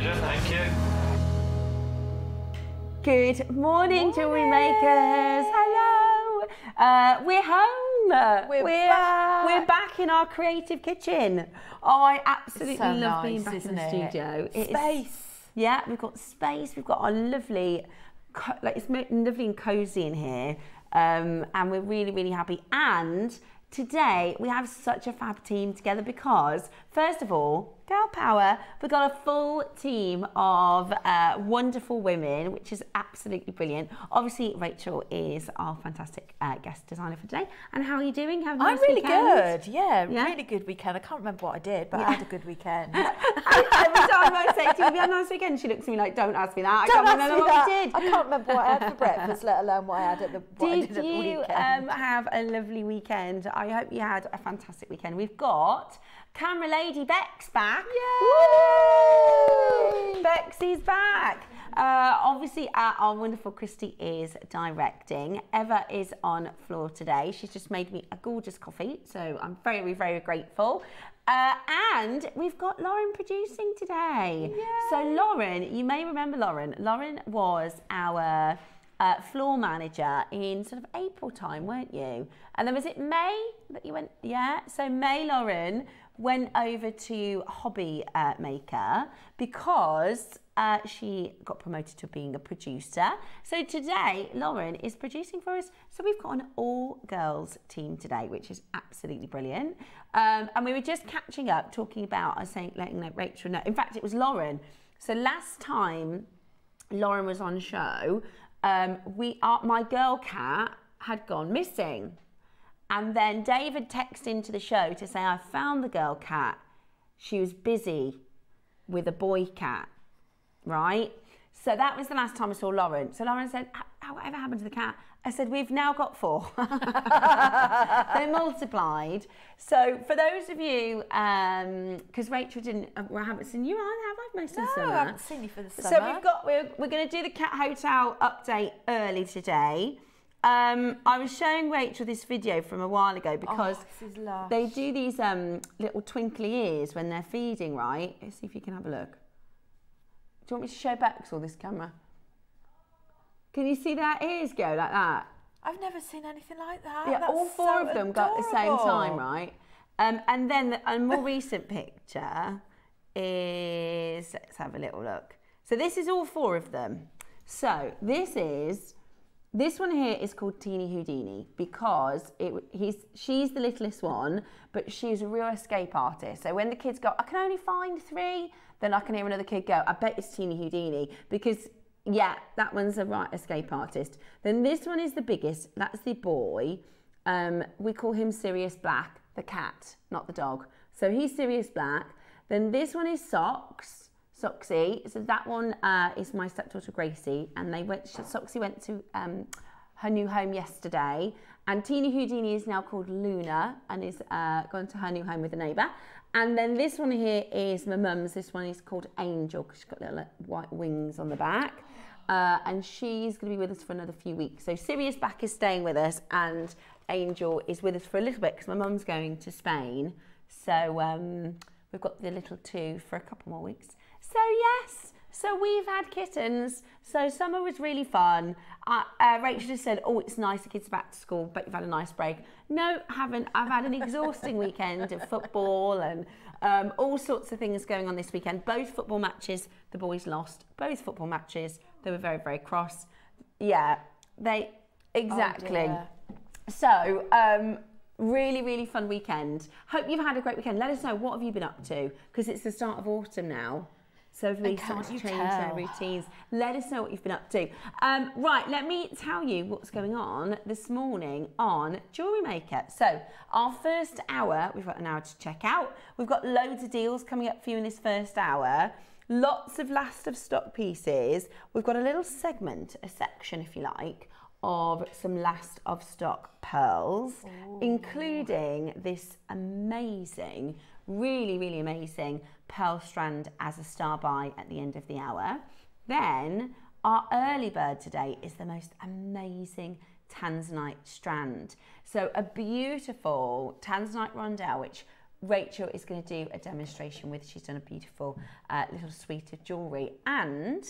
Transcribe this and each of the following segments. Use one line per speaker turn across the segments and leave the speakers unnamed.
pleasure, thank you.
Good morning, jewellery makers. Hello. We're home. We're back in our creative kitchen. Oh, I absolutely love being back in the studio.
Space.
Yeah, we've got space. We've got our lovely, it's lovely and cozy in here, and we're really, really happy. And today we have such a fab team together because, first of all, girl power. We've got a full team of wonderful women, which is absolutely brilliant. Obviously, Rachel is our fantastic guest designer for today. And how are you doing? Have a nice
I'm really
weekend?
good. Yeah, really good weekend. I can't remember what I did, but I had a good weekend.
Every time I say to you, "Have you had a nice weekend?" she looks at me like, "Don't ask me that. I can't remember what we did."
I can't remember what I had for breakfast, let alone what I had at the weekend.
Did you have a lovely weekend? I hope you had a fantastic weekend. We've got Camera Lady Bex back.
Yay!
Bexy's back. Obviously, our wonderful Christy is directing. Eva is on floor today. She's just made me a gorgeous coffee, so I'm very, very grateful. And we've got Lauren producing today. Yay. So Lauren, you may remember Lauren. Lauren was our floor manager in sort of April time, weren't you? And then was it May that you went? Yeah. So May, Lauren went over to Hobby Maker because she got promoted to being a producer. So today, Lauren is producing for us. So we've got an all-girls team today, which is absolutely brilliant. And we were just catching up, talking about, I was saying, letting Rachel know. In fact, it was Lauren. So last time Lauren was on show, my girl cat had gone missing. And then David texted into the show to say, I found the girl cat. She was busy with a boy cat, right? So that was the last time I saw Lauren. So Lauren said, whatever happened to the cat? I said, we've now got 4. They multiplied. So for those of you, because Rachel didn't, I haven't seen you on, have I? Most of the summer.
No, I haven't seen you for the summer.
So we're going to do the cat hotel update early today. I was showing Rachel this video from a while ago because they do these little twinkly ears when they're feeding, right? Let's see if you can have a look. Do you want me to show Bex all this camera? Can you see their ears go like that?
I've never seen anything like that.
Yeah,
that's
all 4 of them got at the same time, right? And then a more recent picture is, let's have a little look. So this is all 4 of them. So this one here is called Teeny Houdini because she's the littlest one, but she's a real escape artist. So when the kids go, I can only find 3, then I can hear another kid go, I bet it's Teeny Houdini because, yeah, that one's a right escape artist. Then this one is the biggest. That's the boy. We call him Sirius Black, the cat, not the dog. So he's Sirius Black. Then this one is Soxy. So that one is my stepdaughter Gracie, and Soxy went to her new home yesterday, and Teeny Houdini is now called Luna and is gone to her new home with a neighbour. And then this one here is my mum's. This one is called Angel because she's got little white wings on the back, and she's going to be with us for another few weeks. So Sirius Black is staying with us, and Angel is with us for a little bit because my mum's going to Spain. So we've got the little 2 for a couple more weeks. So yes, so we've had kittens. So summer was really fun. Rachel just said, oh, it's nice, the kids are back to school, but you've had a nice break. No, I haven't. I've had an exhausting weekend of football and all sorts of things going on this weekend. Both football matches, the boys lost. Both football matches, they were very, very cross. Yeah, exactly. Oh, so, really, really fun weekend. Hope you've had a great weekend. Let us know, what have you been up to? Because it's the start of autumn now. So everybody's starting to change their routines. Let us know what you've been up to. Right, let me tell you what's going on this morning on Jewellery Maker. So our first hour, we've got an hour to check out. We've got loads of deals coming up for you in this first hour. Lots of last of stock pieces. We've got a little segment, a section if you like, of some last of stock pearls, including this amazing, really, really amazing pearl strand as a star buy at the end of the hour. Then our early bird today is the most amazing Tanzanite strand. So a beautiful Tanzanite Rondelle, which Rachel is going to do a demonstration with. She's done a beautiful little suite of jewellery, and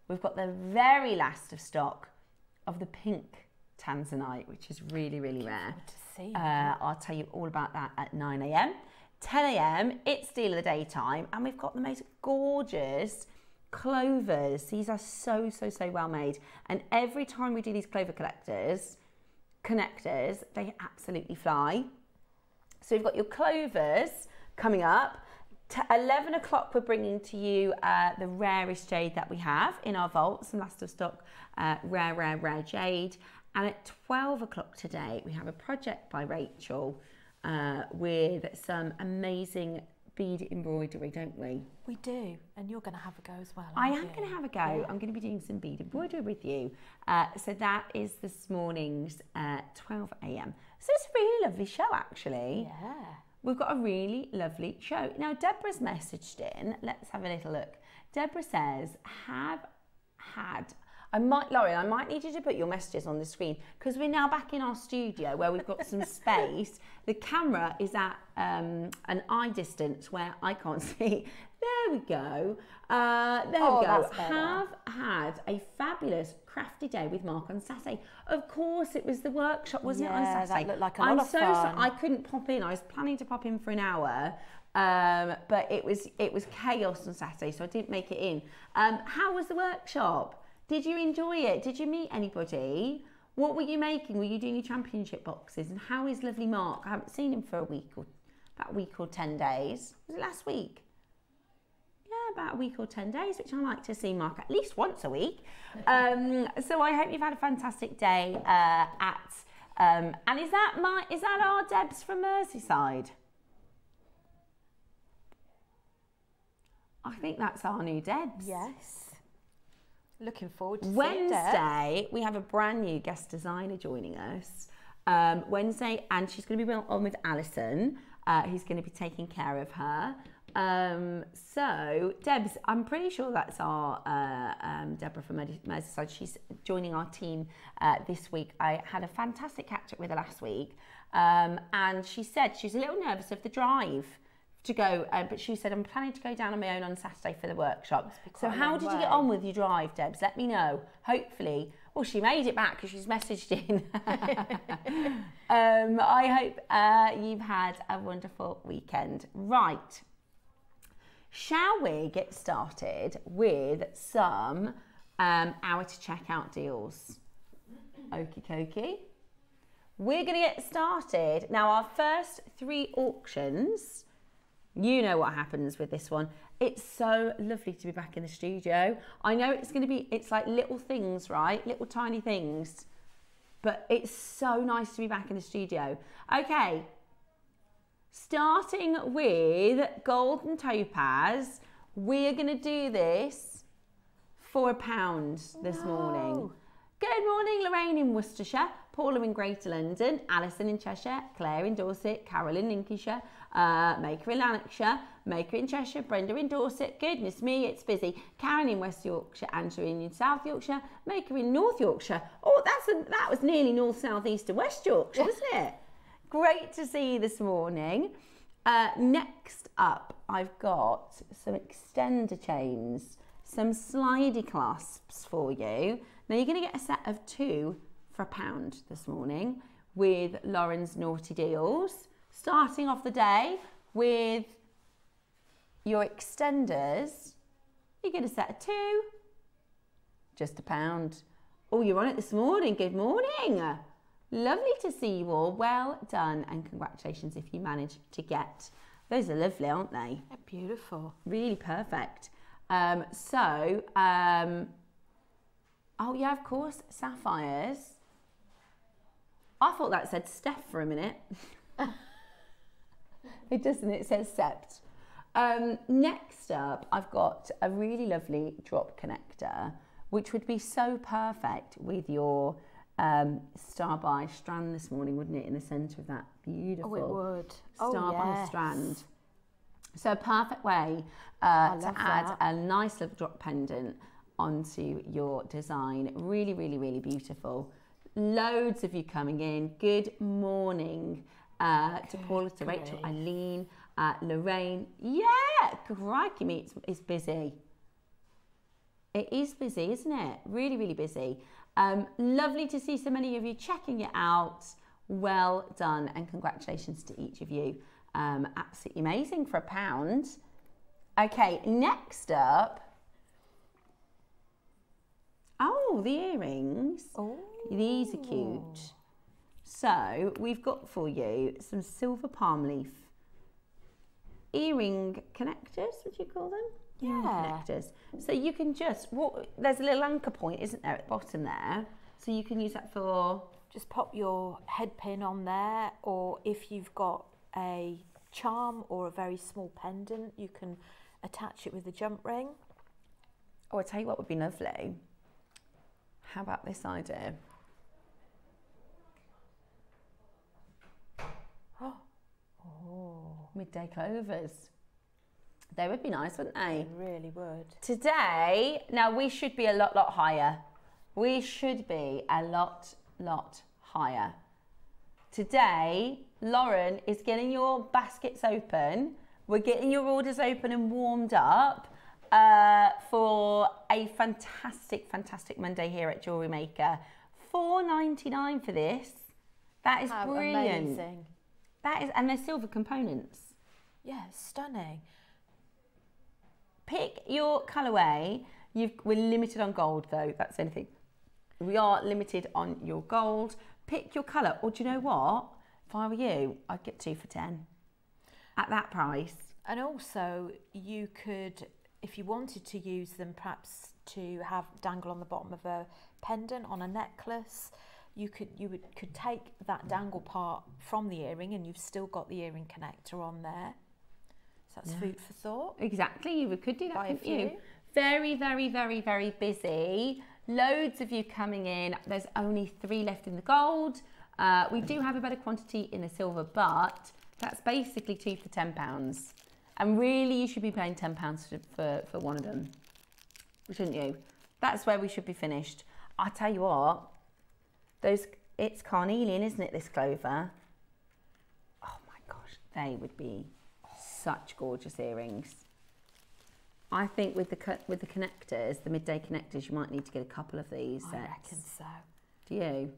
we've got the very last of stock of the pink Tanzanite, which is really, really rare.
To see.
I'll tell you all about that at 9 a.m. 10 a.m. it's deal of the day time, and we've got the most gorgeous clovers. These are so well made, and every time we do these clover connectors, they absolutely fly. So you've got your clovers coming up. 11 o'clock, we're bringing to you the rarest jade that we have in our vault, some last of stock rare jade. And at 12 o'clock today, we have a project by Rachel with some amazing bead embroidery, don't we?
We do, and you're going to have a go as well.
I am going to have a go. Yeah. I'm going to be doing some bead embroidery with you. So that is this morning's 12 a.m. So it's a really lovely show, actually.
Yeah.
We've got a really lovely show. Now, Deborah's messaged in. Let's have a little look. Deborah says, Lauren, I might need you to put your messages on the screen because we're now back in our studio where we've got some space. The camera is at an eye distance where I can't see. There we go. There we go. Have had a fabulous crafty day with Mark on Saturday. Of course, it was the workshop, wasn't it, on Saturday?
That looked like a lot of fun.
Sorry, I couldn't pop in. I was planning to pop in for an hour. But it was chaos on Saturday, so I didn't make it in. How was the workshop? Did you enjoy it? Did you meet anybody? What were you making? Were you doing your championship boxes? And how is lovely Mark? I haven't seen him for about a week or 10 days. Was it last week? Yeah, about a week or 10 days, which I like to see Mark at least once a week. So I hope you've had a fantastic day and is that our Debs from Merseyside? I think that's our new Debs.
Yes. Looking forward to
Wednesday, we have a brand new guest designer joining us. Wednesday, and she's going to be on with Alison, who's going to be taking care of her. So, Debs, I'm pretty sure that's our Deborah from Merseyside. She's joining our team this week. I had a fantastic catch-up with her last week, and she said she's a little nervous of the drive to go, but she said, I'm planning to go down on my own on Saturday for the workshop. So how did you get on with your drive, Debs? Let me know. Hopefully, well, she made it back because she's messaged in. I hope you've had a wonderful weekend. Right. Shall we get started with some hour to check out deals? Okie dokie. We're going to get started. Now, our first 3 auctions, you know what happens with this one. It's so lovely to be back in the studio. I know it's like little things, right? Little tiny things. But it's so nice to be back in the studio. Okay. Starting with gold and topaz, we're going to do this for £1 this morning. Good morning, Lorraine in Worcestershire, Paula in Greater London, Alison in Cheshire, Claire in Dorset, Carol in Lincolnshire, Maker in Lanarkshire, Maker in Cheshire, Brenda in Dorset, goodness me, it's busy, Karen in West Yorkshire, Angela in South Yorkshire, Maker in North Yorkshire. Oh, that was nearly North, South, East and West Yorkshire, wasn't it? Great to see you this morning. Next up, I've got some extender chains, some slidey clasps for you. Now you're going to get a set of 2 for £1 this morning with Lauren's Naughty Deals. Starting off the day with your extenders, you get a set of 2, just £1. Oh, you're on it this morning. Good morning. Lovely to see you all. Well done, and congratulations if you managed to get. Those are lovely, aren't they?
They're beautiful.
Really perfect. Oh yeah, of course, sapphires. I thought that said Steph for a minute. It doesn't, it says Sept. Next up, I've got a really lovely drop connector, which would be so perfect with your Star by Strand this morning, wouldn't it? In the centre of that beautiful
it would.
Star by Strand. So a perfect way to add a nice little drop pendant onto your design. Really, really, really beautiful. Loads of you coming in. Good morning to Paula, to Rachel, Eileen. Lorraine, yeah, crikey me, it's busy. It is busy, isn't it? Really, really busy. Lovely to see so many of you checking it out. Well done, and congratulations to each of you. Absolutely amazing for £1. Okay, next up. Oh, the earrings. Oh. These are cute. So we've got for you some silver palm leaf earring connectors, would you call them? Yeah. Connectors. So you can just, there's a little anchor point, isn't there, at the bottom there? So you can use that for...
Just pop your head pin on there, or if you've got a charm or a very small pendant, you can attach it with a jump ring.
Oh, I'll tell you what would be lovely. How about this idea? Oh, midday clovers. They would be nice, wouldn't they?
They really would.
Today, now we should be a lot higher. We should be a lot higher. Today, Lauren is getting your baskets open. We're getting your orders open and warmed up for a fantastic Monday here at JewelleryMaker. $4.99 for this. That is brilliant.
Amazing.
That is, and they're silver components.
Yeah, stunning.
Pick your colourway. We're limited on gold though, that's anything. We are limited on your gold. Pick your colour, or do you know what? If I were you, I'd get 2 for 10 at that price.
And also, you could, if you wanted to use them, perhaps to have dangle on the bottom of a pendant on a necklace, you could take that dangle part from the earring, and you've still got the earring connector on there. So that's food for thought.
Exactly, you could do that, couldn't you? Very busy. Loads of you coming in. There's only 3 left in the gold. We do have a better quantity in the silver, but that's basically 2 for £10. And really, you should be paying £10 for one of them, shouldn't you? That's where we should be finished. I tell you what, it's carnelian, isn't it, this clover? Oh my gosh, they would be such gorgeous earrings. I think with the connectors, the midday connectors, you might need to get a couple of these sets.
I reckon so.
Do you?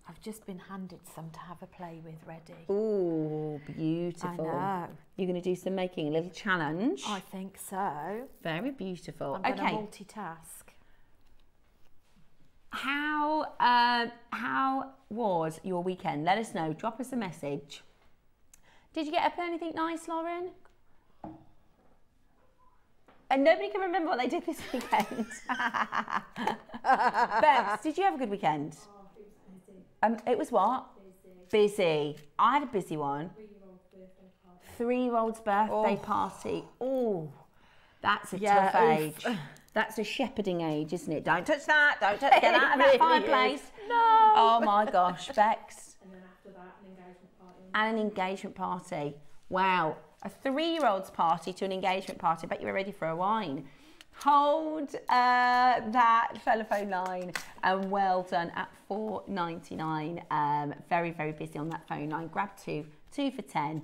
I've just been handed some to have a play with ready.
Oh, beautiful.
I know.
You're going to do some making, a little challenge.
I think so.
Very beautiful.
I'm going to multitask.
How was your weekend? Let us know. Drop us a message. Did you get up to anything nice, Lauren? And nobody can remember what they did this weekend. Bex, did you have a good weekend?
Oh, it was busy.
It was what? Busy. I had a busy one.
3-year-old's birthday party.
3-year-old's birthday party. Oh, that's a tough age. That's a shepherding age, isn't it? Don't touch that. Don't touch. Get out of that fireplace.
No.
Oh my gosh, Bex.
And then after that, an engagement party.
And an engagement party. Wow. A 3-year-old's party to an engagement party. I bet you were ready for a wine. Hold that telephone line, and well done at $4.99. Very busy on that phone line. Grab 2 for 10.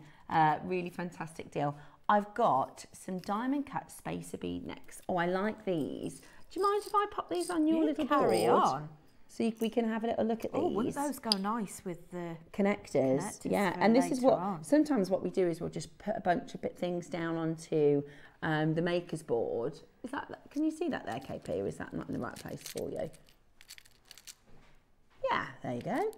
Really fantastic deal. I've got some diamond cut spacer bead necks. Oh, I like these. Do you mind if I pop these on your little
carry
board?
on.
So we can have a little look at these.
Oh, wouldn't those go nice with the
connectors? Yeah, and this is what, sometimes what we do is we'll just put a bunch of things down onto the maker's board. Is that, can you see that there, KP, or is that not in the right place for you? Yeah, there you go.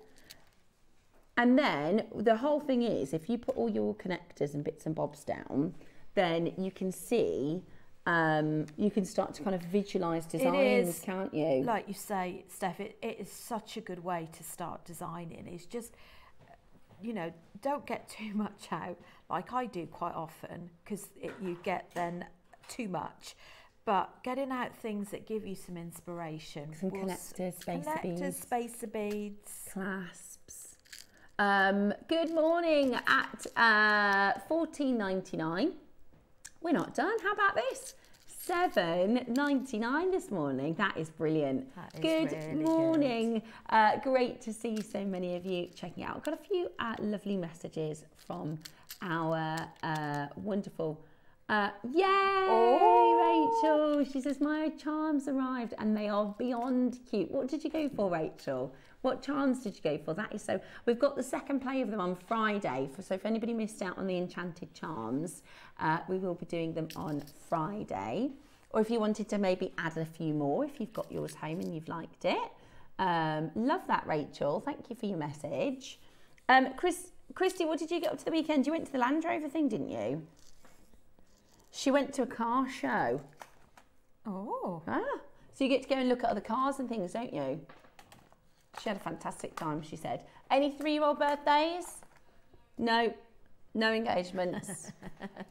And then the whole thing is, if you put all your connectors and bits and bobs down, then you can see, you can start to kind of visualise designs, can't you?
Like you say, Steph, it is such a good way to start designing. It's just, you know, don't get too much out, like I do quite often, because you get then too much. But getting out things that give you some inspiration.
Some connectors,
spacer beads.
Clasps. Good morning at $14.99. We're not done. How about this? $7.99 this morning. That is brilliant.
That is
good
really
morning. Great to see so many of you checking out. I've got a few lovely messages from our wonderful, yay, Rachel. She says, my charms arrived and they are beyond cute. What did you go for, Rachel? What charms did you go for? That is so, we've got the second play of them on Friday. So if anybody missed out on the enchanted charms, we will be doing them on Friday. Or if you wanted to maybe add a few more, if you've got yours home and you've liked it. Love that, Rachel. Thank you for your message. Christy, what did you get up to the weekend? You went to the Land Rover thing, didn't you? She went to a car show.
Oh.
Ah, so you get to go and look at other cars and things, don't you? She had a fantastic time, she said. Any 3-year-old birthdays? No, no engagements.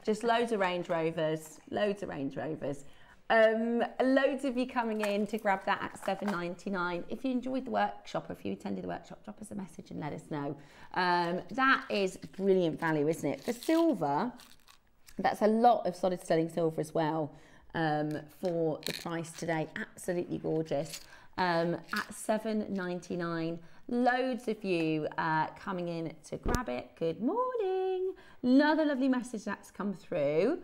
Just loads of Range Rovers, loads of Range Rovers. Loads of you coming in to grab that at $7.99. If you enjoyed the workshop or if you attended the workshop, drop us a message and let us know. That is brilliant value, isn't it? For silver, that's a lot of solid sterling silver as well for the price today. Absolutely gorgeous. At $7.99. Loads of you coming in to grab it. Good morning. Another lovely message that's come through.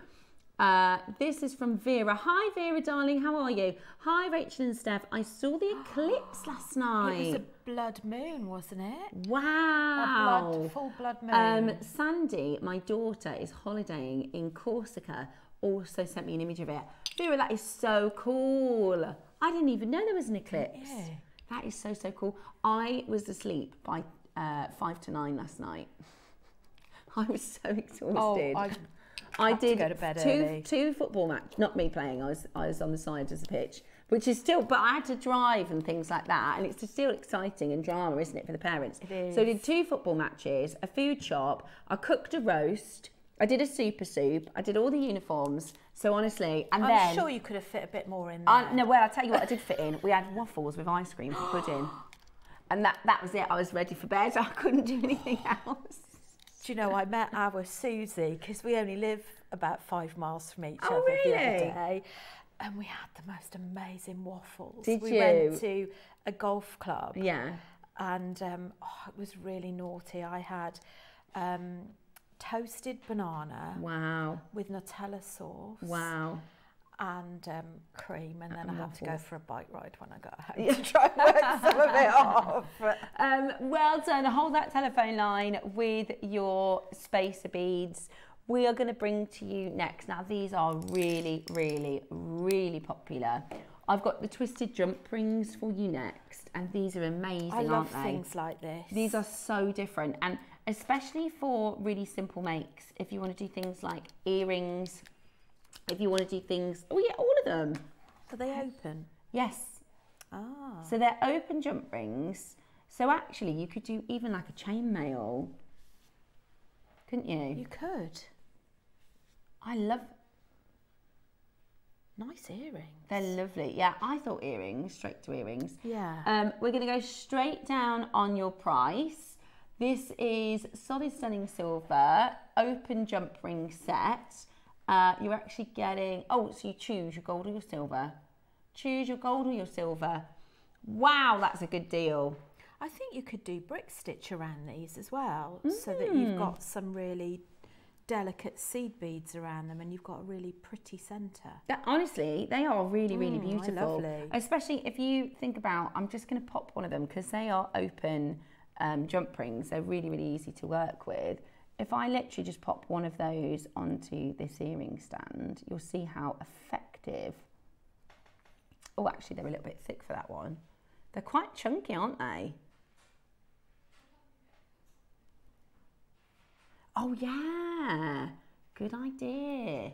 This is from Vera. Hi Vera, darling, how are you? Hi Rachel and Steph. I saw the eclipse last night.
It was a blood moon, wasn't it?
Wow.
A full blood moon.
Sandy, my daughter, is holidaying in Corsica. Also sent me an image of it. Vera, that is so cool. I didn't even know there was an eclipse.
Yeah.
That is so, so cool. I was asleep by 5 to 9 last night. I was so exhausted.
Oh,
I did
go to bed
two football matches, not me playing, I was on the side of the pitch, which is still, but I had to drive and things like that, and it's still exciting and drama, isn't it, for the parents?
It is.
So I did 2 football matches, a food shop, I cooked a roast, I did a super soup, I did all the uniforms, so honestly, and then...
I'm sure you could have fit a bit more in there.
No, well, I'll tell you what I did fit in. We had waffles with ice cream for pudding. And that was it. I was ready for bed. I couldn't do anything else.
Do you know, I met our Susie, because we only live about 5 miles from each other
really?
the other day. And we had the most amazing waffles.
Did
we
you?
went to a golf club.
Yeah.
And it was really naughty. I had toasted banana.
Wow.
With Nutella sauce.
Wow.
And cream, and then I had to go for a bike ride when I got home
Yeah.
to try and work some of it off.
Well done. Hold that telephone line with your spacer beads. We are going to bring to you next. Now, these are really, really, really popular. I've got the twisted jump rings for you next, and these are amazing,
I love
aren't they?
things like this.
These are so different, and especially for really simple makes. If you want to do things like earrings, if you want to do things, oh yeah, all of them.
Are they open?
Yes.
Ah.
So they're open jump rings. So actually, you could do even like a chainmail, couldn't you?
You could.
I love.
Nice earrings.
They're lovely. Yeah, I thought earrings, straight to earrings.
Yeah.
We're going to go straight down on your price. This is solid stunning silver, open jump ring set. You're actually getting, oh, so you choose your gold or your silver. Choose your gold or your silver. Wow, that's a good deal.
I think you could do brick stitch around these as well, so that you've got some really delicate seed beads around them and you've got a really pretty centre.
Honestly, they are really, really beautiful.
Lovely.
Especially if you think about, I'm just going to pop one of them because they are open jump rings. They're really, really easy to work with. If I literally just pop one of those onto this earring stand, you'll see how effective. Oh, actually, they're a little bit thick for that one. They're quite chunky, aren't they? Oh, yeah. Good idea.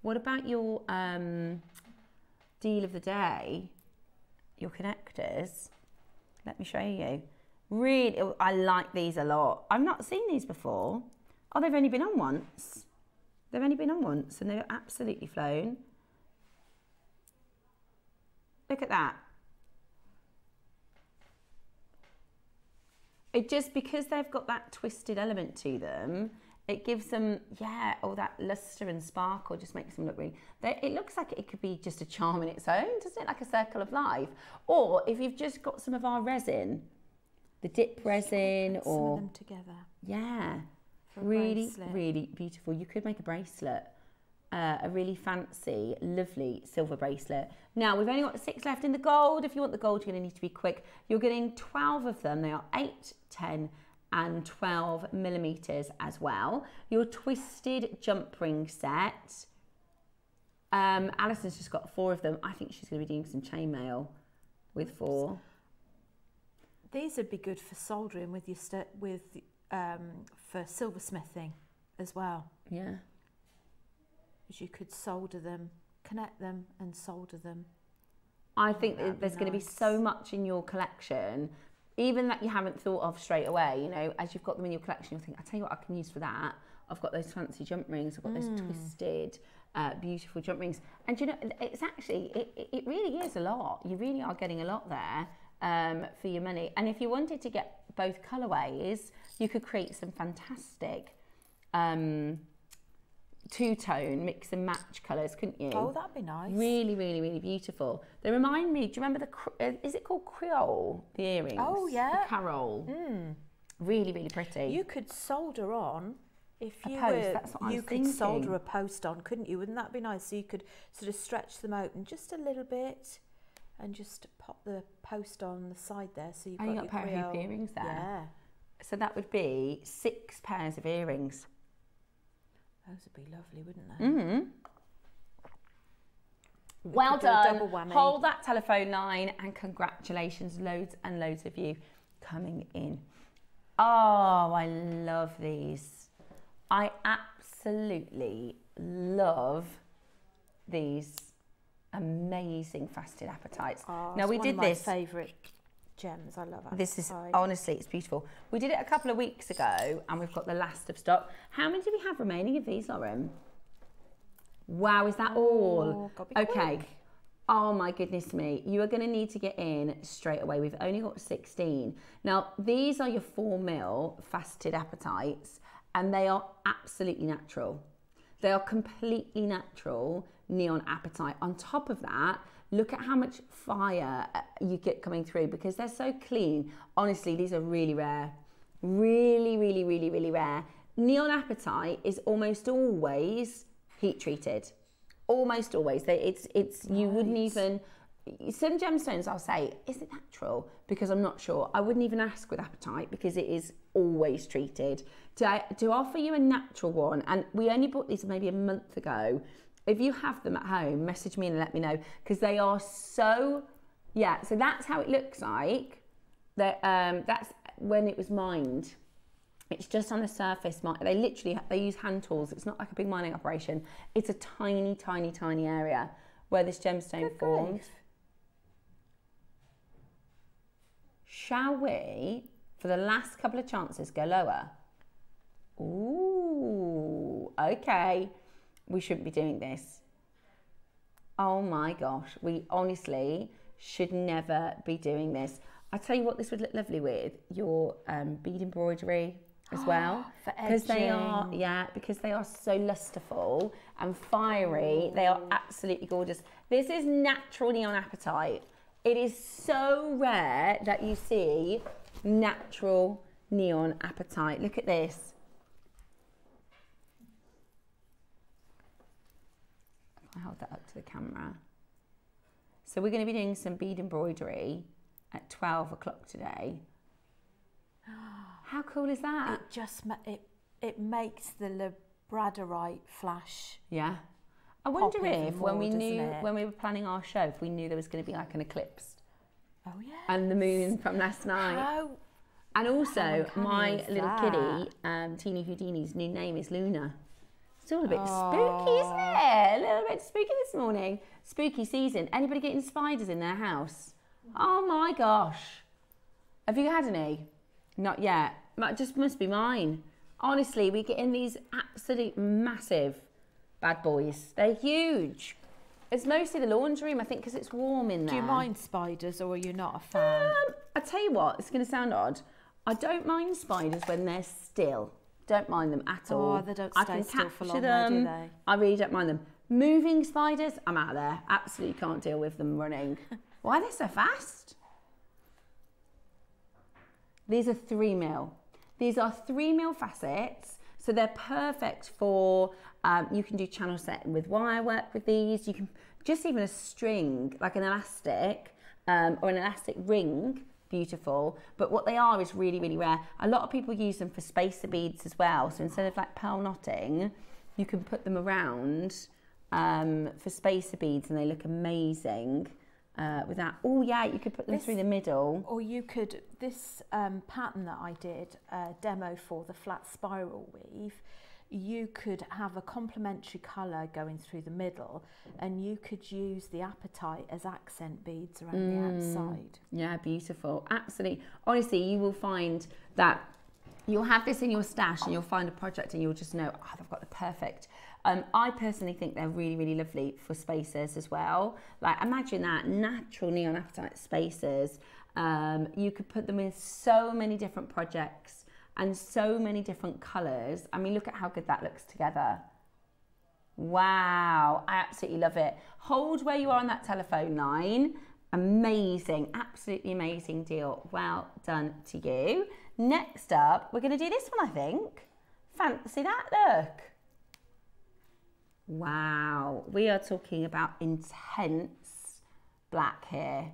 What about your deal of the day? Your connectors. Let me show you. Really, I like these a lot. I've not seen these before. Oh, they've only been on once. They've only been on once and they're absolutely flown. Look at that. It just, because they've got that twisted element to them, it gives them, yeah, all that luster and sparkle, just makes them look really, it looks like it could be just a charm in its own, doesn't it? Like a circle of life. Or if you've just got some of our resin, the dip resin, or
some of them together.
Yeah. Really, really beautiful. You could make a bracelet, a really fancy, lovely silver bracelet. Now, we've only got 6 left in the gold. If you want the gold, you're going to need to be quick. You're getting 12 of them. They are 8, 10, and 12 millimeters as well. Your twisted jump ring set. Alison's just got 4 of them. I think she's going to be doing some chainmail with 4.
These would be good for soldering with your for silversmithing as well.
Yeah.
Because you could solder them, connect them, and solder them.
I think there's going to be so much in your collection, even that you haven't thought of straight away. You know, as you've got them in your collection, you'll think, I tell you what, I can use for that. I've got those fancy jump rings. I've got those twisted, beautiful jump rings. And you know, it's actually, it really is a lot. You really are getting a lot there for your money. And if you wanted to get both colourways, you could create some fantastic two-tone mix and match colours, couldn't you?
Oh, that'd be nice.
Really, really, really beautiful. They remind me, do you remember is it called Creole, the earrings?
Oh, yeah.
The Carole. Really, really pretty.
You could solder on, if you
you
could solder a post on, couldn't you? Wouldn't that be nice? So you could sort of stretch them open just a little bit and just pop the post on the side there. So you've got
a pair of hoop earrings there.
Yeah.
So that would be 6 pairs of earrings.
Those would be lovely, wouldn't they?
Well done. Hold that telephone line, and congratulations, loads and loads of you coming in. Oh, I love these. I absolutely love these amazing faceted apatites.
Oh,
now we did this.
My favourite gems. I love it.
This is honestly, it's beautiful. We did it a couple of weeks ago, and we've got the last of stock. How many do we have remaining of these, Lauren? Wow, is that all? Okay.
Quick.
Oh my goodness me. You are going to need to get in straight away. We've only got 16. Now, these are your 4mm faceted apatites, and they are absolutely natural. They are completely natural neon apatite. On top of that, look at how much fire you get coming through, because they're so clean. Honestly, these are really rare. Really, really, really, really rare. Neon apatite is almost always heat treated. Almost always. You wouldn't even, some gemstones I'll say, is it natural? Because I'm not sure. I wouldn't even ask with apatite, because it is always treated. To offer you a natural one, and we only bought these maybe a month ago. If you have them at home, message me and let me know, because they are so, yeah, so that's how it looks like. That's when it was mined. It's just on the surface. They use hand tools. It's not like a big mining operation. It's a tiny, tiny, tiny area where this gemstone formed. Shall we, for the last couple of chances, go lower? Ooh, okay. We shouldn't be doing this. Oh my gosh, we honestly should never be doing this. I tell you what, this would look lovely with your bead embroidery as well, because they are so lusterful and fiery. They are absolutely gorgeous. This is natural neon apatite. It is so rare that you see natural neon apatite. Look at this. I hold that up to the camera. So we're going to be doing some bead embroidery at 12 o'clock today. How cool is that?
It makes the Labradorite flash.
Yeah. I wonder if when we were planning our show, if we knew there was going to be like an eclipse.
Oh yeah.
And the moon from last night. And also my little kitty, Teeny Houdini's new name is Luna. It's all a bit spooky, isn't it? A little bit spooky this morning. Spooky season. Anybody getting spiders in their house? Oh my gosh. Have you had any? Not yet. That just must be mine. Honestly, we get in these absolute massive bad boys. They're huge. It's mostly the laundry room, I think, because it's warm in there.
Do you mind spiders, or are you not a fan?
I tell you what, it's going to sound odd. I don't mind spiders when they're still. Don't mind them at all.
Oh, they don't stay still for long, do they?
I really don't mind them. Moving spiders, I'm out of there. Absolutely can't deal with them running. Why are they so fast? These are 3mm. These are 3mm facets. So they're perfect for, you can do channel setting with wire work with these. You can just even a string, like an elastic or an elastic ring, beautiful. But what they are is really, really rare. A lot of people use them for spacer beads as well. So instead of like pearl knotting, you can put them around for spacer beads and they look amazing. Without, oh yeah, you could put them through the middle.
Or you could, this pattern that I did, demo for the flat spiral weave, you could have a complementary colour going through the middle and you could use the apatite as accent beads around the outside. Yeah,
beautiful. Absolutely. Honestly, you will find that you'll have this in your stash and you'll find a project and you'll just know, oh, they've got the perfect. I personally think they're really, really lovely for spacers as well. Like imagine that, natural neon apatite spacers. You could put them in so many different projects and so many different colours. I mean, look at how good that looks together. Wow, I absolutely love it. Hold where you are on that telephone line. Amazing, absolutely amazing deal. Well done to you. Next up, we're going to do this one, I think. Fancy that, look. Wow, we are talking about intense black here.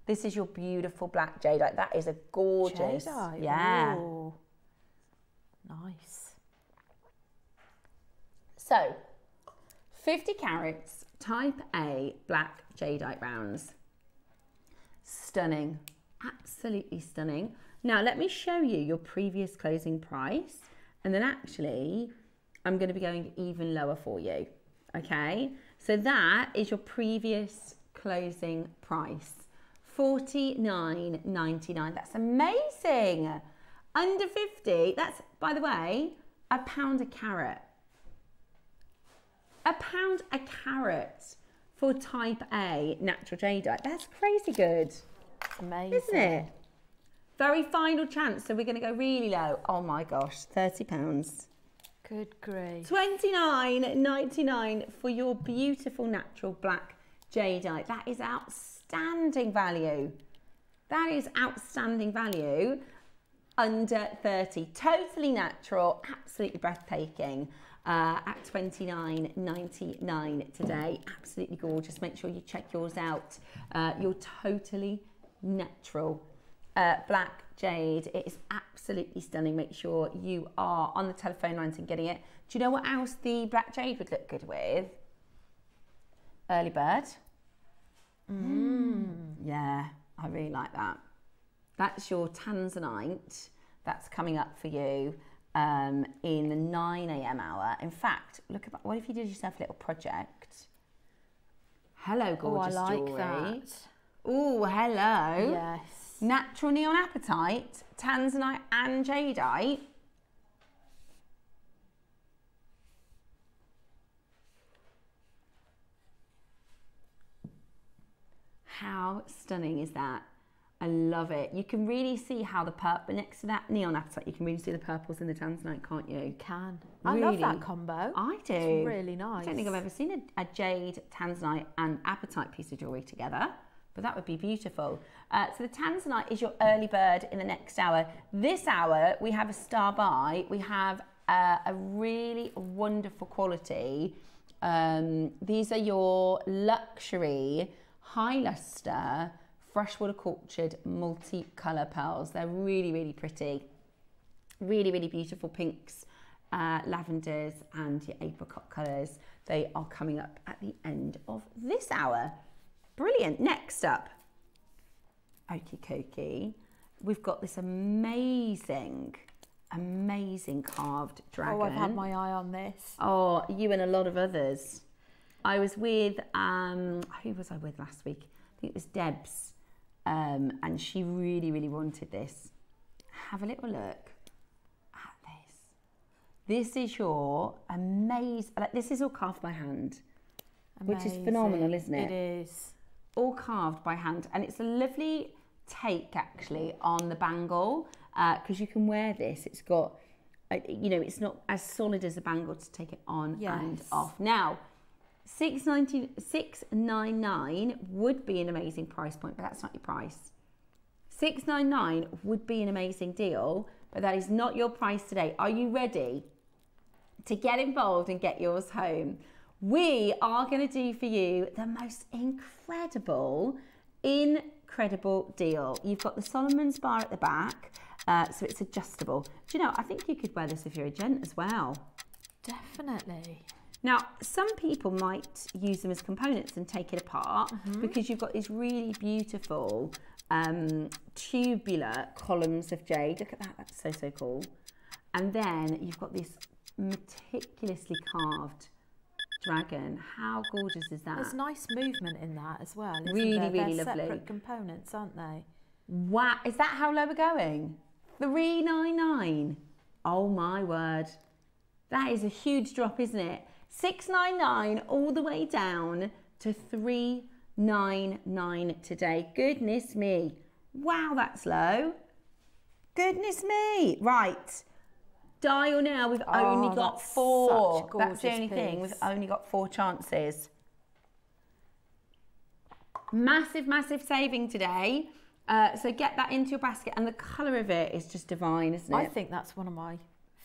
This is your beautiful black jadeite. That is a gorgeous.
Jadeite.
Yeah.
Ooh. Nice.
So, 50 carats, type A black jadeite rounds. Stunning, absolutely stunning. Now, let me show you your previous closing price, and then actually, I'm going to be going even lower for you. Okay, so that is your previous closing price, $49.99. That's amazing. Under 50. That's, by the way, £1 a carat. £1 a carat for type A natural jadeite. That's crazy good.
Amazing,
isn't it? Very final chance. So we're going to go really low. Oh my gosh, £30.
Good grief.
$29.99 for your beautiful natural black jadeite. That is outstanding value. That is outstanding value. Under 30. Totally natural, absolutely breathtaking. At $29.99 today. Absolutely gorgeous. Make sure you check yours out. Your totally natural black jade. It is absolutely stunning. Make sure you are on the telephone lines and getting it. Do you know what else the black jade would look good with? Early bird. Yeah, I really like that. That's your Tanzanite. That's coming up for you in the 9 a.m. hour. In fact, look at what if you did yourself a little project? Hello, gorgeous jewellery.
Oh, I like that.
Oh, hello.
Yes.
Natural neon apatite, Tanzanite and jadeite. How stunning is that? I love it. You can really see how the purple, next to that neon apatite, you can really see the purples in the Tanzanite, can't you?
You can.
Really?
I love that combo.
I do.
It's really nice.
I don't think I've ever seen a jade, Tanzanite and apatite piece of jewellery together, but that would be beautiful. So the Tanzanite is your early bird in the next hour. This hour, we have a star buy. We have a really wonderful quality. These are your luxury, high luster, freshwater cultured multi-colour pearls. They're really, really pretty. Really, really beautiful pinks, lavenders and your apricot colours. They are coming up at the end of this hour. Brilliant. Next up, okie dokie, we've got this amazing carved dragon.
Oh, I've had my eye on this.
Oh, you and a lot of others. I was with, who was I with last week? I think it was Debs. And she really, really wanted this. Have a little look at this. This is your amazing, like this is all carved by hand, which is phenomenal, isn't it?
It is.
All carved by hand, and it's a lovely take actually on the bangle because you can wear this. It's got, you know, it's not as solid as a bangle to take it on and off. Now, $699 would be an amazing price point, but that's not your price. $699 would be an amazing deal, but that is not your price today. Are you ready? to get involved and get yours home, we are going to do for you the most incredible deal. You've got the Solomon's bar at the back, so it's adjustable. Do you know, I think you could wear this if you're a gent as well.
Definitely.
Now, some people might use them as components and take it apart because you've got these really beautiful tubular columns of jade. Look at that, that's so, so cool. And then you've got this meticulously carved dragon. How gorgeous is that?
There's nice movement in that as well, isn't
Really,
there?
really
They're
lovely.
separate components, aren't they?
Wow, is that how low we're going? $399. Oh my word. That is a huge drop, isn't it? $699 all the way down to $399 today. Goodness me. Wow, that's low. Goodness me. Right. Dial now. We've only got 4. That's the only thing. We've only got 4 chances. Massive, massive saving today. So get that into your basket, and the colour of it is just divine, isn't it?
I think that's one of my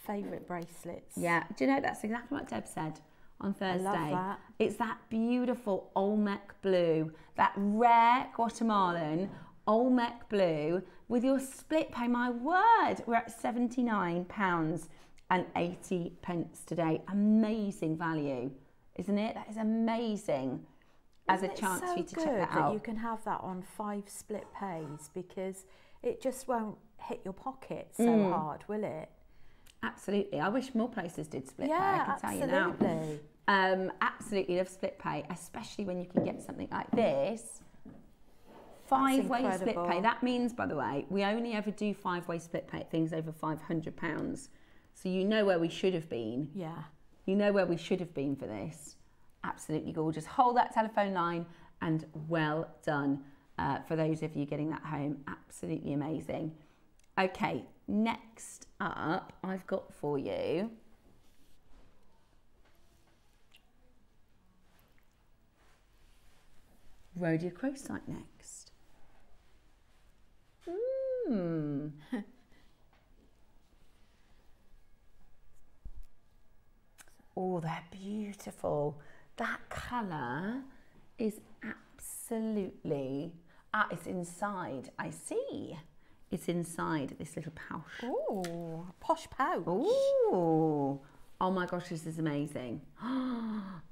favourite bracelets.
Yeah. Do you know, that's exactly what Deb said on Thursday.
I love that.
It's that beautiful Olmec blue, that rare Guatemalan Olmec blue with your split pay. My word, we're at £79.80 today. Amazing value, isn't it? That is amazing. As a chance for you to check that out.
You can have that on 5 split pays, because it just won't hit your pocket so hard, will it?
Absolutely. I wish more places did split pay,
Yeah,
I can tell
absolutely.
you now. Absolutely love split pay, especially when you can get something like this. 5-way split
incredible.
pay. That means, by the way, we only ever do 5-way split pay at things over £500. So you know where we should have been.
Yeah.
You know where we should have been for this. Absolutely gorgeous. Hold that telephone line, and well done for those of you getting that home. Absolutely amazing. Okay, next up I've got for you rhodochrosite next. Oh, they're beautiful. That colour is absolutely... it's inside. I see. It's inside this little pouch.
Ooh, posh pouch.
Ooh. Oh my gosh, this is amazing.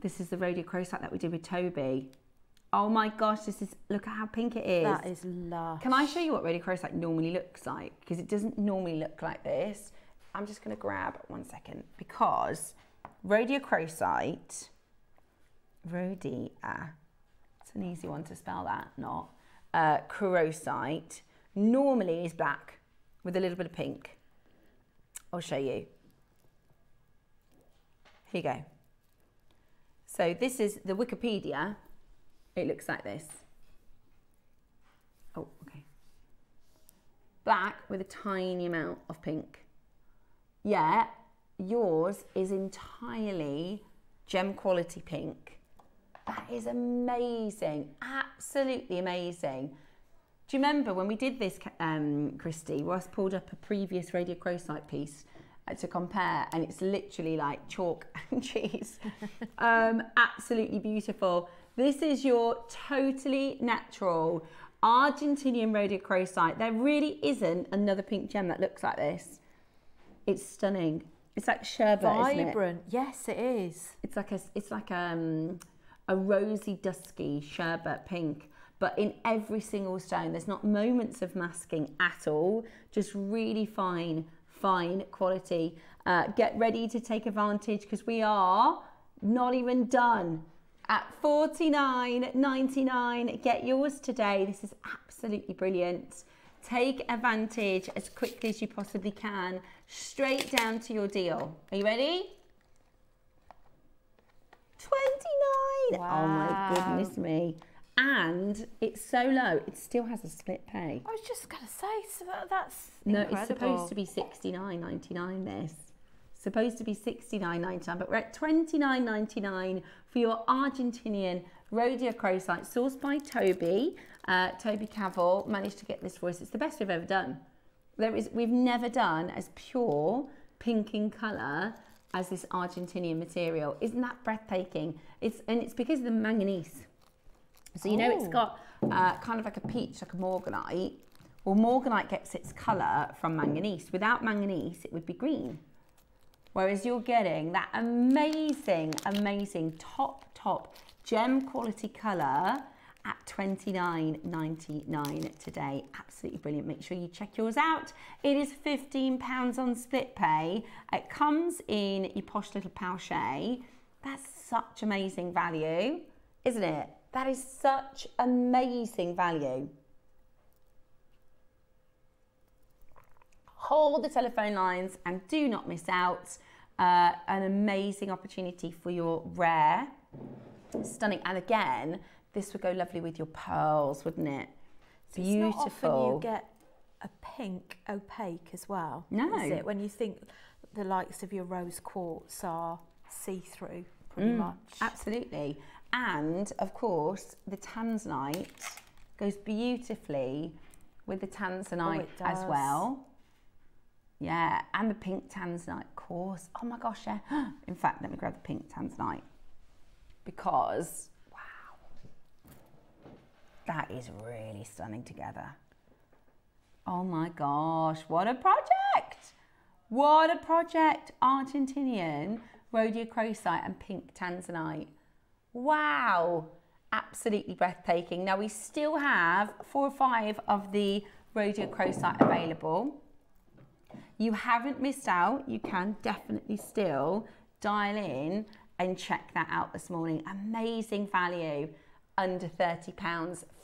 This is the rhodochrosite that we did with Toby. Oh my gosh, this is... Look at how pink it is.
That is lush.
Can I show you what rhodochrosite normally looks like? Because it doesn't normally look like this. I'm just going to grab 1 second, because rhodochrosite... Rhodia. It's an easy one to spell that, not. Chrosite normally is black with a little bit of pink. I'll show you. Here you go. So this is the Wikipedia. It looks like this. Oh, okay. Black with a tiny amount of pink. Yeah, yours is entirely gem quality pink. That is amazing, absolutely amazing. Do you remember when we did this, Christy? Ross pulled up a previous rhodochrosite piece to compare, and it's literally like chalk and cheese. Absolutely beautiful. This is your totally natural Argentinian rhodochrosite. There really isn't another pink gem that looks like this. It's stunning. It's like sherbet,
Vibrant.
isn't it?
Yes, it is.
It's like a rosy, dusky sherbet pink, but in every single stone. There's not moments of masking at all, just really fine quality. Get ready to take advantage, because we are not even done. At $49.99, get yours today. This is absolutely brilliant. Take advantage as quickly as you possibly can, straight down to your deal. Are you ready? $29.
Wow.
Oh my goodness me. And it's so low, it still has a split pay.
I was just going to say, so that's
No,
incredible.
it's supposed to be $69.99 this. Supposed to be $69.99, but we're at $29.99 for your Argentinian rhodochrosite, sourced by Toby. Toby Cavell managed to get this for us. It's the best we've ever done. We've never done as pure pink in colour as this Argentinian material. Isn't that breathtaking? It's because of the manganese. So you know it's got kind of like a peach, like a morganite. Well, morganite gets its colour from manganese. Without manganese, it would be green. Whereas you're getting that amazing, amazing top gem quality colour at $29.99 today. Absolutely brilliant. Make sure you check yours out. It is £15 on split pay. It comes in your posh little pouchet. That's such amazing value, isn't it? That is such amazing value. Hold the telephone lines and do not miss out. An amazing opportunity for your rare. Stunning. And again, this would go lovely with your pearls, wouldn't it? Beautiful.
It's not often you get a pink opaque as well.
No.
Is it? When you think the likes of your rose quartz are see-through, pretty much.
Absolutely. And of course, the Tanzanite goes beautifully with the Tanzanite as well. Yeah, and the pink Tanzanite, of course. Oh my gosh, yeah. In fact, let me grab the pink Tanzanite because, wow, that is really stunning together. Oh my gosh, what a project! What a project! Argentinian rhodochrosite and pink Tanzanite. Wow, absolutely breathtaking. Now we still have 4 or 5 of the rhodochrosite available. You haven't missed out. You can definitely still dial in and check that out this morning. Amazing value, under £30,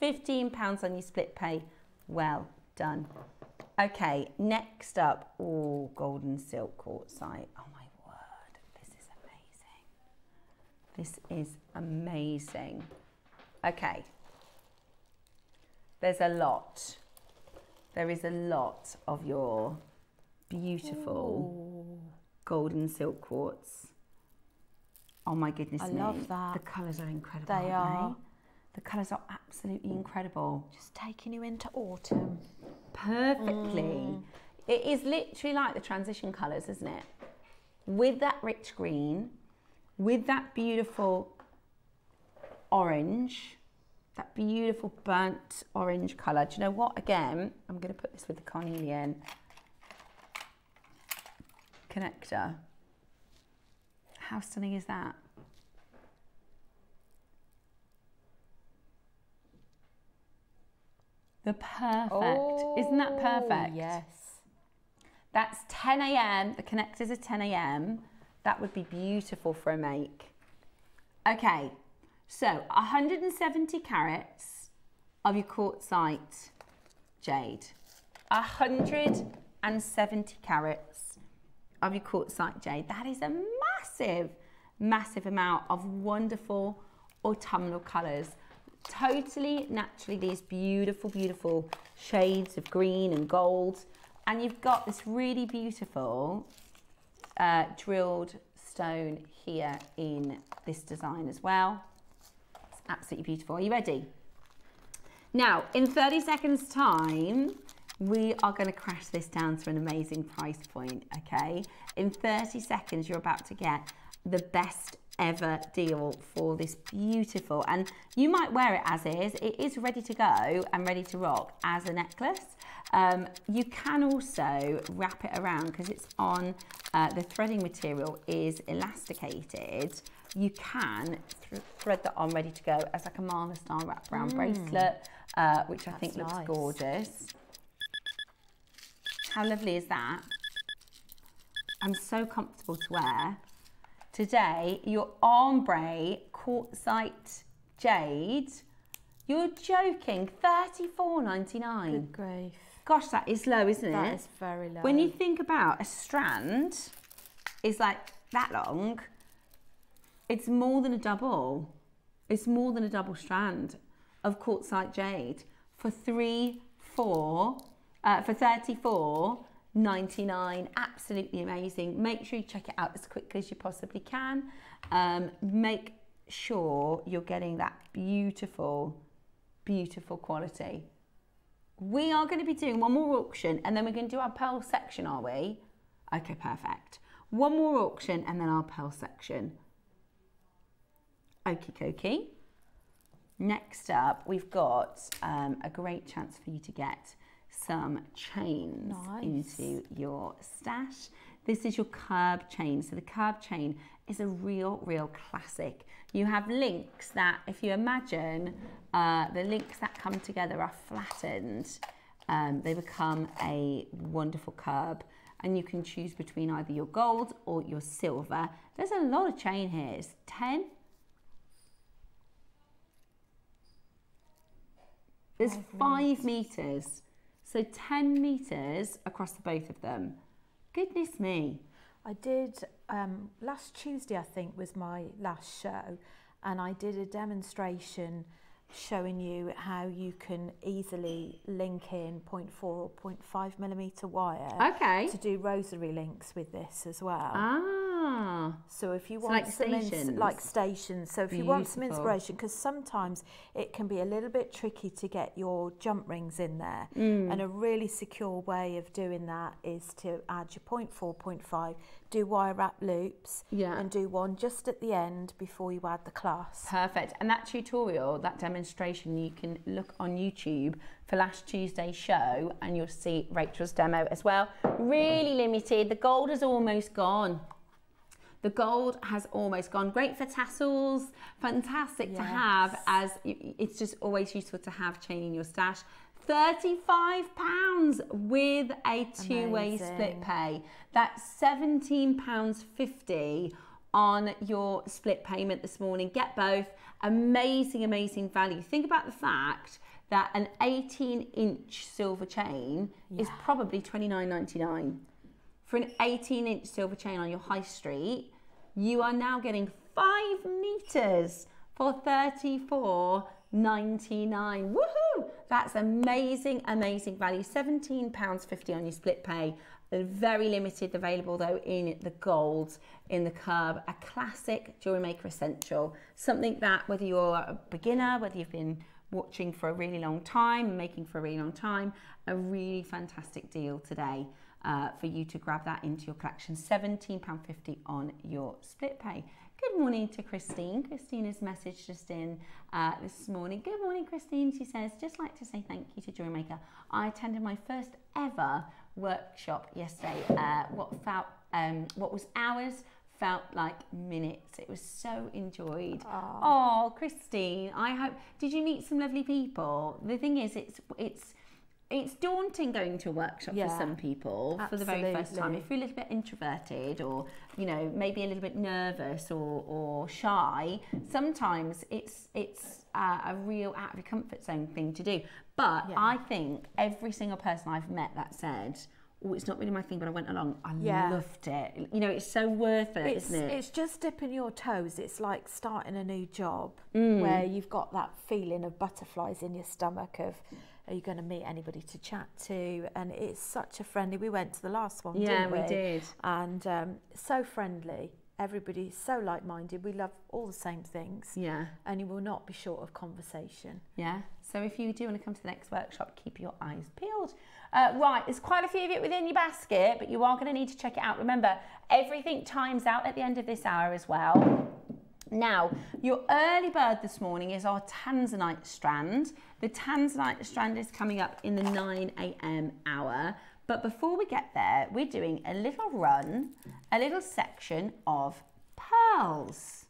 £15 on your split pay. Well done. Okay, next up, oh, golden silk quartzite. Oh my word, this is amazing. This is amazing. Okay, there's a lot. There is a lot of your beautiful golden silk quartz. Oh my goodness me.
I love that.
The colours are incredible.
They are.
The colours are absolutely incredible.
Just taking you into autumn.
Perfectly. It is literally like the transition colours, isn't it? With that rich green, with that beautiful orange, that beautiful burnt orange colour. Do you know what? Again, I'm going to put this with the carnelian connector. How stunning is that? The perfect. Isn't that perfect?
Yes.
That's 10 a.m. The connectors are 10 a.m. That would be beautiful for a make. Okay, so 170 carats of your quartzite jade. 170 carats of your quartzite jade. That is a massive, massive amount of wonderful autumnal colours. Totally naturally these beautiful, beautiful shades of green and gold. And you've got this really beautiful drilled stone here in this design as well. It's absolutely beautiful. Are you ready? Now, in 30 seconds time, we are going to crash this down to an amazing price point, okay? In 30 seconds, you're about to get the best ever deal for this beautiful, and you might wear it as is. It is ready to go and ready to rock as a necklace. You can also wrap it around because it's on, the threading material is elasticated. You can thread that on ready to go as like a Marla style wraparound bracelet, which I think looks gorgeous. How lovely is that? And so comfortable to wear. Today, your ombre quartzite jade, you're joking, $34.99.
Good grief.
Gosh, that is low, isn't it?
That is very low.
When you think about a strand is like that long, it's more than a double. It's more than a double strand of quartzite jade for $34.99. Absolutely amazing. Make sure you check it out as quickly as you possibly can. Make sure you're getting that beautiful, beautiful quality. We are going to be doing one more auction and then we're going to do our pearl section, are we? Okay, perfect. One more auction and then our pearl section. Okie dokie. Next up, we've got a great chance for you to get some chains into your stash. This is your curb chain. So the curb chain is a real classic. You have links that, if you imagine, the links that come together are flattened. They become a wonderful curb, and you can choose between either your gold or your silver. There's a lot of chain here. It's 10. There's 5 meters. So 10 meters across the both of them. Goodness me.
I did, last Tuesday I think was my last show, and I did a demonstration showing you how you can easily link in 0.4 or 0.5 millimetre wire to do rosary links with this as well. So if you want like stations, so if you want some inspiration, because sometimes it can be a little bit tricky to get your jump rings in there, and a really secure way of doing that is to add your 0.4, 0.5, do wire wrap loops, and do one just at the end before you add the clasp.
Perfect. And that tutorial, that demonstration, you can look on YouTube for last Tuesday's show and you'll see Rachel's demo as well. Really limited. The gold is almost gone. The gold has almost gone. Great for tassels, fantastic to have, as it's just always useful to have chain in your stash. £35 with a two-way split pay. That's £17.50 on your split payment this morning. Get both. Amazing value. Think about the fact that an 18-inch silver chain is probably £29.99. For an 18-inch silver chain on your high street, you are now getting 5 meters for £34.99. Woohoo! That's amazing value. £17.50 on your split pay. Very limited available though in the gold, in the curb. A classic Jewellery Maker essential. Something that, whether you're a beginner, whether you've been watching for a really long time, making for a really long time, a really fantastic deal today. For you to grab that into your collection. £17.50 on your split pay. Good morning to Christine. Christine has messaged us in this morning. Good morning, Christine. She says, just like to say thank you to Jewellery Maker. I attended my first ever workshop yesterday. What was hours felt like minutes. It was so enjoyed. Oh, Christine, I hope, did you meet some lovely people? The thing is, it's daunting going to a workshop for some people for the very first time. If you're a little bit introverted, or maybe a little bit nervous or shy, sometimes it's a real out of your comfort zone thing to do. But I think every single person I've met that said, oh, it's not really my thing, but I went along, I loved it. It's so worth it, isn't it? It's
just dipping your toes. It's like starting a new job where you've got that feeling of butterflies in your stomach of, are you going to meet anybody to chat to? And it's such a friendly, we went to the last one, didn't we? Yeah, we did. And so friendly. Everybody's so like-minded. We love all the same things. Yeah. And you will not be short of conversation. Yeah. So if you do want to come to the next workshop, keep your eyes peeled. Right, there's quite a few of it within your basket, but you are going to need to check it out. Remember, everything times out at the end of this hour as well. Now, your early bird this morning is our Tanzanite strand. The Tanzanite strand is coming up in the 9 a.m. hour. But before we get there, we're doing a little run, a little section of pearls.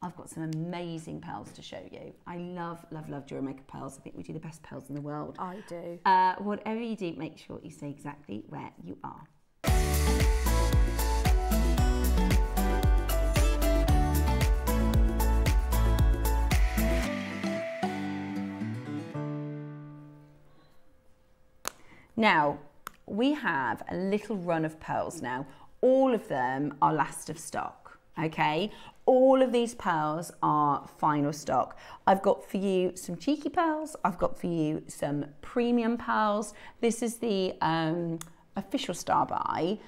I've got some amazing pearls to show you. I love Jewellery Maker pearls. I think we do the best pearls in the world. I do. Whatever you do, make sure you stay exactly where you are. Now, we have a little run of pearls now. All of them are last of stock, okay? All of these pearls are final stock. I've got for you some cheeky pearls. I've got for you some premium pearls. This is the official Star Buy.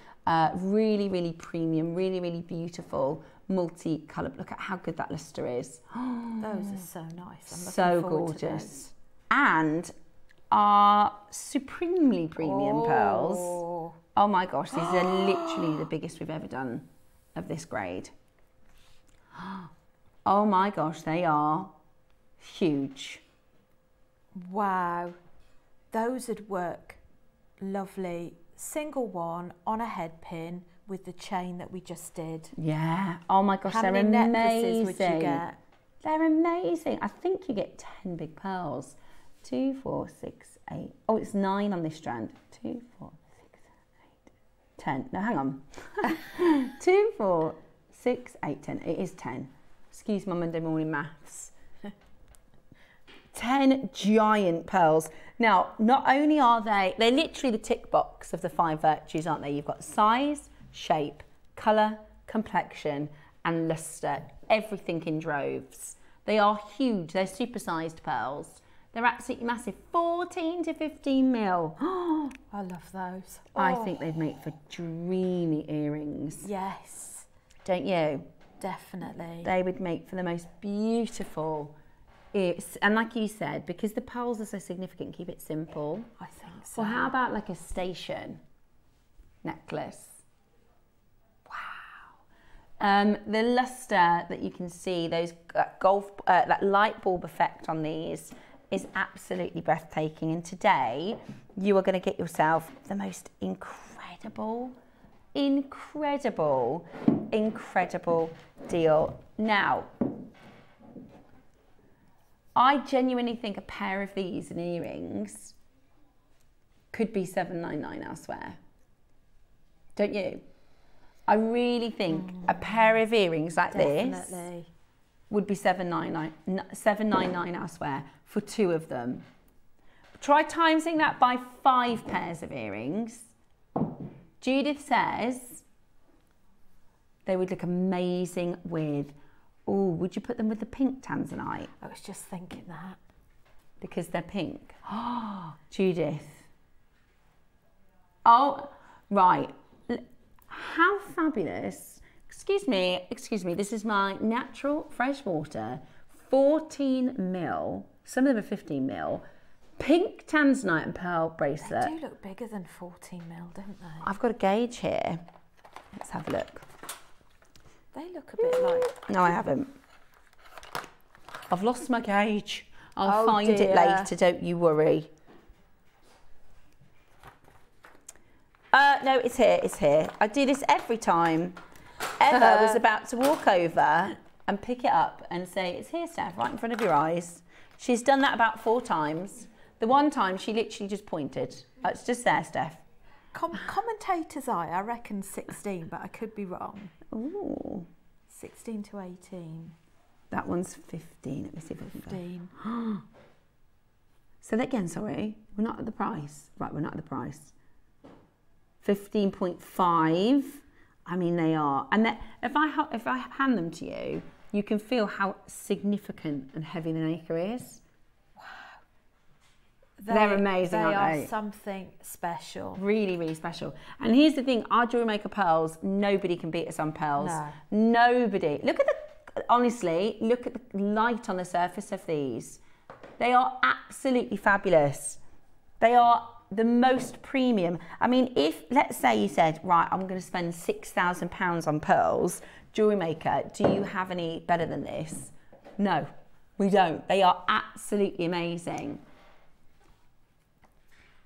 Really premium, really beautiful, multi-coloured. Look at how good that luster is. Those are so nice. I'm
so gorgeous. And our supremely premium pearls. Oh my gosh, these are literally the biggest we've ever done of this grade. Oh my gosh, they are huge.
Wow, those would work lovely. Single one on a head pin with the chain that we just did.
Yeah. Oh my gosh,
How
they're
many
amazing.
necklaces would you get?
They're amazing. I think you get 10 big pearls. 2, 4, 6, 8. Oh, it's 9 on this strand. 2, 4, 6, 8, 10. No, hang on. 2, 4, 6, 8, 10. It is 10. Excuse my Monday morning maths. 10 giant pearls. Now, not only are they're literally the tick box of the 5 virtues, aren't they? You've got size, shape, colour, complexion, and lustre. Everything in droves. They are huge. They're supersized pearls. They're absolutely massive. 14 to 15 mil.
I love those.
I think they'd make for dreamy earrings.
Yes.
Don't you?
Definitely.
They would make for the most beautiful ears. And like you said, because the pearls are so significant, keep it simple.
I think so.
Well, how about like a station necklace? The luster that you can see, those that light bulb effect on these is absolutely breathtaking. And today you are going to get yourself the most incredible deal. Now, I genuinely think a pair of these in earrings could be $799 elsewhere. Don't you? I really think a pair of earrings like this would be $799 elsewhere for 2 of them. Try timesing that by 5 pairs of earrings. Judith says they would look amazing with, oh, would you put them with the pink Tanzanite?
I was just thinking that.
Because they're pink. Oh, Judith. Oh, right. How fabulous. Excuse me, this is my natural fresh water, 14 mil, some of them are 15 mil, pink Tanzanite and pearl bracelet.
They do look bigger than 14 mil, don't they?
I've got a gauge here. Let's have a look.
They look a bit like...
No, I haven't. I've lost my gauge. I'll find it
dear.
later, don't you worry. No, it's here. I do this every time. Eva was about to walk over and pick it up and say, it's here, Steph, right in front of your eyes. She's done that about 4 times. The one time she literally just pointed. It's just there, Steph.
Commentator's eye, I reckon 16, but I could be wrong.
Ooh.
16 to 18.
That one's 15. Let me see if I can
15.
go. Say that again, sorry. We're not at the price. Right, we're not at the price. 15.5. I mean, they are. And if I hand them to you, you can feel how significant and heavy the maker is.
Wow.
They're amazing, aren't they?
They are something special.
Really, really special. And here's the thing, our Jewellery Maker pearls, nobody can beat us on pearls.
No.
Nobody. Honestly, look at the light on the surface of these. They are absolutely fabulous. They are the most premium. I mean, if, let's say you said, right, I'm going to spend £6,000 on pearls, Jewellery Maker, do you have any better than this? No, we don't. They are absolutely amazing.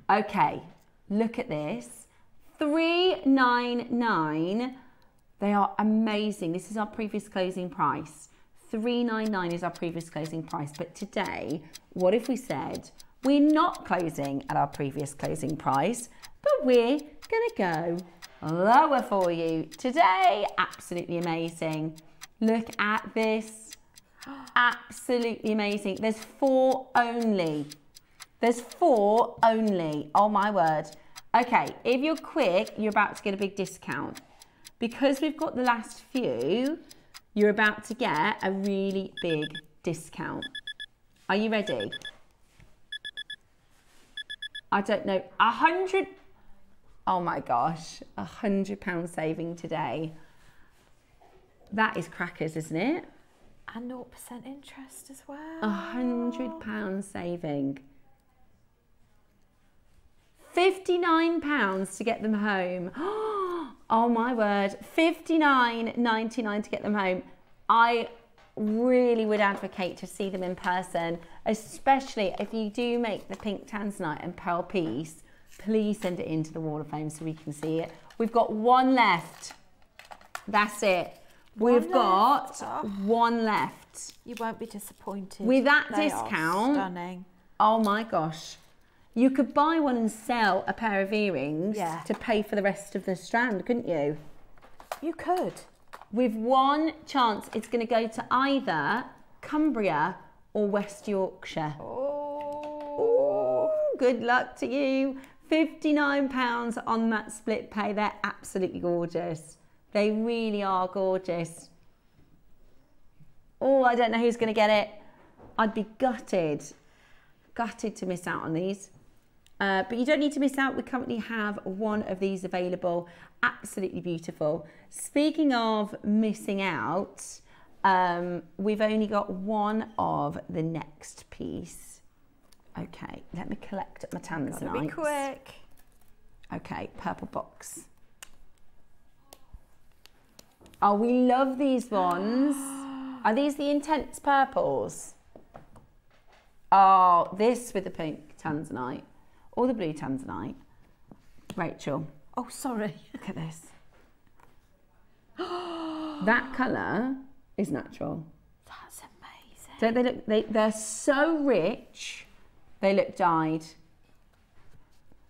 Okay, look at this. $399. They are amazing. This is our previous closing price. $399 is our previous closing price. But today, what if we said, we're not closing at our previous closing price, but we're gonna go lower for you today. Absolutely amazing. Look at this. Absolutely amazing. There's 4 only. There's 4 only. Oh my word. Okay, if you're quick, you're about to get a big discount. Because we've got the last few, you're about to get a really big discount. Are you ready? I don't know, 100, oh my gosh, £100 saving today. That is crackers, isn't it?
And 0% interest as well.
£100 saving. £50 £59 to get them home. Oh my word, $59.99 to get them home. I really would advocate to see them in person, especially if you do make the pink tanzanite and pearl piece. Please send it into the wall of fame so we can see it. We've got one left. That's it. We've got one left.
You won't be disappointed.
With that
They
discount,
are stunning.
Oh my gosh. You could buy one and sell a pair of earrings to pay for the rest of the Strand, couldn't you?
You could.
With one chance, it's going to go to either Cumbria or West Yorkshire.
Oh.
Ooh, good luck to you. £59 on that split pay. They're absolutely gorgeous. They really are gorgeous. Oh, I don't know who's going to get it. I'd be gutted to miss out on these. But you don't need to miss out. We currently have one of these available. Absolutely beautiful. Speaking of missing out, we've only got one of the next piece. Okay, let me collect my tanzanite.
Gotta be quick.
Okay, purple box. Oh, we love these ones. Are these the intense purples? Oh, this with the pink tanzanite or the blue tanzanite. Rachel.
Oh, sorry.
Look at this. That colour is natural.
That's amazing.
Don't they look, they're so rich, they look dyed.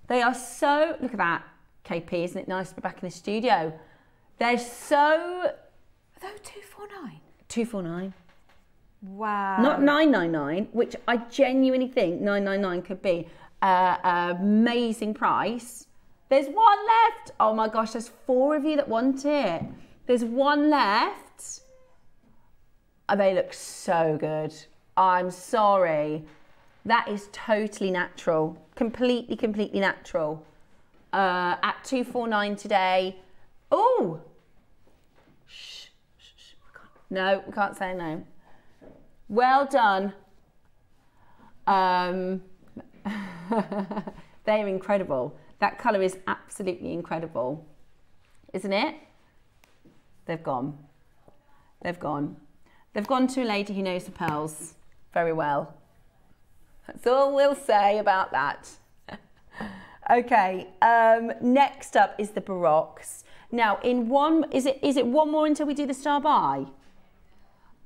They are so, look at that, KP, isn't it nice to be back in the studio? They're so...
Are those 249?
249.
Wow.
Not 999, which I genuinely think 999 could be an amazing price. There's one left. Oh my gosh, there's 4 of you that want it. There's one left. Oh, they look so good. I'm sorry. That is totally natural. Completely natural. At 249 today. Oh! Shh. No, we can't say no. Well done. They're incredible. That colour is absolutely incredible. Isn't it? They've gone. They've gone. They've gone to a lady who knows the pearls very well. That's all we'll say about that. Okay, next up is the Baroques. Now, in one, is it one more until we do the Star By?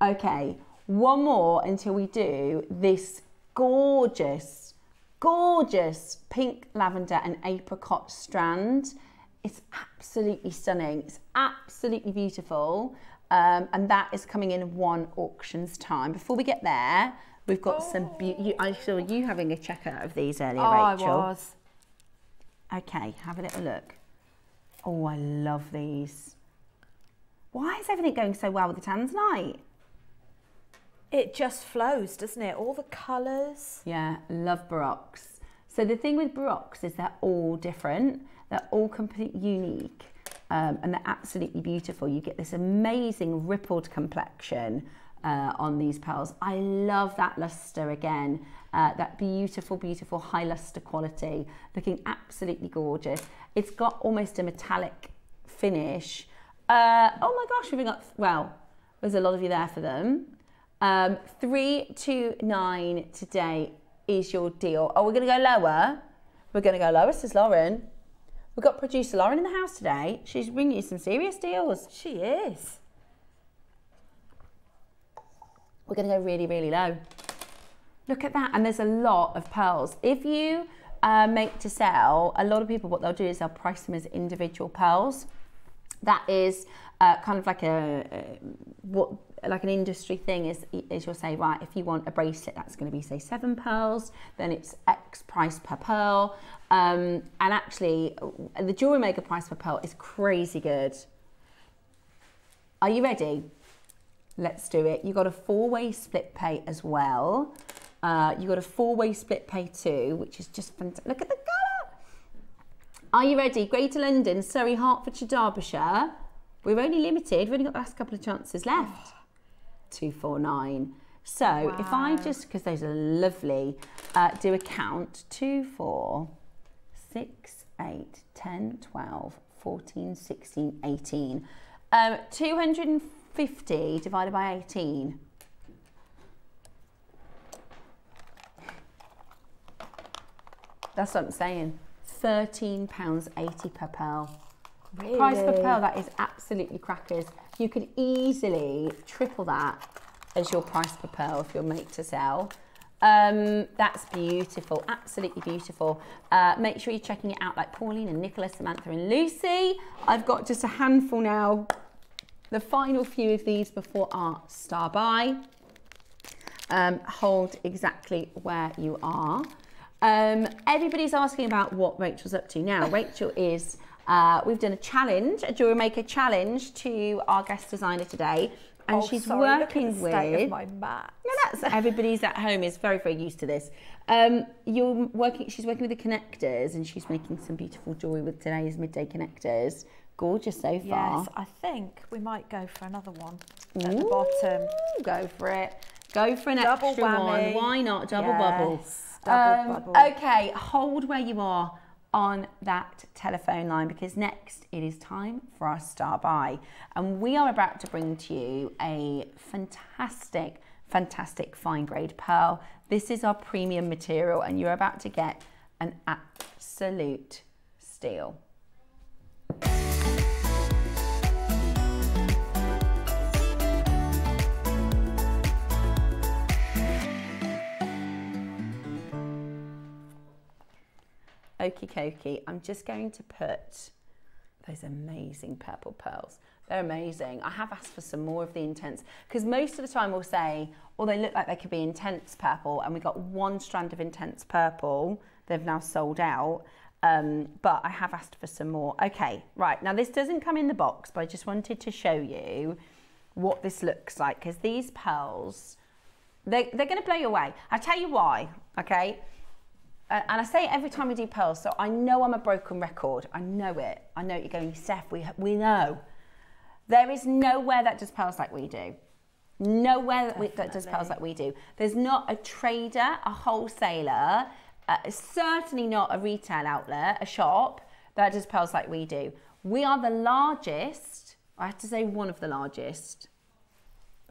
Okay, one more until we do this gorgeous, gorgeous pink lavender and apricot strand. It's absolutely stunning. It's absolutely beautiful. And that is coming in one auction's time. Before we get there, we've got some beauty. I saw you having a check out of these earlier, Rachel.
I was.
Okay, have a little look. Oh, I love these. Why is everything going so well with the Tanzanite?
It just flows, doesn't it? All the colours.
Yeah, love Baroques. So the thing with Baroques is they're all different. They're all completely unique. And they're absolutely beautiful. You get this amazing rippled complexion on these pearls. I love that luster again. That beautiful, beautiful high luster quality. Looking absolutely gorgeous. It's got almost a metallic finish. Oh my gosh, we've got, well, there's a lot of you there for them. 329 today is your deal. Oh, we're going to go lower. We're going to go lower, says Lauren. We've got producer Lauren in the house today. She's bringing you some serious deals.
She is.
We're going to go really, really low. Look at that. And there's a lot of pearls. If you make to sell, a lot of people, what they'll do is they'll price them as individual pearls. That is kind of like like an industry thing is you'll say, right, if you want a bracelet, that's going to be, say, 7 pearls, then it's X price per pearl. And actually, the Jewellery Maker price per pearl is crazy good. Are you ready? Let's do it. You got a 4-way split pay as well. You got a 4-way split pay too, which is just fantastic. Look at the colour. Are you ready? Greater London, Surrey, Hertfordshire, Derbyshire. We're only limited. We've only got the last couple of chances left. 249. So wow. If I just, because those are lovely, do a count. 2, 4, 6, 8, 10, 12, 14, 16, 18. 250 divided by 18. That's what I'm saying. £13.80 per pearl.
Really?
Price per pearl, that is absolutely crackers. You could easily triple that as your price per pearl if you're made to sell. That's beautiful, absolutely beautiful. Make sure you're checking it out like Pauline and Nicola, Samantha and Lucy. I've got just a handful now, the final few of these before our star buy. Hold exactly where you are. Everybody's asking about what Rachel's up to now. Rachel is, we've done a challenge, a JewelleryMaker challenge to our guest designer today. And she's working with.
State of my mat.
No, that's everybody's at home is very, very used to this. She's working with the connectors and she's making some beautiful jewellery with today's midday connectors. Gorgeous so far.
Yes, I think we might go for another one at the bottom.
Go for it. Go for an
Double
extra
whammy.
one. Why not? Double bubble.
Double bubble.
Okay, hold where you are on that telephone line because next it is time for our star buy. And we are about to bring to you a fantastic, fantastic fine grade pearl. This is our premium material and you're about to get an absolute steal. Okie dokie, I'm just going to put those amazing purple pearls. They're amazing. I have asked for some more of the intense, because most of the time we'll say, oh, they look like they could be intense purple, and we got one strand of intense purple. They've now sold out, but I have asked for some more. Okay, right, now this doesn't come in the box, but I just wanted to show you what this looks like, because these pearls, they're going to blow you away. I'll tell you why, okay? And I say it every time we do pearls, so I know I'm a broken record. I know it. I know you're going, Steph, we know. There is nowhere that does pearls like we do. Nowhere that does pearls like we do. There's not a trader, a wholesaler, certainly not a retail outlet, a shop that does pearls like we do. We are the largest, I have to say one of the largest.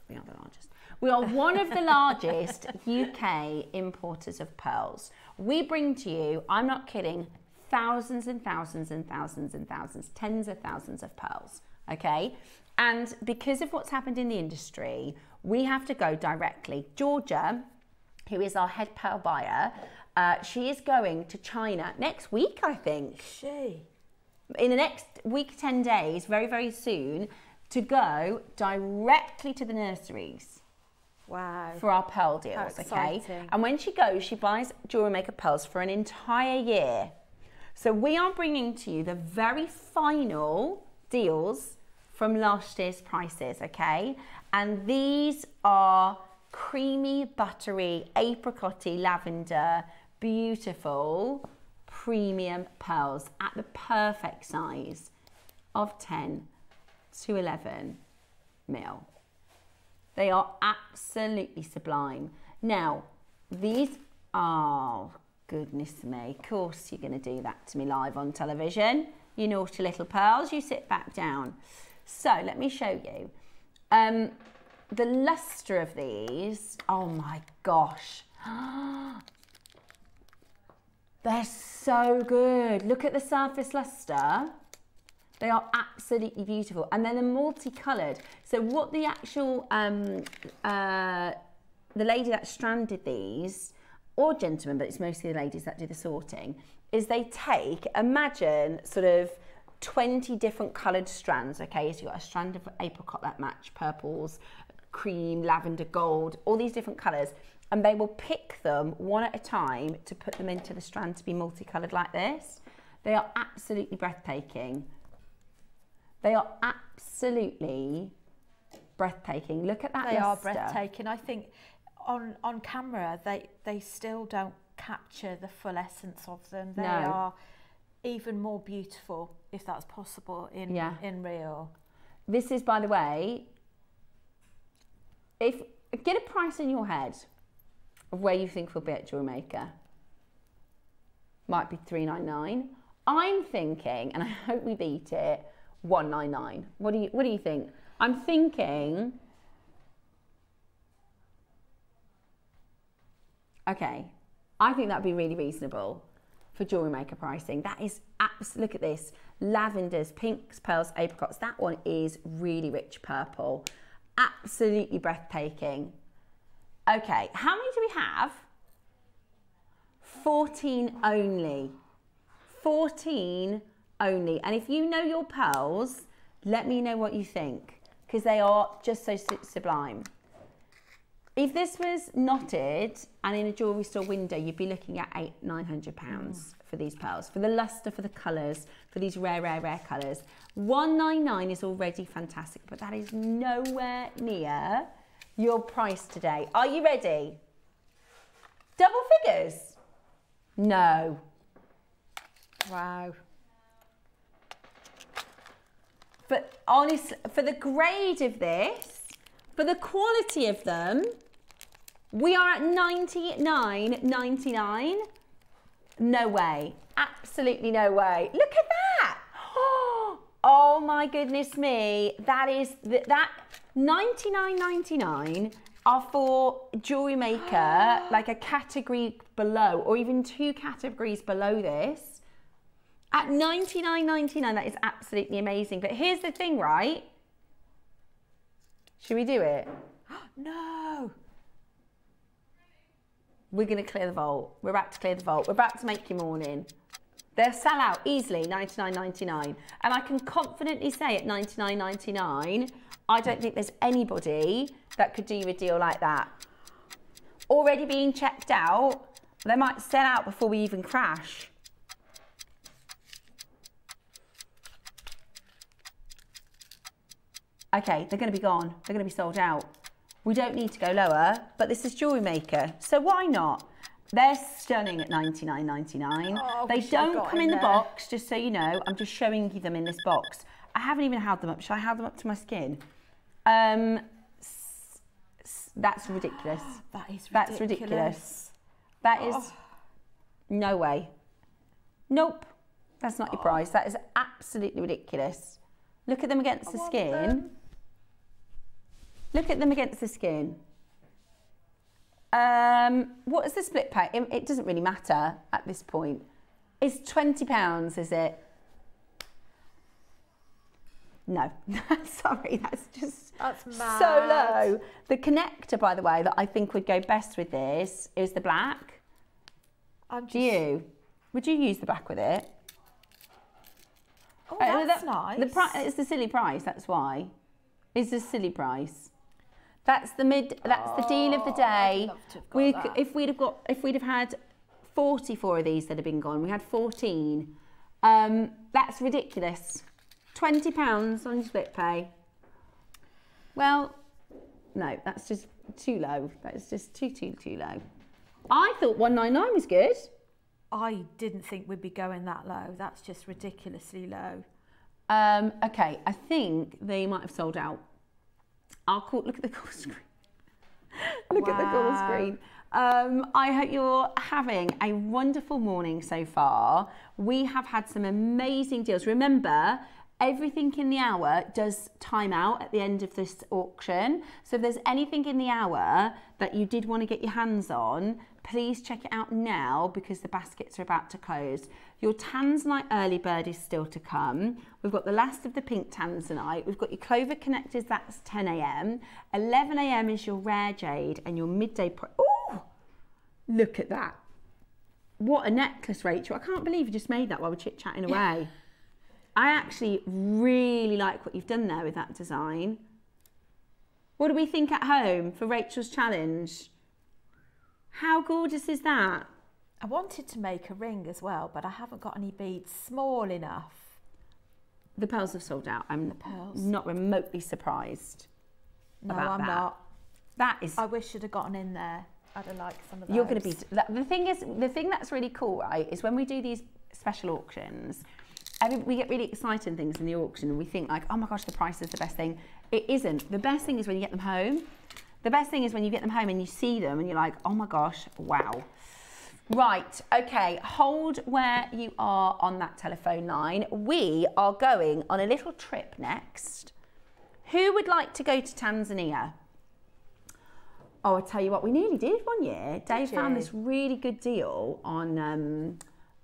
We are the largest. We are one of the largest UK importers of pearls. We bring to you, I'm not kidding, thousands and thousands and thousands and thousands, tens of thousands of pearls, okay? And because of what's happened in the industry, we have to go directly. Georgia, who is our head pearl buyer, she is going to China next week, I think.
She?
In the next week, 10 days, very, very soon, to go directly to the nurseries.
Wow.
For our pearl deals, okay? And when she goes, she buys JewelleryMaker pearls for an entire year. So we are bringing to you the very final deals from last year's prices, okay? And these are creamy, buttery, apricot-y, lavender, beautiful, premium pearls at the perfect size of 10 to 11 mil. They are absolutely sublime. Now, these are, goodness me, of course you're going to do that to me live on television. You naughty little pearls, you sit back down. So let me show you. The luster of these, oh my gosh. They're so good. Look at the surface luster. They are absolutely beautiful. And then they're multicoloured. So what the actual, the lady that stranded these, or gentlemen, but it's mostly the ladies that do the sorting, is they take, imagine sort of 20 different coloured strands, okay? So you've got a strand of apricot that match purples, cream, lavender, gold, all these different colours. And they will pick them one at a time to put them into the strand to be multicoloured like this. They are absolutely breathtaking. They are absolutely breathtaking. Look at that luster.
They are breathtaking. I think on camera, they still don't capture the full essence of them. They are even more beautiful, if that's possible, in real.
This is, by the way, get a price in your head of where you think we'll be at JewelleryMaker. might be $399. I'm thinking, and I hope we beat it, $199. What do you think? I'm thinking, okay, I think that'd be really reasonable for Jewellery Maker pricing. That is look at this. Lavenders, pinks, pearls, apricots. That one is really rich purple. Absolutely breathtaking. Okay, how many do we have? 14 only. 14 only. And if you know your pearls, let me know what you think, because they are just so sublime. If this was knotted and in a jewellery store window, you'd be looking at £900 for these pearls, for the luster, for the colours, for these rare colours. $199 is already fantastic, but that is nowhere near your price today. Are you ready? Double figures? No.
Wow.
But honestly, for the grade of this, for the quality of them, we are at $99.99. No way. Absolutely no way. Look at that. Oh my goodness me. That is that $99.99 are for Jewellery Maker, like a category below, or even 2 categories below this. At $99.99, that is absolutely amazing. But here's the thing, right? Should we do it?
No.
We're going to clear the vault. We're about to clear the vault. We're about to make your morning. They'll sell out easily, $99.99. And I can confidently say at $99.99, I don't think there's anybody that could do you a deal like that. Already being checked out, they might sell out before we even crash. Okay, they're going to be gone. They're going to be sold out. We don't need to go lower, but this is Jewellery Maker, so why not? They're stunning at $99.99.
Oh,
they don't come in the box, just so you know. I'm just showing you them in this box. I haven't even held them up. Shall I hold them up to my skin? That's ridiculous.
That is ridiculous.
That's ridiculous. That is no way. Nope. That's not your price. That is absolutely ridiculous. Look at them against the skin. Look at them against the skin. What is the split pay? It doesn't really matter at this point. It's £20, is it? No, sorry, that's
mad.
So low. The connector, by the way, that I think would go best with this is the black. Would you use the black with it?
Oh, that's nice.
It's the silly price, that's why. It's a silly price. That's the deal of the day. If we'd have had 44 of these that have been gone, we had 14. That's ridiculous. £20 on your split pay. Well, no, that's just too low. That's just too low. I thought $199 was good.
I didn't think we'd be going that low. That's just ridiculously low.
Okay, I think they might have sold out. Look at the call screen. Look at the call screen. I hope you're having a wonderful morning so far. We have had some amazing deals. Remember, everything in the hour does time out at the end of this auction. So if there's anything in the hour that you did want to get your hands on, please check it out now because the baskets are about to close. Your Tanzanite early bird is still to come. We've got the last of the pink Tanzanite. We've got your Clover Connectors, that's 10 a.m. 11 a.m. is your rare jade and your midday... Oh, look at that. What a necklace, Rachel. I can't believe you just made that while we're chit-chatting away. I actually really like what you've done there with that design. What do we think at home for Rachel's challenge? How gorgeous is that?
I wanted to make a ring as well, but I haven't got any beads small enough.
The pearls have sold out. I'm not remotely surprised.
No,
about
I'm
that.
not.
That is...
I wish I'd have gotten in there. I'd have liked some of those.
You're going to be... The thing that's really cool, right, is when we do these special auctions, we get really excited in things in the auction and we think like, oh my gosh, the price is the best thing. It isn't. The best thing is when you get them home. The best thing is when you get them home and you see them and you're like, oh my gosh, wow. Right, okay, hold where you are on that telephone line. We are going on a little trip next. Who would like to go to Tanzania? Oh, I tell you what, we nearly did one year. Dave found this really good deal on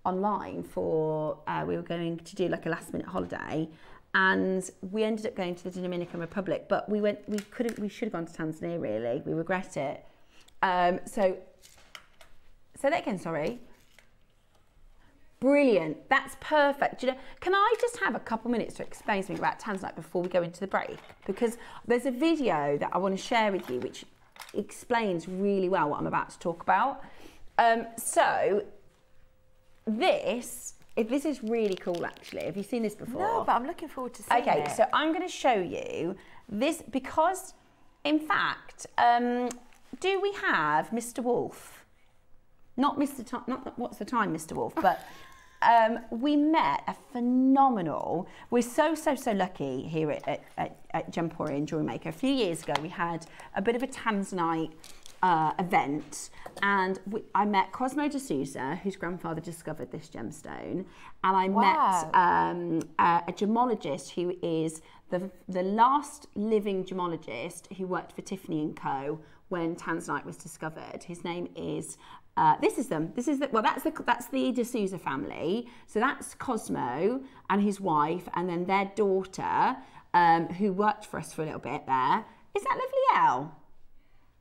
online for, we were going to do like a last minute holiday, and we ended up going to the Dominican Republic, but we should have gone to Tanzania really. We regret it. Say that again, sorry. Brilliant, that's perfect. You know, can I just have a couple minutes to explain something about Tanzanite before we go into the break? Because there's a video that I want to share with you which explains really well what I'm about to talk about. So this is really cool actually. Have you seen this before?
No, but I'm looking forward to seeing it.
Okay, so I'm going to show you this because, in fact, do we have Mr. Wolf? Not Mr. Time, not what's the time, Mr. Wolf, but we met a phenomenal. We're so lucky here at Jewellery and JewelleryMaker. A few years ago, we had a bit of a Tanzanite event, and I met Cosmo de Souza, whose grandfather discovered this gemstone, and I met a gemologist who is the last living gemologist who worked for Tiffany & Co. when Tanzanite was discovered. His name is. This is them. This is that's the de Souza family. So that's Cosmo and his wife, and then their daughter, who worked for us for a little bit there. Is that lovely Elle?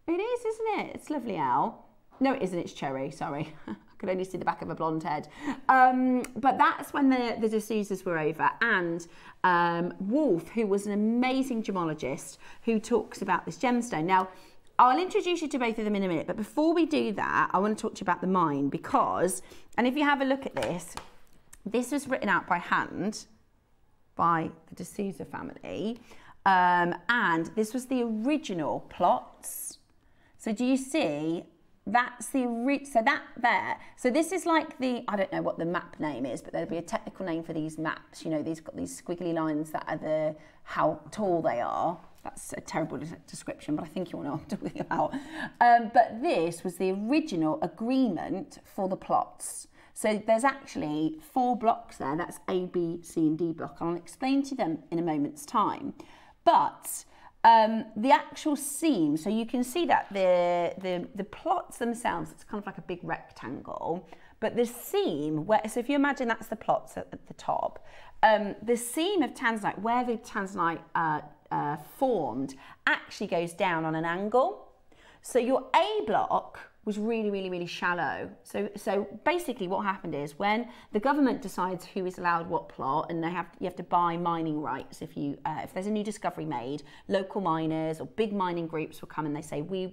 It is, isn't it? It's lovely Elle. No, it isn't. It's Cherry. Sorry, I could only see the back of a blonde head. But that's when the de Souzas were over, and Wolf, who was an amazing gemologist, who talks about this gemstone. Now, I'll introduce you to both of them in a minute, but before we do that, I want to talk to you about the mine because, and if you have a look at this was written out by hand by the de Souza family, and this was the original plots. So do you see, that's the, so that there, so this is like the, I don't know what the map name is, but there'll be a technical name for these maps, you know, these got these squiggly lines that are how tall they are. That's a terrible description, but I think you all know what I'm talking about. But this was the original agreement for the plots. So there's actually 4 blocks there. That's A, B, C, and D block. I'll explain to them in a moment's time. But the actual seam, so you can see that the plots themselves, it's kind of like a big rectangle. But the seam, so if you imagine that's the plots at the top, the seam of Tanzanite, where the Tanzanite formed, actually goes down on an angle. So your A block was really shallow. So basically what happened is when the government decides who is allowed what plot, and you have to buy mining rights if there's a new discovery made, local miners or big mining groups will come and they say, we've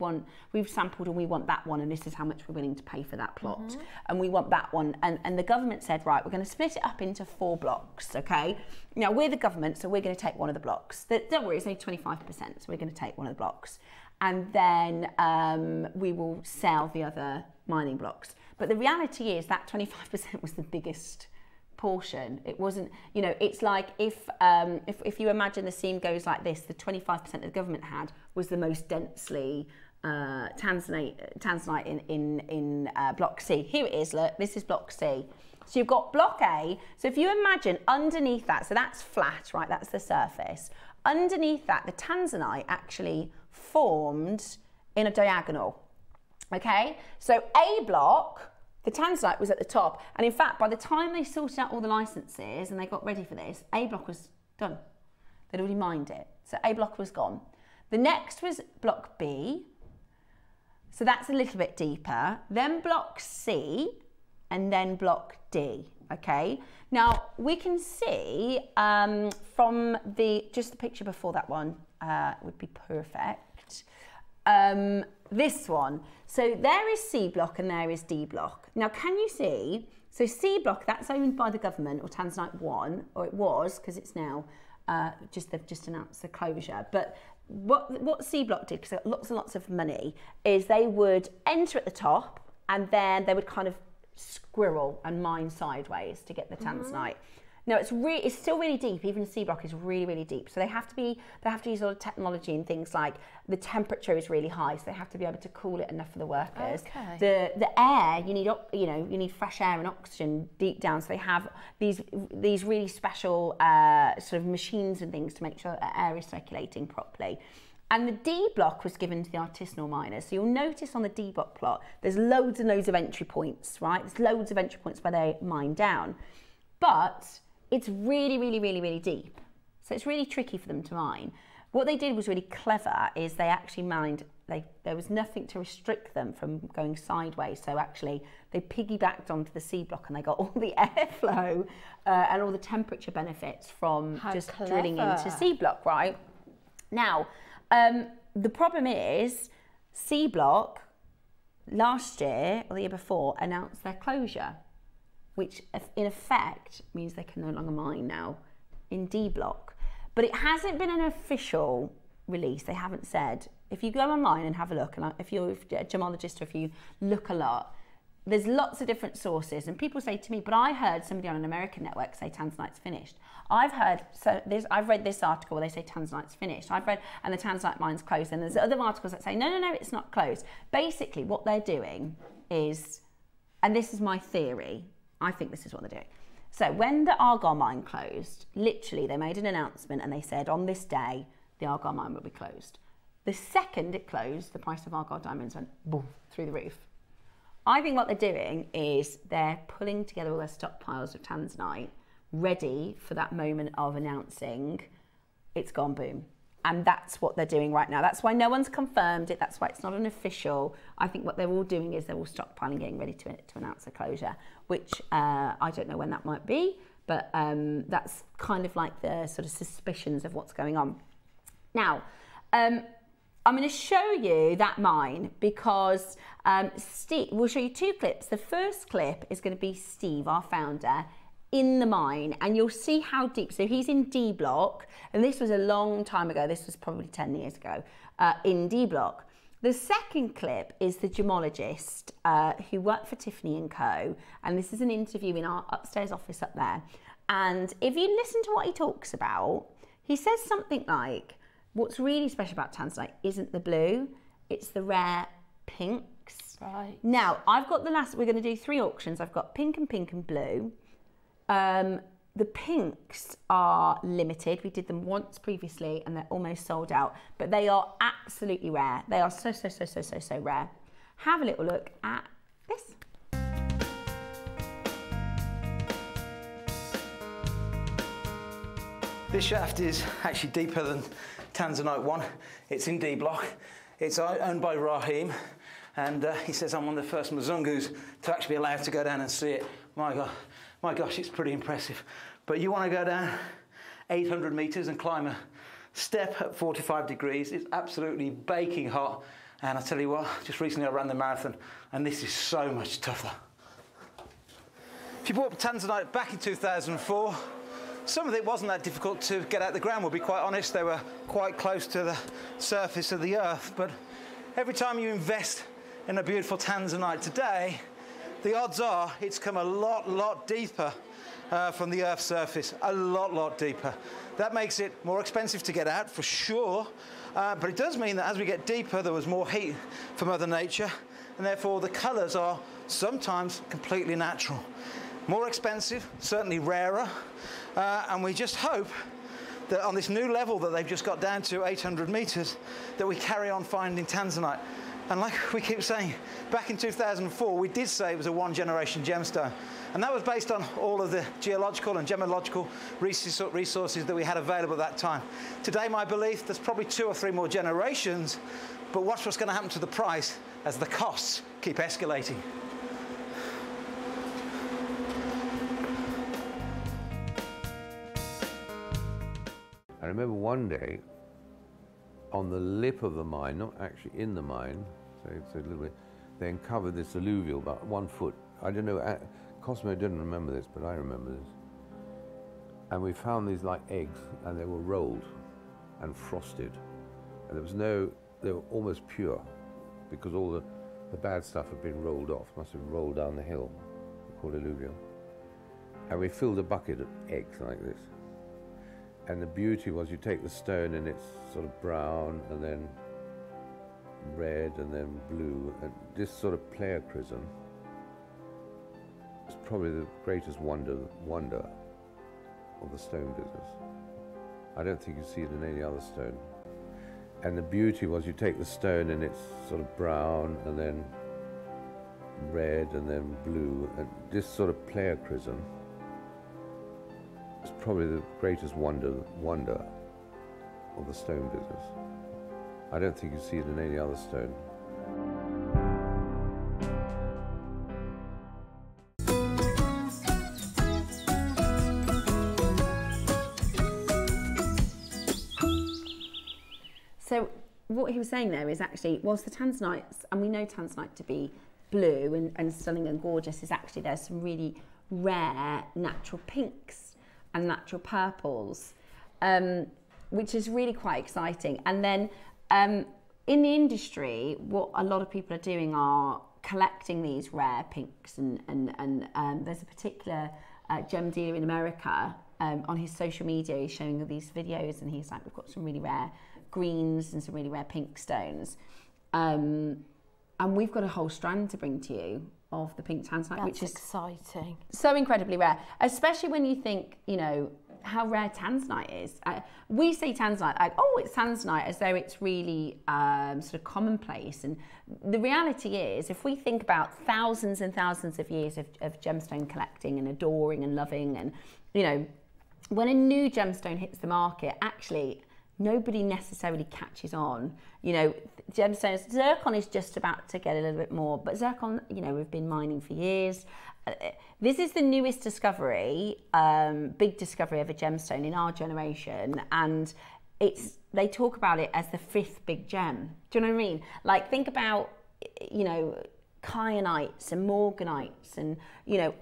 sampled and we want that one, and this is how much we're willing to pay for that plot, and we want that one, and the government said, right, we're going to split it up into 4 blocks. Okay, now we're the government, so we're going to take one of the blocks. Don't worry, it's only 25%, so we're going to take one of the blocks, and then we will sell the other mining blocks. But the reality is that 25% was the biggest portion. It wasn't, you know, it's like if you imagine the seam goes like this, the 25% the government had was the most densely Tanzanite in block C. Here it is, look, this is block C. So you've got block A. So if you imagine underneath that, so that's flat, right, that's the surface. Underneath that, the Tanzanite actually formed in a diagonal, okay? So A block, the Tanzanite was at the top, and in fact, by the time they sorted out all the licenses and they got ready for this, A block was done. They'd already mined it, so A block was gone. The next was block B, so that's a little bit deeper, then block C, and then block D, okay? Now, we can see from just the picture before that one would be perfect. This one. So there is C block and there is D block. Now, can you see? So C block, that's owned by the government, or Tanzanite 1, or it was, because it's now they've just announced the closure. But what C block did, because they got lots and lots of money, is they would enter at the top and then they would kind of squirrel and mine sideways to get the Tanzanite. No, it's still really deep. Even a C block is really, really deep. So they have to use a lot of technology and things like the temperature is really high, so they have to be able to cool it enough for the workers.
Okay.
The air, you need fresh air and oxygen deep down. So they have these really special sort of machines and things to make sure that air is circulating properly. And the D block was given to the artisanal miners. So you'll notice on the D block plot, there's loads and loads of entry points, right? There's loads of entry points where they mine down. But it's really, really, really, really deep. So it's really tricky for them to mine. What they did was really clever, is they actually mined, there was nothing to restrict them from going sideways. So actually they piggybacked onto the C block and they got all the airflow and all the temperature benefits from drilling into C block, right? Now, the problem is C block last year or the year before announced their closure, which in effect means they can no longer mine now in D block. But it hasn't been an official release. They haven't said. If you go online and have a look, and if you're a gemologist or if you look a lot, there's lots of different sources. And people say to me, but I heard somebody on an American network say Tanzanite's finished. I've read this article where they say Tanzanite's finished. and the Tanzanite mine's closed. And there's other articles that say, no, it's not closed. Basically, what they're doing is, and this is my theory, I think this is what they're doing. So when the Argyle mine closed, literally they made an announcement and they said on this day, the Argyle mine will be closed. The second it closed, the price of Argyle diamonds went boom, through the roof. I think what they're doing is they're pulling together all their stockpiles of Tanzanite, ready for that moment of announcing it's gone boom. And that's what they're doing right now. That's why no one's confirmed it. That's why it's not an official. I think what they're all doing is they're all stockpiling, getting ready to announce the closure, which I don't know when that might be, but that's kind of like the sort of suspicions of what's going on. Now, I'm going to show you that mine because Steve, we'll show you two clips. The first clip is going to be Steve, our founder, in the mine, and you'll see how deep. So he's in D block, and this was a long time ago. This was probably 10 years ago in D block. The second clip is the gemologist who worked for Tiffany & Co. And this is an interview in our upstairs office up there. And if you listen to what he talks about, he says something like, what's really special about Tanzanite isn't the blue, it's the rare pinks.
Right.
Now, I've got we're going to do 3 auctions. I've got pink and blue. The pinks are limited. We did them once previously and they're almost sold out, but they are absolutely rare. They are so rare. Have a little look at this.
This shaft is actually deeper than Tanzanite 1. It's in D block. It's owned by Raheem, and he says I'm one of the first Mzungus to actually be allowed to go down and see it. My gosh, it's pretty impressive. But you want to go down 800 meters and climb a step at 45 degrees. It's absolutely baking hot. And I tell you what, just recently I ran the marathon, and this is so much tougher. If you bought Tanzanite back in 2004, some of it wasn't that difficult to get out the ground, we'll be quite honest. They were quite close to the surface of the earth. But every time you invest in a beautiful Tanzanite today, the odds are it's come a lot deeper from the Earth's surface, a lot deeper. That makes it more expensive to get out, for sure, but it does mean that as we get deeper, there was more heat from Mother Nature, and therefore the colours are sometimes completely natural. More expensive, certainly rarer, and we just hope that on this new level that they've just got down to 800 metres, that we carry on finding Tanzanite. And like we keep saying, back in 2004, we did say it was a 1-generation gemstone. And that was based on all of the geological and gemological resources that we had available at that time. Today, my belief, there's probably 2 or 3 more generations, but watch what's going to happen to the price as the costs keep escalating.
I remember one day, on the lip of the mine, not actually in the mine, so it's a little bit, they uncovered this alluvial about 1 foot. I don't know, Cosmo didn't remember this, but I remember this. And we found these like eggs, and they were rolled and frosted. And there was they were almost pure, because all the bad stuff had been rolled off, must have been rolled down the hill, called alluvial. And we filled a bucket of eggs like this. And the beauty was you take the stone and it's sort of brown and then red and then blue. And this sort of pleochrysm is probably the greatest wonder of the stone business. I don't think you see it in any other stone. And the beauty was you take the stone and it's sort of brown and then red and then blue. And this sort of pleochrysm is probably the greatest wonder of the stone business. I don't think you see it in any other stone.
So what he was saying there is actually, whilst the Tanzanites, and we know Tanzanite to be blue and stunning and gorgeous, is actually there's some really rare natural pinks and natural purples, which is really quite exciting. And then in the industry, what a lot of people are doing are collecting these rare pinks, and there's a particular gem dealer in America on his social media. He's showing all these videos, and he's like, we've got some really rare greens and some really rare pink stones, and we've got a whole strand to bring to you of the pink Tanzanite, which is
exciting,
so incredibly rare, especially when you think, you know, how rare Tanzanite is. We say Tanzanite like, oh, it's Tanzanite, as though it's really sort of commonplace. And the reality is, if we think about thousands and thousands of years of gemstone collecting and adoring and loving, and, you know, when a new gemstone hits the market, actually, nobody necessarily catches on. You know, gemstones, zircon is just about to get a little bit more, but zircon, you know, we've been mining for years. This is the newest discovery, big discovery of a gemstone in our generation, and they talk about it as the 5th big gem. Do you know what I mean? Like, think about, you know, kyanites and morganites and, you know,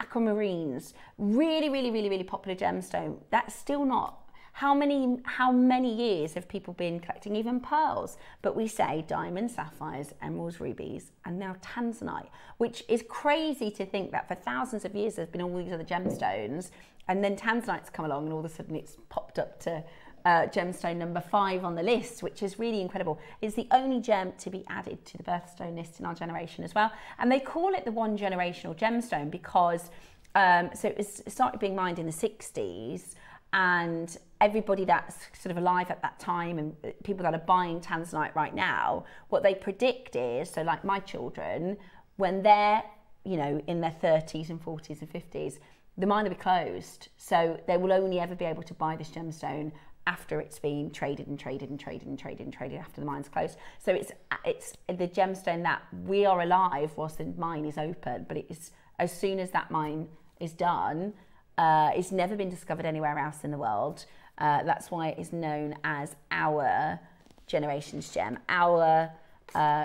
aquamarines, really popular gemstone. That's still not. How many years have people been collecting even pearls? But we say diamonds, sapphires, emeralds, rubies, and now Tanzanite, which is crazy to think that for thousands of years there's been all these other gemstones, and then Tanzanite's come along and all of a sudden it's popped up to gemstone number 5 on the list, which is really incredible. It's the only gem to be added to the birthstone list in our generation as well. And they call it the one generational gemstone because it started being mined in the 60s, and everybody that's sort of alive at that time and people that are buying Tanzanite right now, what they predict is, so like my children, when they're, you know, in their 30s and 40s and 50s, the mine will be closed. So they will only ever be able to buy this gemstone after it's been traded after the mine's closed. So it's the gemstone that we are alive whilst the mine is open, but it is, as soon as that mine is done, it's never been discovered anywhere else in the world. That's why it is known as our generation's gem. Our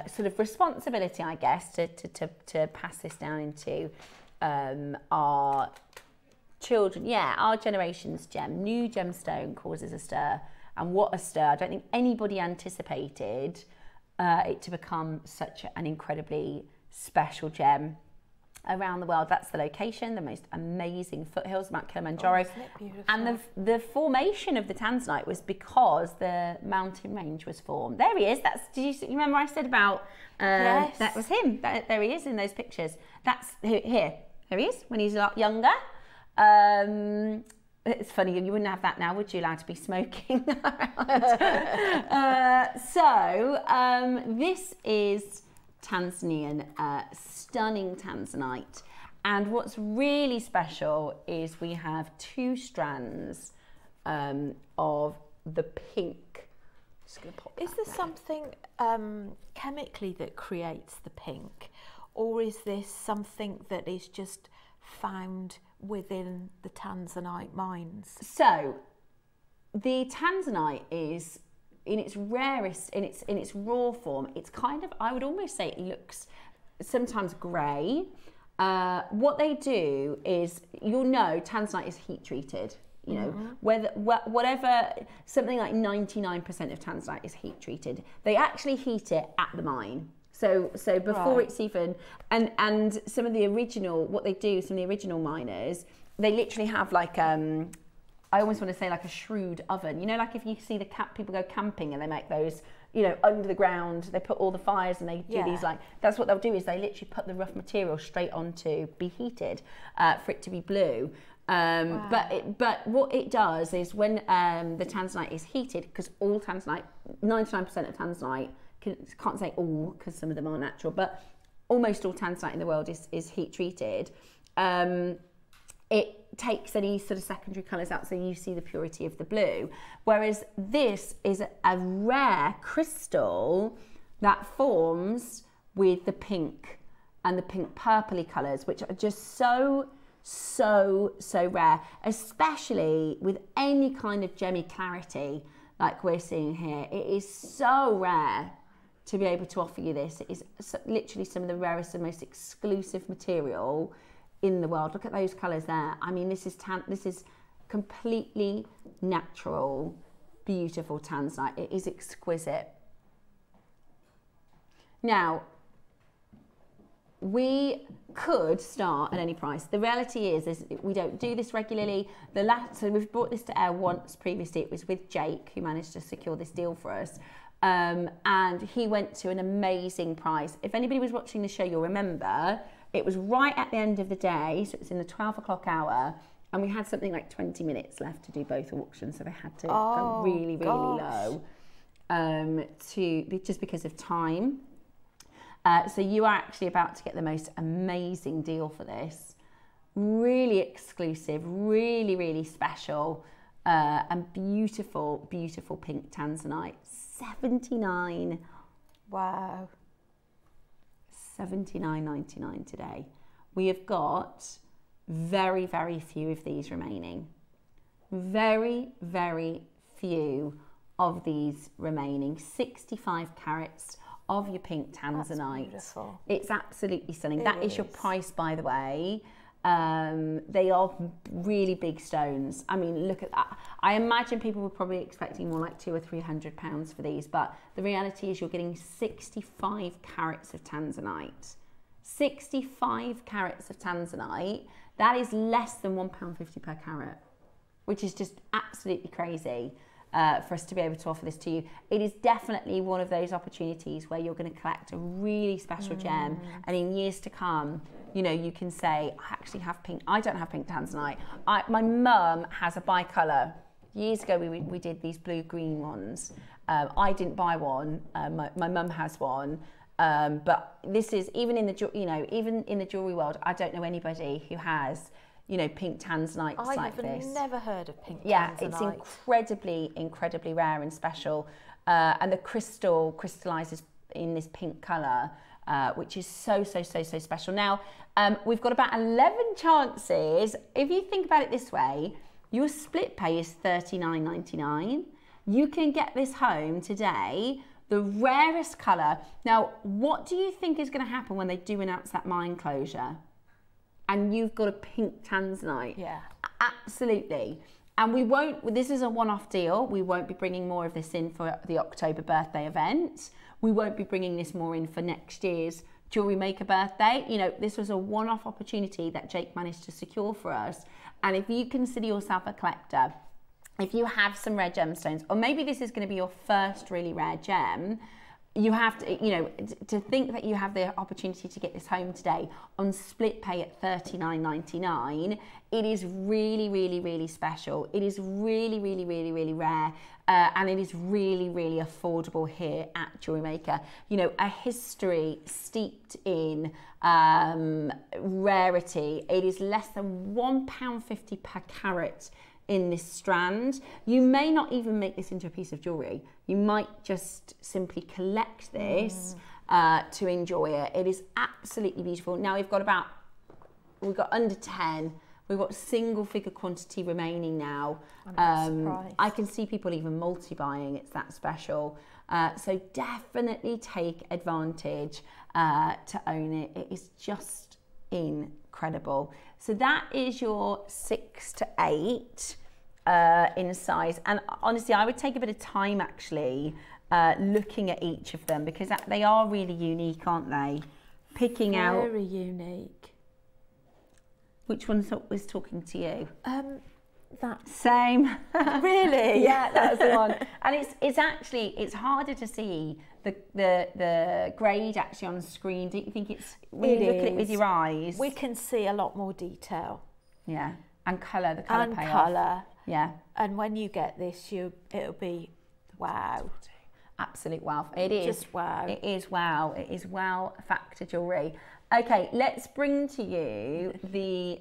sort of responsibility, I guess, to pass this down into our children. Yeah, our generation's gem. New gemstone causes a stir. And what a stir. I don't think anybody anticipated it to become such an incredibly special gem around the world. That's the location, the most amazing foothills, Mount Kilimanjaro.
Isn't it beautiful?
And the formation of the Tanzanite was because the mountain range was formed. There he is. Did you remember I said about
yes.
That was him. There he is in those pictures. That's here. There he is when he's a lot younger. It's funny, you wouldn't have that now, would you, allowed to be smoking around? This is Tanzanian, stunning Tanzanite. And what's really special is we have 2 strands of the pink. Just gonna pop
Is there something chemically that creates the pink, or is this something that is just found within the Tanzanite mines?
So the Tanzanite is in its rarest, in its raw form. It's kind of, I would almost say it looks sometimes grey. What they do is, you'll know Tanzanite is heat treated. You know, whatever, something like 99% of Tanzanite is heat treated. They actually heat it at the mine. So before
Right.
it's even, and some of the original, what they do, some of the original miners, they literally have like, I almost want to say like a shrewd oven. You know, like if you see people go camping and they make those, you know, under the ground, they put all the fires and they do
Yeah.
these like, that's what they'll do is they literally put the rough material straight on to be heated for it to be blue.
Wow.
But what it does is when the Tanzanite is heated, because all Tanzanite, 99% of Tanzanite, can't say all because some of them are natural, but almost all Tanzanite in the world is heat treated. It takes any sort of secondary colours out, so you see the purity of the blue. Whereas this is a rare crystal that forms with the pink and the pink purpley colours, which are just so rare, especially with any kind of gemmy clarity like we're seeing here. It is so rare to be able to offer you this. It is literally some of the rarest and most exclusive material in the world. Look at those colours there. I mean, this is completely natural, beautiful Tanzanite. It is exquisite. Now, we could start at any price. The reality is we don't do this regularly. So we've brought this to air once previously. It was with Jake, who managed to secure this deal for us. And he went to an amazing price. If anybody was watching the show, you'll remember it was right at the end of the day. So it was in the 12 o'clock hour. And we had something like 20 minutes left to do both auctions. So they had to go really, really low just because of time. So you are actually about to get the most amazing deal for this. Really exclusive, really, really special, and beautiful, beautiful pink Tanzanite. 79.
Wow.
79.99 today. We have got very, very few of these remaining. Very, very few of these remaining. 65 carats of your pink Tanzanite.
That's beautiful.
It's absolutely stunning.
It
That is your price, by the way. They are really big stones. I mean, look at that. I imagine people were probably expecting more like £200 or £300 for these, but the reality is you're getting 65 carats of Tanzanite. 65 carats of Tanzanite. That is less than £1.50 per carat, which is just absolutely crazy. For us to be able to offer this to you. It is definitely one of those opportunities where you're going to collect a really special gem, and in years to come, you know, you can say, I actually have pink. I don't have pink Tanzanite. My mum has a bicolour. Years ago, we did these blue-green ones. I didn't buy one. My mum has one. But this is even in the jewellery world. I don't know anybody who has, you know, pink Tanzanites like this.
I've never heard of pink Tanzanite.
Yeah, it's incredibly rare and special. And the crystal crystallizes in this pink colour, which is so special. Now, we've got about 11 chances. If you think about it this way, your split pay is $39.99. You can get this home today, the rarest colour. Now, what do you think is going to happen when they do announce that mine closure? And you've got a pink Tanzanite.
Yeah.
Absolutely. And we won't, this is a one-off deal. We won't be bringing more of this in for the October birthday event. We won't be bringing this more in for next year's JewelleryMaker birthday. You know, this was a one-off opportunity that Jake managed to secure for us. And if you consider yourself a collector, if you have some rare gemstones, or maybe this is going to be your first really rare gem, you have to, you know, to think that you have the opportunity to get this home today on split pay at $39.99. It is really special. It is really rare, and it is really affordable here at JewelleryMaker. You know, a history steeped in rarity. It is less than £1.50 per carat in this strand. You may not even make this into a piece of jewellery. You might just simply collect this to enjoy it. It is absolutely beautiful. Now we've got under 10. We've got single figure quantity remaining now. I can see people even multi-buying. It's that special. So definitely take advantage to own it. It is just incredible. So that is your 6 to 8 in size. And honestly, I would take a bit of time actually looking at each of them, because they are really unique, aren't they? Picking out.
Very unique.
Which one was talking to you?
That
same.
Really?
Yeah, that's the one. And it's actually harder to see the grade actually on the screen. Don't you think it's when you look at it with your eyes?
We can see a lot more detail.
Yeah, and colour, the colour
and
payoff.
colour.
Yeah.
And when you get this, it'll be wow.
Absolute wow. It is.
Just wow.
It is wow. It is wow factor jewellery. Okay, let's bring to you the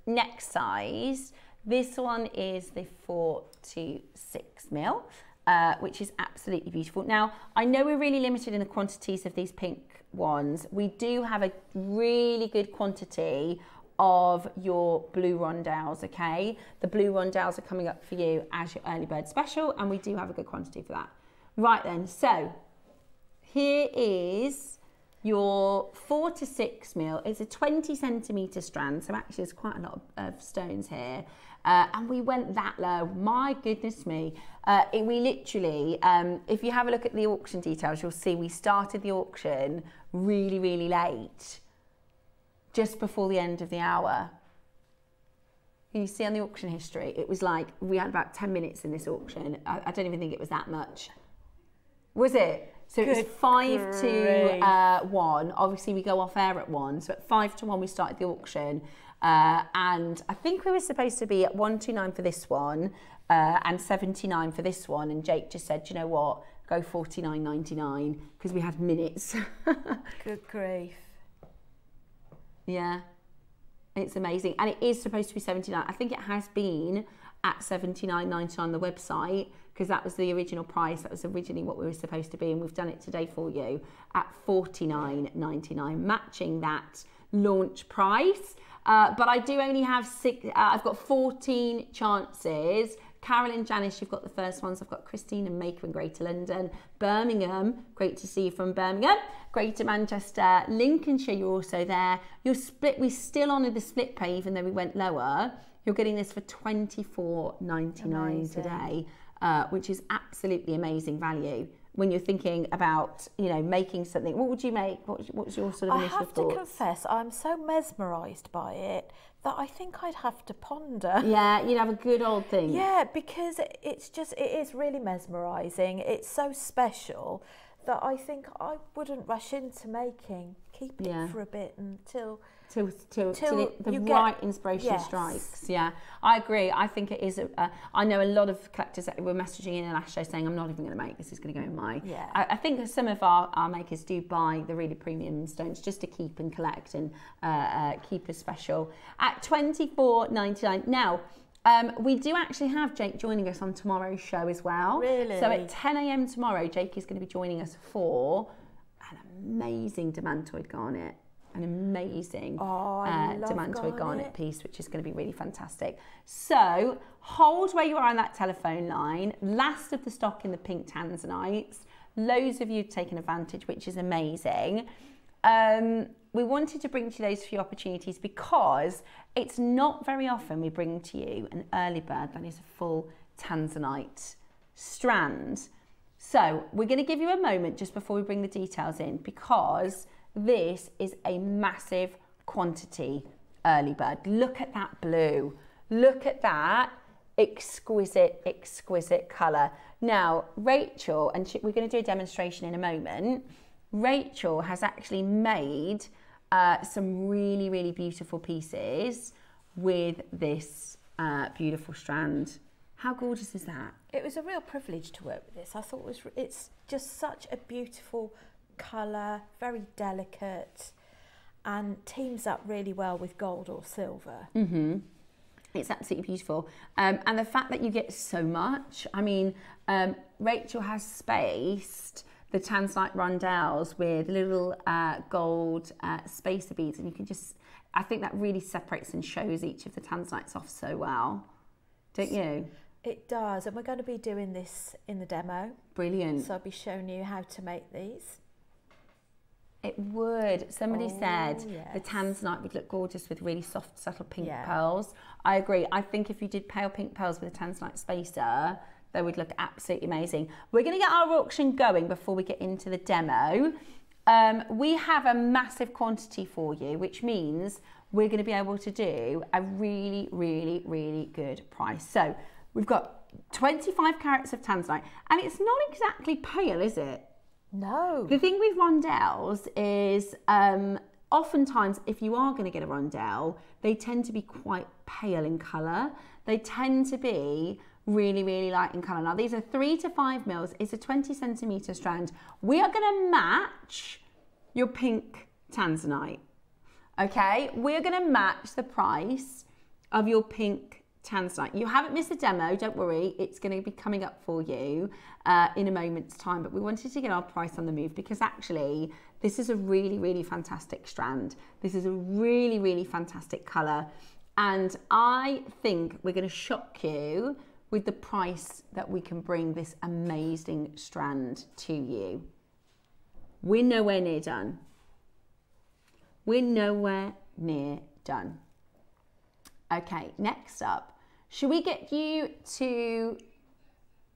next size. This one is the 4 to 6 mil, which is absolutely beautiful. Now, I know we're really limited in the quantities of these pink ones. We do have a really good quantity of your blue rondelles, okay? The blue rondelles are coming up for you as your early bird special, and we do have a good quantity for that. Right then, so here is your 4 to 6 mil. It's a 20 centimetre strand, so actually there's quite a lot of stones here. And we went that low, my goodness me. We literally, if you have a look at the auction details, you'll see we started the auction really, really late, just before the end of the hour. Can you see on the auction history, it was like, we had about 10 minutes in this auction. I don't even think it was that much. Was it? So it was 5 to 1. Obviously, we go off air at 1. So at 5 to 1, we started the auction. And I think we were supposed to be at 129 for this one and 79 for this one. And Jake just said, you know what, go 49.99 because we had minutes.
Good grief.
Yeah, it's amazing. And it is supposed to be 79. I think it has been at 79.99 on the website, because that was the original price. That was originally what we were supposed to be, and we've done it today for you at 49.99, matching that launch price. But I do only have 6, I've got 14 chances. Carol and Janice, you've got the first ones. I've got Christine and Maker in Greater London. Birmingham, great to see you from Birmingham. Greater Manchester, Lincolnshire, you're also there. Your split, we still honour the split pay, even though we went lower. You're getting this for £24.99 today, which is absolutely amazing value. When you're thinking about, you know, making something, what would you make? What's your sort of initial thoughts?
I have to confess, I'm so mesmerised by it that I think I'd have to ponder.
Yeah, you'd have a good old thing.
Yeah, because it is really mesmerising. It's so special that I think I wouldn't rush into keep it for a bit until the right inspiration strikes. Yeah, I agree. I think it is. I know a lot of collectors that were messaging in the last show saying, I'm not even going to make this, is going to go in my. Yeah.
I think some of our makers do buy the really premium stones just to keep and collect and keep as special. At £24.99. Now, we do actually have Jake joining us on tomorrow's show as well.
Really?
So at 10 a.m. tomorrow, Jake is going to be joining us for an amazing demantoid garnet. An amazing demantoid garnet piece, which is going to be really fantastic. So hold where you are on that telephone line. Last of the stock in the pink Tanzanites. Loads of you have taken advantage, which is amazing. We wanted to bring to you those few opportunities because it's not very often we bring to you an early bird that is a full Tanzanite strand. So we're going to give you a moment just before we bring the details in, because this is a massive quantity early bird. Look at that blue. Look at that exquisite, exquisite colour. Now, Rachel, and we're going to do a demonstration in a moment, Rachel has actually made some really, really beautiful pieces with this beautiful strand. How gorgeous is that?
It was a real privilege to work with this. I thought it's just such a beautiful colour, very delicate, and teams up really well with gold or silver.
Mm-hmm. It's absolutely beautiful. And the fact that you get so much, I mean, Rachel has spaced the Tanzanite rondelles with little gold spacer beads, and you can just, I think that really separates and shows each of the Tanzanites off so well, don't you?
It does, and we're going to be doing this in the demo.
Brilliant.
So I'll be showing you how to make these.
It would. Somebody said
yes,
the Tanzanite would look gorgeous with really soft, subtle pink pearls. I agree. I think if you did pale pink pearls with a Tanzanite spacer, They would look absolutely amazing. We're going to get our auction going before we get into the demo. We have a massive quantity for you, which means we're going to be able to do a really, really, really good price. So we've got 25 carats of Tanzanite, and it's not exactly pale, is it?
No.
The thing with Rondelles is oftentimes if you are going to get a Rondelle, they tend to be quite pale in colour. They tend to be really, really light in colour. Now these are 3 to 5 mils. It's a 20 centimetre strand. We are going to match your pink Tanzanite. Okay, we're going to match the price of your pink Tanzanite. You haven't missed a demo, don't worry. It's going to be coming up for you in a moment's time, but we wanted to get our price on the move because actually this is a really, really fantastic strand. This is a really, really fantastic colour, and I think we're going to shock you with the price that we can bring this amazing strand to you. We're nowhere near done. We're nowhere near done. Okay, next up, should we get you to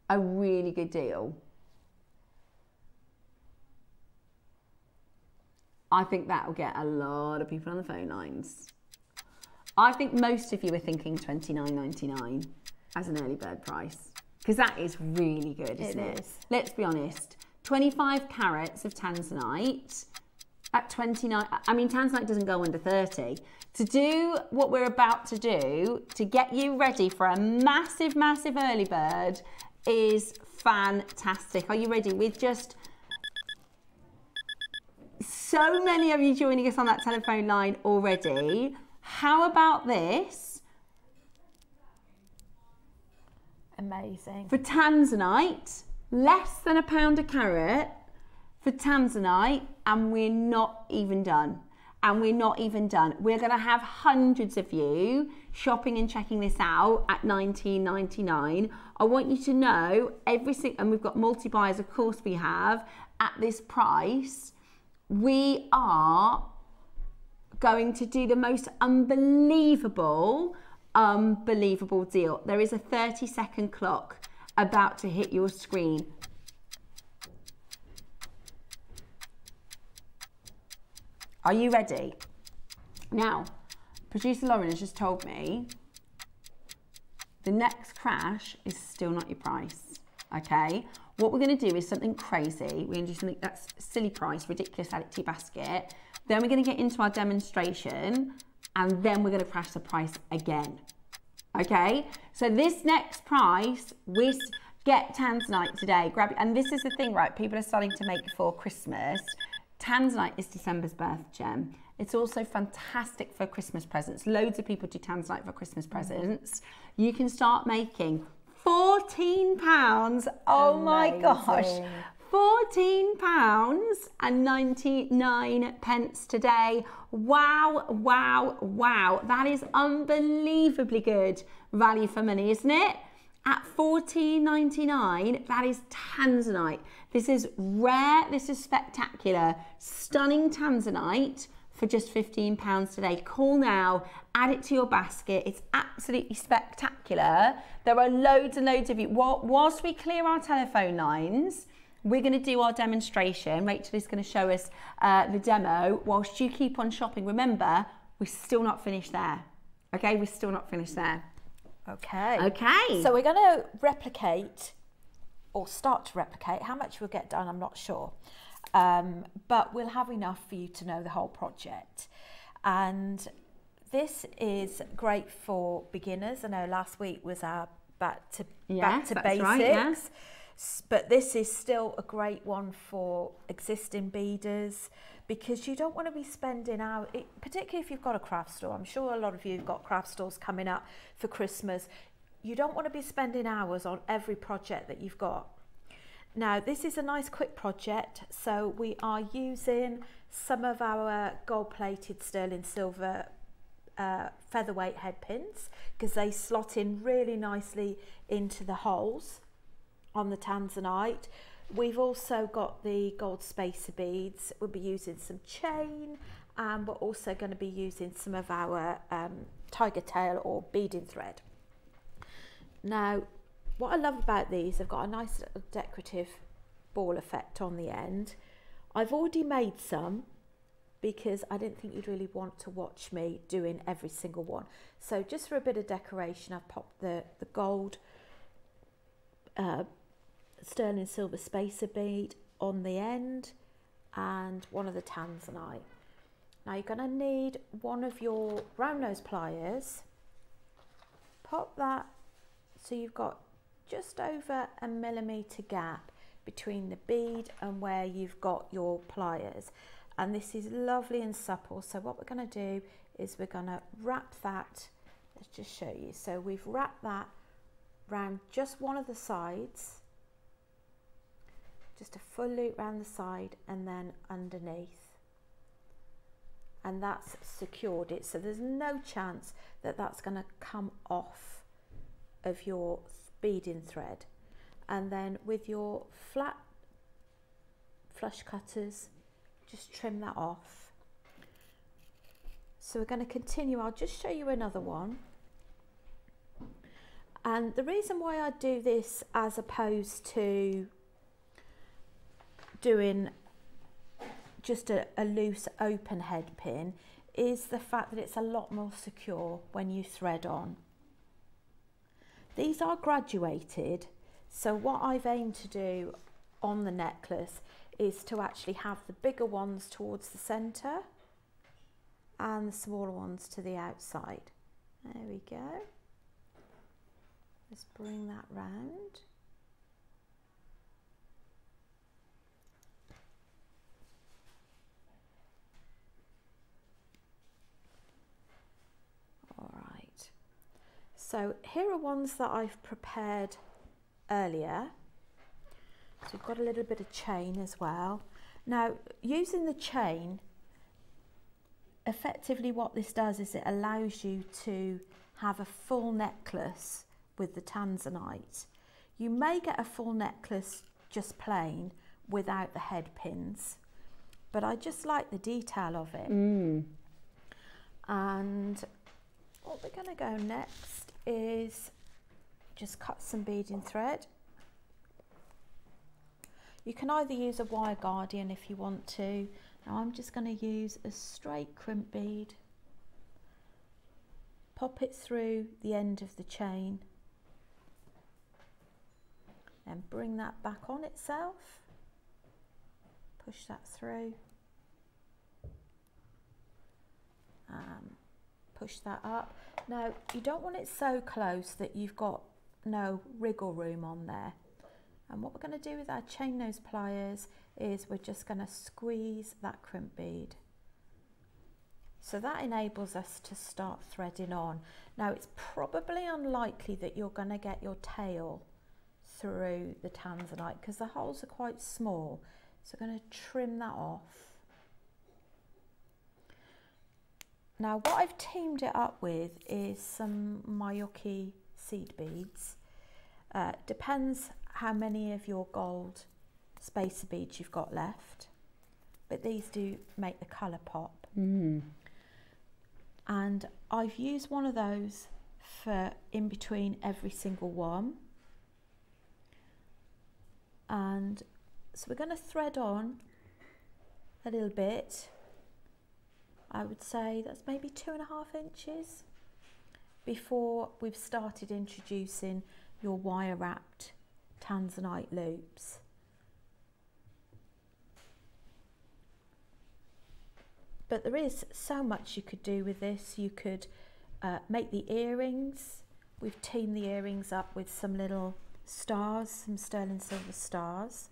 a really good deal? I think that will get a lot of people on the phone lines. I think most of you are thinking $29.99 as an early bird price, because that is really good, isn't it? Let's be honest. 25 carats of Tanzanite at 29. I mean, Tanzanite doesn't go under 30. To do what we're about to do, to get you ready for a massive, massive early bird is fantastic. Are you ready? With just so many of you joining us on that telephone line already, how about this?
Amazing.
For Tanzanite, less than £1 a carat for Tanzanite, and we're not even done. And we're not even done. We're going to have hundreds of you shopping and checking this out at $19.99. I want you to know and we've got multi-buyers, of course we have, at this price. We are going to do the most unbelievable deal. There is a 30-second clock about to hit your screen. Are you ready? Now, producer Lauren has just told me the next crash is still not your price, okay? What we're going to do is something crazy. We're going to do something that's silly price, ridiculous, add it to your basket. Then we're going to get into our demonstration, and then we're going to crash the price again, okay? So this next price, we get Tanzanite today. Grab it. And this is the thing, right? People are starting to make before Christmas. Tanzanite is December's birth gem. It's also fantastic for Christmas presents. Loads of people do Tanzanite for Christmas presents. You can start making £14. Oh my gosh. £14.99 today. Wow, wow, wow. That is unbelievably good value for money, isn't it? At $14.99, that is Tanzanite. This is rare, this is spectacular. Stunning Tanzanite for just £15 today. Call now, add it to your basket. It's absolutely spectacular. There are loads and loads of you. Whilst we clear our telephone lines, we're going to do our demonstration. Rachel is going to show us the demo whilst you keep on shopping. Remember, we're still not finished there. Okay, we're still not finished there.
Okay.
Okay.
So we're going to replicate, or start to replicate. How much we'll get done, I'm not sure. But we'll have enough for you to know the whole project. And this is great for beginners. I know last week was our back to basics.
Right, yeah.
But this is still a great one for existing beaders, because you don't want to be spending hours, particularly if you've got a craft store. I'm sure a lot of you have got craft stores coming up for Christmas. You don't want to be spending hours on every project that you've got. Now, this is a nice quick project, so we are using some of our gold-plated sterling silver featherweight head pins, because they slot in really nicely into the holes on the Tanzanite. We've also got the gold spacer beads. We'll be using some chain, and we're also going to be using some of our tiger tail or beading thread. Now, what I love about these, they've got a nice little decorative ball effect on the end. I've already made some because I didn't think you'd really want to watch me doing every single one. So just for a bit of decoration, I've popped the gold sterling silver spacer bead on the end and one of the Tanzanite. Now you're going to need one of your round nose pliers. Pop that so you've got just over a millimetre gap between the bead and where you've got your pliers. And this is lovely and supple. So what we're going to do is we're going to wrap that. Let's just show you. So we've wrapped that round just one of the sides, just a full loop round the side and then underneath, and that's secured it, so there's no chance that that's going to come off of your beading thread. And then with your flat flush cutters, just trim that off. So we're going to continue. I'll just show you another one. And the reason why I do this as opposed to doing just a loose open head pin is the fact that it's a lot more secure when you thread on. These are graduated, so what I've aimed to do on the necklace is to actually have the bigger ones towards the centre and the smaller ones to the outside. There we go. Let's bring that round. All right. So here are ones that I've prepared earlier. So we've got a little bit of chain as well. Now, using the chain, effectively what this does is it allows you to have a full necklace with the Tanzanite. You may get a full necklace just plain without the head pins, but I just like the detail of it. And what we're going to go next is just cut some beading thread. You can either use a wire guardian if you want to. Now I'm just going to use a straight crimp bead, pop it through the end of the chain and bring that back on itself, push that through, push that up. Now you don't want it so close that you've got no wriggle room on there. And what we're going to do with our chain nose pliers is we're just going to squeeze that crimp bead. So that enables us to start threading on. Now it's probably unlikely that you're going to get your tail through the Tanzanite because the holes are quite small. So I'm going to trim that off. Now what I've teamed it up with is some Mayuki seed beads. Depends how many of your gold spacer beads you've got left, but these do make the colour pop. And I've used one of those for in between every single one. And so we're going to thread on a little bit. I would say that's maybe 2.5 inches before we've started introducing your wire wrapped Tanzanite loops. But there is so much you could do with this. You could make the earrings. We've teamed the earrings up with some little stars, some sterling silver stars,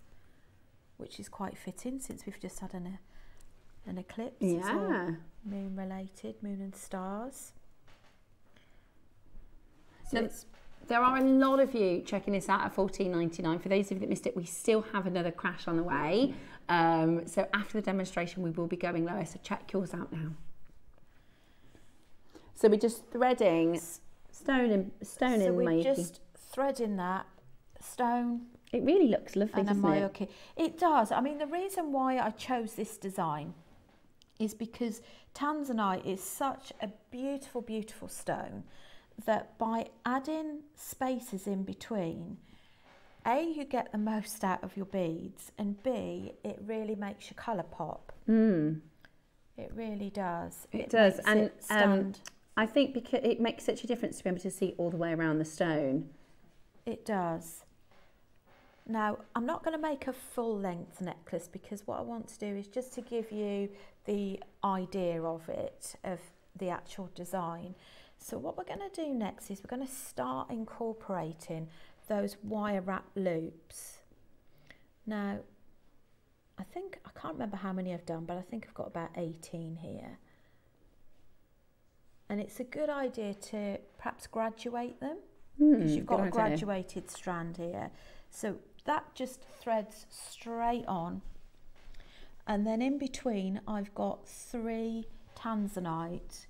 which is quite fitting since we've just had an eclipse.
Yeah.
It's all moon related, moon and stars. So
now, there are a lot of you checking this out at $14.99. For those of you that missed it, we still have another crash on the way. So after the demonstration, we will be going lower. So check yours out now. So we're just threading stone in
so we're
Mayuki.
just threading that stone.
It really looks lovely,
And a
doesn't it?
Mayuki. It does. I mean, the reason why I chose this design is because Tanzanite is such a beautiful, beautiful stone that by adding spaces in between, A, you get the most out of your beads, and B, it really makes your colour pop. It really does.
It does,
makes
and
it stand.
I think because it makes such a difference to be able to see all the way around the stone.
It does. Now, I'm not going to make a full length necklace because what I want to do is just to give you the idea of it, of the actual design. So what we're going to do next is we're going to start incorporating those wire wrap loops. Now, I can't remember how many I've done, but I think I've got about 18 here. And it's a good idea to perhaps graduate them because you've got a graduated strand here. So that just threads straight on. And then in between, I've got 3 Tanzanite.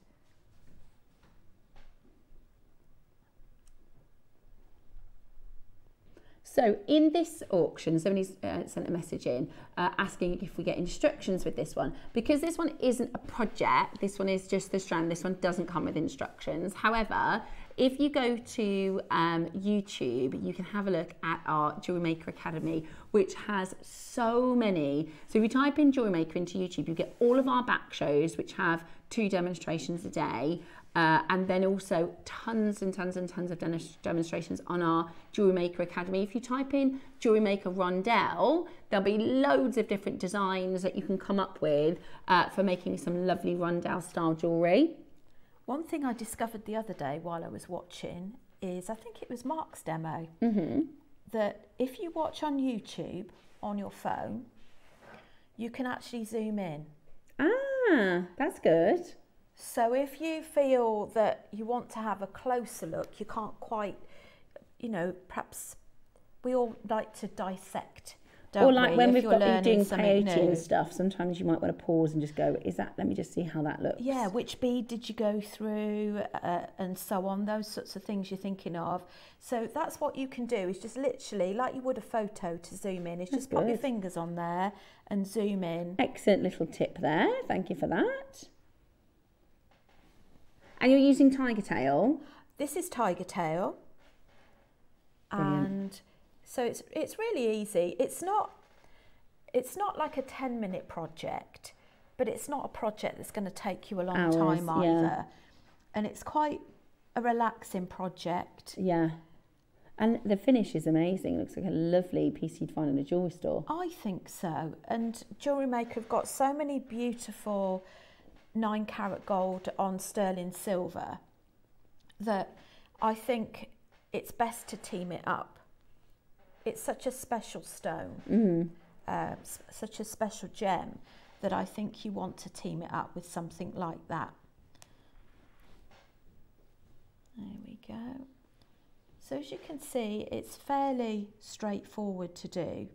So in this auction, somebody's sent a message in asking if we get instructions with this one. Because this one isn't a project, this one is just the strand, this one doesn't come with instructions. However, if you go to YouTube, you can have a look at our Jewellery Maker Academy, which has so many. So if you type in Jewellery Maker into YouTube, you get all of our back shows, which have 2 demonstrations a day. And then also tons and tons and tons of demonstrations on our Jewellery Maker Academy. If you type in Jewellery Maker Rondelle, there'll be loads of different designs that you can come up with for making some lovely Rondelle style jewellery.
One thing I discovered the other day while I was watching is, I think it was Mark's demo, that if you watch on YouTube on your phone, you can actually zoom in.
Ah, that's good.
So if you feel that you want to have a closer look, you can't quite, you know, perhaps we all like to dissect, don't we?
Or like when
if
we've
you're
got you
learning
doing
something
peyote
new.
and stuff, sometimes you might want to pause and just go, let me just see how that looks.
Yeah, which bead did you go through and so on, those sorts of things you're thinking of. So that's what you can do, is just literally, like you would a photo to zoom in, is just pop your fingers on there and zoom in.
Excellent little tip there, thank you for that. And you're using tiger tail?
This is tiger tail.
Brilliant.
And so it's really easy. It's not like a 10-minute project, but it's not a project that's going to take you a long time either.
Yeah.
And it's quite a relaxing project.
Yeah. And the finish is amazing. It looks like a lovely piece you'd find in a jewellery store.
I think so. And Jewellery Maker have got so many beautiful 9-carat gold on sterling silver that I think it's best to team it up. It's such a special stone, such a special gem, that I think you want to team it up with something like that. There we go. So as you can see, it's fairly straightforward to do.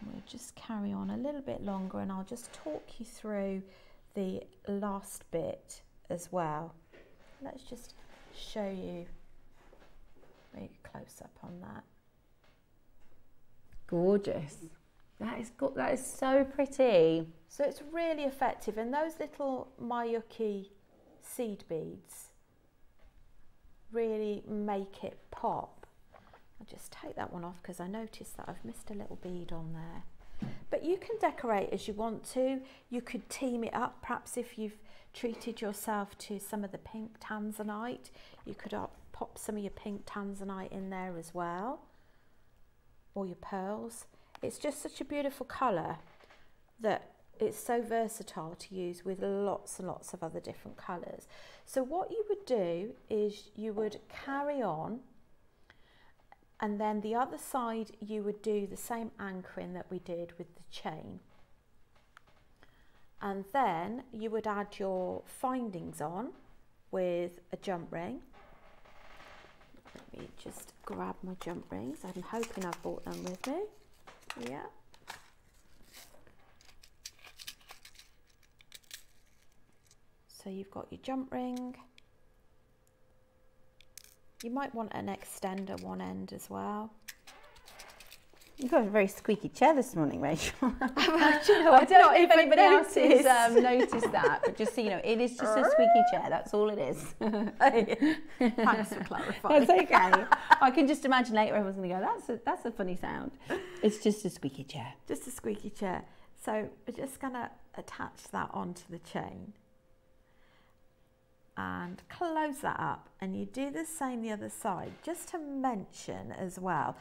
We'll just carry on a little bit longer and I'll just talk you through the last bit as well. Let's just show you a close up on that.
Gorgeous. That is so pretty.
So it's really effective, and those little Mayuki seed beads really make it pop. I'll just take that one off because I noticed that I've missed a little bead on there. But you can decorate as you want to. You could team it up, perhaps if you've treated yourself to some of the pink Tanzanite, you could pop some of your pink Tanzanite in there as well, or your pearls. It's just such a beautiful colour that it's so versatile to use with lots and lots of other different colours. So what you would do is you would carry on, and then the other side you would do the same anchoring that we did with the chain. And then you would add your findings on with a jump ring. Let me just grab my jump rings. I'm hoping I've brought them with me. Yeah. So you've got your jump ring. You might want an extender one end as well.
You've got a very squeaky chair this morning, Rachel.
Do you know,
I don't know if
even
anybody else has
noticed.
noticed that, but just so you know, it is just a squeaky chair. That's all it is.
Thanks for clarifying.
That's okay. I can just imagine later everyone's going to go, that's a funny sound. It's just a squeaky chair.
Just a squeaky chair. So we're just going to attach that onto the chain and close that up, and you do the same the other side. Just to mention as well,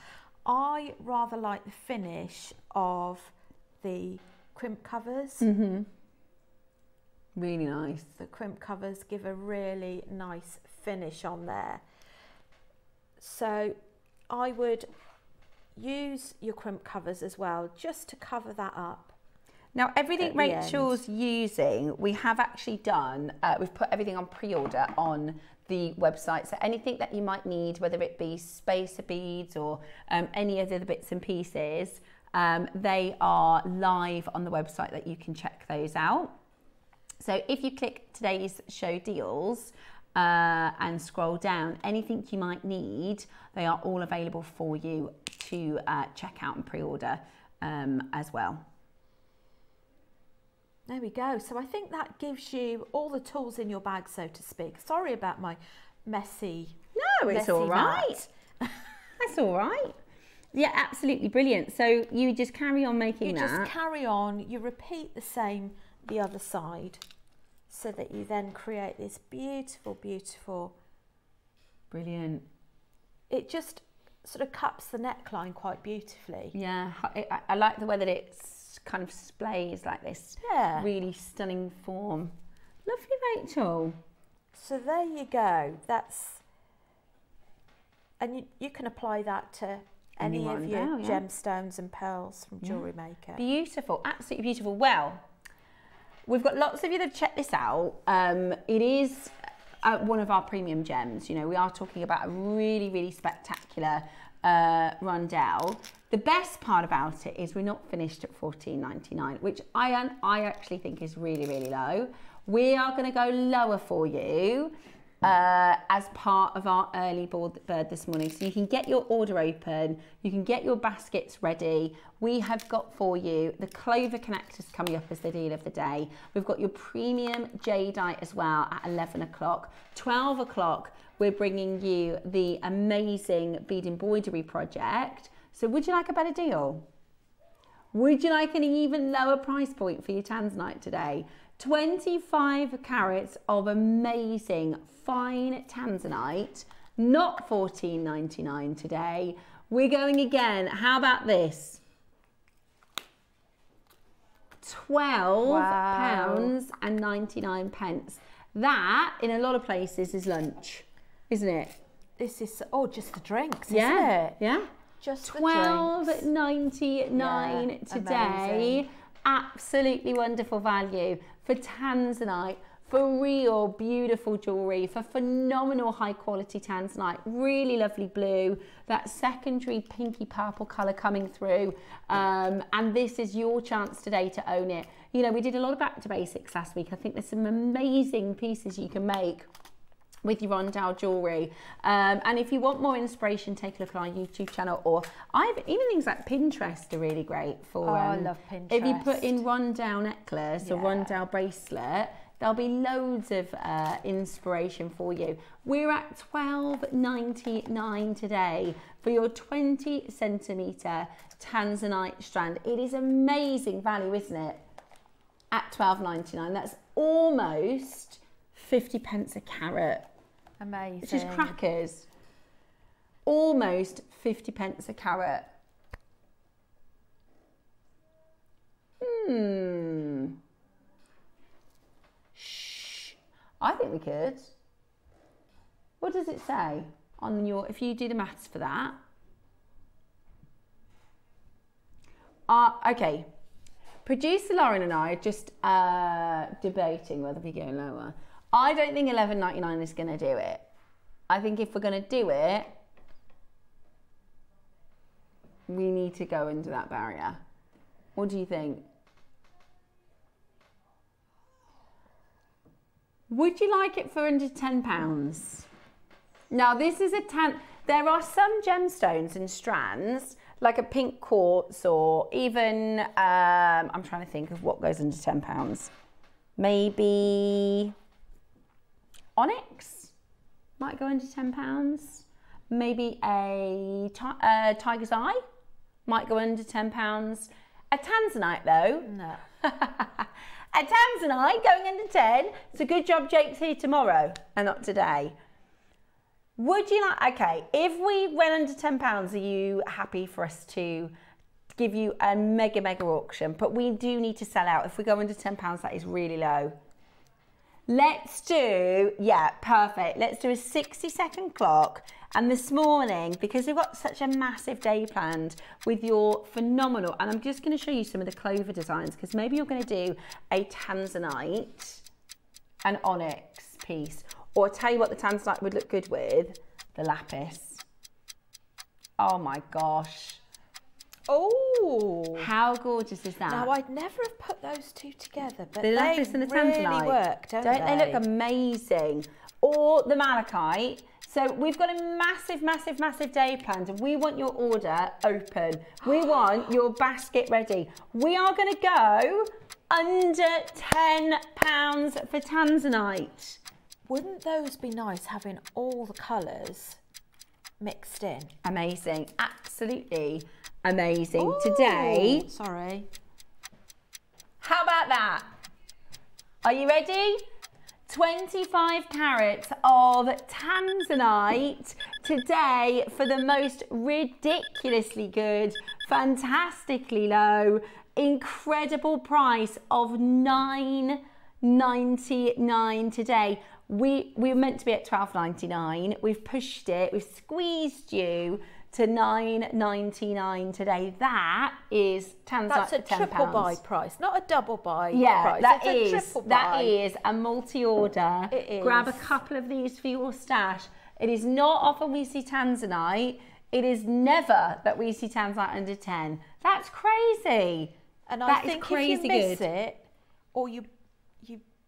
I rather like the finish of the crimp covers.
Mm-hmm. Really nice.
The crimp covers give a really nice finish on there. So I would use your crimp covers as well, just to cover that up.
Now, everything
At the
Rachel's using, we have actually done, we've put everything on pre-order on the website. So anything that you might need, whether it be spacer beads or any other bits and pieces, they are live on the website that you can check those out. So if you click today's show deals and scroll down, anything you might need, they are all available for you to check out and pre-order as well.
There we go. So I think that gives you all the tools in your bag, so to speak. Sorry about my messy.
No, it's all right. That's all right. Yeah, absolutely brilliant. So you just carry on making that.
You just carry on. You repeat the same the other side, so that you then create this beautiful, beautiful.
Brilliant.
It just sort of cups the neckline quite beautifully.
Yeah, I like the way that it's kind of displays like this really stunning form. Lovely, Rachel.
So there you go. That's, and you can apply that to any of your gemstones and pearls from JewelleryMaker.
Beautiful, absolutely beautiful. Well, we've got lots of you that have checked this out. It is one of our premium gems. You know, we are talking about a really, really spectacular Rondelle. The best part about it is we're not finished at $14.99, which I actually think is really, really low. We are going to go lower for you as part of our early bird this morning. So you can get your order open, you can get your baskets ready. We have got for you the Clover Connectors coming up as the deal of the day. We've got your premium jadeite as well at 11 o'clock. 12 o'clock, we're bringing you the amazing bead embroidery project. So would you like a better deal? Would you like an even lower price point for your Tanzanite today? 25 carats of amazing fine Tanzanite, not $14.99 today. We're going again. How about this? £12 and 99 pence. That, in a lot of places, is lunch, isn't it?
This is, just the drinks,
Yeah,
isn't it?
yeah.
Just the
$12.99 today.
amazing.
Absolutely wonderful value for Tanzanite, for real beautiful jewellery, for phenomenal high quality Tanzanite, really lovely blue, that secondary pinky purple colour coming through, and this is your chance today to own it. You know, we did a lot of back to basics last week. I think there's some amazing pieces you can make with your Rondelle jewellery, and if you want more inspiration, take a look at our YouTube channel, or even things like Pinterest are really great for.
I love Pinterest.
If you put in Rondelle necklace or Rondelle bracelet, there'll be loads of inspiration for you. We're at $12.99 today for your 20 centimetre Tanzanite strand. It is amazing value, isn't it? At $12.99, that's almost 50 pence a carat.
Amazing.
Which is crackers. Almost 50 pence a carat. Shh. I think we could. What does it say on your, if you do the maths for that? Okay. Producer Lauren and I are just debating whether we go lower. I don't think $11.99 is going to do it. I think if we're going to do it, we need to go into that barrier. What do you think? Would you like it for under £10? Now this is there are some gemstones and strands like a pink quartz, or even, I'm trying to think of what goes under £10. Maybe onyx might go under £10. Maybe a tiger's eye might go under £10. A Tanzanite though.
No.
A Tanzanite going under 10. It's a good job Jake's here tomorrow and not today. Would you like, okay, if we went under £10, are you happy for us to give you a mega auction? But we do need to sell out. If we go under £10, that is really low. Let's do, yeah, perfect. Let's do a 60-second clock. And this morning, because we've got such a massive day planned with your phenomenal, and I'm just going to show you some of the Clover designs, because maybe you're going to do a Tanzanite, an onyx piece, or I'll tell you what the Tanzanite would look good with, the lapis. Oh my gosh.
Oh,
how gorgeous is that?
Now, I'd never have put those two together, but
the lapis and the Tanzanite
really work, don't they?
They look amazing. Or the malachite. So we've got a massive day planned, and we want your order open. We want your basket ready. We are going to go under £10 for Tanzanite.
Wouldn't those be nice, having all the colours mixed in?
Amazing, absolutely amazing.
Ooh,
today.
Sorry.
How about that? Are you ready? 25 carats of Tanzanite today for the most ridiculously good, fantastically low, incredible price of $9.99 today. We were meant to be at $12.99. We've pushed it, we've squeezed you to $9.99 today. That is Tanzanite.
That's a
for £10.
triple buy price, not a double buy
yeah,
price.
That is a multi-order.
It is.
Grab a couple of these for your stash. It is not often we see Tanzanite. It is never that we see Tanzanite under 10. That's crazy.
And I
that
think
is crazy
if you miss
good.
it, or you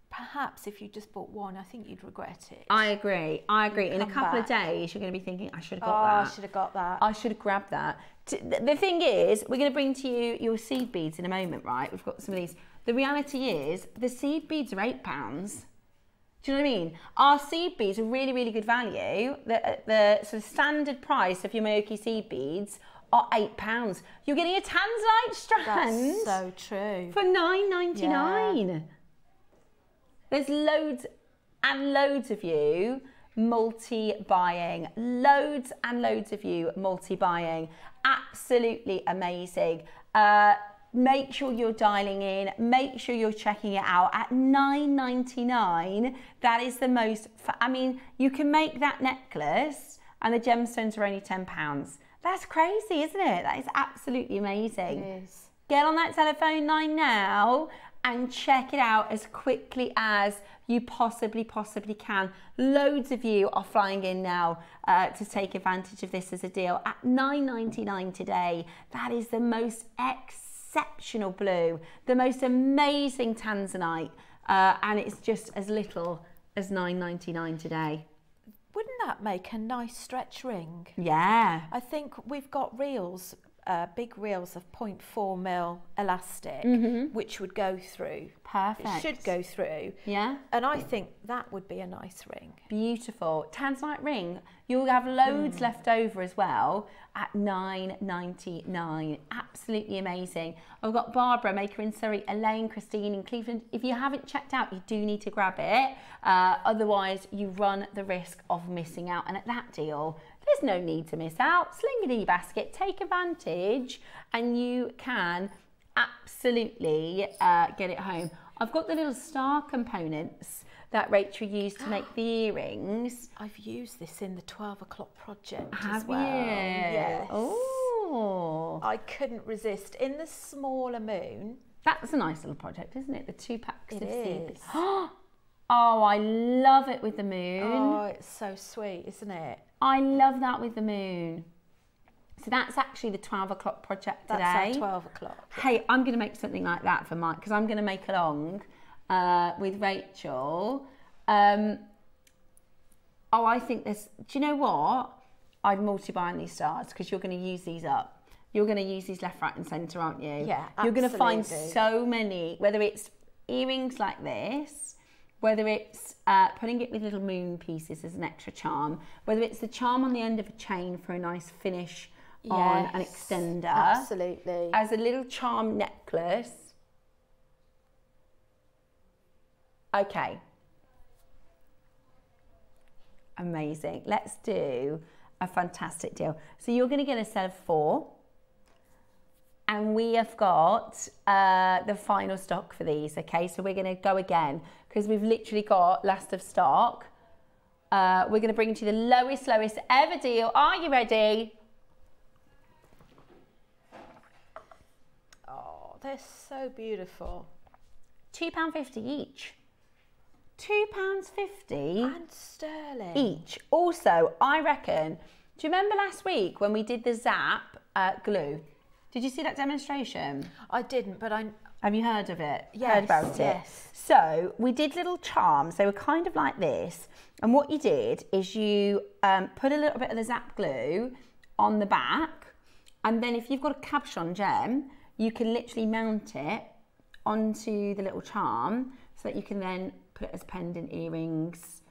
perhaps if you just bought one, I think you'd regret it.
I agree. In a couple of
back.
days, you're going to be thinking, I should have got that.
I should have got that.
I should have grabbed that. The thing is, we're going to bring to you your seed beads in a moment, right? We've got some of these. The reality is, the seed beads are £8. Do you know what I mean? Our seed beads are really good value. The sort of standard price of your Mayoki seed beads are £8. You're getting a Tanzanite strand.
That's so true.
For $9.99. Yeah. There's loads and loads of you multi-buying. Loads and loads of you multi-buying. Absolutely amazing. Make sure you're dialing in. Make sure you're checking it out at $9.99. That is the most, I mean, you can make that necklace and the gemstones are only £10. That's crazy, isn't it? That is absolutely amazing.
It is.
Get on that telephone line now and check it out as quickly as you possibly can. Loads of you are flying in now to take advantage of this as a deal at $9.99 today. That is the most exceptional blue, the most amazing Tanzanite, and it's just as little as $9.99 today.
Wouldn't that make a nice stretch ring?
Yeah.
I think we've got reels, big reels of 0.4 mil elastic, which would go through.
Perfect.
It should go through.
Yeah.
And I think that would be a nice ring.
Beautiful. Tanzanite ring. You'll have loads left over as well at $9.99. Absolutely amazing. I've got Barbara, Maker in Surrey, Elaine, Christine in Cleveland. If you haven't checked out, you do need to grab it. Otherwise, you run the risk of missing out. And at that deal, there's no need to miss out. Sling it in your basket, take advantage, and you can absolutely get it home. I've got the little star components that Rachel used to make the earrings.
I've used this in the 12 o'clock project
Have
as well.
you?
Yes.
Oh.
I couldn't resist. In the smaller moon.
That's a nice little project, isn't it? The 2 packs
It
of seeds.
is.
Oh, I love it with the moon.
Oh, it's so sweet, isn't it?
I love that with the moon. So that's actually the 12 o'clock project today.
That's our 12 o'clock.
Hey, I'm going to make something like that for Mike, because I'm going to make along with Rachel. Oh, I think this, do you know what? I'd multi-buy on these stars because you're going to use these up. you're going to use these left, right and centre, aren't you?
Yeah,
You're going to find
absolutely.
so many, whether it's earrings like this, whether it's putting it with little moon pieces as an extra charm, whether it's the charm on the end of a chain for a nice finish on an extender.
Absolutely.
As a little charm necklace. Okay. Amazing. Let's do a fantastic deal. So you're going to get a set of 4. And we have got the final stock for these, okay? So we're going to go again because we've literally got last of stock. We're going to bring to you the lowest ever deal. Are you ready?
Oh, they're so beautiful.
£2.50 each. £2.50
And sterling.
each. Also, I reckon, do you remember last week when we did the Zap glue? Did you see that demonstration?
I didn't, but I...
Have you heard of it?
Yes,
Heard about it?
yes.
So we did little charms. They were kind of like this. And what you did is you put a little bit of the Zap glue on the back. And then if you've got a cabochon gem, you can literally mount it onto the little charm so that you can then put it as pendant earrings.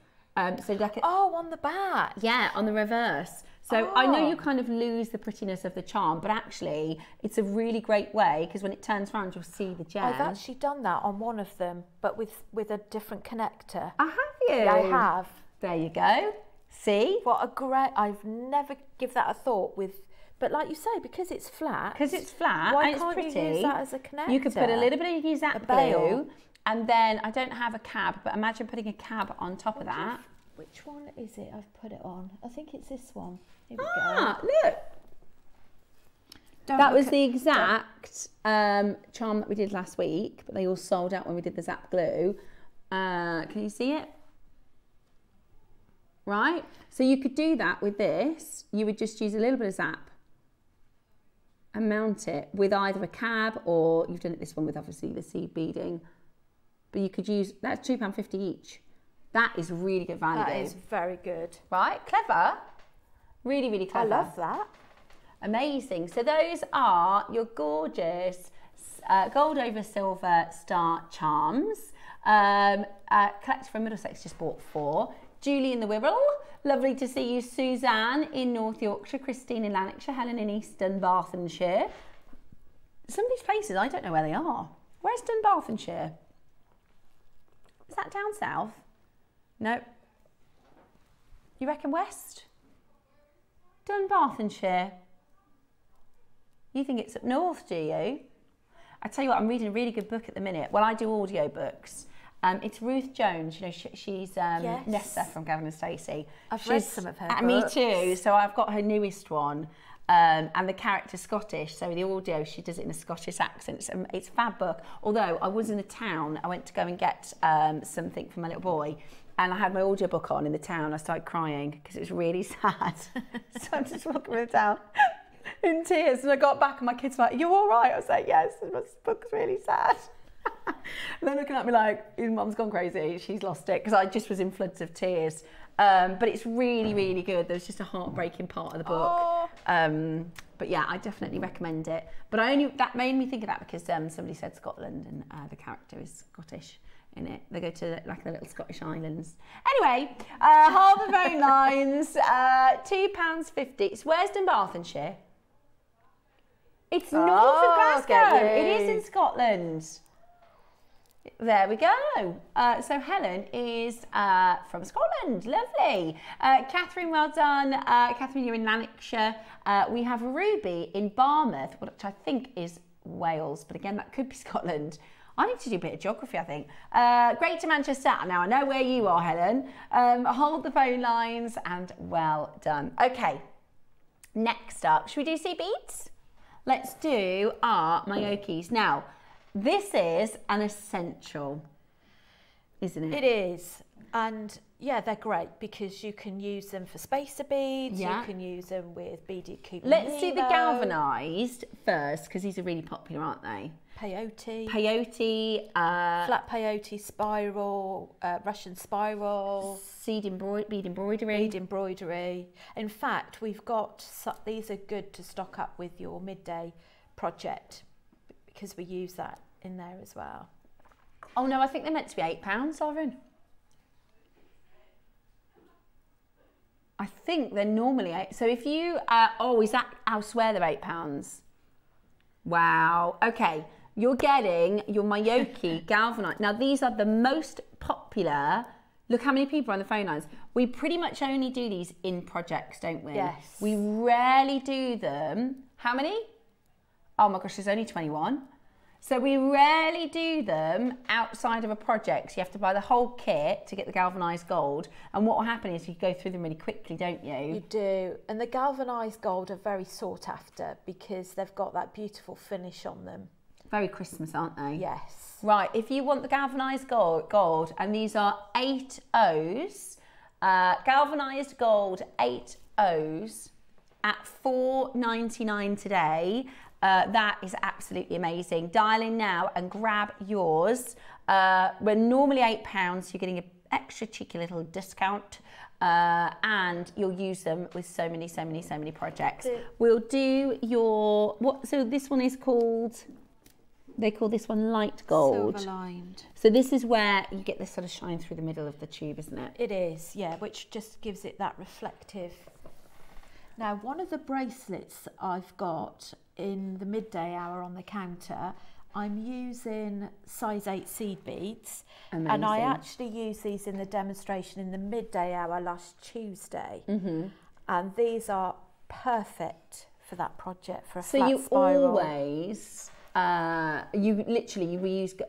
So like
on the back.
yeah, on the reverse. So I know
Oh.
you kind of lose the prettiness of the charm, but actually it's a really great way because when it turns around, you'll see the gem.
I've actually done that on one of them, but with a different connector.
I have you?
Yeah, I have.
There you go. See?
What a great... I've never give that a thought with... But like you say, because it's flat...
Because it's flat
why
and it's
can't
pretty.
you use that as a connector?
You could put a little bit of your
A
Zap
bail.
glue, and then I don't have a cab, but imagine putting a cab on top of that.
Which one is it I've put it on? I think it's this one. Here we
Ah,
go.
look.
Don't
That
look
was
at-
the exact charm that we did last week, but they all sold out when we did the Zap glue. Can you see it? Right? So you could do that with this. You would just use a little bit of Zap and mount it with either a cab or you've done it this one with obviously the seed beading. But you could use, that's £2.50 each. That is really good value.
That is very good.
Right? Clever. Really, really
I
clever.
love that.
Amazing. So those are your gorgeous gold over silver star charms. Collector from Middlesex just bought 4. Julie in the Wirral. Lovely to see you. Suzanne in North Yorkshire. Christine in Lanarkshire. Helen in East Dunbartonshire. Some of these places, I don't know where they are. Where's Dunbartonshire? Is that down south? No. You reckon west? Dunbartonshire. You think it's up north, do you? I tell you what, I'm reading a really good book at the minute. Well, I do audio books. It's Ruth Jones. You know, she's
Yes.
Nessa from Gavin and Stacey.
I've read some of her
Me
books.
too. So I've got her newest one. And the character's Scottish, so the audio, she does it in a Scottish accent. It's a fab book. Although I was in a town, I went to go and get something for my little boy, and I had my audiobook on in the town. I started crying because it was really sad. So I'm just walking around the town in tears, and I got back and my kids were like, "You all right?" I was like, "Yes, this book's really sad." And they're looking at me like, "Your mum's gone crazy, she's lost it," because I just was in floods of tears. But it's really, really good. There's just a heartbreaking part of the book.
Oh.
But yeah, I definitely recommend it. But that made me think of that because somebody said Scotland and the character is Scottish in it. They go to like the little Scottish islands. Anyway, hold the phone lines. £2.50. Where's Dunbartonshire? It's north of Glasgow. It is in Scotland. There we go. So Helen is from Scotland. Lovely. Catherine, well done. Catherine, you're in Lanarkshire. We have Ruby in Barmouth, which I think is Wales, but again, that could be Scotland. I need to do a bit of geography, I think. Greater Manchester. Now I know where you are, Helen. Hold the phone lines and well done. Okay, next up, should we do sea beads? Let's do our Myokis. Now, this is an essential, isn't it?
It is. And Yeah, they're great because you can use them for spacer beads,
Yeah.
you can use them with beaded Cuban
Let's do the
Nemo,
galvanised first because these are really popular, aren't they?
peyote,
Peyote,
flat peyote spiral, Russian spiral,
bead embroidery.
bead embroidery. In fact, we've got, these are good to stock up with your midday project because we use that in there as well.
Oh no, I think they're meant to be £8, Sovereign. I think they're normally £8. So if you, oh, is that elsewhere they're £8? Wow. Okay, you're getting your Mayoki galvanite. Now these are the most popular. Look how many people are on the phone lines. We pretty much only do these in projects, don't we?
Yes.
We rarely do them. How many? Oh my gosh, there's only 21. So we rarely do them outside of a project. So you have to buy the whole kit to get the galvanised gold. And what will happen is you go through them really quickly, don't you?
You do. And the galvanised gold are very sought after because they've got that beautiful finish on them.
Very Christmas, aren't they?
Yes.
Right, if you want the galvanised gold, and these are 8 O's, galvanised gold 8 O's at $4.99 today. That is absolutely amazing. Dial in now and grab yours. We're normally £8, you're getting an extra cheeky little discount, and you'll use them with so many projects. We'll do your, so this one is called, they call this one light gold.
Silver lined.
So this is where you get this sort of shine through the middle of the tube, isn't it?
It is, yeah, which just gives it that reflective. Now, one of the bracelets I've got in the midday hour on the counter, I'm using size 8 seed beads.
Amazing.
And I actually used these in the demonstration in the midday hour last Tuesday. And these are perfect for that project, for a flat
So you
spiral.
always,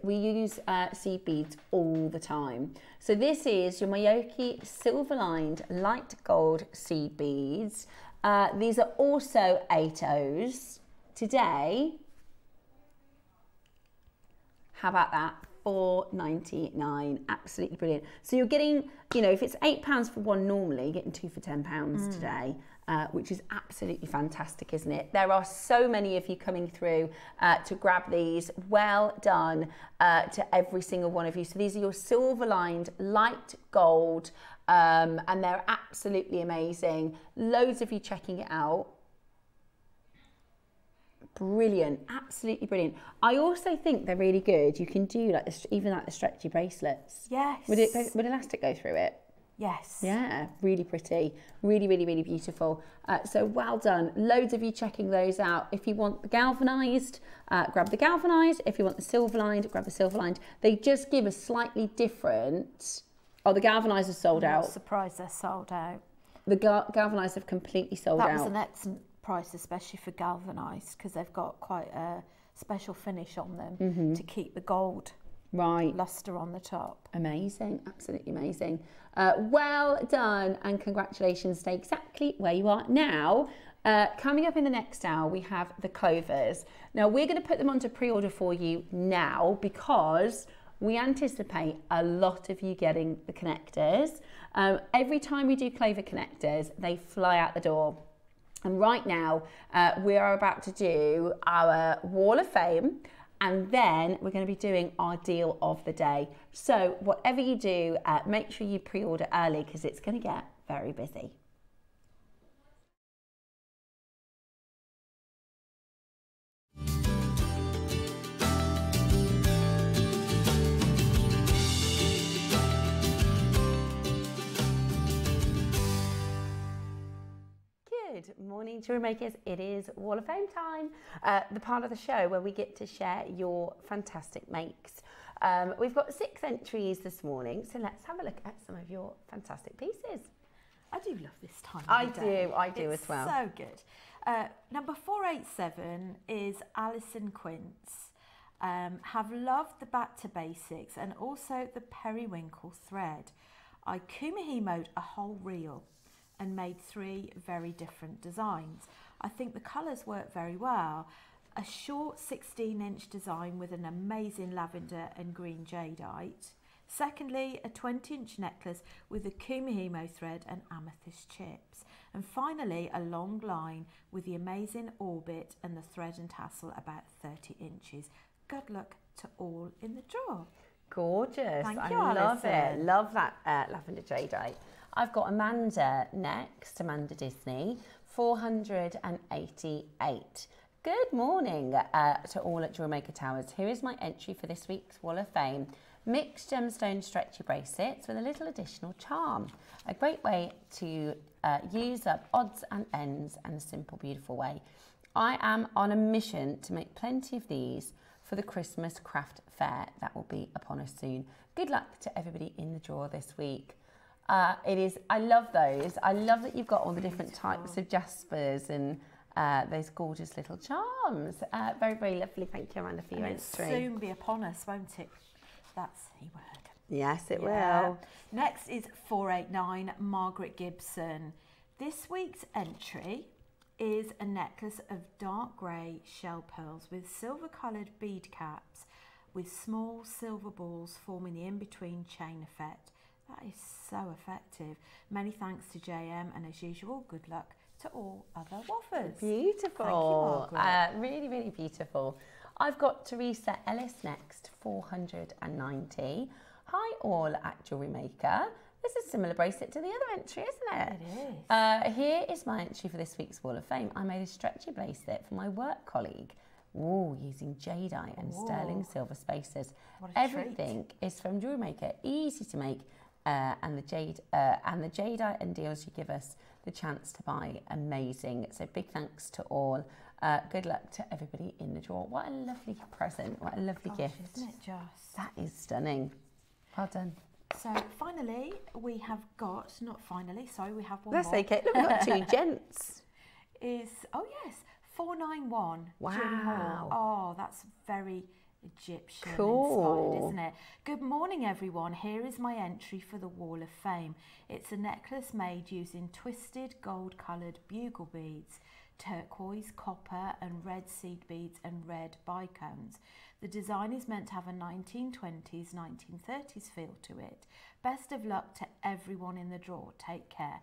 we use seed beads all the time. So this is your Mayoki silver lined light gold seed beads. These are also 8 O's. Today, how about that? $4.99, absolutely brilliant. So you're getting, you know, if it's £8 for one normally, you're getting 2 for £10 today, which is absolutely fantastic, isn't it? There are so many of you coming through to grab these. Well done to every single one of you. So these are your silver lined light gold, and they're absolutely amazing. Loads of you checking it out. Brilliant, absolutely brilliant. I also think they're really good. You can do like this, even like the stretchy bracelets.
Yes.
Would elastic go through it?
Yes.
Yeah, really pretty, really beautiful. So well done. Loads of you checking those out. If you want the galvanised, grab the galvanised. If you want the silver lined, grab the silver lined. They just give a slightly different. Oh, the galvanised are sold
I'm
out.
not surprised they're sold out.
The galvanised have completely sold out.
That was an excellent price, especially for galvanised, because they've got quite a special finish on them to keep the gold luster on the top.
Amazing, absolutely amazing. Well done and congratulations. Stay exactly where you are now. Coming up in the next hour, we have the Clovers. Now we're going to put them onto pre-order for you now because we anticipate a lot of you getting the connectors. Every time we do Clover connectors, they fly out the door. And right now, we are about to do our Wall of Fame, and then we're going to be doing our deal of the day. So whatever you do, make sure you pre-order early because it's going to get very busy. Good morning, jewellery makers. It is Wall of Fame time, the part of the show where we get to share your fantastic makes. We've got 6 entries this morning, so let's have a look at some of your fantastic pieces.
I do love this time
I
of the day.
do as well.
So good. Number 487 is Alison Quince. Have loved the back to basics and also the periwinkle thread. I kumahi-moed a whole reel and made 3 very different designs. I think the colours work very well. A short 16-inch design with an amazing lavender and green jadeite. Secondly, a 20-inch necklace with a kumihimo thread and amethyst chips. And finally, a long line with the amazing orbit and the thread and tassel about 30 inches. Good luck to all in the draw.
Gorgeous.
Thank
I
you,
love it.
Alison.
Love that lavender jadeite. I've got Amanda next, Amanda Disney, 488. Good morning to all at JewelleryMaker Towers. Here is my entry for this week's Wall of Fame. Mixed gemstone stretchy bracelets with a little additional charm. A great way to use up odds and ends in a simple, beautiful way. I am on a mission to make plenty of these for the Christmas craft fair that will be upon us soon. Good luck to everybody in the draw this week. I love those. I love that you've got all the different types of jaspers and those gorgeous little charms. Very, very lovely. Thank you, Amanda, for your entry.
It'll soon be upon us, won't it? That's the word.
Yes, it
Yeah.
will.
Next is 489, Margaret Gibson. This week's entry is a necklace of dark grey shell pearls with silver-coloured bead caps with small silver balls forming the in-between chain effect. That is so effective. Many thanks to JM, and as usual, good luck to all other waffers.
Beautiful.
Thank you,
Really, really beautiful. I've got Teresa Ellis next, 490. Hi all at JewelleryMaker. This is a similar bracelet to the other entry, isn't it?
It is.
Here is my entry for this week's Wall of Fame. I made a stretchy bracelet for my work colleague. Ooh, using jadeite and sterling silver spacers.
What a
Everything is from JewelleryMaker, easy to make, and the jadeite and deals you give us the chance to buy, amazing. So big thanks to all. Good luck to everybody in the draw. What a lovely present, what a lovely gift.
Isn't it just?
That is stunning. Well done.
So finally, we have got, not finally, sorry, we have one
That's
more.
okay. Look, we've got two gents.
Oh yes, 491.
Wow.
Jim Hall. Oh, that's very Egyptian
Cool.
inspired, isn't it? Good morning, everyone. Here is my entry for the Wall of Fame. It's a necklace made using twisted gold-coloured bugle beads, turquoise, copper and red seed beads and red bicones. The design is meant to have a 1920s, 1930s feel to it. Best of luck to everyone in the draw. Take care.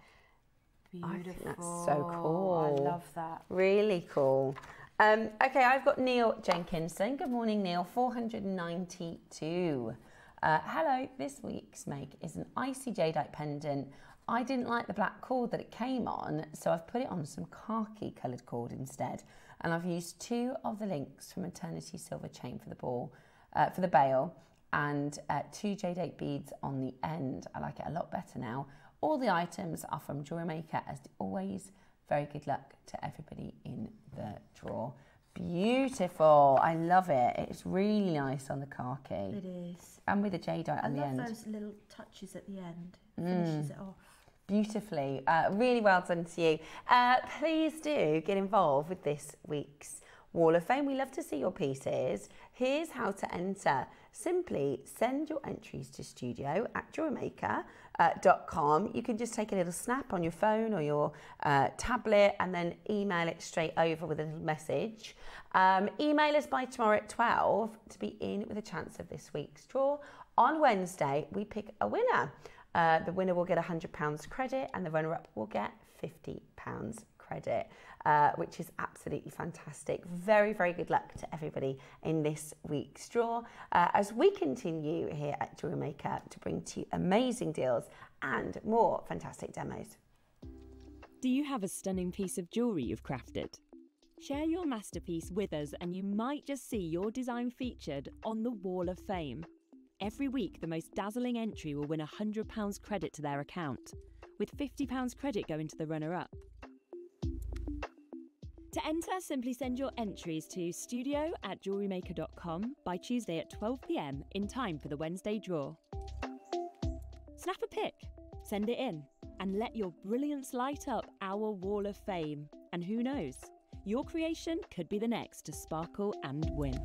Beautiful.
I think that's so cool.
I love that.
Really cool. Okay, I've got Neil Jenkinson. Good morning, Neil. 492. Hello, this week's make is an icy jadeite pendant. I didn't like the black cord that it came on, so I've put it on some khaki coloured cord instead. And I've used 2 of the links from Eternity Silver Chain for the bail, and 2 jadeite beads on the end. I like it a lot better now. All the items are from JewelleryMaker, as always. Very good luck to everybody in the draw. Beautiful. I love it. It's really nice on the khaki.
It is.
And with the jadeite at the end.
I love those little touches at the end. Finishes it off.
Beautifully. Really well done to you. Please do get involved with this week's Wall of Fame. We love to see your pieces. Here's how to enter. Simply send your entries to studio@jewellerymaker.com. You can just take a little snap on your phone or your tablet and then email it straight over with a little message. Email us by tomorrow at 12 to be in with a chance of this week's draw. On Wednesday, we pick a winner. The winner will get £100 credit and the runner-up will get £50 credit, which is absolutely fantastic. Very, very good luck to everybody in this week's draw as we continue here at JewelleryMaker to bring to you amazing deals and more fantastic demos.
Do you have a stunning piece of jewellery you've crafted? Share your masterpiece with us and you might just see your design featured on the Wall of Fame. Every week, the most dazzling entry will win £100 credit to their account, with £50 credit going to the runner-up. To enter, simply send your entries to studio@jewellerymaker.com by Tuesday at 12 p.m. in time for the Wednesday draw. Snap a pic, send it in, and let your brilliance light up our Wall of Fame. And who knows, your creation could be the next to sparkle and win.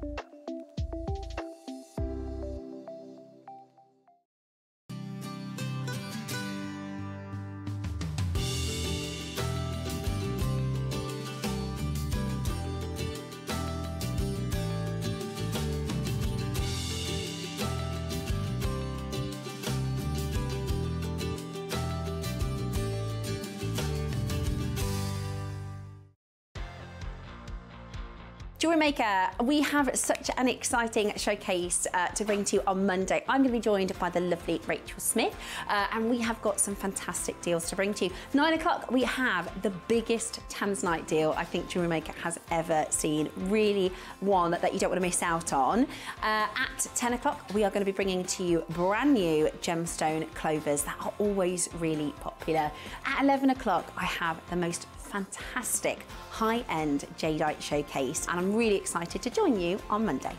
Jewellery Maker, we have such an exciting showcase to bring to you on Monday. I'm going to be joined by the lovely Rachel Smith, and we have got some fantastic deals to bring to you. 9 o'clock, we have the biggest Tanzanite deal I think Jewellery Maker has ever seen. Really one that you don't want to miss out on. At 10 o'clock, we are going to be bringing to you brand new gemstone clovers that are always really popular. At 11 o'clock, I have the most fantastic high-end jadeite showcase, and I'm really excited to join you on Monday.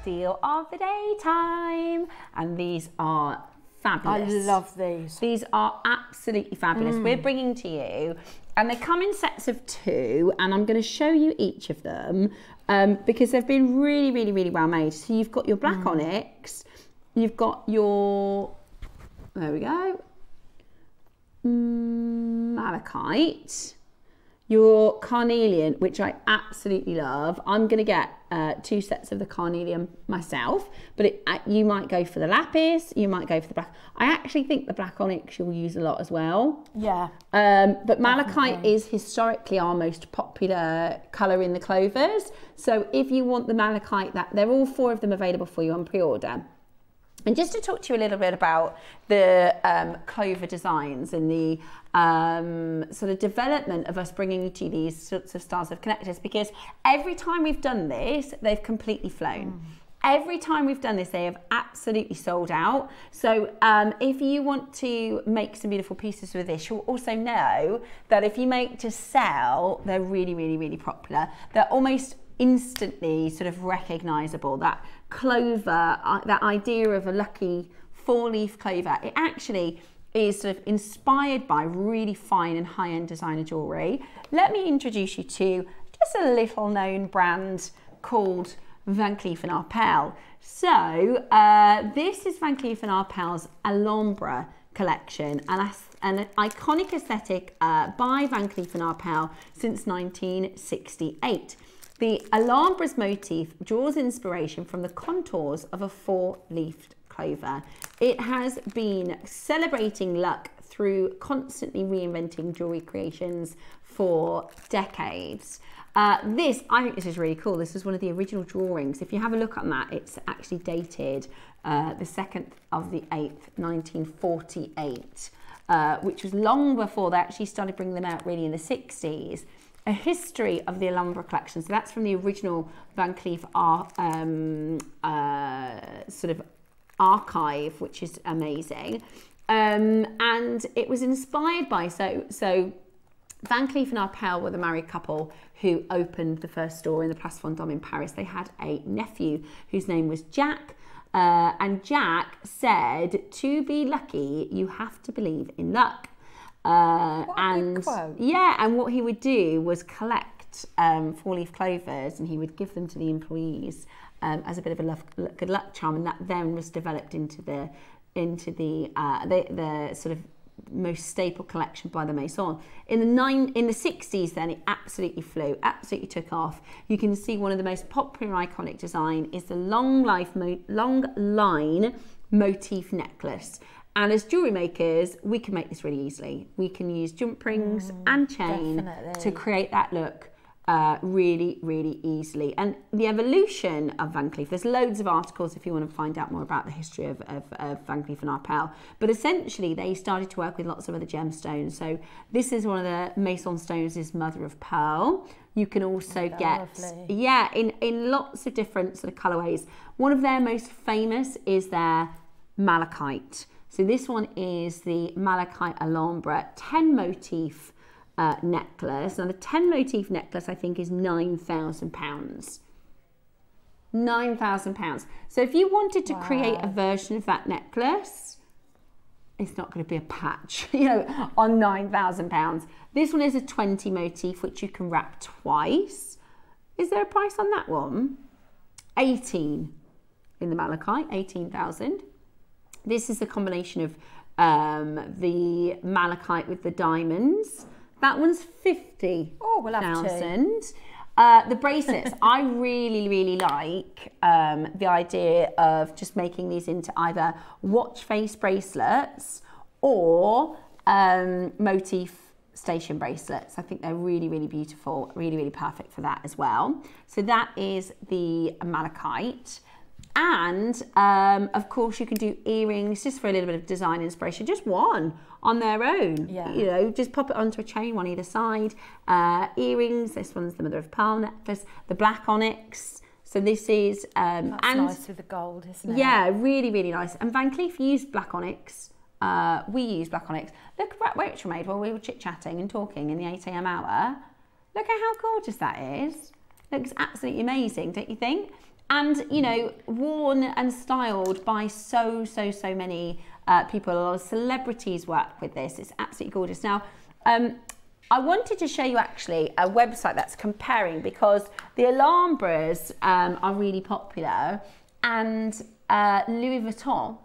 Deal of the day time, and these are fabulous.
I love these.
These are absolutely fabulous. We're bringing to you, and they come in sets of 2, and I'm going to show you each of them because they've been really, really, really well made. So you've got your black onyx, you've got your, there we go, malachite, your carnelian, which I absolutely love. I'm going to get 2 sets of the carnelian myself, but you might go for the lapis, you might go for the black. I actually think the black onyx you'll use a lot as well.
Yeah.
But malachite is historically our most popular colour in the clovers. So if you want the malachite, they're all 4 of them available for you on pre-order. And just to talk to you a little bit about the clover designs and the sort of development of us bringing to you these sorts of styles of connectors, because every time we've done this, they've completely flown. Every time we've done this, they have absolutely sold out. So if you want to make some beautiful pieces with this, you'll also know that if you make to sell, they're really, really, really popular. They're almost instantly sort of recognizable. That clover, that idea of a lucky 4-leaf clover, it actually is sort of inspired by really fine and high-end designer jewelry. Let me introduce you to just a little known brand called Van Cleef & Arpels. So this is Van Cleef & Arpels Alhambra collection, and an iconic aesthetic by Van Cleef & Arpels since 1968. The Alhambra's motif draws inspiration from the contours of a 4-leafed clover. It has been celebrating luck through constantly reinventing jewelry creations for decades. I think this is really cool. This is one of the original drawings. If you have a look on that, it's actually dated the 2nd of the 8th, 1948, which was long before they actually started bringing them out really in the 60s. A history of the Alhambra collection. So that's from the original Van Cleef sort of archive, which is amazing. And it was inspired by, so Van Cleef & Arpels were the married couple who opened the first store in the Place Vendôme in Paris. They had a nephew whose name was Jack. And Jack said, to be lucky, you have to believe in luck. And yeah, and what he would do was collect 4-leaf clovers, and he would give them to the employees as a bit of a good luck charm, and that then was developed into the sort of most staple collection by the Maison. In the 60s, then it absolutely flew, absolutely took off. You can see one of the most popular iconic design is the long line motif necklace. And as jewellery makers, we can make this really easily. We can use jump rings and chain to create that look really, really easily. And the evolution of Van Cleef, there's loads of articles if you want to find out more about the history of Van Cleef & Arpels. But essentially, they started to work with lots of other gemstones. So this is one of the Maison stones, is mother of pearl. You can also get, yeah, in lots of different sort of colourways. One of their most famous is their malachite. So this one is the Malachite Alhambra 10 motif necklace. Now the 10 motif necklace I think is £9,000. £9,000. So if you wanted to create a version of that necklace, it's not going to be a patch, you know, on £9,000. This one is a 20 motif, which you can wrap twice. Is there a price on that one? 18 in the malachite, 18,000. This is the combination of the malachite with the diamonds. That one's 50,000.
Oh, we'll have to.
The bracelets, I really like the idea of just making these into either watch face bracelets or motif station bracelets. I think they're really beautiful, really perfect for that as well. So that is the malachite. And of course you can do earrings just for a little bit of design inspiration, just one on their own.
Yeah.
You know, just pop it onto a chain, one either side. Earrings, this one's the mother of pearl necklace, the black onyx. So this is
That's nice with the gold, isn't it?
yeah, really nice. And Van Cleef used black onyx. We use black onyx. Look at what Rachel made while we were chit-chatting and talking in the 8 a.m. hour. Look at how gorgeous that is. Looks absolutely amazing, don't you think? And, you know, worn and styled by so many people. A lot of celebrities work with this. It's absolutely gorgeous. Now, I wanted to show you actually a website that's comparing, because the Alhambras are really popular, and Louis Vuitton,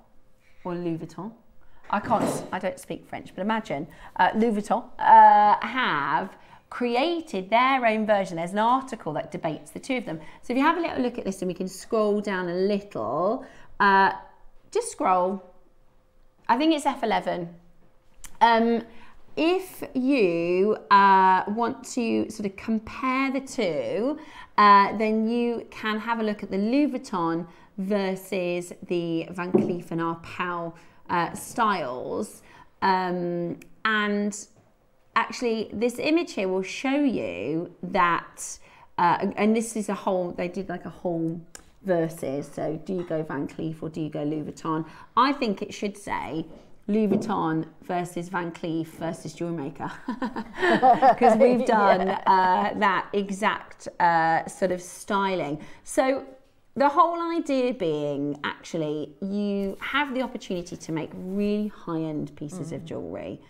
I don't speak French, but imagine Louis Vuitton have created their own version. There's an article that debates the two of them. So if you have a little look at this, and we can scroll down a little, just scroll. I think it's F11. If you want to sort of compare the two, then you can have a look at the Louis Vuitton versus the Van Cleef and Arpels styles. And actually, this image here will show you that, and this is a whole, they did like a whole versus. So do you go Van Cleef or do you go Louis Vuitton? I think it should say Louis Vuitton versus Van Cleef versus JewelleryMaker, because we've done that exact sort of styling. So the whole idea being, actually, you have the opportunity to make really high-end pieces of jewellery,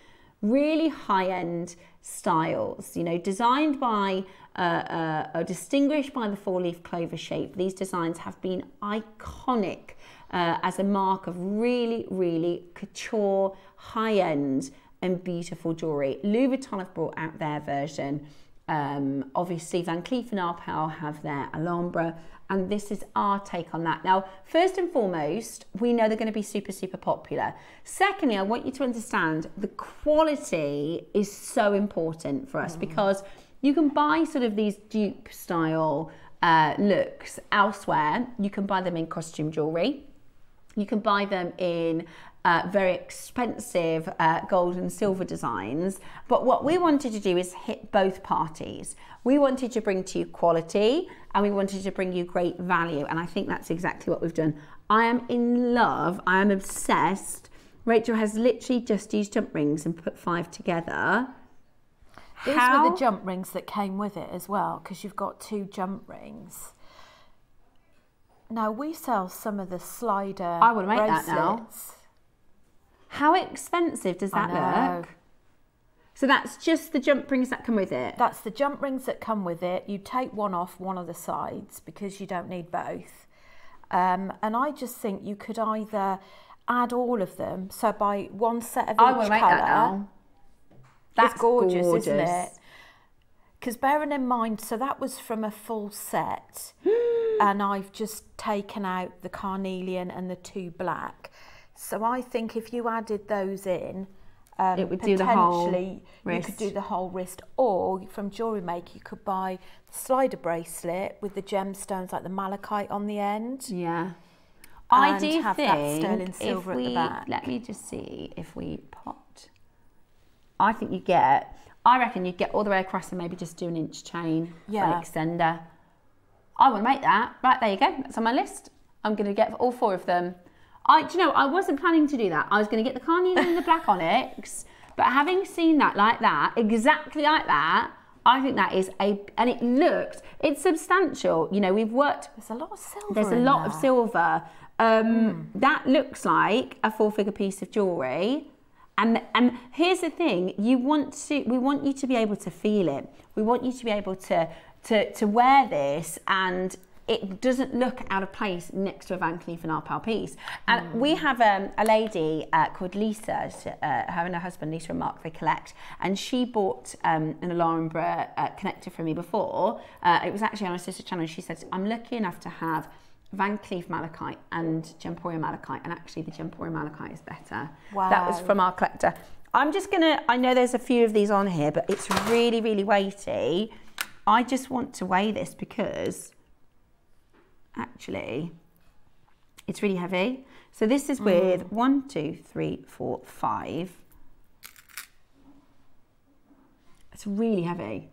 really high-end styles, you know, designed by, distinguished by the four-leaf clover shape. These designs have been iconic as a mark of really couture, high-end and beautiful jewellery. Louis Vuitton have brought out their version. Obviously, Van Cleef and Arpels have their Alhambra, and this is our take on that. Now, first and foremost, we know they're going to be super popular. Secondly, I want you to understand the quality is so important for us, because you can buy sort of these dupe style looks elsewhere. You can buy them in costume jewellery. You can buy them in very expensive gold and silver designs. But what we wanted to do is hit both parties. We wanted to bring to you quality, and we wanted to bring you great value. And I think that's exactly what we've done. I am in love. I am obsessed. Rachel has literally just used jump rings and put 5 together.
These were the jump rings that came with it as well, because you've got 2 jump rings. Now, we sell some of the slider
I want to make
bracelets.
that now. How expensive does that look? So that's just the jump rings that come with it?
That's the jump rings that come with it. You take one off one of the sides because you don't need both. And I just think you could either add all of them, so buy one set of each colour.
I want to make that now. That's
gorgeous, isn't it? Because bearing in mind, so that was from a full set, and I've just taken out the carnelian and the 2 black. So I think if you added those in,
it would do the whole
you could do the whole wrist. Or from JewelleryMaker, you could buy the slider bracelet with the gemstones like the malachite on the end.
Yeah. I do
have
think
that sterling silver
if we,
at the back.
let me just see if we popped. I think you get, I reckon you'd get all the way across and maybe just do an inch chain for an extender. I want to make that. Right, there you go. That's on my list. I'm going to get all 4 of them. Do you know, I wasn't planning to do that. I was going to get the carnelian and the black onyx, but having seen that like that, exactly like that, I think that is and it looks, it's substantial. You know, we've worked.
There's a lot of silver.
There's a lot of silver. That looks like a 4-figure piece of jewellery. And here's the thing, we want you to be able to feel it. We want you to be able to wear this and it doesn't look out of place next to a Van Cleef & Arpels piece. And we have a lady called Lisa, her and her husband, Lisa and Mark, they collect, and she bought an Alhambra connector from me before. It was actually on her sister channel. She said, I'm lucky enough to have Van Cleef malachite and Gemporia malachite, and actually the Gemporia malachite is better.
Wow.
That was from our collector. I'm just gonna, I know there's a few of these on here, but it's really, really weighty. I just want to weigh this because actually it's really heavy. So this is with 1, 2, 3, 4, 5. It's really heavy.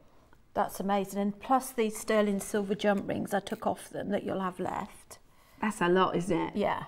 That's amazing. And plus these sterling silver jump rings, I took off them that you'll have left.
That's a lot, isn't it?
Yeah.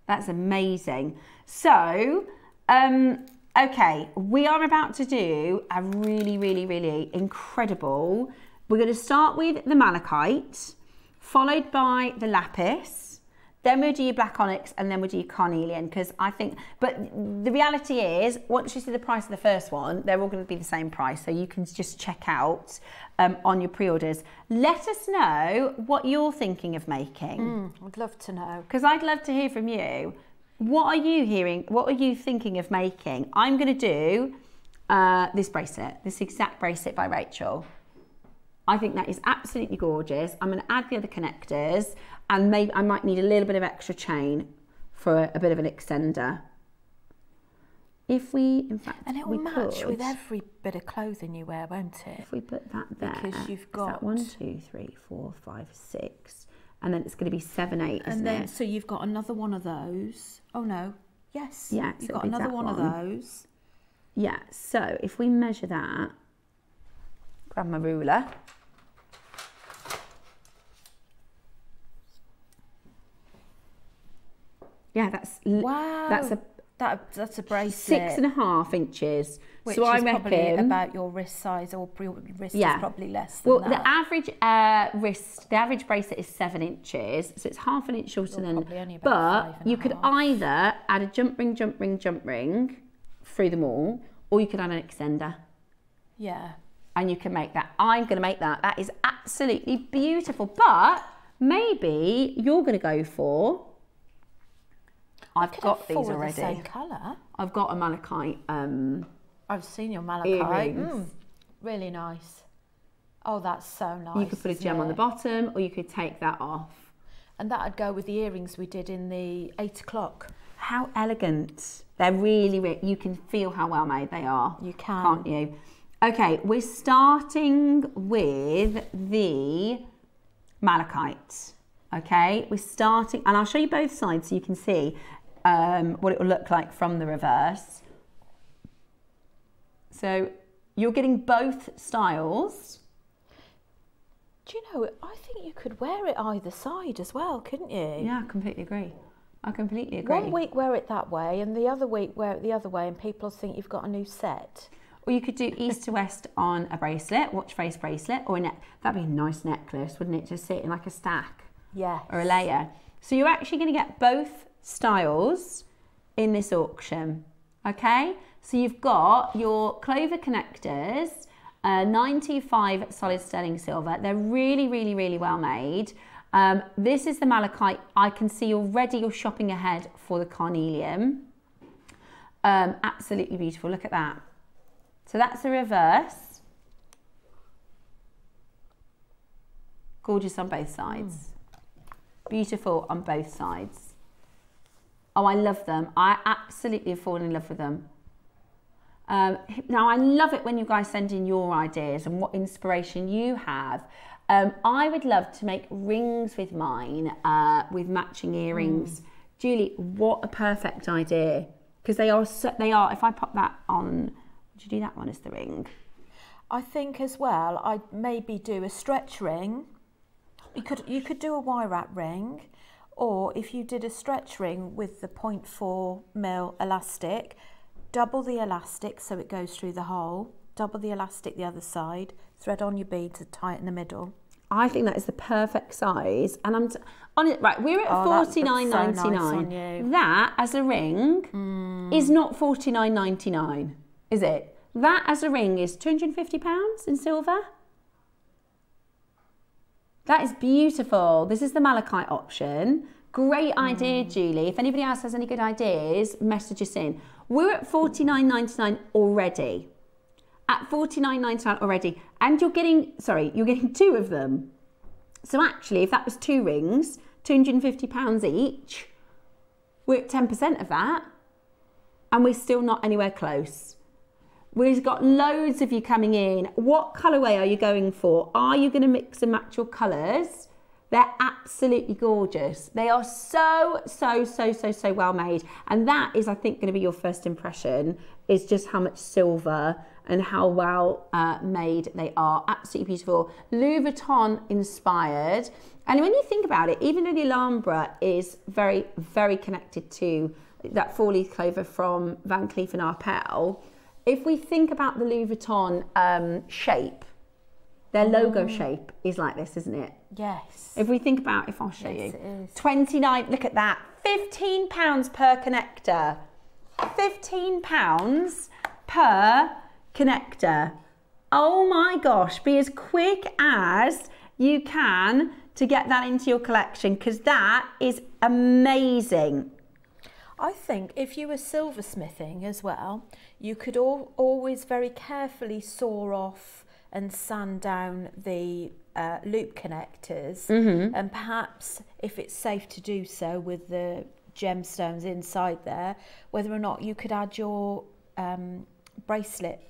That's amazing. So, okay, we are about to do a really, really, really incredible. We're going to start with the malachite, followed by the lapis. Then we'll do your black onyx, and then we'll do your carnelian, because I think, but the reality is, once you see the price of the first one, they're all going to be the same price, so you can just check out on your pre-orders. Let us know what you're thinking of making.
I'd love to know.
Because I'd love to hear from you. What are you hearing? What are you thinking of making? I'm going to do this bracelet, this exact bracelet by Rachel. I think that is absolutely gorgeous. I'm going to add the other connectors, and maybe I might need a little bit of extra chain for a bit of an extender. If we, in fact,
And it will match with every bit of clothing you wear, won't it?
If we put that there,
Because you've
is
got
that 1, 2, 3, 4, 5, 6, and then it's going to be 7, 8, isn't
And then,
it?
so you've got another one of those. Oh no, yes.
Yeah,
You've
so
got
it'll be
another
that
one of
one.
those.
Yeah, so if we measure that, grab my ruler. Yeah,
Wow. That's a bracelet.
6.5 inches.
Which
so I
is probably
reckon
about your wrist size, or your wrist
Yeah.
is probably less than
well,
that.
the average the average bracelet is 7 inches, so it's half an inch shorter
Well,
than.
probably only about
But
5 and
you
a
could
half.
either add a jump ring through them all, or you could add an extender,
Yeah.
and you can make that. I'm going to make that. That is absolutely beautiful. But maybe you're going to go for. I've
Could
got
have
these
four of the
already.
same colour.
I've got a malachite.
I've seen your malachite.
Earrings.
Really nice. Oh, that's so nice.
You could put a
isn't
gem on the
it?
bottom, or you could take that off.
And that'd go with the earrings we did in the 8 o'clock.
How elegant. They're really, you can feel how well made they are.
You can.
Can't you? Okay, we're starting with the malachite. Okay, we're starting, and I'll show you both sides so you can see what it will look like from the reverse. So you're getting both styles.
Do you know, I think you could wear it either side as well, couldn't you?
Yeah, I completely agree. I completely agree.
One week wear it that way, and the other week wear it the other way, and people think you've got a new set.
Or you could do east to west on a bracelet, watch face bracelet, or a neck. That'd be a nice necklace, wouldn't it? Just sit in like a stack.
Yes.
Or a layer. So you're actually going to get both styles in this auction. Okay? So you've got your Clover connectors, 925 solid sterling silver. They're really, really, really well made. This is the malachite. I can see already you're shopping ahead for the carnelian. Absolutely beautiful. Look at that. So that's the reverse. Gorgeous on both sides. Beautiful on both sides. Oh, I love them. I absolutely have fallen in love with them. Now, I love it when you guys send in your ideas and what inspiration you have. I would love to make rings with mine, with matching earrings. Julie, what a perfect idea. Because they are, if I pop that on, would you do that one as the ring?
I think as well, I'd maybe do a stretch ring. You could do a wire wrap ring, or if you did a stretch ring with the 0.4mm elastic, double the elastic so it goes through the hole, double the elastic the other side, thread on your beads and tie it in the middle.
I think that is the perfect size, and I'm on it. Right, we're at $49.99.
So nice on you.
That as a ring is not $49.99, is it? That as a ring is £250 in silver. That is beautiful. This is the malachite option. Great idea, Julie. If anybody else has any good ideas, message us in. We're at $49.99 already. At $49.99 already. And you're getting 2 of them. So actually, if that was 2 rings, £250 each, we're at 10% of that. And we're still not anywhere close. We've got loads of you coming in. What colourway are you going for? Are you going to mix and match your colours? They're absolutely gorgeous. They are so well made. And that is, I think, going to be your first impression, is just how much silver and how well made they are. Absolutely beautiful. Louis Vuitton inspired. And when you think about it, even though the Alhambra is very, very connected to that 4-leaf clover from Van Cleef & Arpels, if we think about the Louis Vuitton shape, their logo shape is like this, isn't it?
Yes.
If we think about, if I'll show you.
It is.
29, look at that. £15 per connector. £15 per connector. Oh my gosh, be as quick as you can to get that into your collection, because that is amazing.
I think if you were silversmithing as well, you could always very carefully saw off and sand down the loop connectors, and perhaps, if it's safe to do so with the gemstones inside there, whether or not you could add your bracelet,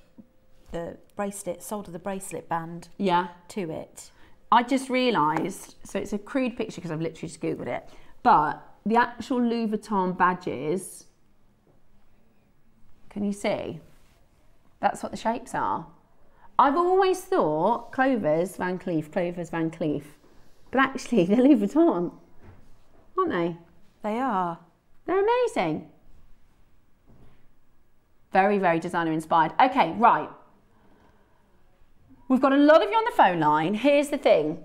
solder the bracelet band to it.
I just realised, so it's a crude picture because I've literally just Googled it, but the actual Louis Vuitton badges, can you see? That's what the shapes are. I've always thought Clover's Van Cleef, but actually they're Louis Vuitton, aren't they?
They are.
They're amazing. Very, very designer inspired. Okay, right. We've got a lot of you on the phone line. Here's the thing.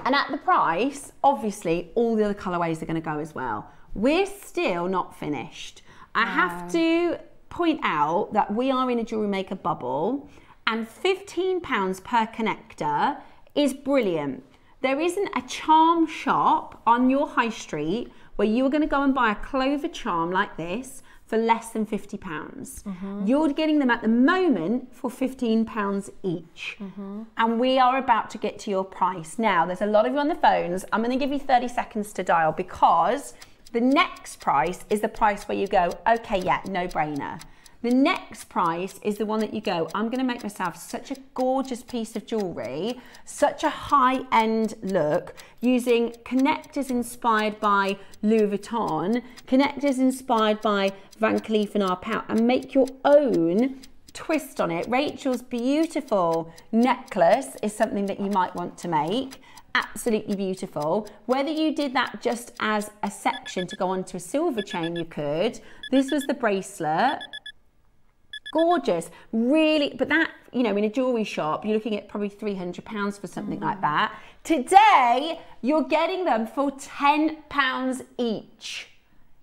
And at the price, obviously, all the other colourways are going to go as well. We're still not finished. I have to point out that we are in a jewellery maker bubble, and £15 per connector is brilliant. There isn't a charm shop on your high street where you are going to go and buy a Clover charm like this for less than £50. You're getting them at the moment for £15 each. And we are about to get to your price. Now, there's a lot of you on the phones. I'm going to give you 30 seconds to dial, because the next price is the price where you go, okay, yeah, no brainer. The next price is the one that you go, I'm going to make myself such a gorgeous piece of jewellery, such a high-end look, using connectors inspired by Louis Vuitton, connectors inspired by Van Cleef & Arpels, and make your own twist on it. Rachel's beautiful necklace is something that you might want to make. Absolutely beautiful. Whether you did that just as a section to go onto a silver chain, you could. This was the bracelet. Gorgeous, really, but that, you know, in a jewellery shop, you're looking at probably £300 for something like that. Today, you're getting them for £10 each.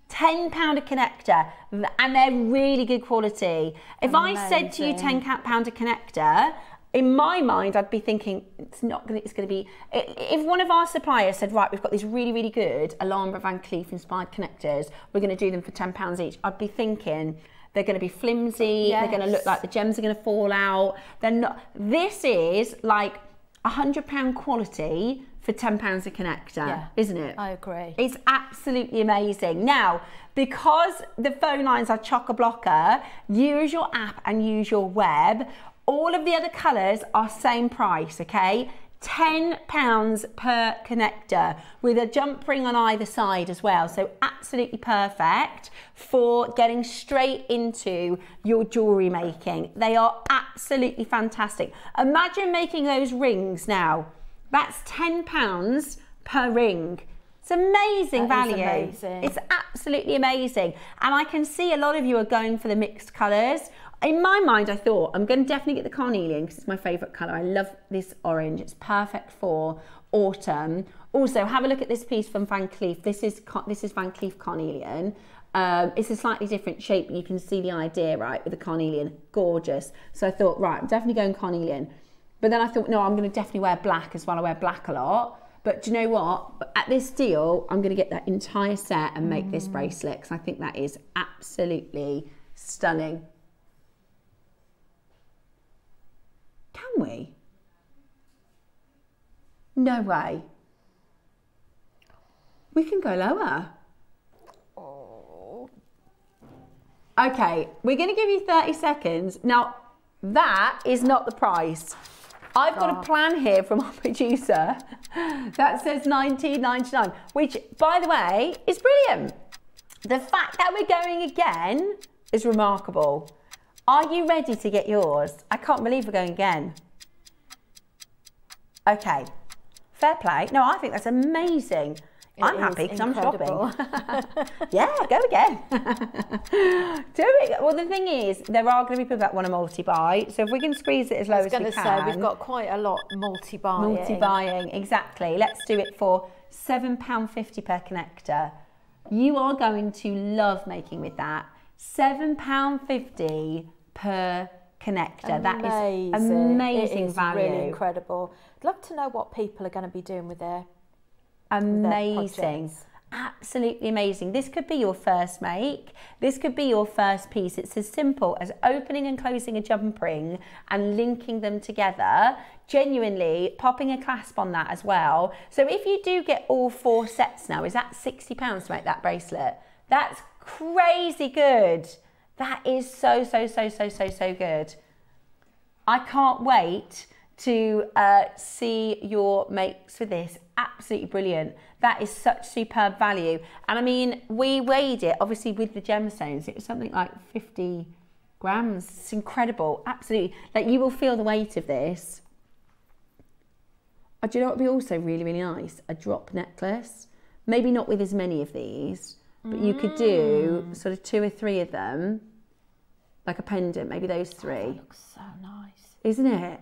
£10 a connector, and they're really good quality. If I said to you £10 a connector, in my mind, I'd be thinking it's going to be, if one of our suppliers said, right, we've got these really, really good Alhambra Van Cleef inspired connectors, we're going to do them for £10 each, I'd be thinking, they're going to be flimsy, they're going to look like the gems are going to fall out. They're not. This is like £100 quality for £10 a connector, isn't it?
I agree.
It's absolutely amazing. Now, because the phone lines are chock-a-blocker, use your app and use your web. All of the other colours are same price, okay? £10 per connector with a jump ring on either side as well. So absolutely perfect for getting straight into your jewellery making. They are absolutely fantastic. Imagine making those rings now. That's £10 per ring. It's amazing value.
Amazing.
It's absolutely amazing. And I can see a lot of you are going for the mixed colours. In my mind, I thought, I'm going to definitely get the carnelian because it's my favourite colour. I love this orange. It's perfect for autumn. Also, have a look at this piece from Van Cleef. This is Van Cleef carnelian. It's a slightly different shape. You can see the idea, right, with the carnelian. Gorgeous. So I thought, right, I'm definitely going carnelian. But then I thought, no, I'm going to definitely wear black as well. I wear black a lot. But do you know what? At this deal, I'm going to get that entire set and make this bracelet because I think that is absolutely stunning. Can we? No way. We can go lower.
Oh.
Okay, we're going to give you 30 seconds. Now, that is not the price. I've got a plan here from our producer that says $19.99, which, by the way, is brilliant. The fact that we're going again is remarkable. Are you ready to get yours? I can't believe we're going again. Okay, fair play. No, I think that's amazing. I'm happy because I'm shopping. Yeah, go again. Do it. Well, the thing is, there are going to be people that want to multi-buy. So if we can squeeze it as low as we can. I was going to say, we've got
quite a lot multi-buying.
Multi-buying, exactly. Let's do it for £7.50 per connector. You are going to love making with that. £7.50 per connector. That is amazing value.
Really incredible. I'd love to know what people are going to be doing with their
amazing. Absolutely amazing. This could be your first make. This could be your first piece. It's as simple as opening and closing a jump ring and linking them together. Genuinely popping a clasp on that as well. So if you do get all 4 sets now, is that £60 to make that bracelet? That's crazy good. That is so good. I can't wait to see your makes for this. Absolutely brilliant. That is such superb value. And I mean, we weighed it, obviously with the gemstones, it was something like 50 grams. It's incredible, absolutely. Like, you will feel the weight of this. Do you know what would be also really, really nice? A drop necklace. Maybe not with as many of these, but you could do sort of 2 or 3 of them, like a pendant, maybe those 3.
That looks so nice.
Isn't it?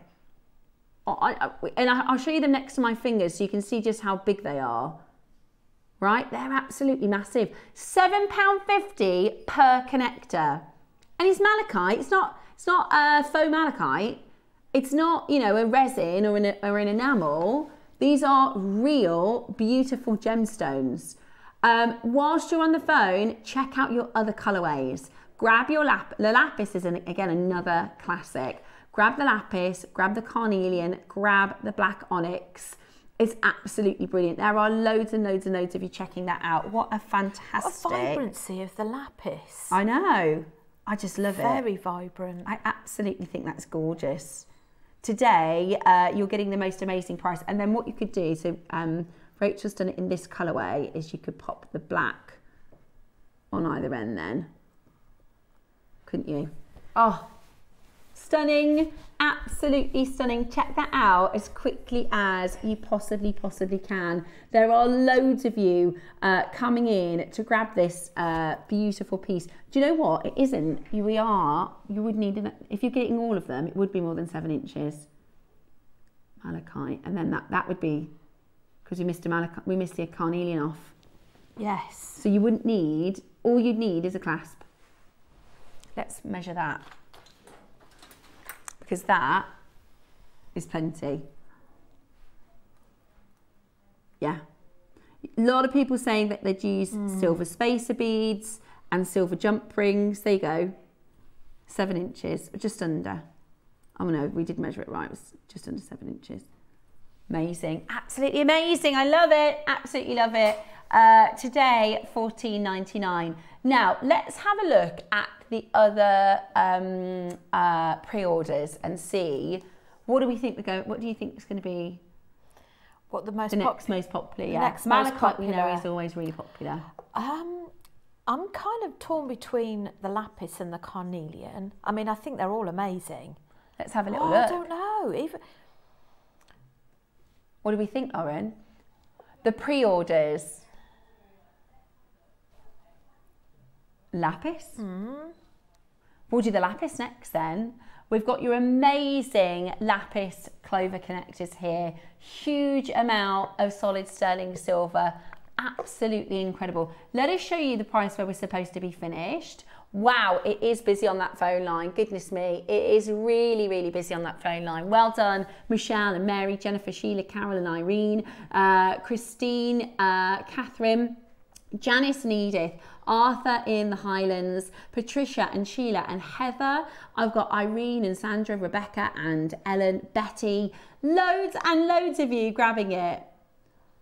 I'll show you them next to my fingers so you can see just how big they are. Right? They're absolutely massive. £7.50 per connector. And it's malachite. It's not faux malachite. It's not, you know, a resin or an enamel. These are real, beautiful gemstones. Whilst you're on the phone, check out your other colorways. Grab your the lapis is, again, another classic. Grab the lapis, grab the carnelian, grab the black onyx. It's absolutely brilliant. There are loads and loads and loads of you checking that out. What a fantastic...
What a vibrancy of the lapis.
I know. I just love it.
Very vibrant.
I absolutely think that's gorgeous. Today, you're getting the most amazing price. And then what you could do, so Rachel's done it in this colourway, is you could pop the black on either end then. Couldn't you? Oh, stunning, absolutely stunning. Check that out as quickly as you possibly can. There are loads of you coming in to grab this beautiful piece. Do you know what? It isn't. You would need, if you're getting all of them, it would be more than 7 inches. Malachite, and then that would be, because we missed the carnelian off.
Yes.
So you wouldn't need, all you'd need is a clasp. Let's measure that, because that is plenty. Yeah. A lot of people saying that they'd use silver spacer beads and silver jump rings. There you go. 7 inches, just under. Oh no, we did measure it right. It was just under 7 inches. Amazing, absolutely amazing. I love it, absolutely love it. Today, $14.99. Now, let's have a look at the other pre-orders and see what do we think what do you think is going to be
what the most
most popular? Yeah, malachite we know is always really popular.
I'm kind of torn between the lapis and the carnelian. I mean, I think they're all amazing.
Let's have a little look.
I don't know.
What do we think, Lauren? The pre-orders. Lapis. We'll do the lapis next then. We've got your amazing lapis Clover connectors here. Huge amount of solid sterling silver. Absolutely incredible. Let us show you the price where we're supposed to be finished. Wow, it is busy on that phone line. Goodness me, it is really, really busy on that phone line. Well done, Michelle and Mary, Jennifer, Sheila, Carol and Irene, Christine, Catherine, Janice and Edith, Arthur in the Highlands, Patricia and Sheila and Heather. I've got Irene and Sandra, Rebecca and Ellen, Betty. Loads and loads of you grabbing it.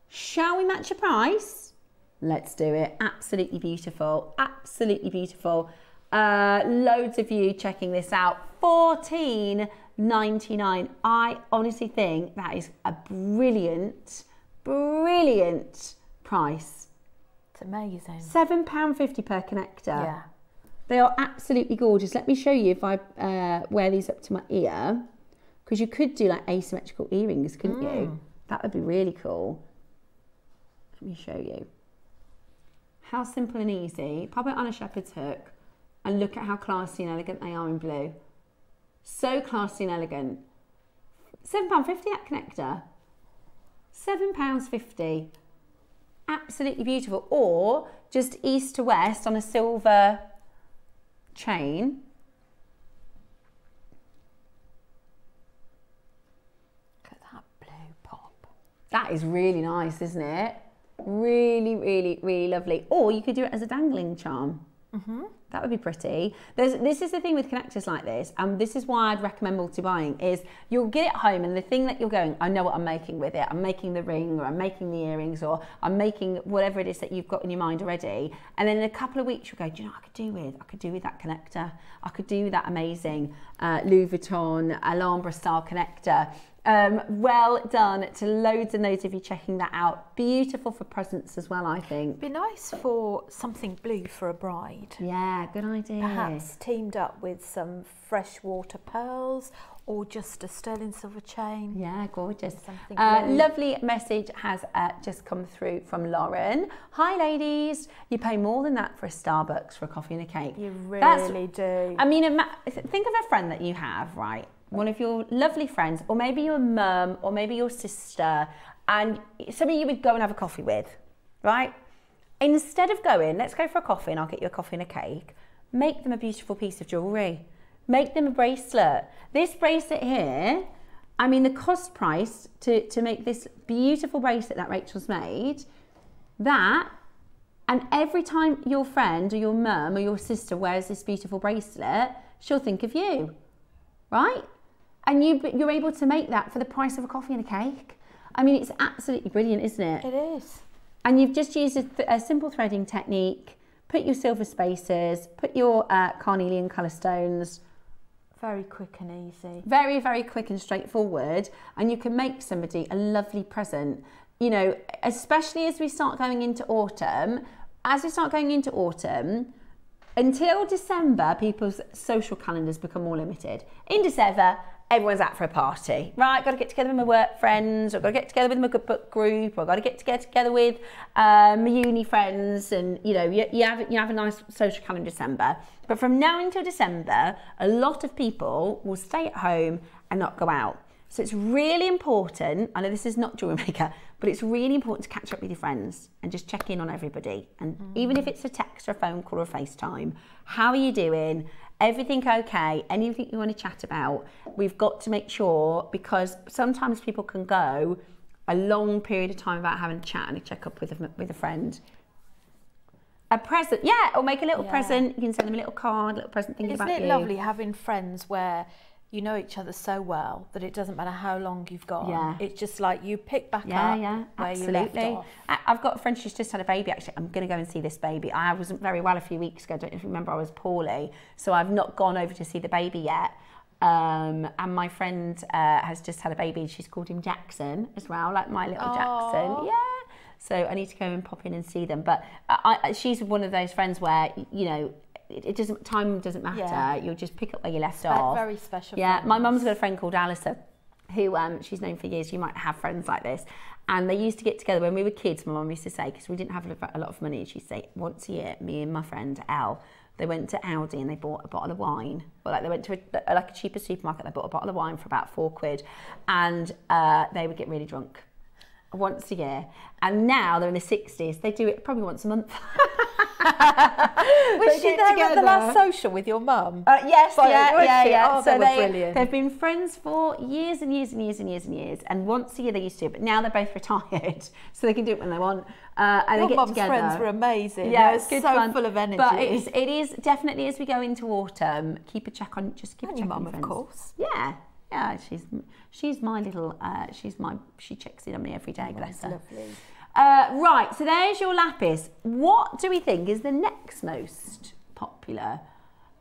Shall we match a price? Let's do it. Absolutely beautiful. Absolutely beautiful. Loads of you checking this out. $14.99. I honestly think that is a brilliant, brilliant price.
It's amazing.
£7.50 per connector.
Yeah.
They are absolutely gorgeous. Let me show you if I wear these up to my ear, because you could do like asymmetrical earrings, couldn't you? That would be really cool. Let me show you. How simple and easy. Pop it on a shepherd's hook and look at how classy and elegant they are in blue. So classy and elegant. £7.50 that connector. £7.50. Absolutely beautiful. Or just east to west on a silver chain.
Look at that blue pop.
That is really nice, isn't it? Really, really, really lovely. Or you could do it as a dangling charm. That would be pretty. This is the thing with connectors like this, and this is why I'd recommend multi-buying, is you'll get it home and the thing that you're going, I know what I'm making with it. I'm making the ring, or I'm making the earrings, or I'm making whatever it is that you've got in your mind already. And then in a couple of weeks you'll go, do you know what I could do with that connector? I could do that amazing Louis Vuitton Alhambra style connector. Well done to loads and loads of you checking that out. Beautiful for presents as well, I think.
Be nice for something blue for a bride.
Yeah, good idea.
Perhaps teamed up with some freshwater pearls or just a sterling silver chain.
Yeah, gorgeous.
Something blue.
Lovely message has just come through from Lauren. Hi, ladies. You pay more than that for a Starbucks for a coffee and a cake.
You really do.
I mean, think of a friend that you have, right? One of your lovely friends, or maybe your mum, or maybe your sister, and somebody you would go and have a coffee with, right? Instead of going, let's go for a coffee and I'll get you a coffee and a cake, make them a beautiful piece of jewellery. Make them a bracelet. This bracelet here, I mean, the cost price to make this beautiful bracelet that Rachel's made, that, and every time your friend or your mum or your sister wears this beautiful bracelet, she'll think of you, right? And you're able to make that for the price of a coffee and a cake. I mean, it's absolutely brilliant, isn't it?
It is. And
you've just used a simple threading technique, put your silver spacers, put your carnelian colour stones.
Very quick and easy.
Very, very quick and straightforward. And you can make somebody a lovely present. You know, especially as we start going into autumn. Until December, people's social calendars become more limited. In December, everyone's out for a party, right? Got to get together with my work friends, or got to get together with my good book group, or got to get together with my uni friends, and you know, you have a nice social calendar in December. But from now until December, a lot of people will stay at home and not go out. So it's really important, I know this is not JewelleryMaker, but it's really important to catch up with your friends and just check in on everybody. And even if it's a text or a phone call or a FaceTime, how are you doing? Everything okay? Anything you want to chat about? We've got to make sure, because sometimes people can go a long period of time without having a chat and a check up with a friend. A present, yeah, or make a little present. You can send them a little card, a little present thinking about you.
Isn't it lovely having friends where you know each other so well that it doesn't matter how long you've got.
Yeah.
It's just like you pick back up where you left off.
I've got a friend, she's just had a baby actually. I'm going to go and see this baby. I wasn't very well a few weeks ago. I don't know if you remember, I was poorly. So I've not gone over to see the baby yet. And my friend has just had a baby. She's called him Jackson as well, like my little Jackson. Yeah. So I need to go and pop in and see them. But she's one of those friends where, you know, time doesn't matter. Yeah. You'll just pick up where you left off.
Very special.
Yeah,
friends.
My mum's got a friend called Alison, who she's known for years. You might have friends like this. And they used to get together when we were kids. My mum used to say, because we didn't have a lot of money, she'd say once a year, me and my friend Elle, they went to Aldi and they bought a bottle of wine. Or like they went to a cheaper supermarket, they bought a bottle of wine for about £4, and they would get really drunk once a year. And now they're in the 60s, they do it probably once a month.
Was she there at the last social with your mum?
Yes, yeah.
Oh,
so
brilliant.
they've been friends for years and years and years and years and years. And once a year they used to, but now they're both retired, so they can do it when they want. And
Your
they get
mum's
together.
friends were amazing.
Yeah,
it's
good
so
fun.
full of energy.
But it is definitely, as we go into autumn, keep a check on, just keep a
And
check
your
on
mum, of
friends.
course.
Yeah, she's my little, she checks in on me every day, bless her.
Lovely.
Right, so there's your lapis. What do we think is the next most popular?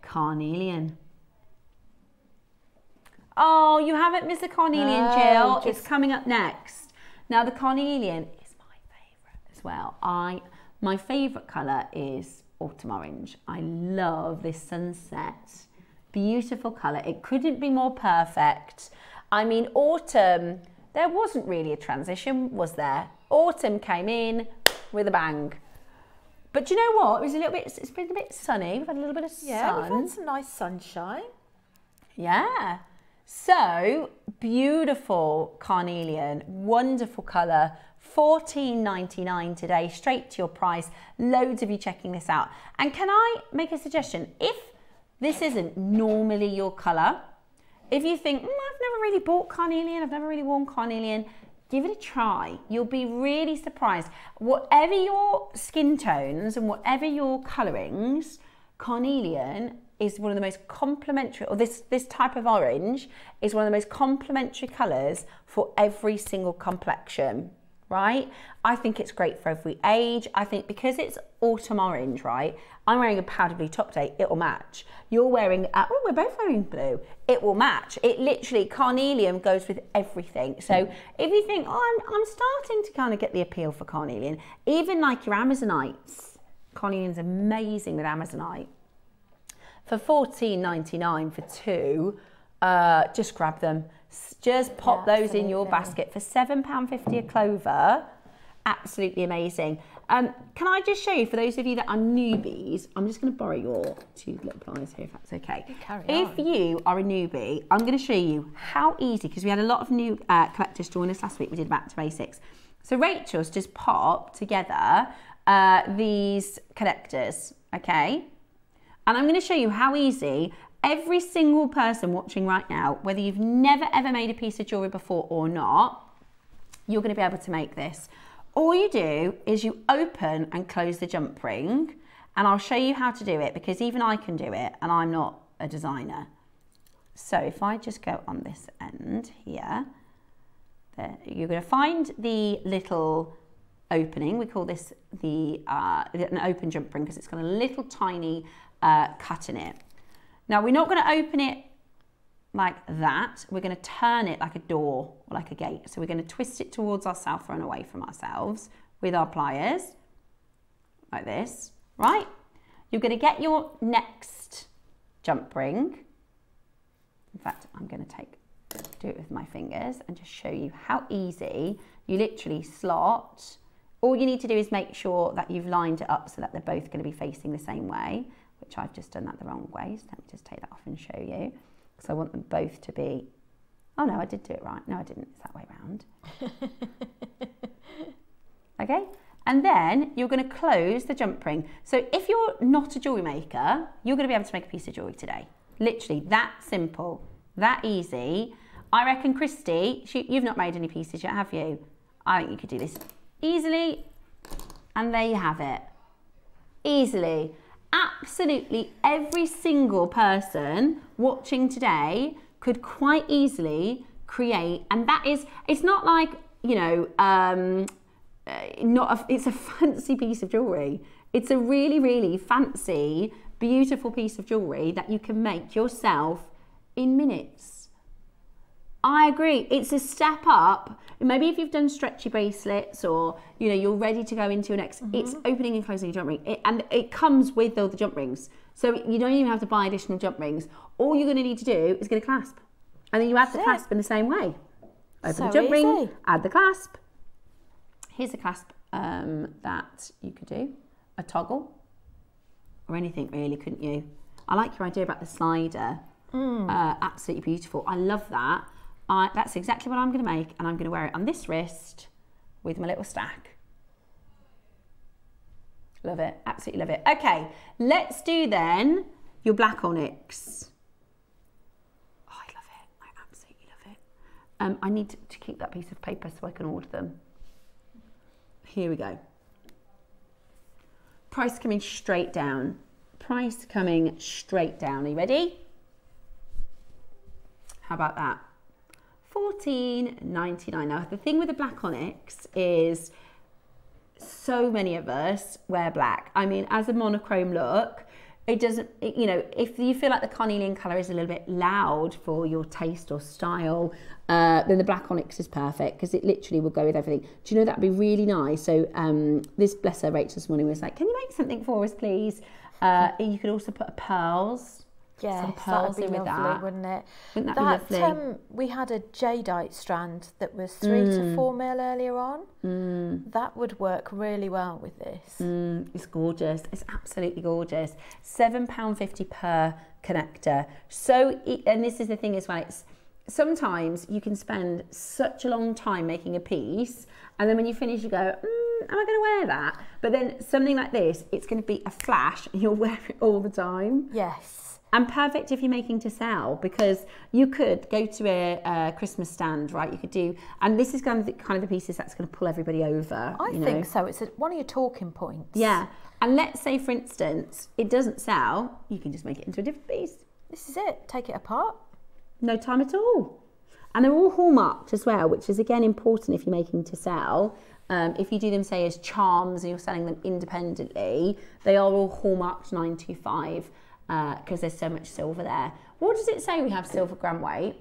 Carnelian. Oh, you haven't missed the carnelian,
No,
Jill.
just-
It's coming up next. Now, the carnelian is my favourite as well. My favourite colour is autumn orange. I love this sunset. Beautiful colour. It couldn't be more perfect. I mean, autumn, there wasn't really a transition, was there? Autumn came in with a bang. But do you know what? It's been a bit sunny. We've had a little bit of sun.
Yeah, we've had some nice sunshine.
Yeah. So, beautiful carnelian, wonderful colour, $14.99 today, straight to your price. Loads of you checking this out. And can I make a suggestion? If this isn't normally your colour, if you think, I've never really bought carnelian, I've never really worn carnelian, give it a try. You'll be really surprised. Whatever your skin tones and whatever your colourings, carnelian is one of the most complementary, or this type of orange is one of the most complementary colours for every single complexion, right? I think it's great for every age. I think because it's autumn orange, right? I'm wearing a powder blue top today, it'll match. You're wearing, we're both wearing blue, it will match. It literally, carnelian goes with everything. So if you think, I'm starting to kind of get the appeal for carnelian, even like your Amazonites, carnelian's amazing with Amazonite. For $14.99 for two, just grab them. Just pop those in your basket for £7.50 a clover. Absolutely amazing. Can I just show you, for those of you that are newbies, I'm just going to borrow your two little pliers here, if that's okay. If you are a newbie, I'm going to show you how easy, because we had a lot of new collectors join us last week. We did Back to Basics. So Rachel's just popped together these connectors, okay? And I'm going to show you how easy every single person watching right now, whether you've never ever made a piece of jewellery before or not, you're going to be able to make this. All you do is you open and close the jump ring, and I'll show you how to do it, because even I can do it and I'm not a designer. So if I just go on this end here, there, you're going to find the little opening. We call this an open jump ring because it's got a little tiny cut in it. Now we're not going to open it like that. We're going to turn it like a door or like a gate. So we're going to twist it towards ourselves and away from ourselves with our pliers, like this, right? You're going to get your next jump ring. In fact, I'm going to do it with my fingers and just show you how easy. You literally slot. All you need to do is make sure that you've lined it up so that they're both going to be facing the same way, which I've just done that the wrong way. So let me just take that off and show you. Because I want them both to be, oh no, I did do it right. No, I didn't, it's that way round. Okay, and then you're going to close the jump ring. So if you're not a jewellery maker, you're going to be able to make a piece of jewellery today. Literally that simple, that easy. I reckon, Christy, you've not made any pieces yet, have you? I think you could do this easily, and there you have it. Easily. Absolutely every single person watching today could quite easily create, and that is, it's not like, you know, it's a fancy piece of jewellery. It's a really, really fancy, beautiful piece of jewellery that you can make yourself in minutes. I agree. It's a step up. Maybe if you've done stretchy bracelets, or you know you're ready to go into your next, it's opening and closing your jump ring, and it comes with all the jump rings. So you don't even have to buy additional jump rings. All you're going to need to do is get a clasp, and then you add the clasp in the same way. Open the jump ring, add the clasp. Here's a clasp that you could do, a toggle, or anything really, couldn't you? I like your idea about the slider. Absolutely beautiful. I love that. That's exactly what I'm going to make, and I'm going to wear it on this wrist with my little stack. Love it, absolutely love it. Okay, let's do then your black onyx. Oh, I love it, I absolutely love it. I need to keep that piece of paper so I can order them. Here we go. Price coming straight down. Price coming straight down. Are you ready? How about that? $14.99. Now, the thing with the black onyx is so many of us wear black. I mean, as a monochrome look, it doesn't, you know, if you feel like the carnelian colour is a little bit loud for your taste or style, then the black onyx is perfect because it literally will go with everything. Do you know, that'd be really nice? So this, bless her, Rachel this morning was like, can you make something for us, please? You could also put pearls.
Yes,
some pearls
that'd be
in with
lovely,
that.
wouldn't it?
Wouldn't that be lovely?
We had a jadeite strand that was 3 to 4 mil earlier on. That would work really well with this.
It's gorgeous. It's absolutely gorgeous. £7.50 per connector. So, and this is the thing as well, it's sometimes you can spend such a long time making a piece, and then when you finish you go, am I going to wear that? But then something like this, it's going to be a flash and you'll wear it all the time.
Yes.
And perfect if you're making to sell, because you could go to a Christmas stand, right? You could do, and this is kind of the pieces that's going to pull everybody over.
I think so. It's one of your talking points.
Yeah. And let's say, for instance, it doesn't sell, you can just make it into a different piece.
This is it. Take it apart.
No time at all. And they're all hallmarked as well, which is again important if you're making to sell. If you do them, say, as charms and you're selling them independently, they are all hallmarked 925. Because there's so much silver there. What does it say we have silver gram weight?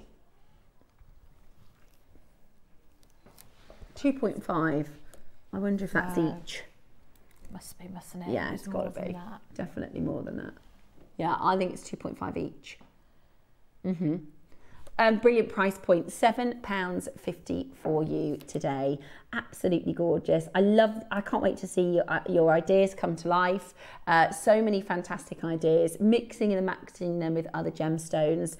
2.5. I wonder if that's each.
Must be, mustn't it?
Yeah, it's got to be. Definitely more than that. Yeah, I think it's 2.5 each. Brilliant price point, £7.50 for you today. Absolutely gorgeous. I can't wait to see your ideas come to life. So many fantastic ideas, mixing and matching them with other gemstones.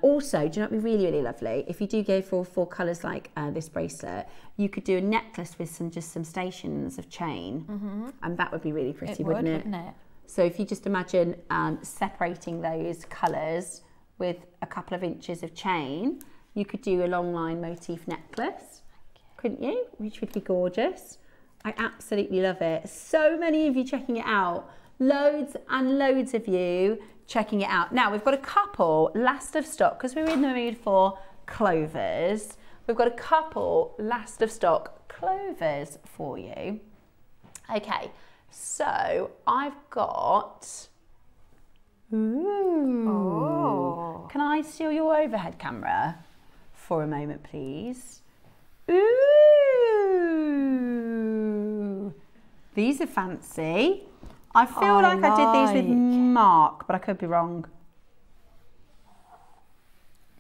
Also, do you know what would be really, really lovely? If you do go for 4 colours like this bracelet, you could do a necklace with some stations of chain. And that would be really pretty, wouldn't it? So if you just imagine separating those colours with a couple of inches of chain, you could do a long line motif necklace, couldn't you? Which would be gorgeous. I absolutely love it. So many of you checking it out. Loads and loads of you checking it out. Now, we've got a couple last of stock, because we're in the mood for clovers. We've got a couple last of stock clovers for you. Okay, so I've got... Ooh.
Oh.
Can I steal your overhead camera for a moment, please? Ooh. These are fancy. I feel like I did these with Mark, but I could be wrong.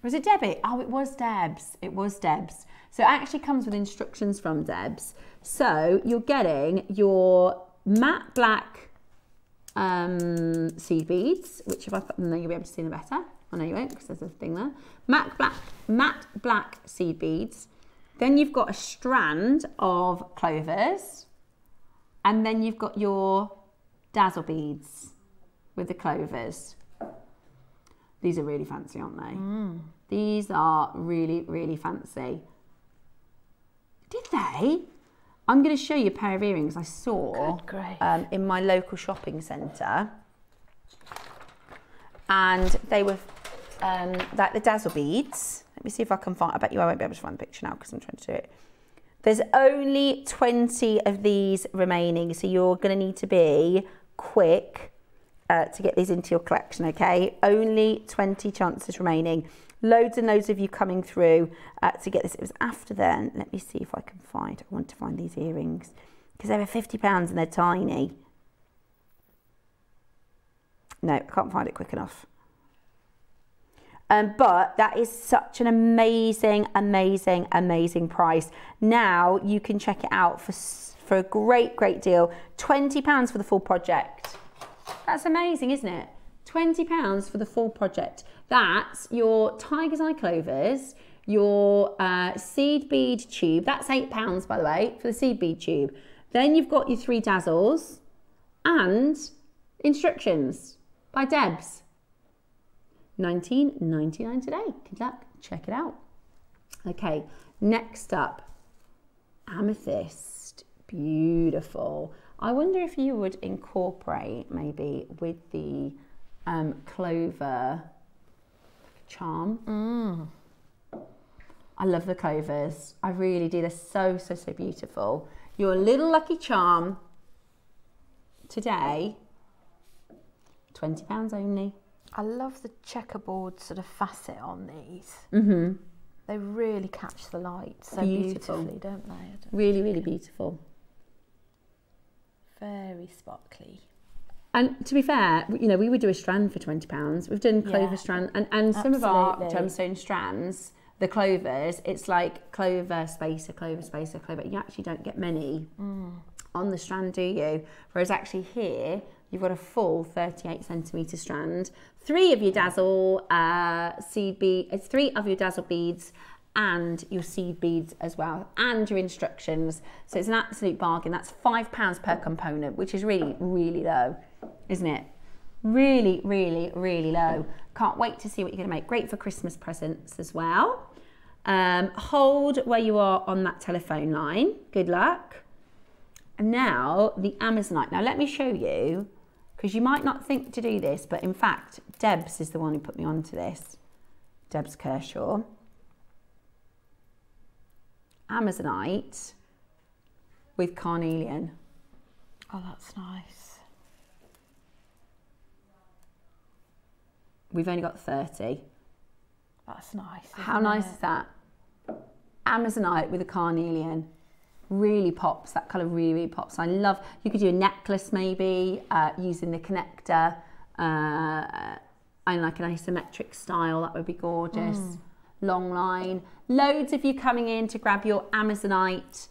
Was it Debbie? Oh, it was Deb's. It was Deb's. So it actually comes with instructions from Deb's. So you're getting your matte black seed beads, which if I put them there, you'll be able to see them better. I know you won't, because there's a thing there. Matte black seed beads. Then you've got a strand of clovers, and then you've got your dazzle beads with the clovers. These are really fancy, aren't they? These are really, really fancy. Did they? I'm going to show you a pair of earrings I saw in my local shopping centre. And they were like the dazzle beads. Let me see if I can find, I bet you I won't be able to find the picture now because I'm trying to do it. There's only 20 of these remaining, so you're going to need to be quick to get these into your collection, okay? Only 20 chances remaining. Loads and loads of you coming through to get this. It was after then. Let me see if I can find. I want to find these earrings because they were £50 and they're tiny. No, I can't find it quick enough. But that is such an amazing, amazing, amazing price. Now you can check it out for a great, great deal. £20 for the full project. That's amazing, isn't it? £20 for the full project. That's your tiger's eye clovers, your seed bead tube. That's £8, by the way, for the seed bead tube. Then you've got your 3 dazzles. and instructions by Debs. $19.99 today. Good luck. Check it out. Okay, next up, amethyst. Beautiful. I wonder if you would incorporate maybe with the clover charm. I love the clovers. I really do. They're so, so, so beautiful. Your little lucky charm today, £20 only.
I love the checkerboard sort of facet on these.
Mm-hmm.
They really catch the light so
Beautiful.
beautifully, don't they?
Really, really beautiful.
Very sparkly.
And to be fair, you know, we would do a strand for £20. We've done clover strand and some of our gemstone strands, the clovers, it's like clover, spacer, clover, spacer, clover. You actually don't get many on the strand, do you? Whereas actually here, you've got a full 38 centimetre strand, 3 of your dazzle three of your dazzle beads and your seed beads as well, and your instructions. So it's an absolute bargain. That's £5 per component, which is really, really low, isn't it? Really, really, really low. Can't wait to see what you're going to make. Great for Christmas presents as well. Hold where you are on that telephone line. Good luck. And now the Amazonite. Now let me show you, because you might not think to do this, but in fact, Debs is the one who put me onto this. Debs Kershaw. Amazonite with carnelian.
Oh, that's nice.
We've only got 30.
That's nice.
How nice is that? Amazonite with a carnelian. Really pops, that colour really, really pops. I love, you could do a necklace maybe using the connector and like an asymmetric style, that would be gorgeous. Long line. Loads of you coming in to grab your Amazonite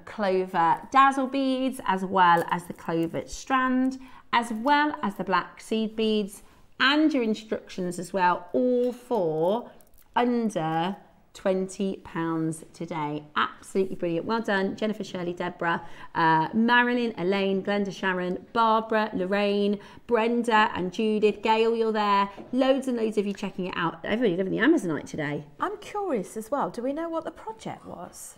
clover dazzle beads, as well as the clover strand, as well as the black seed beads, and your instructions as well, all for under £20 today. Absolutely brilliant. Well done, Jennifer, Shirley, Deborah, Marilyn, Elaine, Glenda, Sharon, Barbara, Lorraine, Brenda and Judith. Gail, you're there. Loads and loads of you checking it out. Everybody loving the Amazonite today.
I'm curious as well. Do we know what the project was?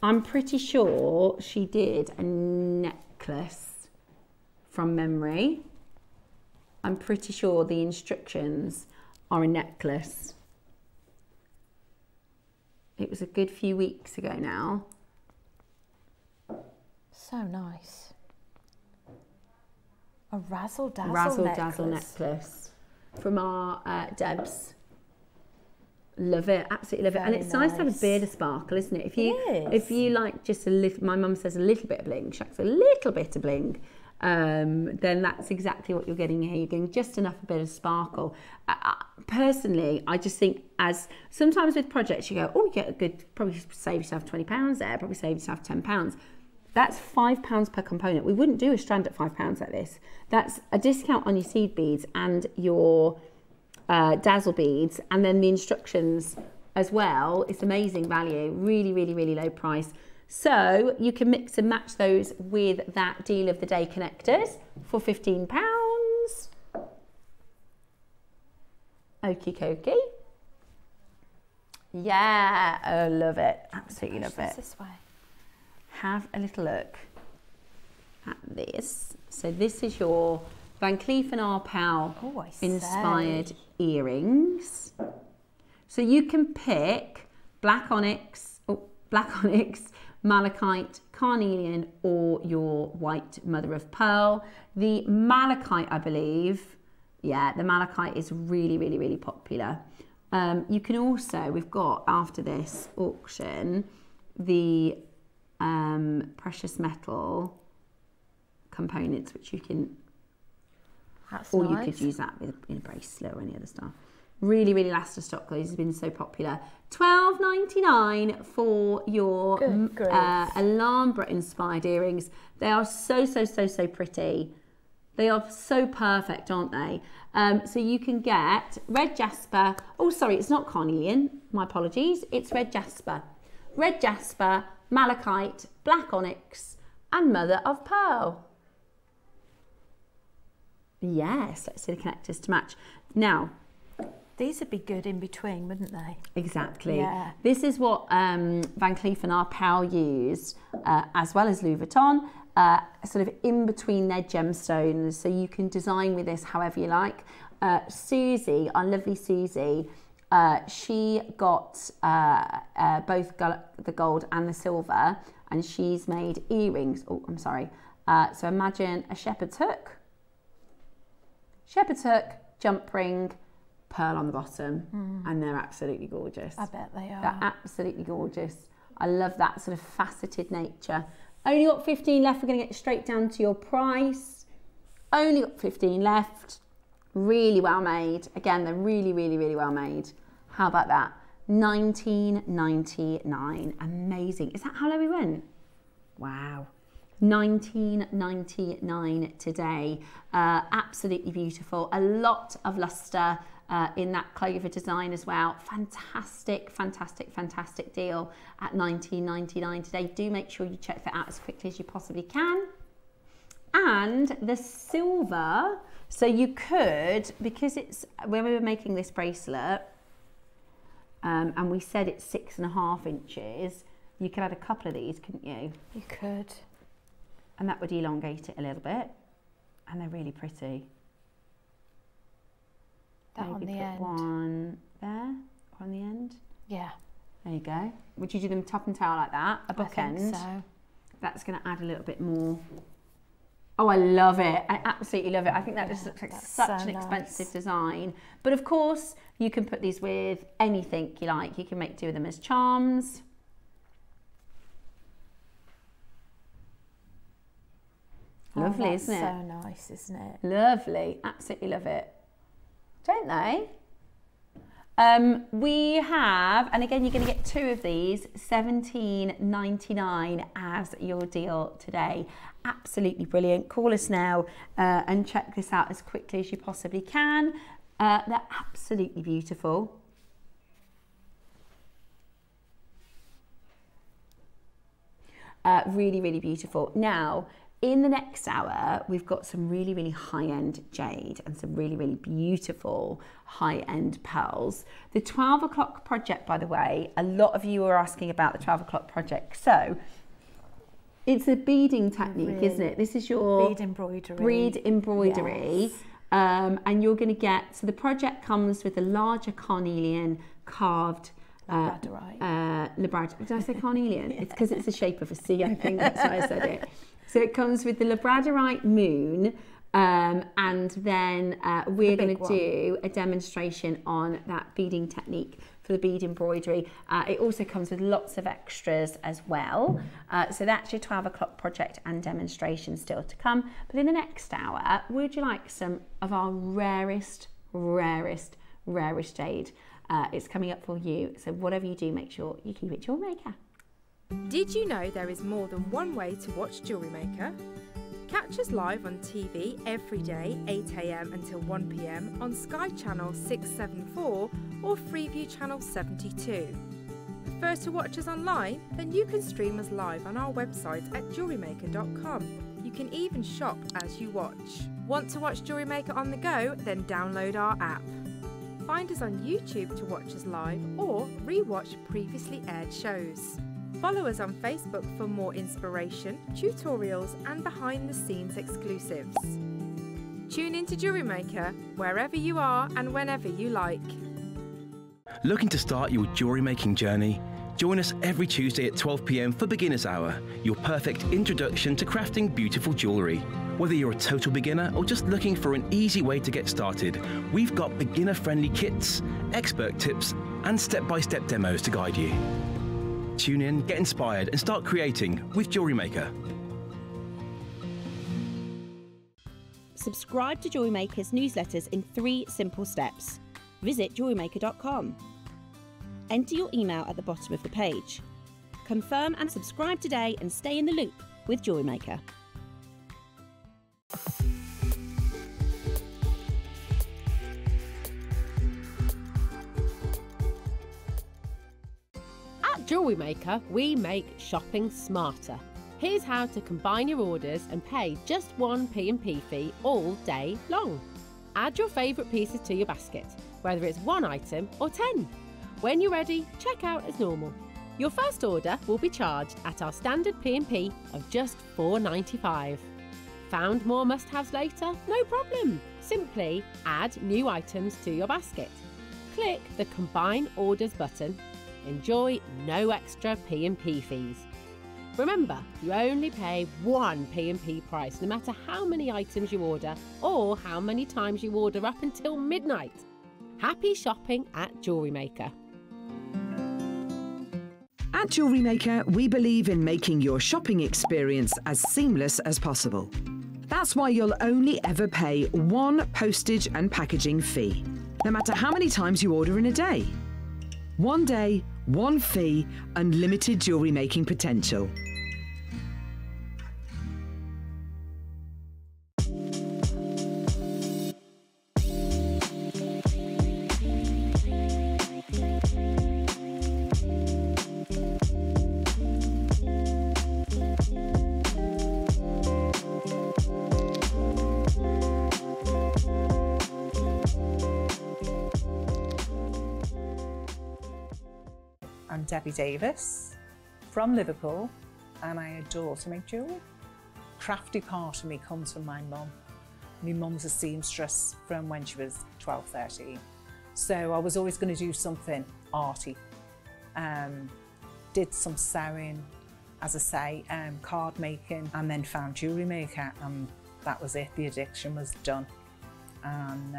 I'm pretty sure she did a necklace from memory. I'm pretty sure the instructions are a necklace. It was a good few weeks ago now.
So nice. A razzle dazzle
necklace from our Debs. Love it, absolutely love it. And it's nice to have a bit of sparkle, isn't it? If you like just a little, my mum says a little bit of bling, shucks a little bit of bling, then that's exactly what you're getting here. You're getting just enough a bit of sparkle. Personally, I just think, as sometimes with projects you go, oh, you get a good, probably save yourself £20 there, probably save yourself £10. That's £5 per component. We wouldn't do a strand at £5 like this. That's a discount on your seed beads and your dazzle beads, and then the instructions as well. It's amazing value, really, really, really low price. So you can mix and match those with that deal of the day connectors for £15. Okie dokie. Yeah, I love it. Absolutely love it.
This way.
Have a little look at this. So this is your Van Cleef & Arpels inspired earrings. So you can pick black onyx, malachite, carnelian, or your white mother of pearl. The malachite, I believe, yeah, the malachite is really, really, really popular. You can also, we've got after this auction, the precious metal components, which you can, or you could use that with a bracelet or any other stuff. Really, really last to stock. Those have been so popular. $12.99 for your Alhambra inspired earrings. They are so, so, so, so pretty. They are so perfect, aren't they? So you can get red jasper. Oh, sorry, it's not carnelian. My apologies. It's red jasper. Red jasper, malachite, black onyx, and mother of pearl. Yes, let's see the connectors to match. Now,
these would be good in between, wouldn't they?
Exactly.
Yeah.
This is what Van Cleef & Arpels used, as well as Louis Vuitton, sort of in between their gemstones. So you can design with this however you like. Susie, our lovely Susie, she got both the gold and the silver, and she's made earrings. Oh, I'm sorry. So imagine a shepherd's hook, jump ring, pearl on the bottom, and they're absolutely gorgeous.
I bet they are.
They're absolutely gorgeous. I love that sort of faceted nature. Only got 15 left. We're going to get straight down to your price. Only got 15 left. Really well made. Again, they're really, really, really well made. How about that? $19.99. Amazing. Is that how low we went? Wow. $19.99 today. Absolutely beautiful. A lot of luster in that Clover design as well. Fantastic, fantastic, fantastic deal at $19.99 today. Do make sure you check that out as quickly as you possibly can. And the silver, so you could, because it's, when we were making this bracelet, and we said it's 6.5 inches, you could add a couple of these, couldn't you?
You could.
And that would elongate it a little bit. And they're really pretty.
That on the
Maybe put
end.
one there, or on the end.
Yeah.
There you go. Would you do them top and tail like that? A bookend?
I think so.
That's going to add a little bit more. Oh, I love it. I absolutely love it. I think that just looks like such an expensive design. But of course, you can put these with anything you like. You can do with them as charms. Lovely,
that's
isn't it?
So nice, isn't it?
Lovely. Absolutely love it. Don't they? We have, and again, you're going to get 2 of these, $17.99 as your deal today. Absolutely brilliant. Call us now and check this out as quickly as you possibly can. They're absolutely beautiful. Really, really beautiful. Now, in the next hour, we've got some really, really high-end jade and some really, really beautiful high-end pearls. The 12 o'clock project, by the way, a lot of you are asking about the 12 o'clock project. So it's a beading technique, isn't it? This is your
bead embroidery.
Bead embroidery.
Yes.
And you're going to get, so the project comes with a larger carnelian carved
Labradorite.
Labradorite. Did I say carnelian? It's because it's the shape of a C, I think. That's why I said it. So it comes with the Labradorite moon, and then we're going to do a demonstration on that beading technique for the bead embroidery. It also comes with lots of extras as well. So that's your 12 o'clock project and demonstration still to come. But in the next hour, would you like some of our rarest jade? It's coming up for you. So whatever you do, make sure you keep it JewelleryMaker.
Did you know there is more than one way to watch JewelleryMaker? Catch us live on TV every day, 8 AM until 1 PM on Sky Channel 674 or Freeview Channel 72. Prefer to watch us online? Then you can stream us live on our website at jewellerymaker.com. You can even shop as you watch. Want to watch JewelleryMaker on the go? Then download our app. Find us on YouTube to watch us live or re-watch previously aired shows. Follow us on Facebook for more inspiration, tutorials and behind-the-scenes exclusives. Tune in to JewelleryMaker wherever you are and whenever you like.
Looking to start your jewellery making journey? Join us every Tuesday at 12 PM for Beginner's Hour, your perfect introduction to crafting beautiful jewellery. Whether you're a total beginner or just looking for an easy way to get started, we've got beginner-friendly kits, expert tips and step-by-step demos to guide you. Tune in, get inspired and start creating with JewelleryMaker.
Subscribe to JewelleryMaker's newsletters in 3 simple steps. Visit jewellerymaker.com. Enter your email at the bottom of the page. Confirm and subscribe today and stay in the loop with JewelleryMaker.
At JewelleryMaker, we make shopping smarter. Here's how to combine your orders and pay just one P&P fee all day long. Add your favourite pieces to your basket, whether it's 1 item or 10. When you're ready, check out as normal. Your first order will be charged at our standard P&P of just $4.95. Found more must-haves later? No problem. Simply add new items to your basket. Click the Combine Orders button. Enjoy no extra P&P fees. Remember, you only pay one P&P price no matter how many items you order or how many times you order up until midnight. Happy shopping at JewelleryMaker.
At JewelleryMaker, we believe in making your shopping experience as seamless as possible. That's why you'll only ever pay one postage and packaging fee, no matter how many times you order in a day. One day, one fee, unlimited jewellery making potential.
I'm Debbie Davis from Liverpool and I adore to make jewellery. Crafty part of me comes from my mum. My mum's a seamstress from when she was 12, 13. So I was always going to do something arty. Did some sewing, as I say, card making, and then found JewelleryMaker, and that was it. The addiction was done. And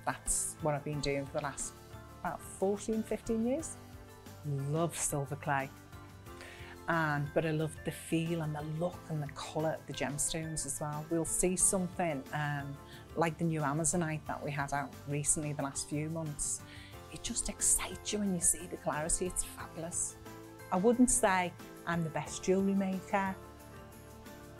that's what I've been doing for the last about 14, 15 years. Love silver clay, but I love the feel and the look and the colour of the gemstones as well. We'll see something like the new Amazonite that we had out recently the last few months. It just excites you when you see the clarity. It's fabulous. I wouldn't say I'm the best jewellery maker,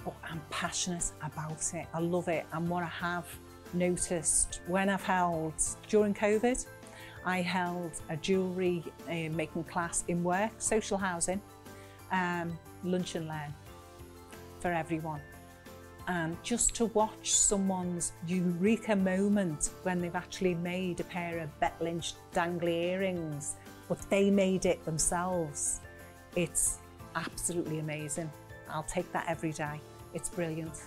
but I'm passionate about it. I love it, and what I have noticed when I've held, during COVID, I held a jewellery making class in work, social housing, lunch and learn for everyone. And just to watch someone's eureka moment when they've actually made a pair of Bet-Lynch dangly earrings, but they made it themselves. It's absolutely amazing. I'll take that every day. It's brilliant.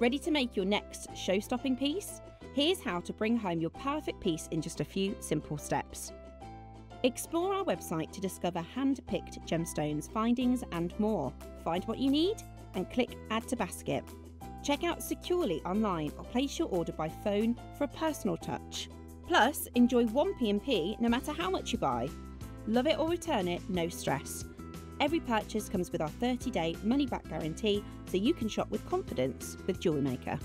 Ready to make your next show-stopping piece? Here's how to bring home your perfect piece in just a few simple steps. Explore our website to discover hand-picked gemstones, findings and more. Find what you need and click Add to Basket. Check out securely online or place your order by phone for a personal touch. Plus, enjoy one P&P no matter how much you buy. Love it or return it, no stress. Every purchase comes with our 30-day money-back guarantee, so you can shop with confidence with JewelleryMaker.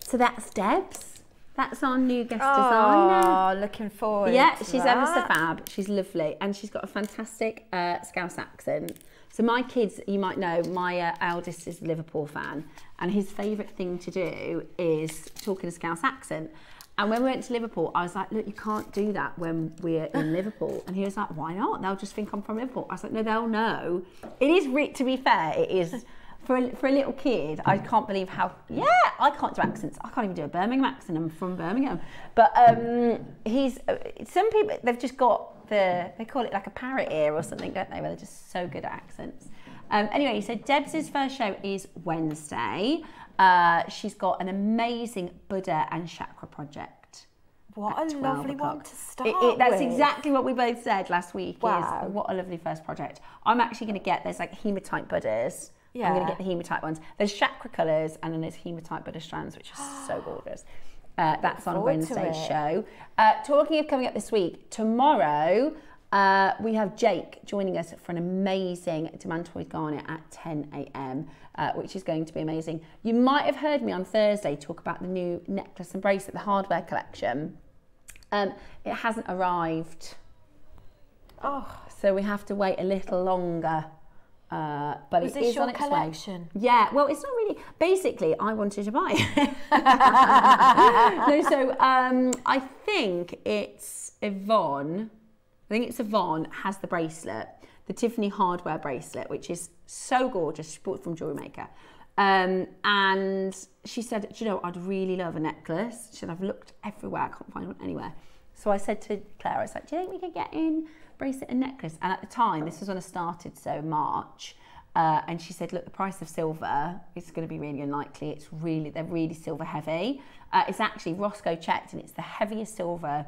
So that's Debs. That's our new guest designer.
Oh, looking forward.
Yeah,
to
she's
that.
ever so fab. She's lovely, and she's got a fantastic Scouse accent. So my kids, you might know, my eldest is a Liverpool fan, and his favourite thing to do is talk in a Scouse accent. And when we went to Liverpool, I was like, look, you can't do that when we're in Liverpool. And he was like, why not? They'll just think I'm from Liverpool. I was like, no, they'll know. It is, to be fair, it is, for a little kid, I can't believe how, yeah, I can't do accents. I can't even do a Birmingham accent. I'm from Birmingham. But some people, they've just got they call it like a parrot ear or something, don't they? Where they're just so good at accents. Anyway, so Debs' first show is Wednesday. She's got an amazing Buddha and chakra project.
What a lovely one to start
That's
with.
exactly what we both said last week.
Wow.
Is, what a lovely first project. I'm actually going to get, there's like hematite Buddhas.
Yeah.
I'm going to get the hematite ones. There's chakra colours and then there's hematite Buddha strands, which is so gorgeous. That's on Wednesday's show. Talking of coming up this week, tomorrow we have Jake joining us for an amazing Demantoid garnet at 10 a.m, which is going to be amazing. You might have heard me on Thursday talk about the new necklace and bracelet, the hardware collection. It hasn't arrived. Oh, so we have to wait a little longer But
Was
it
this
is
your
on its
collection?
way. Yeah, well, it's not really. Basically, I wanted to buy it. No, so I think it's Yvonne. I think it's Yvonne has the bracelet, the Tiffany hardware bracelet, which is so gorgeous. She bought it from JewelleryMaker. And she said, do you know, I'd really love a necklace. She said, I've looked everywhere, I can't find one anywhere. So I said to Claire, I was like, do you think we could get in bracelet and necklace? And at the time, this was when I started, so March. And she said, look, the price of silver is going to be really unlikely. They're really silver heavy. It's actually, Roscoe checked, and it's the heaviest silver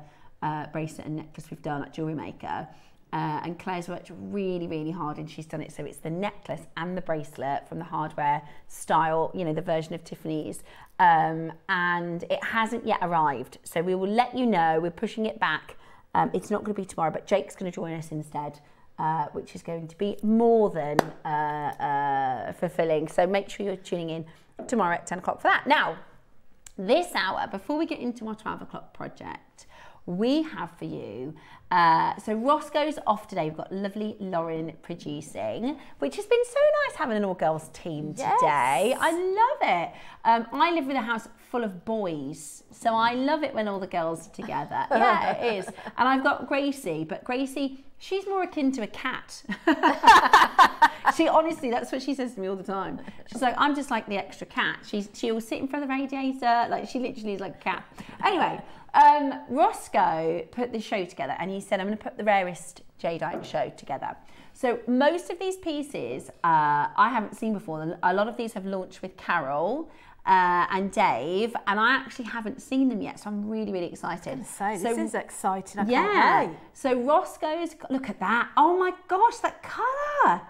bracelet and necklace we've done at JewelleryMaker. And Claire's worked really, really hard, and she's done it. So it's the necklace and the bracelet from the hardware style, you know, the version of Tiffany's. And it hasn't yet arrived. So we will let you know. We're pushing it back. It's not going to be tomorrow, but Jake's going to join us instead, which is going to be more than fulfilling. So make sure you're tuning in tomorrow at 10 o'clock for that. Now, this hour, before we get into our 12 o'clock project, we have for you, so Roscoe's off today. We've got lovely Lauren producing, which has been so nice having an all-girls team today. I love it. I live in a house full of boys, so I love it when all the girls are together. Yeah, it is. And I've got Gracie, but Gracie, she's more akin to a cat. She honestly, that's what she says to me all the time. She's like, I'm just like the extra cat. She'll sit in front of the radiator, like she literally is like a cat. Anyway, Roscoe put the show together, and he said, I'm going to put the rarest jadeite show together. So most of these pieces I haven't seen before. A lot of these have launched with Carol and Dave, and I actually haven't seen them yet, so I'm really, really excited.
This is exciting. I can't wait.
So Roscoe's, look at that. Oh my gosh, that colour.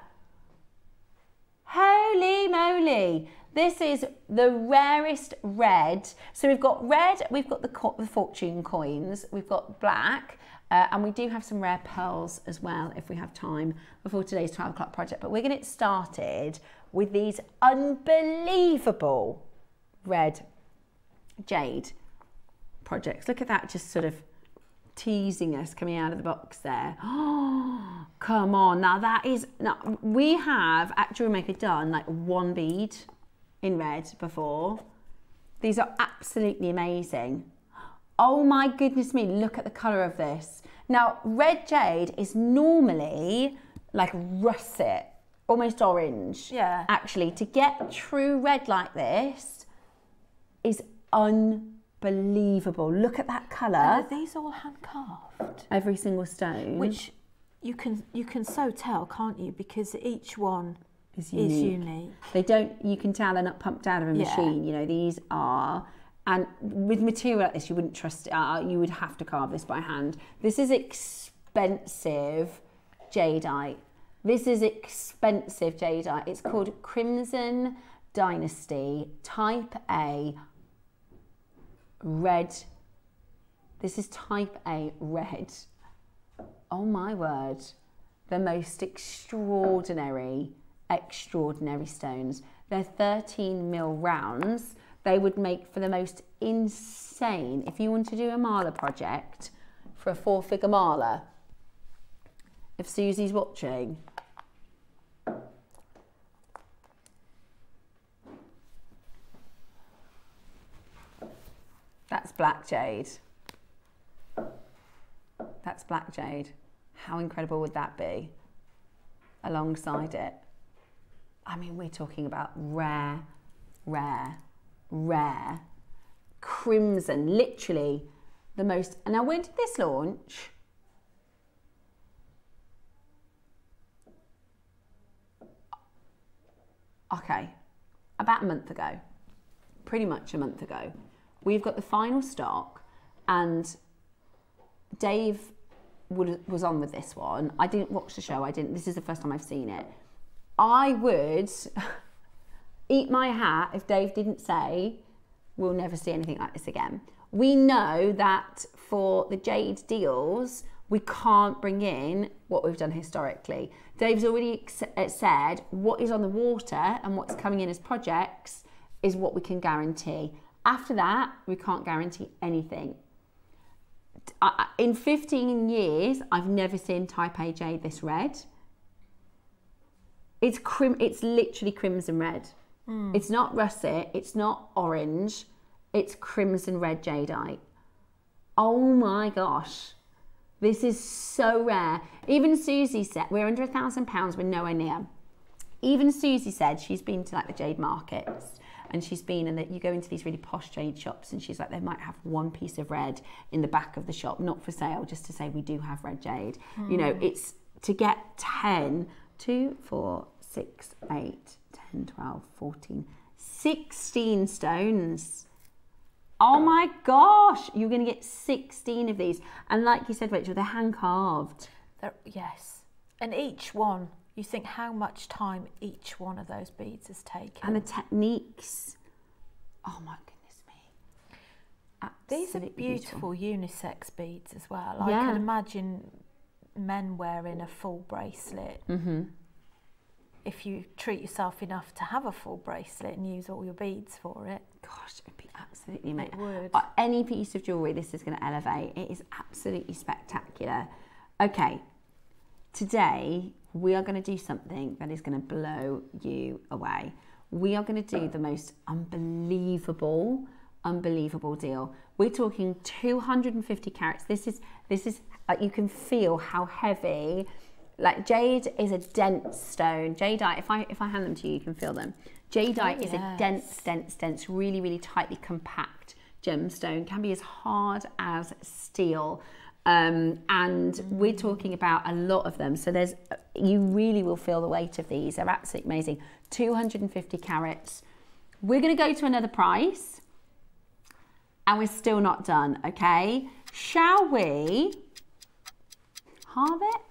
Holy moly. This is the rarest red. So we've got red, we've got the fortune coins, we've got black, and we do have some rare pearls as well if we have time before today's 12 o'clock project. But we're going to get started with these unbelievable red jade projects. Look at that, just sort of teasing us coming out of the box there. Oh, come on. Now that is, now we have at JewelleryMaker done like one bead in red before. These are absolutely amazing. Oh my goodness me, look at the colour of this. Now, red jade is normally like russet, almost orange. Yeah. Actually, to get true red like this is unbelievable. Look at that colour.
And are these all hand carved?
Every single stone.
Which you can so tell, can't you? Because each one is unique.
They don't, you can tell they're not pumped out of a machine. You know, these are, and with material like this, you wouldn't trust it. You would have to carve this by hand. This is expensive jadeite. This is expensive jadeite. It's called Crimson Dynasty Type A red. This is Type A red. Oh my word. The most extraordinary stones. They're 13 mil rounds. They would make for the most insane, if you want to do a mala project for a 4-figure mala, if Susie's watching, that's black jade. That's black jade. How incredible would that be alongside it? I mean, we're talking about rare, rare, rare crimson, literally the most. And now, when did this launch? Okay, about a month ago, pretty much a month ago. We've got the final stock, and Dave was on with this one. I didn't watch the show. This is the first time I've seen it. I would eat my hat if Dave didn't say, we'll never see anything like this again. We know that for the jade deals, we can't bring in what we've done historically. Dave's already said what is on the water and what's coming in as projects is what we can guarantee. After that, we can't guarantee anything. In 15 years, I've never seen Type A jade this red. It's literally crimson red. It's not russet, it's not orange, it's crimson red jadeite. Oh my gosh. This is so rare. Even Susie said, we're under £1,000, we're nowhere near. Even Susie said she's been to like the jade markets, and she's been in that you go into these really posh jade shops, and she's like, they might have one piece of red in the back of the shop, not for sale, just to say we do have red jade. You know, it's to get 10, 2, 4, 6, 8, 10, 12, 14, 16 stones. Oh my gosh, you're going to get 16 of these. And like you said, Rachel, they're hand carved.
Yes. And each one, you think how much time each one of those beads has taken.
And the techniques. Oh my goodness me.
These are beautiful unisex beads as well.
Yeah.
I can imagine men wearing a full bracelet. If you treat yourself enough to have a full bracelet and use all your beads for it.
Gosh, it would be absolutely amazing.
It would.
Any piece of jewellery this is going to elevate. It is absolutely spectacular. Okay, today we are going to do something that is going to blow you away. We are going to do the most unbelievable deal. We're talking 250 carats. This is like, you can feel how heavy. Like, jade is a dense stone. Jadeite, if I hand them to you, you can feel them. Jadeite is a dense, really, really tightly compact gemstone. Can be as hard as steel. And we're talking about a lot of them. So you really will feel the weight of these. They're absolutely amazing. 250 carats. We're going to go to another price. And we're still not done, okay? Shall we halve it?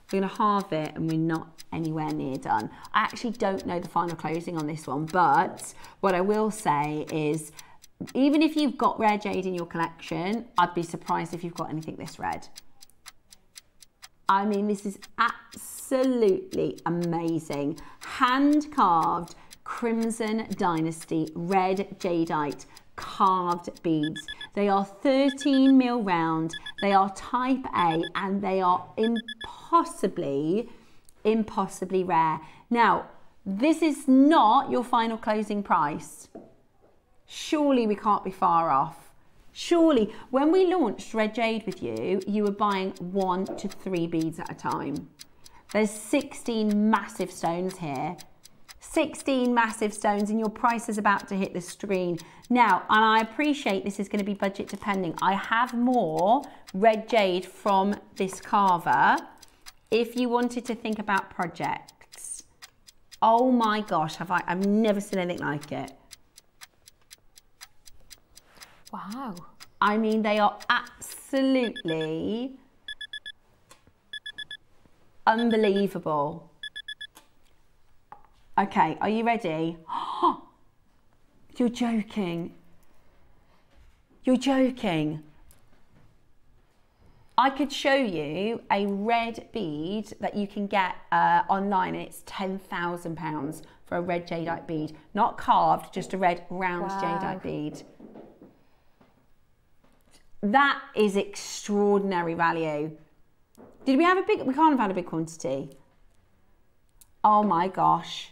We're going to halve it and we're not anywhere near done. I actually don't know the final closing on this one, but what I will say is, even if you've got rare jade in your collection, I'd be surprised if you've got anything this red. I mean, this is absolutely amazing. Hand carved Crimson Dynasty red jadeite carved beads. They are 13 mil round, they are type A, and they are impossibly rare. Now, this is not your final closing price. Surely we can't be far off. Surely, when we launched Red Jade with you, you were buying 1 to 3 beads at a time. There's 16 massive stones here. 16 massive stones, and your price is about to hit the screen. Now, and I appreciate this is going to be budget depending. I have more red jade from this carver if you wanted to think about projects. Oh my gosh, I've never seen anything like it.
Wow.
I mean, they are absolutely unbelievable. Okay, are you ready? You're joking. You're joking. I could show you a red bead that you can get online, and it's £10,000 for a red jadeite bead. Not carved, just a red round jadeite bead. That is extraordinary value. Did we have a big, we can't have had a big quantity. Oh my gosh.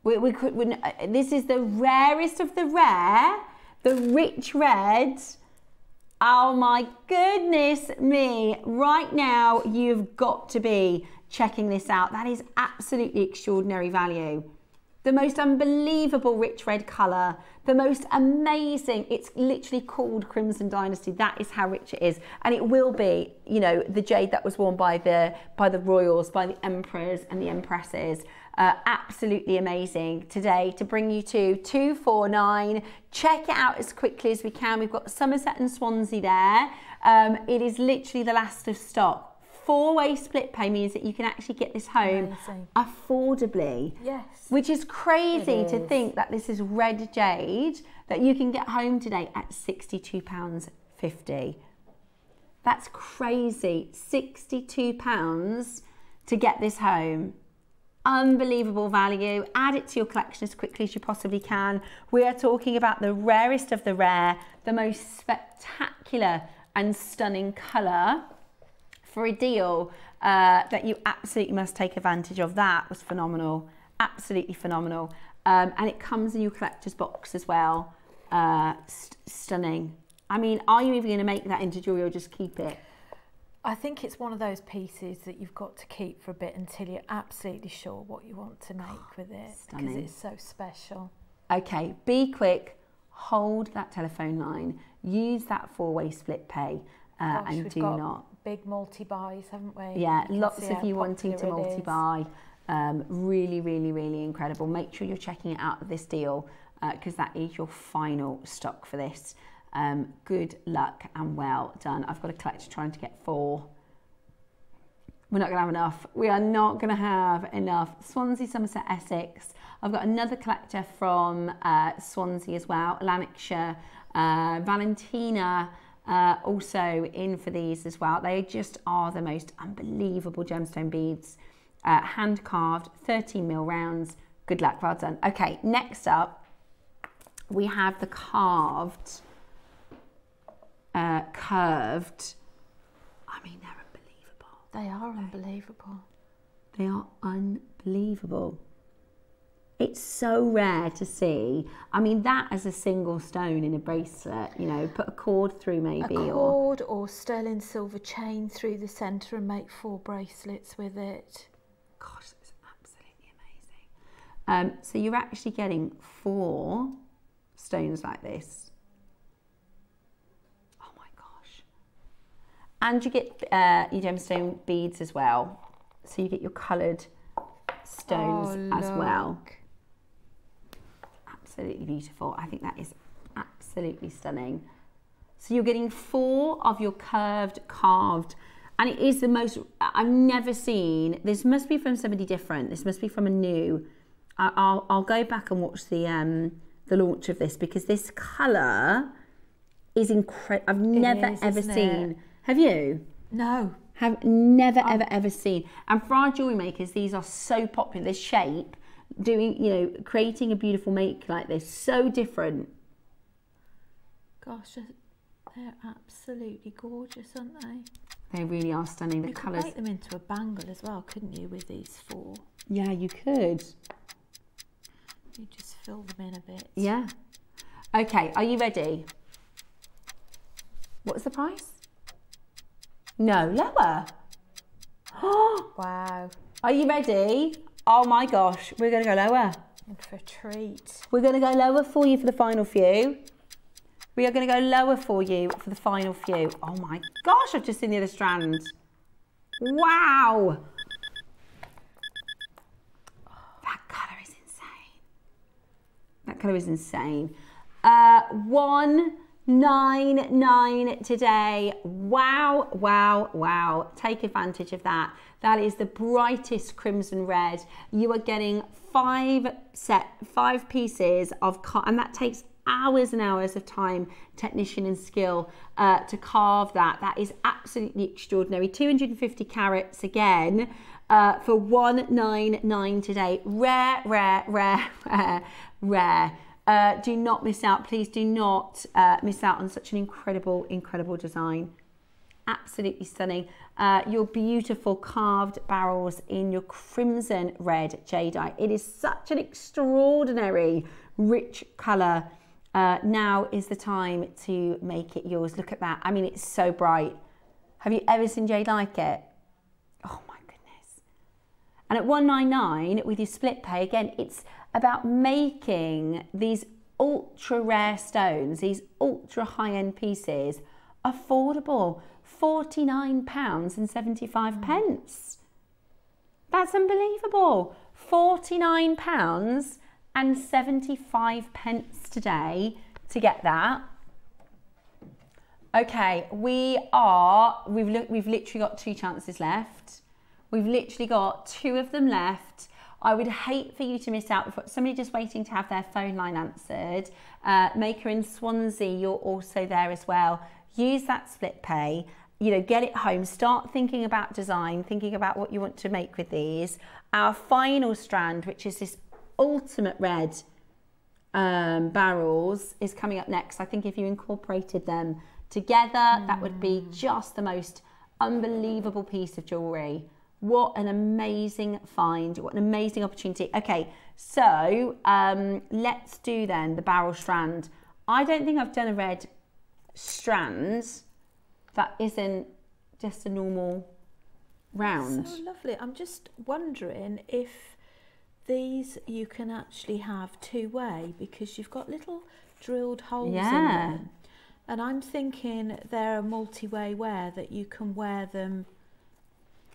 This is the rarest of the rare, the rich red. Oh my goodness me. Right now, you've got to be checking this out. That is absolutely extraordinary value. The most unbelievable rich red colour, the most amazing, it's literally called Crimson Dynasty. That is how rich it is. And it will be, you know, the jade that was worn by the royals, by the emperors and the empresses. Absolutely amazing today to bring you to 249. Check it out as quickly as we can. We've got Somerset and Swansea there. It is literally the last of stock. 4-way split pay means that you can actually get this home affordably. Yes. Which is crazy to think that this is red jade that you can get home today at £62.50. That's crazy. £62 to get this home. Unbelievable value. Add it to your collection as quickly as you possibly can. We are talking about the rarest of the rare, the most spectacular and stunning colour, for a deal that you absolutely must take advantage of. That was phenomenal, absolutely phenomenal. And it comes in your collector's box as well. Stunning. I mean, are you even going to make that into jewellery or just keep it?
I think it's one of those pieces that you've got to keep for a bit until you're absolutely sure what you want to make with it, because it's so special.
Okay, be quick, hold that telephone line, use that 4-way split pay, and do not.
Big multi-buys, haven't we?
Yeah, lots of you wanting to multi-buy. Really, really, really incredible. Make sure you're checking it out of this deal, because that is your final stock for this. Good luck and well done. I've got a collector trying to get 4. We're not going to have enough. We are not going to have enough. Swansea, Somerset, Essex. I've got another collector from Swansea as well. Lanarkshire, Valentina, also in for these as well. They just are the most unbelievable gemstone beads. Hand carved, 13mm rounds. Good luck, well done. Okay, next up, we have the carved. Curved. I mean, they're unbelievable.
They are unbelievable.
They are unbelievable. It's so rare to see. I mean, that as a single stone in a bracelet, you know, put a cord through maybe.
A cord or sterling silver chain through the centre and make 4 bracelets with it.
Gosh, it's absolutely amazing. So you're actually getting 4 stones like this. And you get your gemstone beads as well. So you get your coloured stones as well. Absolutely beautiful. I think that is absolutely stunning. So you're getting 4 of your curved, carved, and it is the most, I've never seen, this must be from somebody different. This must be from a new, I'll go back and watch the launch of this, because this colour is incredible. I've never ever seen. Have you?
No.
Have never, ever seen. And for our jewellery makers, these are so popular. This shape, doing, you know, creating a beautiful make like this, so different.
Gosh, they're absolutely gorgeous, aren't they?
They really are stunning. The colours.
You could make them into a bangle as well, couldn't you, with these 4?
Yeah, you could.
You just fill them in a bit.
Yeah. Okay, are you ready? What's the price? No, lower.
Wow.
Are you ready? Oh my gosh, we're going to go lower.
In for a treat.
We're going to go lower for you for the final few. We are going to go lower for you for the final few. Oh my gosh, I've just seen the other strand. Wow. That colour is insane. That colour is insane. 199 today. Wow, wow, wow. Take advantage of that. That is the brightest crimson red. You are getting 5 pieces of, and that takes hours and hours of time, technician and skill to carve that. That is absolutely extraordinary. 250 carats again for 199 today. Rare, rare, rare, rare, rare. Do not miss out. Please do not miss out on such an incredible, incredible design. Absolutely stunning. Your beautiful carved barrels in your crimson red jadeite. It is such an extraordinary, rich colour. Now is the time to make it yours. Look at that. I mean, it's so bright. Have you ever seen jade like it? Oh my goodness. And at 199 with your split pay, again, it's about making these ultra rare stones, these ultra high-end pieces, affordable. £49.75. That's unbelievable. £49.75 today to get that. Okay, we've literally got 2 chances left. We've literally got 2 of them left. I would hate for you to miss out. We've got somebody just waiting to have their phone line answered. Maker in Swansea, you're also there as well. Use that split pay. You know, get it home. Start thinking about design, thinking about what you want to make with these. Our final strand, which is this ultimate red barrels, is coming up next. I think if you incorporated them together, that would be just the most unbelievable piece of jewellery. What an amazing find. What an amazing opportunity. Okay, so let's do then the barrel strand. I don't think I've done a red strand that isn't just a normal round.
So lovely. I'm just wondering if these you can actually have two-way, because you've got little drilled holes in them. And I'm thinking they're a multi-way wear, that you can wear them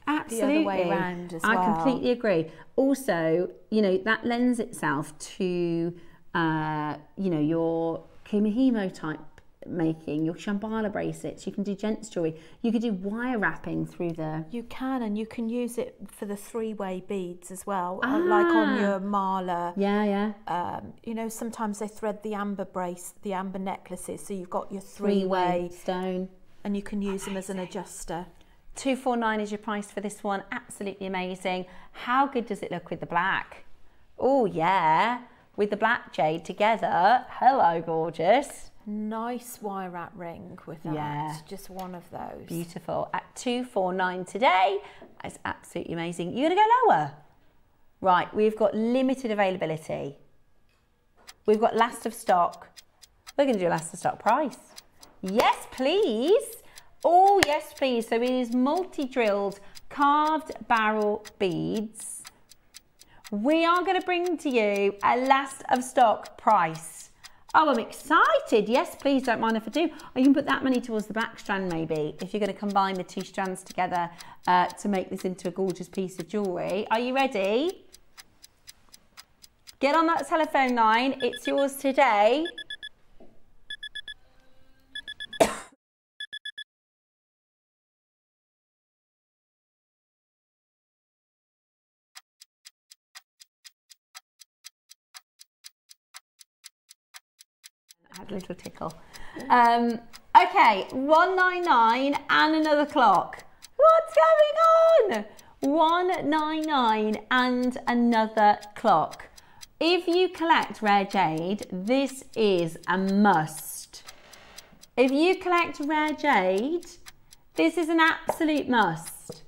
Absolutely.
the other way around as well.
I completely agree. Also, you know, that lends itself to, you know, your Kumihimo type making, your Shambhala bracelets. You can do gents jewelry. You could do wire wrapping through the...
You can, and you can use it for the three-way beads as well, like on your mala.
Yeah.
You know, sometimes they thread the amber the amber necklaces, so you've got your three-way
stone.
And you can use them as an adjuster.
249 is your price for this one. Absolutely amazing. How good does it look with the black? Oh yeah, with the black jade together. Hello, gorgeous.
Nice wire wrap ring with that.
Yeah.
Just one of those.
Beautiful. At 249 today. That's absolutely amazing. You're gonna go lower. Right, we've got limited availability. We've got last of stock. We're gonna do a last of stock price. Yes, please. Oh, yes, please. So it is multi-drilled carved barrel beads. We are going to bring to you a last of stock price. Oh, I'm excited. Yes, please, don't mind if I do. Oh, you can put that money towards the back strand maybe, if you're going to combine the two strands together to make this into a gorgeous piece of jewellery. Are you ready? Get on that telephone line. It's yours today. Had a little tickle. Okay, 199 and another clock. What's going on? 199 and another clock. If you collect rare jade, this is a must. If you collect rare jade, this is an absolute must.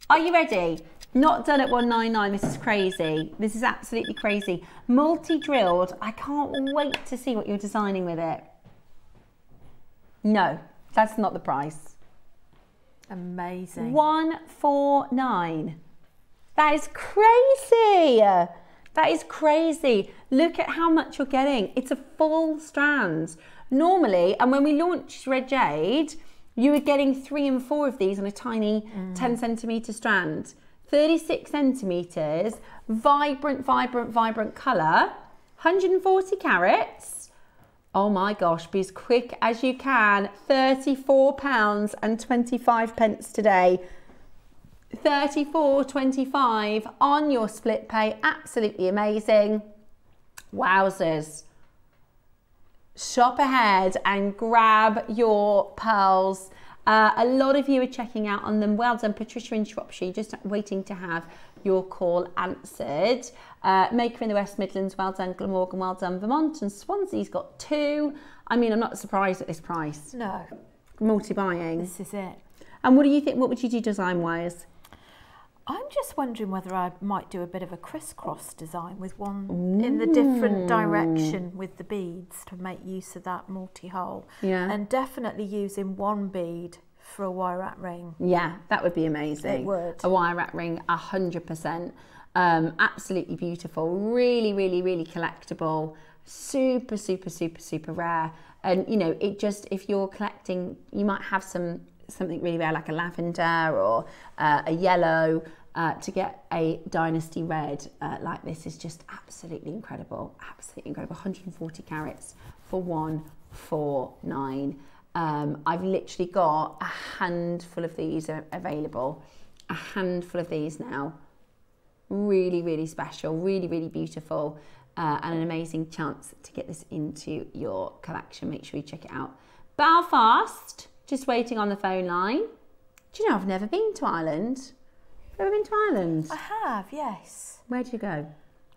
Are you ready? Not done at 199, this is crazy. This is absolutely crazy. Multi-drilled, I can't wait to see what you're designing with it. No, that's not the price.
Amazing.
149. That is crazy. That is crazy. Look at how much you're getting. It's a full strand. Normally, and when we launched Red Jade, you were getting 3 and 4 of these on a tiny 10 centimetre strand. 36 centimetres, vibrant colour, 140 carats. Oh my gosh, be as quick as you can. £34 and 25 pence today. £34.25 on your split pay. Absolutely amazing. Wowzers. Shop ahead and grab your pearls. A lot of you are checking out on them. Well done, Patricia in Shropshire. You're just waiting to have your call answered. Maker in the West Midlands, well done. Glamorgan, well done. Vermont and Swansea's got 2. I mean, I'm not surprised at this price.
No.
Multi-buying.
This is it.
And what do you think? What would you do design-wise?
I'm just wondering whether I might do a bit of a crisscross design with one in the different direction with the beads to make use of that multi-hole.
Yeah.
And definitely using one bead for a wire wrap ring.
Yeah, that would be amazing.
It would.
A wire wrap ring, 100%. Absolutely beautiful. Really, really, really collectible. Super, super, super, super rare. And, you know, it just, if you're collecting, you might have something really rare like a lavender or a yellow. To get a dynasty red like this is just absolutely incredible. Absolutely incredible. 140 carats for 149. I've literally got a handful of these available. A handful of these now. Really, really special. Really, really beautiful. And an amazing chance to get this into your collection. Make sure you check it out. Belfast, just waiting on the phone line. Do you know, I've never been to Ireland. Ever been to Ireland?
I have, yes.
Where did you go?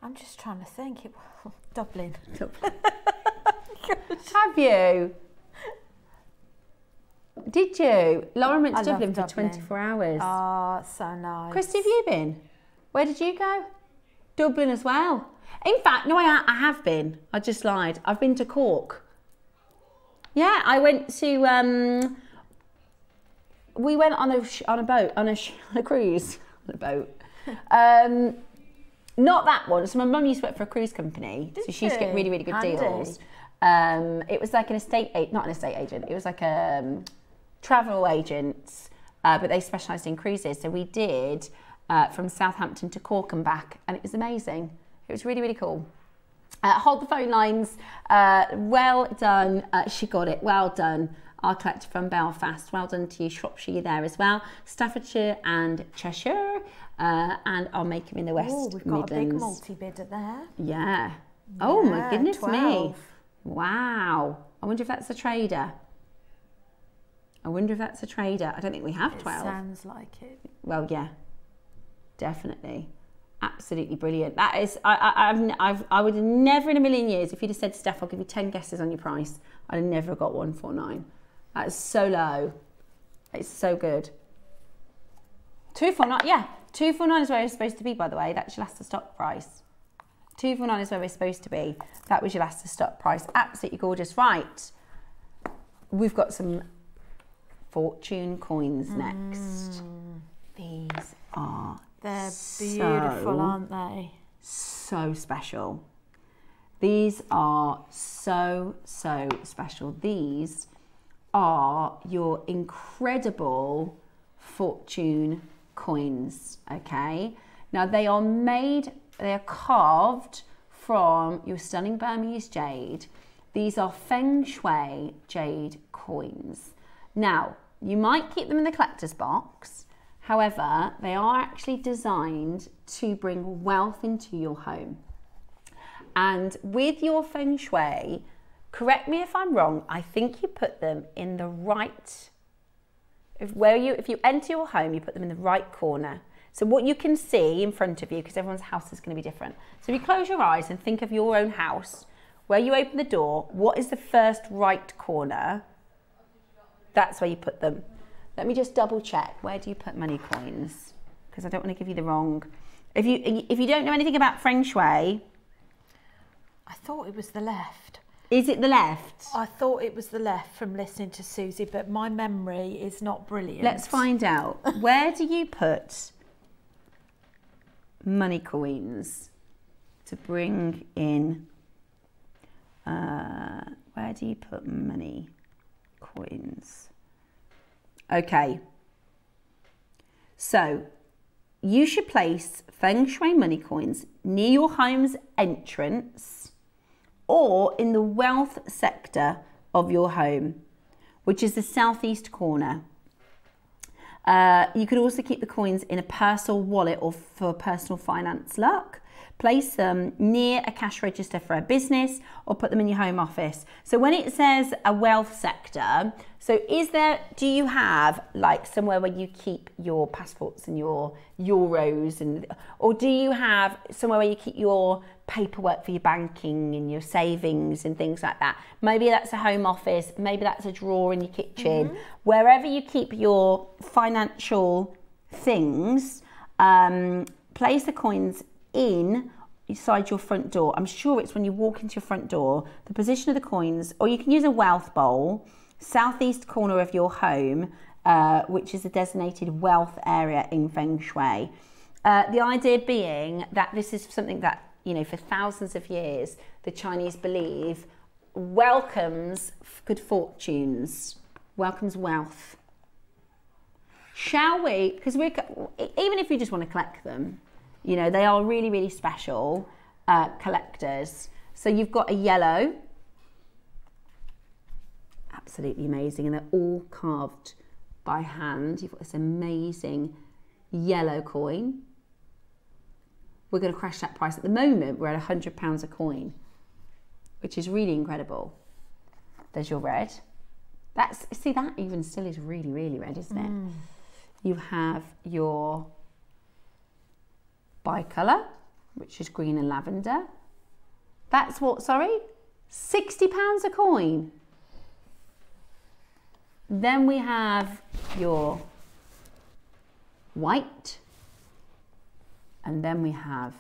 I'm just trying to think. Dublin.
Have you? Did you? Lauren went to
I love
Dublin for
Dublin.
24 hours.
Oh, so nice.
Christy, have you been? Where did you go? Dublin as well. In fact, no, I have been. I just lied. I've been to Cork. Yeah, I went to. We went on a boat, on a cruise, on a boat. Not that one. So my mum used to work for a cruise company, so she used to get really, really good deals. It was like not an estate agent. It was like a travel agent, but they specialised in cruises. So we did from Southampton to Cork and back, and it was amazing. It was really, really cool. Hold the phone lines. Well done. She got it. Well done. Our collector from Belfast. Well done to you. Shropshire, you're there as well. Staffordshire and Cheshire. And I'll make them in the West
Oh, we've got
Midlands.
a big multi-bidder there.
Yeah. Oh my
Yeah,
goodness
12.
me. Wow. I wonder if that's a trader. I wonder if that's a trader. I don't think we have 12.
Sounds like it.
Well, yeah. Definitely. Absolutely brilliant. That is, I would have never in a million years, if you'd have said, Steph, I'll give you 10 guesses on your price, I'd have never got 149. That is so low. It's so good. 249, yeah. 249 is where it's supposed to be, by the way. That's your last of stock price. 249 is where we're supposed to be. That was your last of stock price. Absolutely gorgeous. Right. We've got some fortune coins next. These are
They're beautiful, aren't they?
So special. These are so special. These are your incredible fortune coins, okay? Now they are carved from your stunning Burmese jade. These are Feng Shui jade coins. Now, you might keep them in the collector's box. However, they are actually designed to bring wealth into your home. And with your Feng Shui, correct me if I'm wrong, I think you put them in the right, if you enter your home, you put them in the right corner. So what you can see in front of you, because everyone's house is going to be different. So if you close your eyes and think of your own house, where you open the door, what is the first right corner? That's where you put them. Let me just double check. Where do you put money coins? Because I don't want to give you the wrong. If you don't know anything about Feng Shui,
I thought it was the left.
Is it the left?
I thought it was the left from listening to Susie, but my memory is not brilliant.
Let's find out. Where do you put money coins to bring in? Where do you put money coins? Okay. So you should place Feng Shui money coins near your home's entrance or in the wealth sector of your home, which is the southeast corner. You could also keep the coins in a purse or wallet or for personal finance luck. Place them near a cash register for a business or put them in your home office. So when it says a wealth sector, so do you have like somewhere where you keep your passports and your euros, or do you have somewhere where you keep your paperwork for your banking and your savings and things like that? Maybe that's a home office, maybe that's a drawer in your kitchen. Wherever you keep your financial things, place the coins inside your front door. I'm sure it's when you walk into your front door, the position of the coins, or you can use a wealth bowl, southeast corner of your home, which is a designated wealth area in Feng Shui. The idea being that this is something that, for thousands of years, the Chinese believe welcomes good fortunes, welcomes wealth. Shall we? Because even if you just want to collect them, they are really, really special collectors. So you've got a yellow, absolutely amazing, and they're all carved by hand. You've got this amazing yellow coin. We're going to crash that price. At the moment, we're at £100 a coin, which is really incredible. There's your red. That even still is really, really red, isn't it? You have your bicolour, which is green and lavender. That's what, sorry? £60 a coin. Then we have your white. And then we have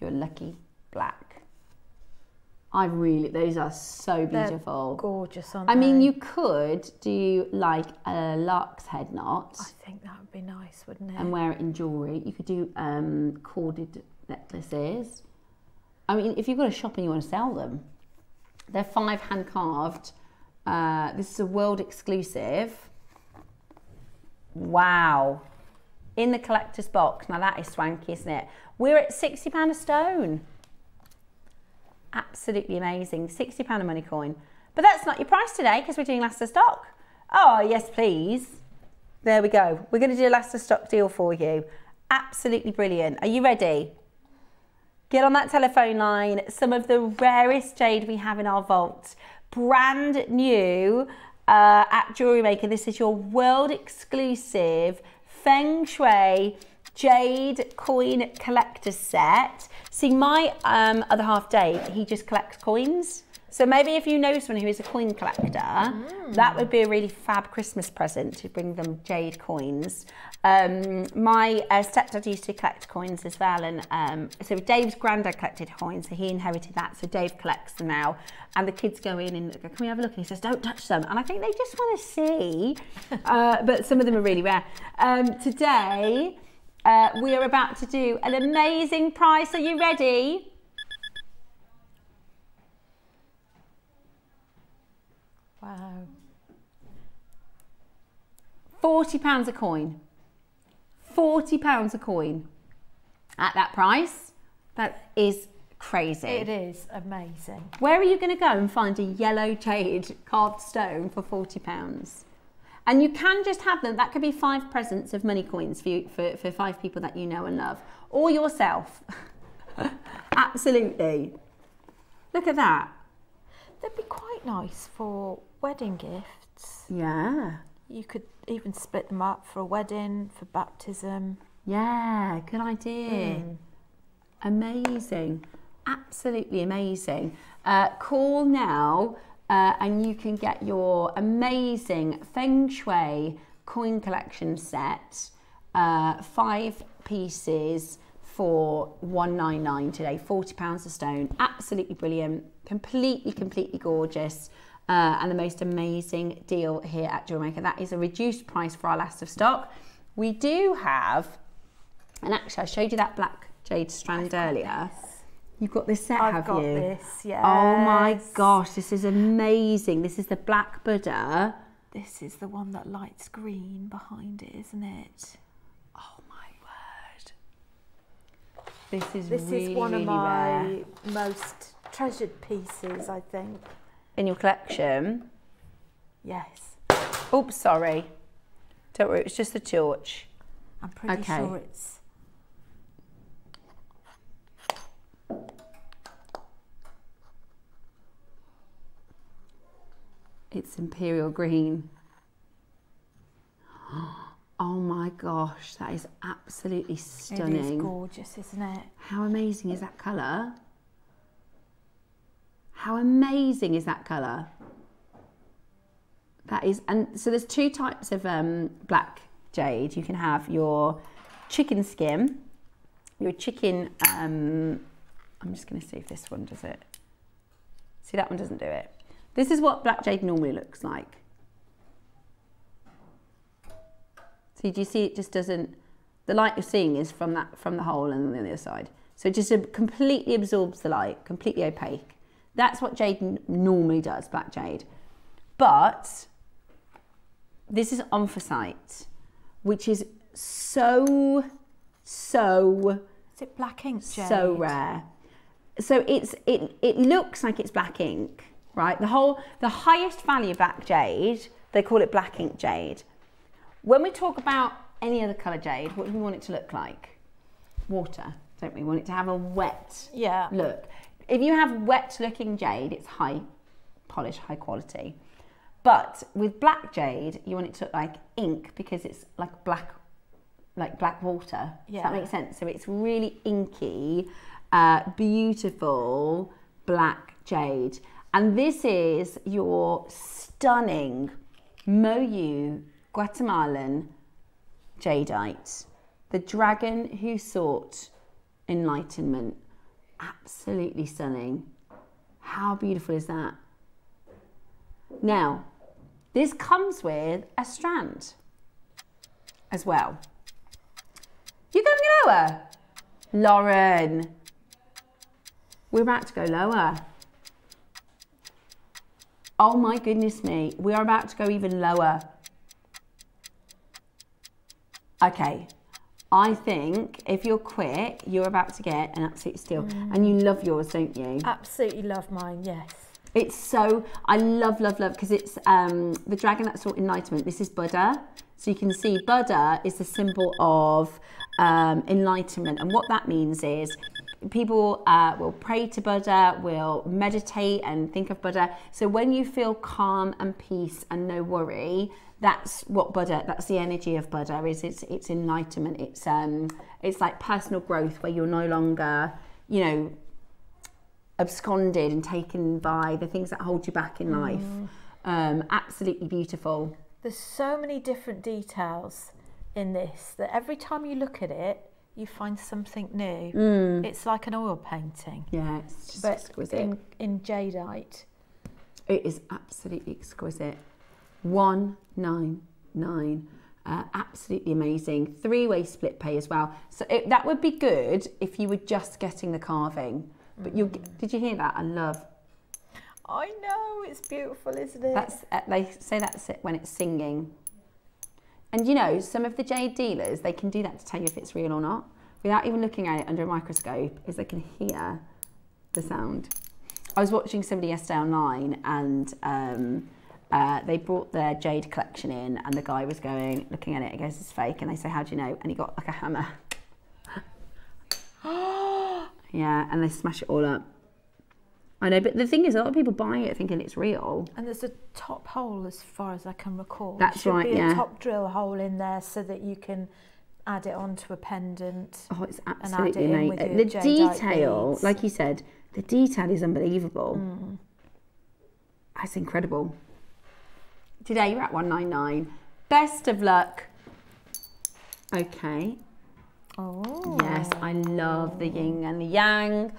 your lucky black. Those are so beautiful.
They're gorgeous, aren't
I
they?
mean, you could do like a lark's head knot.
I think that would be nice, wouldn't it?
And wear it in jewellery. You could do corded necklaces. I mean, if you've got a shop and you want to sell them, they're 5 hand carved. This is a world exclusive. Wow. In the collector's box. Now that is swanky, isn't it? We're at £60 a stone. Absolutely amazing. £60 a money coin. But that's not your price today because we're doing last of stock. Oh, yes, please. There we go. We're going to do a last of stock deal for you. Absolutely brilliant. Are you ready? Get on that telephone line. Some of the rarest jade we have in our vault. Brand new at JewelleryMaker. This is your world exclusive Feng Shui jade coin collector set. See, my other half, Dave, he just collects coins. So maybe if you know someone who is a coin collector, that would be a really fab Christmas present to bring them jade coins. My stepdad used to collect coins as well, and so Dave's granddad collected coins, so he inherited that. So Dave collects them now, and the kids go in and go, "Can we have a look?" And he says, "Don't touch them." And I think they just want to see, but some of them are really rare. Today, we are about to do an amazing price. Are you ready?
Wow.
£40 a coin. £40 a coin. At that price, that is crazy.
It is amazing.
Where are you going to go and find a yellow jade carved stone for £40? And you can just have them. That could be 5 presents of money coins for you, for 5 people that you know and love. Or yourself. Absolutely. Look at that.
They'd be quite nice for wedding gifts.
Yeah.
You could even split them up for a wedding, for baptism.
Yeah, good idea. Amazing. Absolutely amazing. Call now and you can get your amazing Feng Shui coin collection set. 5 pieces for $199 today, £40 a stone. Absolutely brilliant. Completely gorgeous. And the most amazing deal here at JewelleryMaker. That is a reduced price for our last of stock. We do have, and actually I showed you that black jade strand earlier. You've got this set, have you?
I've got this, yes.
Oh my gosh, this is amazing. This is the black Buddha.
This is the one that lights green behind it, isn't it?
Oh my word. This
is
really,
one of
really
my
rare.
most treasured pieces, I think.
In your collection?
Yes.
Oops, sorry. Don't worry, it's just the torch.
I'm pretty sure it's...
It's imperial green. Oh my gosh, that is absolutely stunning.
It is gorgeous, isn't it?
How amazing is that colour? How amazing is that colour? That is, and so there's 2 types of black jade. You can have your chicken skin, your chicken, I'm just going to see if this one does it. See, that one doesn't do it. This is what black jade normally looks like. So do you see it just doesn't, the light you're seeing is from the hole and the other side. So it just completely absorbs the light, completely opaque. That's what jade normally does, black jade. But this is anthracite, which is so
Is it black ink jade?
So rare. So it looks like it's black ink, right? The highest value black jade, they call it black ink jade. When we talk about any other colour jade, what do we want it to look like? Water, don't we? We want it to have a wet look. If you have wet looking jade, it's high polish, high quality. But with black jade, you want it to look like ink because it's like black water. Does that make sense? So it's really inky, beautiful black jade. And this is your stunning Moyu Guatemalan jadeite, the dragon who sought enlightenment. Absolutely stunning. How beautiful is that? Now, this comes with a strand as well. You're going lower, Lauren. We're about to go lower. Oh my goodness me, we are about to go even lower. Okay, I think if you're quick, you're about to get an absolute steal. And you love yours, don't you?
Absolutely love mine, yes.
It's so, I love, because it's the dragon that sought enlightenment. This is Buddha. So you can see Buddha is the symbol of enlightenment. And what that means is people will pray to Buddha, will meditate and think of Buddha. So when you feel calm and peace and no worry, that's what Buddha, that's the energy of Buddha, is it's enlightenment. It's like personal growth where you're no longer, you know, absconded and taken by the things that hold you back in life. Absolutely beautiful.
There's so many different details in this that every time you look at it, you find something new. It's like an oil painting.
Yeah, it's just exquisite.
In jadeite.
It is absolutely exquisite. 199. Absolutely amazing. 3-way split pay as well. So that would be good if you were just getting the carving. But did you hear that? I love.
I know, it's beautiful, isn't it?
That's they say that's it when it's singing. And you know, some of the jade dealers, they can do that to tell you if it's real or not, without even looking at it under a microscope, is they can hear the sound. I was watching somebody yesterday online, and they brought their jade collection in, and the guy was looking at it, he goes, it's fake, and they say, how do you know? And he got like a hammer. Yeah, and they smash it all up. I know, but the thing is, a lot of people buy it thinking it's real.
And there's a top hole, as far as I can recall.
That's right, yeah.
There should be a top drill hole in there so that you can add it onto a pendant.
Oh, it's absolutely amazing. The detail, beads. Like you said, the detail is unbelievable. That's incredible. Today you're at 199. Best of luck. Okay.
Oh.
Yes, I love the yin and the yang.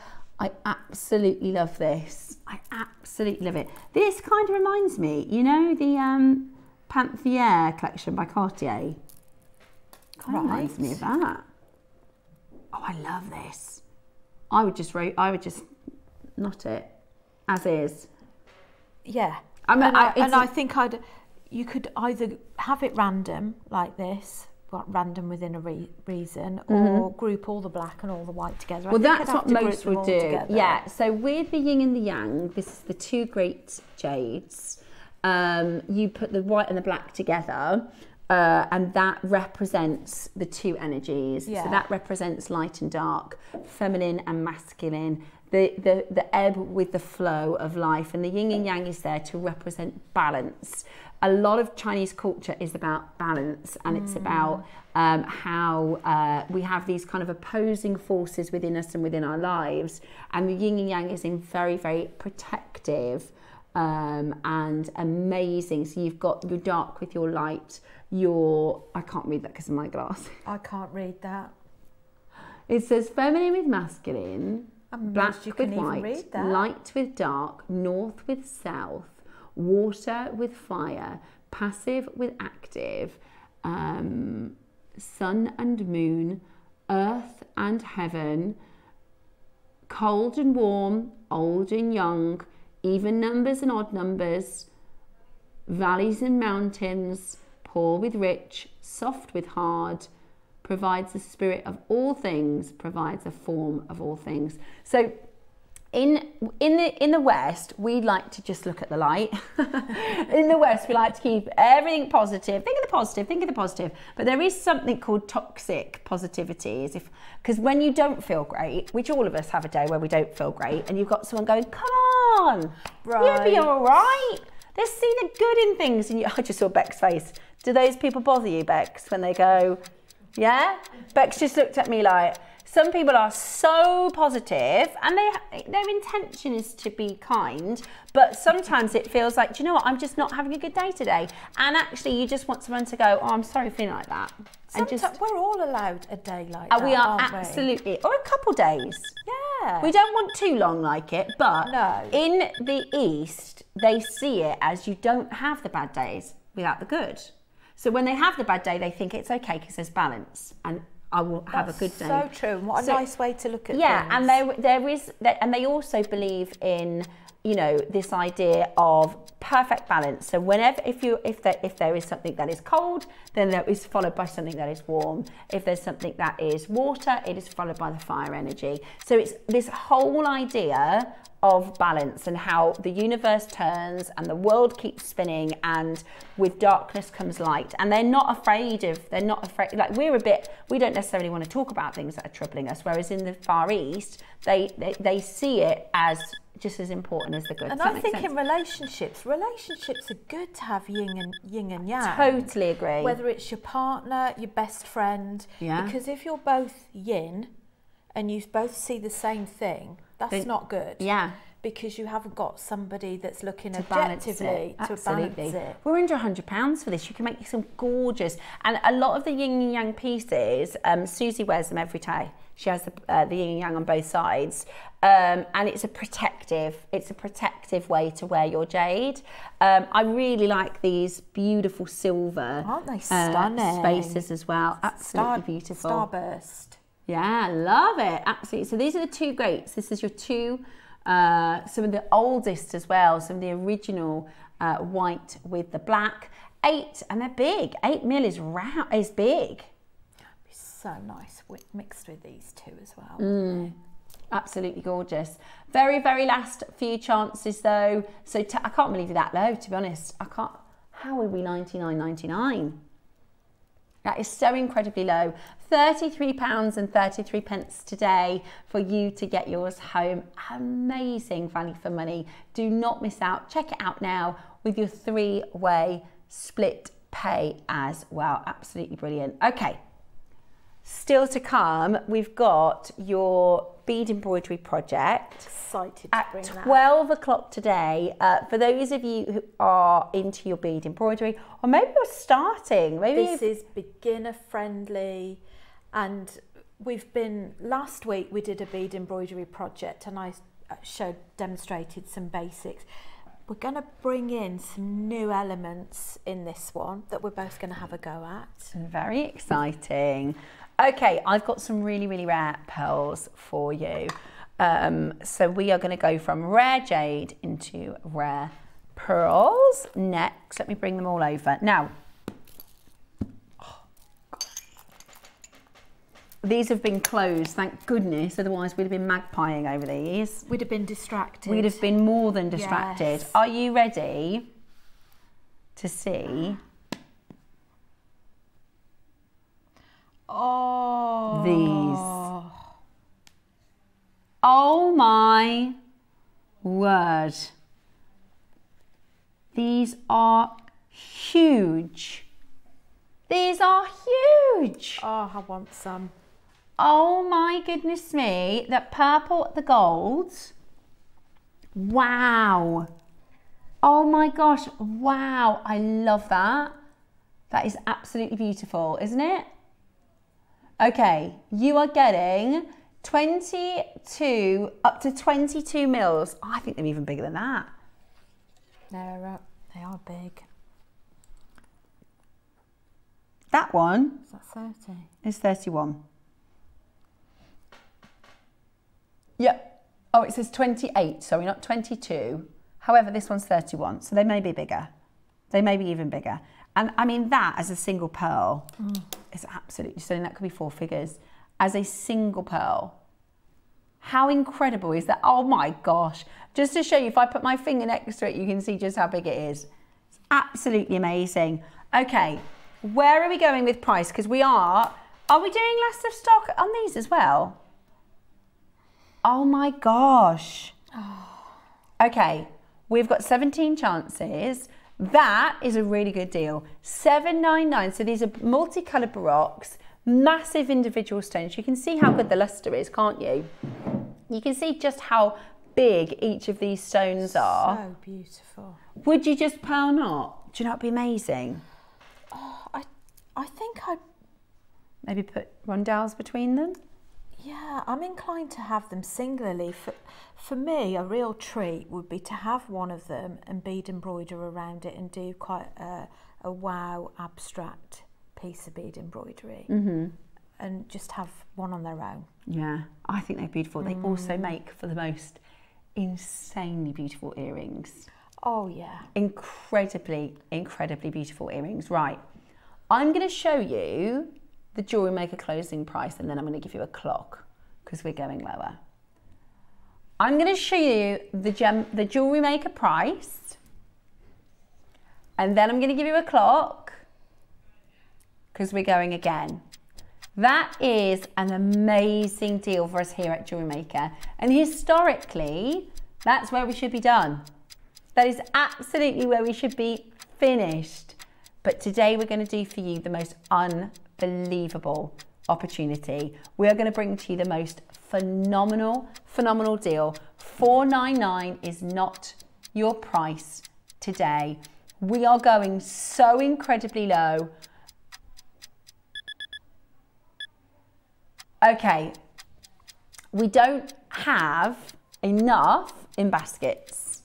I absolutely love this. I absolutely love it. This kind of reminds me, you know, the Panthier collection by Cartier. Kind of reminds me of that. Oh, I love this. I would just knot it as is.
Yeah.
I
think you could either have it random like this, random within a reason, or group all the black and all the white together.
Well, that's what most would do. Yeah, so with the yin and the yang, this is the two great jades. You put the white and the black together, and that represents the two energies. Yeah. So that represents light and dark, feminine and masculine, the ebb with the flow of life. And the yin and yang is there to represent balance. A lot of Chinese culture is about balance, and it's about how we have these kind of opposing forces within us and within our lives. And the yin and yang is in very, very protective and amazing. So you've got your dark with your light, I can't read that because of my glass.
I can't read that.
It says feminine with masculine, black with white, light with dark, north with south, water with fire, passive with active, sun and moon, earth and heaven, cold and warm, old and young, even numbers and odd numbers, valleys and mountains, poor with rich, soft with hard, provides the spirit of all things, provides a form of all things. So in the West, we like to just look at the light. In the West, we like to keep everything positive. Think of the positive, think of the positive. But there is something called toxic positivity, because when you don't feel great, which all of us have a day where we don't feel great, and you've got someone going, come on, you'll be all right. Let's see the good in things. And I just saw Beck's face. Do those people bother you, Bex, when they go, yeah? Bex just looked at me like, Some people are so positive and their intention is to be kind, but sometimes it feels like, do you know what, I'm just not having a good day today. And actually you just want someone to go, oh, I'm sorry for feeling like that.
Sometimes we're all allowed a day like that,
we are,
aren't
absolutely. Or a couple days.
Yeah.
We don't want too long like it, but
No.
in the East, they see it as you don't have the bad days without the good. So when they have the bad day, they think it's okay because there's balance and I will have a good day.
So true, and what a nice way to look at
things. Yeah, and they also believe in, you know, this idea of perfect balance. So whenever, if there is something that is cold, then there is followed by something that is warm. If there's something that is water, it is followed by the fire energy. So it's this whole idea of balance and how the universe turns and the world keeps spinning, and with darkness comes light. And they're not afraid, like we don't necessarily want to talk about things that are troubling us, whereas in the Far East, they see it as just as important as the good.
And I think in relationships are good to have yin and yang.
Totally agree.
Whether it's your partner, your best friend, because if you're both yin and you both see the same thing, that's not good.
Yeah.
Because you haven't got somebody that's looking objectively to balance it.
We're under £100 for this. You can make some gorgeous, and a lot of the yin and yang pieces, Susie wears them every day. She has the yin and yang on both sides, and it's a protective way to wear your jade. I really like these beautiful silver,
aren't they stunning?
Spaces as well. Absolutely beautiful.
Starburst.
Yeah, love it. Absolutely. So these are the two greats. This is your two, some of the oldest as well, some of the original white with the black. 8, and they're big. 8 mil is big.
That'd be so nice mixed with these two as well.
Absolutely gorgeous. Very, very last few chances though. So I can't believe you're that low, to be honest. I can't. How are we £99.99? That is so incredibly low. £33.33 today for you to get yours home. Amazing value for money. Do not miss out. Check it out now with your 3-way split pay as well. Absolutely brilliant. Okay, still to come, we've got your bead embroidery project.
Excited to bring that.
At 12 o'clock today. For those of you who are into your bead embroidery, or maybe you're starting.
This is beginner friendly, and last week we did a bead embroidery project and I demonstrated some basics. We're going to bring in some new elements in this one that we're both going to have a go at.
Very exciting. Okay, I've got some really, really rare pearls for you. So we are going to go from rare jade into rare pearls next. Let me bring them all over. Now, these have been closed, thank goodness, otherwise we'd have been magpieing over these.
We'd have been distracted.
We'd have been more than distracted.
Yes.
Are you ready to see these? Oh my word. These are huge. These are huge.
Oh, I want some.
Oh my goodness me. The purple, the gold. Wow. Oh my gosh. Wow. I love that. That is absolutely beautiful, isn't it? Okay. You are getting 22, up to 22 mils. Oh, I think they're even bigger than that.
They are big.
That one
Is that 30?
is 31. Yep. Oh, it says 28, sorry, not 22. However, this one's 31, so they may be bigger. They may be even bigger. And I mean, that as a single pearl is absolutely stunning. That could be 4 figures. As a single pearl. How incredible is that? Oh my gosh. Just to show you, if I put my finger next to it, you can see just how big it is. It's absolutely amazing. Okay, where are we going with price? Because are we doing last of stock on these as well? Oh my gosh. Okay, we've got 17 chances. That is a really good deal. $7.99. So these are multicolored baroques, Massive individual stones. You can see how good the luster is, can't you? You can see just how big each of these stones are.
So beautiful.
Would you just pearl knot? Do you know it'd be amazing?
Oh, I think I'd
maybe put rondelles between them.
Yeah, I'm inclined to have them singularly. For me, a real treat would be to have one of them and bead embroider around it and do quite a wow abstract piece of bead embroidery. And just have one on their own. Yeah, I think they're beautiful. They also make for the most insanely beautiful earrings. Oh yeah. Incredibly, incredibly beautiful earrings. Right, I'm going to show you the Jewellery Maker closing price and then I'm going to give you a clock because we're going lower. I'm going to show you the Jewellery Maker price and then I'm going to give you a clock because we're going again. That is an amazing deal for us here at Jewellery Maker, and historically that's where we should be done. That is absolutely where we should be finished. But today we're going to do for you the most unbelievable opportunity. We are going to bring to you the most phenomenal deal. $499 is not your price today. We are going so incredibly low. Okay, we don't have enough in baskets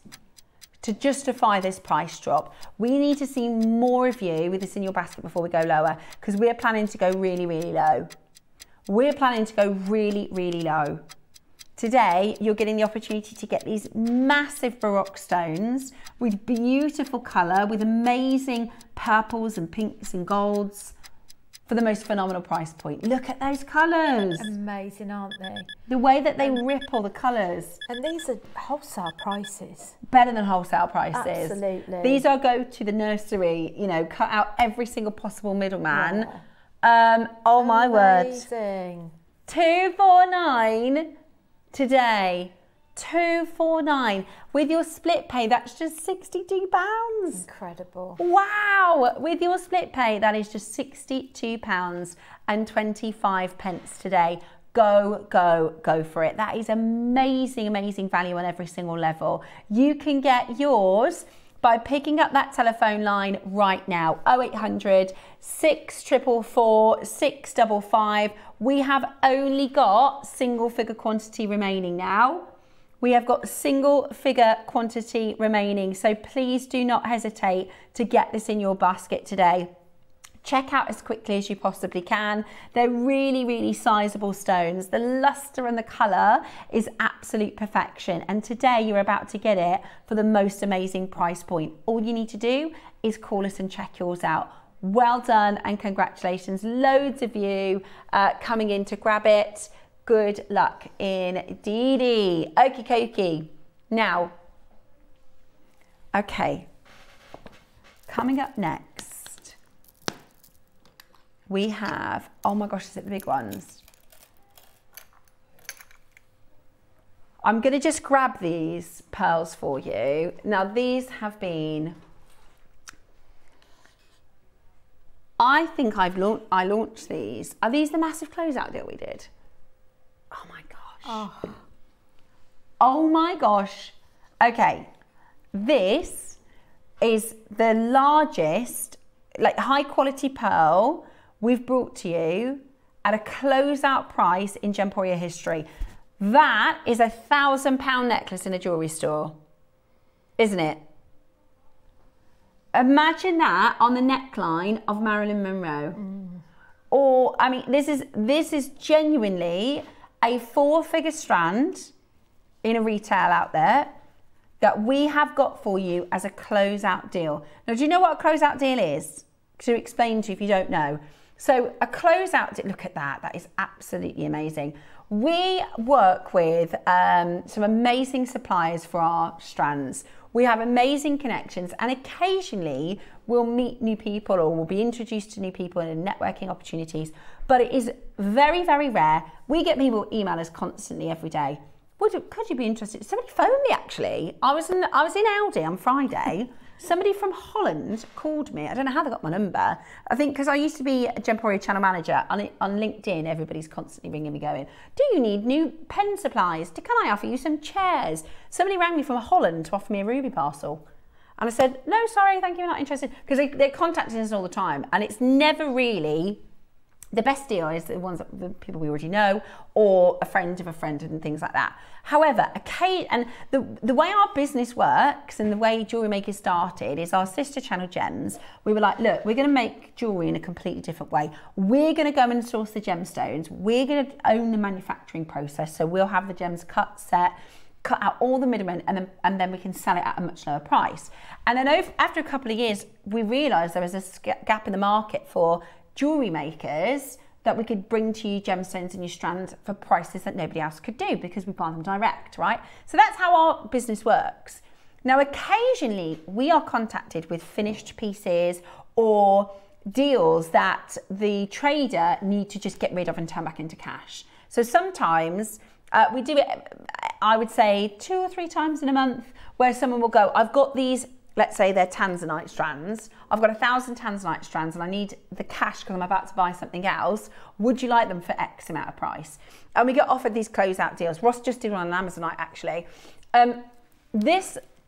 to justify this price drop. We need to see more of you with this in your basket before we go lower, because we're planning to go really, really low. We're planning to go really, really low. Today, you're getting the opportunity to get these massive Baroque stones with beautiful colour, with amazing purples and pinks and golds for the most phenomenal price point. Look at those colours. Amazing, aren't they?
The way that they ripple the colours.
And these are wholesale prices.
Better than wholesale prices.
Absolutely.
These are go to the nursery, you know, cut out every single possible middleman. Yeah. Oh my word.
Amazing.
$249 today. $249 with your split pay. That's just £62.
Incredible.
Wow, with your split pay that is just £62.25 today. Go for it. That is amazing value on every single level. You can get yours by picking up that telephone line right now, 0800 644 655. We have only got single figure quantity remaining now. We have got single figure quantity remaining, so please do not hesitate to get this in your basket today. Check out as quickly as you possibly can. They're really sizable stones. The luster and the colour is absolute perfection, and today you're about to get it for the most amazing price point. All you need to do is call us and check yours out. Well done and congratulations. Loads of you coming in to grab it. Good luck indeedy. Okie dokie. Now, okay, coming up next, we have, oh my gosh, is it the big ones? I'm going to just grab these pearls for you. Now, these have been, I think I launched these. Are these the massive closeout deal we did? Oh my gosh. Oh my gosh. Okay. This is the largest, like, high quality pearl we've brought to you at a closeout price in Gemporia history. That is a £1,000 necklace in a jewellery store, isn't it? Imagine that on the neckline of Marilyn Monroe. Or, I mean, this is genuinely a 4-figure strand in a retail out there that we have got for you as a closeout deal. Now, do you know what a closeout deal is? To explain to you if you don't know. So a closeout deal, look at that. That is absolutely amazing. We work with some amazing suppliers for our strands. We have amazing connections, and occasionally we'll meet new people or we'll be introduced to new people in networking opportunities, but it is very rare. We get people email us constantly every day. Could you be interested? Somebody phoned me actually. I was in Aldi on Friday. somebody from Holland called me. I don't know how they got my number. I think because I used to be a Gemstones channel manager on LinkedIn. Everybody's constantly ringing me going, do you need new pen supplies? Can I offer you some chairs? Somebody rang me from Holland to offer me a ruby parcel. And I said, no, sorry, thank you, I'm not interested. Because they're contacting us all the time. And it's never really, the best deal is the ones that the people we already know, or a friend of a friend and things like that. However, the way our business works and the way Jewellery Maker started is our sister channel Gems. We were like, look, we're going to make jewellery in a completely different way. We're going to go and source the gemstones. We're going to own the manufacturing process. So we'll have the gems cut, set, cut out all the middlemen, and then we can sell it at a much lower price. And then after a couple of years, we realised there was a gap in the market for jewellery makers that we could bring to you gemstones in your Strand for prices that nobody else could do because we buy them direct, right? So that's how our business works. Now, occasionally we are contacted with finished pieces or deals that the trader need to just get rid of and turn back into cash. So sometimes we do it, I would say 2 or 3 times in a month, where someone will go, I've got these, let's say they're Tanzanite strands. I've got 1,000 Tanzanite strands and I need the cash because I'm about to buy something else. Would you like them for X amount of price? And we get offered these closeout deals. Ross just did one on Amazonite actually.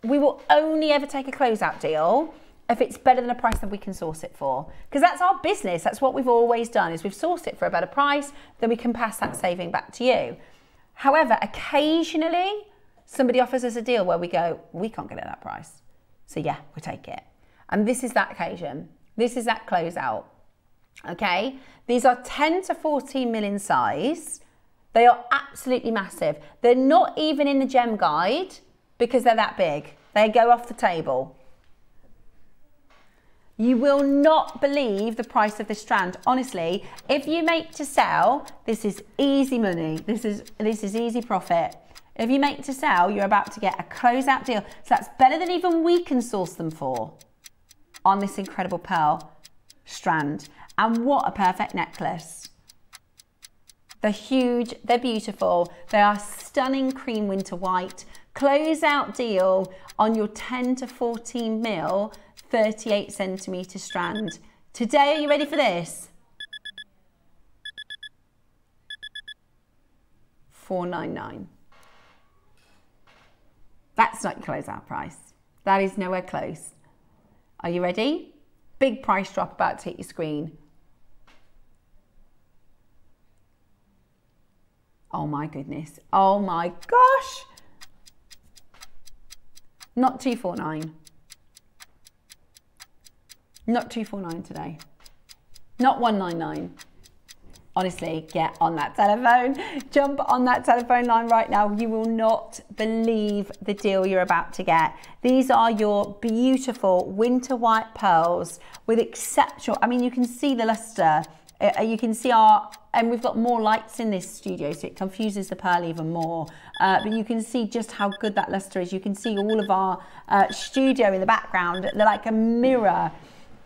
We will only ever take a closeout deal if it's better than a price that we can source it for. Because that's our business. That's what we've always done, is we've sourced it for a better price, then we can pass that saving back to you. However, occasionally somebody offers us a deal where we go, we can't get it at that price. So yeah, we'll take it. And this is that occasion. This is that closeout, okay? These are 10 to 14 mil in size. They are absolutely massive. They're not even in the gem guide because they're that big. They go off the table. You will not believe the price of this strand. Honestly, if you make to sell, this is easy money. This is easy profit. If you make to sell, you're about to get a closeout deal. So that's better than even we can source them for on this incredible pearl strand. And what a perfect necklace. They're huge, they're beautiful. They are stunning cream winter white. Closeout deal on your 10 to 14 mil, 38 centimetre strand. Today, are you ready for this? $499. That's not your closeout price. That is nowhere close. Are you ready? Big price drop about to hit your screen. Oh my goodness. Oh my gosh. Not 249. Not 249 today. Not 199. Honestly, get on that telephone. Jump on that telephone line right now. You will not believe the deal you're about to get. These are your beautiful winter white pearls with exceptional, I mean, you can see the luster. You can see and we've got more lights in this studio, so it confuses the pearl even more. But you can see just how good that luster is. You can see all of our studio in the background. They're like a mirror.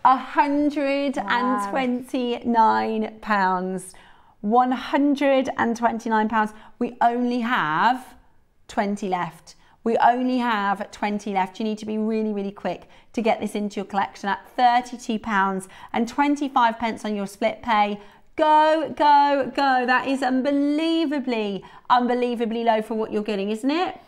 £129. £129. We only have 20 left. We only have 20 left. You need to be really, really quick to get this into your collection at £32 and 25 pence on your split pay. Go, go, go. That is unbelievably low for what you're getting, isn't it?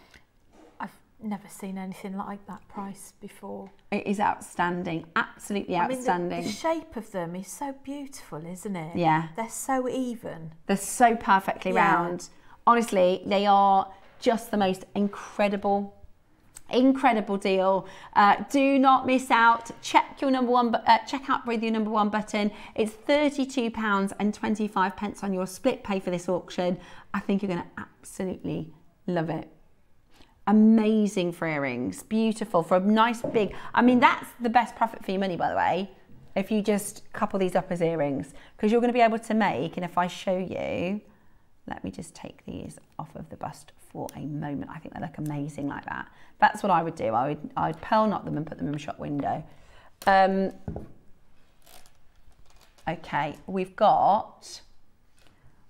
Never seen anything like that price before.
It is outstanding, absolutely outstanding.
I mean, the shape of them is so beautiful, isn't it?
Yeah.
They're so even.
They're so perfectly round. Honestly, they are just the most incredible deal. Do not miss out. Check your number one, check out with your number one button. It's £32 and 25 pence on your split pay for this auction. I think you're going to absolutely love it. Amazing for earrings, beautiful for a nice big, I mean, that's the best profit for your money, by the way, if you just couple these up as earrings, because you're going to be able to make, and if I show you, let me just take these off of the bust for a moment. I think they look amazing like that. That's what I would do. I'd pearl knot them and put them in a shop window. Okay, we've got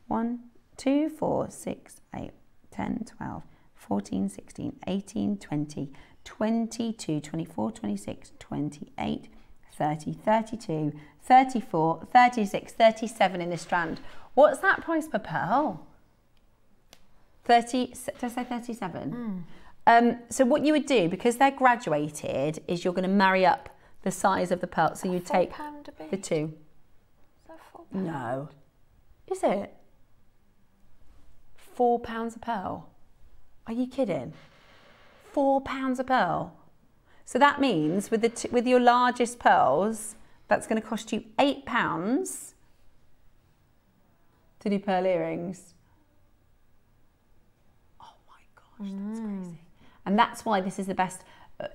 1, 2, 4, 6, 8, 10, 12, 14, 16, 18, 20, 22, 24, 26, 28, 30, 32, 34, 36, 37 in the Strand. What's that price per pearl? 30, did I say 37? So what you would do, because they're graduated, is you're going to marry up the size of the pearl. So you take the two.
Is that £4?
No. Is it? £4 a pearl? Are you kidding? £4 a pearl? So that means with your largest pearls, that's going to cost you £8 to do pearl earrings. Oh my gosh, that's crazy. And that's why this is the best.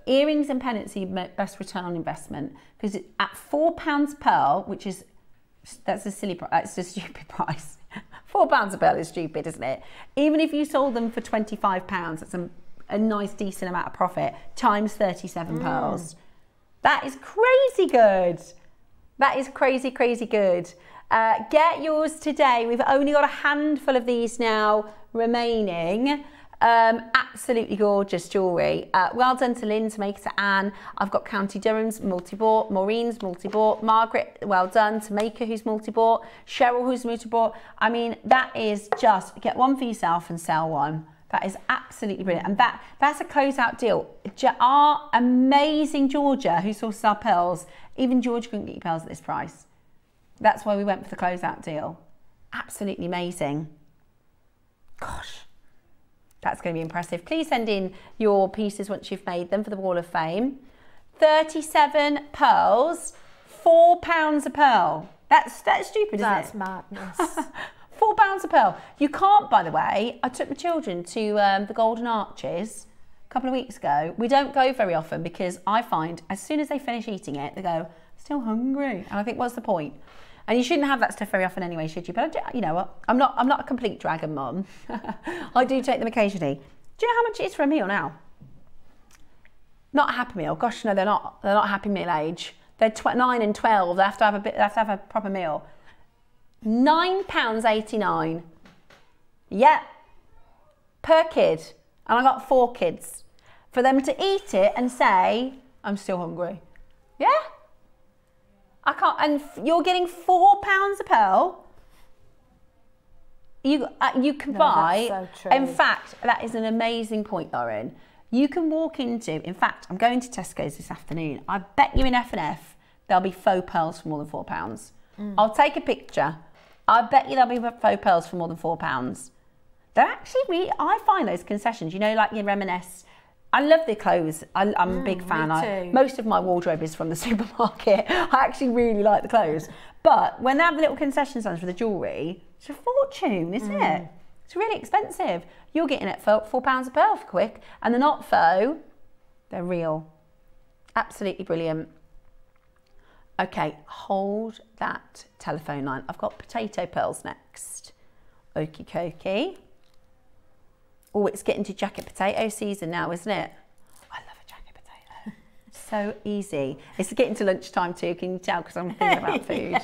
Earrings and pendants are your best return on investment, because at £4 a pearl, which is, that's a silly price, it's a stupid price. £4 a pearl is stupid, isn't it? Even if you sold them for £25, that's a nice decent amount of profit, times 37 pearls. That is crazy good. That is crazy, crazy good. Get yours today. We've only got a handful of these now remaining. Absolutely gorgeous jewellery. Well done to Lynn, to Maker, to Anne. I've got County Durham's multi-bought, Maureen's multi-bought, Margaret, well done, to Maker, who's multi-bought, Cheryl, who's multi-bought. I mean, that is just, get one for yourself and sell one. That is absolutely brilliant. And that's a closeout deal. Our amazing Georgia, who sources our pearls, even Georgia couldn't get you pearls at this price. That's why we went for the closeout deal. Absolutely amazing. Gosh. That's going to be impressive. Please send in your pieces once you've made them for the Wall of Fame. 37 pearls, £4 a pearl. That's stupid, isn't it?
That's madness.
£4 a pearl. You can't, by the way, I took my children to the Golden Arches a couple of weeks ago. We don't go very often because I find as soon as they finish eating it, they go, still hungry. And I think, what's the point? And you shouldn't have that stuff very often anyway, should you? But you know what? I'm not a complete dragon mum. I do take them occasionally. Do you know how much it is for a meal now? Not a Happy Meal. Gosh, no, they're not. They're not Happy Meal age. They're 9 and 12. They have to have a proper meal. £9.89. Yeah, per kid. And I got 4 kids. For them to eat it and say, I'm still hungry. Yeah? I can't, and you're getting £4 a pearl. You can buy.
That's so true.
In fact, that is an amazing point, Lauren. You can walk into. In fact, I'm going to Tesco's this afternoon. I bet you in F&F there'll be faux pearls for more than £4. I'll take a picture. I bet you there'll be faux pearls for more than £4. They're actually really. I find those concessions. You know, like your M&S. I love the clothes. I'm a big fan. Most of my wardrobe is from the supermarket. I actually really like the clothes. But when they have the little concession stands for the jewellery, it's a fortune, isn't it? It's really expensive. You're getting it for £4 a pearl for quick. And they're not faux, they're real. Absolutely brilliant. Okay, hold that telephone line. I've got potato pearls next. Okie dokie. Oh, it's getting to jacket potato season now, isn't it? I love a jacket potato. So easy. It's getting to lunchtime too, can you tell? Because I'm thinking about food. Yeah.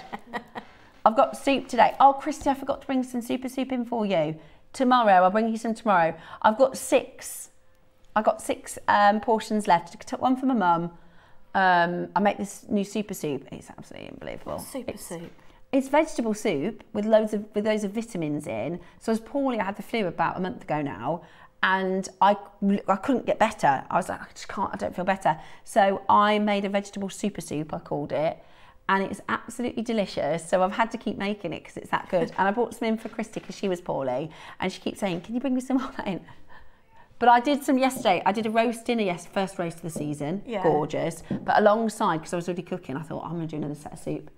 I've got soup today. Oh, Christy, I forgot to bring some super soup in for you. Tomorrow, I'll bring you some tomorrow. I've got 6. I've got 6 portions left. I took one for my mum. I make this new super soup. It's absolutely unbelievable.
Super soup.
It's vegetable soup with loads of vitamins in. So I was poorly. I had the flu about a month ago now, and I couldn't get better. I was like, I just can't. I don't feel better. So I made a vegetable super soup. I called it, and it's absolutely delicious. So I've had to keep making it because it's that good. And I brought some in for Christy because she was poorly, and she keeps saying, "Can you bring me some of that in?" But I did some yesterday. I did a roast dinner, first roast of the season. Yeah. Gorgeous. But alongside, because I was already cooking, I thought, I'm going to do another set of soup.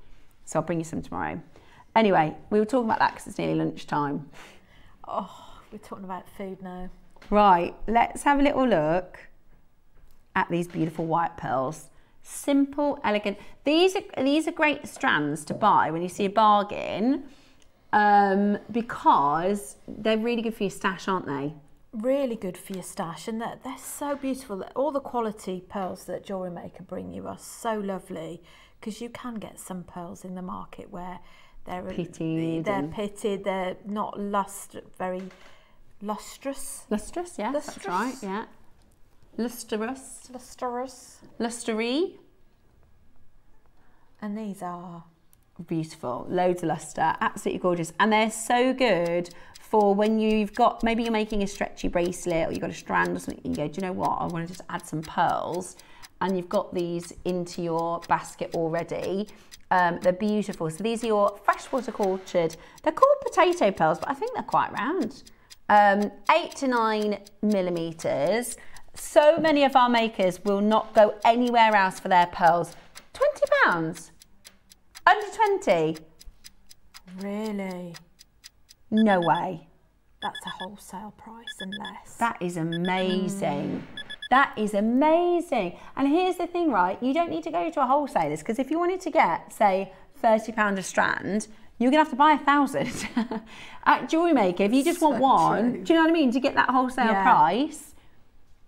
So I'll bring you some tomorrow. Anyway, we were talking about that because it's nearly lunchtime.
Oh, we're talking about food now.
Right, let's have a little look at these beautiful white pearls. Simple, elegant. These are great strands to buy when you see a bargain because they're really good for your stash, aren't they?
Really good for your stash, and they're so beautiful. All the quality pearls that JewelleryMaker bring you are so lovely, because you can get some pearls in the market where they're pitted, they're not very lustrous.
Lustrous, yeah, that's right, yeah. lustrous,
lustery. And these are
beautiful, loads of luster, absolutely gorgeous, and they're so good for when you've got, maybe you're making a stretchy bracelet or you've got a strand or something, you go, do you know what, I want to just add some pearls, and you've got these into your basket already. They're beautiful. So these are your freshwater cultured, they're called potato pearls, but I think they're quite round. 8 to 9 millimeters. So many of our makers will not go anywhere else for their pearls. £20? Under 20?
Really?
No way.
That's a wholesale price and less.
That is amazing. That is amazing. And here's the thing, right? You don't need to go to a wholesaler's, because if you wanted to get, say, £30 a strand, you're going to have to buy 1,000. At JewelleryMaker, if you just want one, do you know what I mean? To get that wholesale price,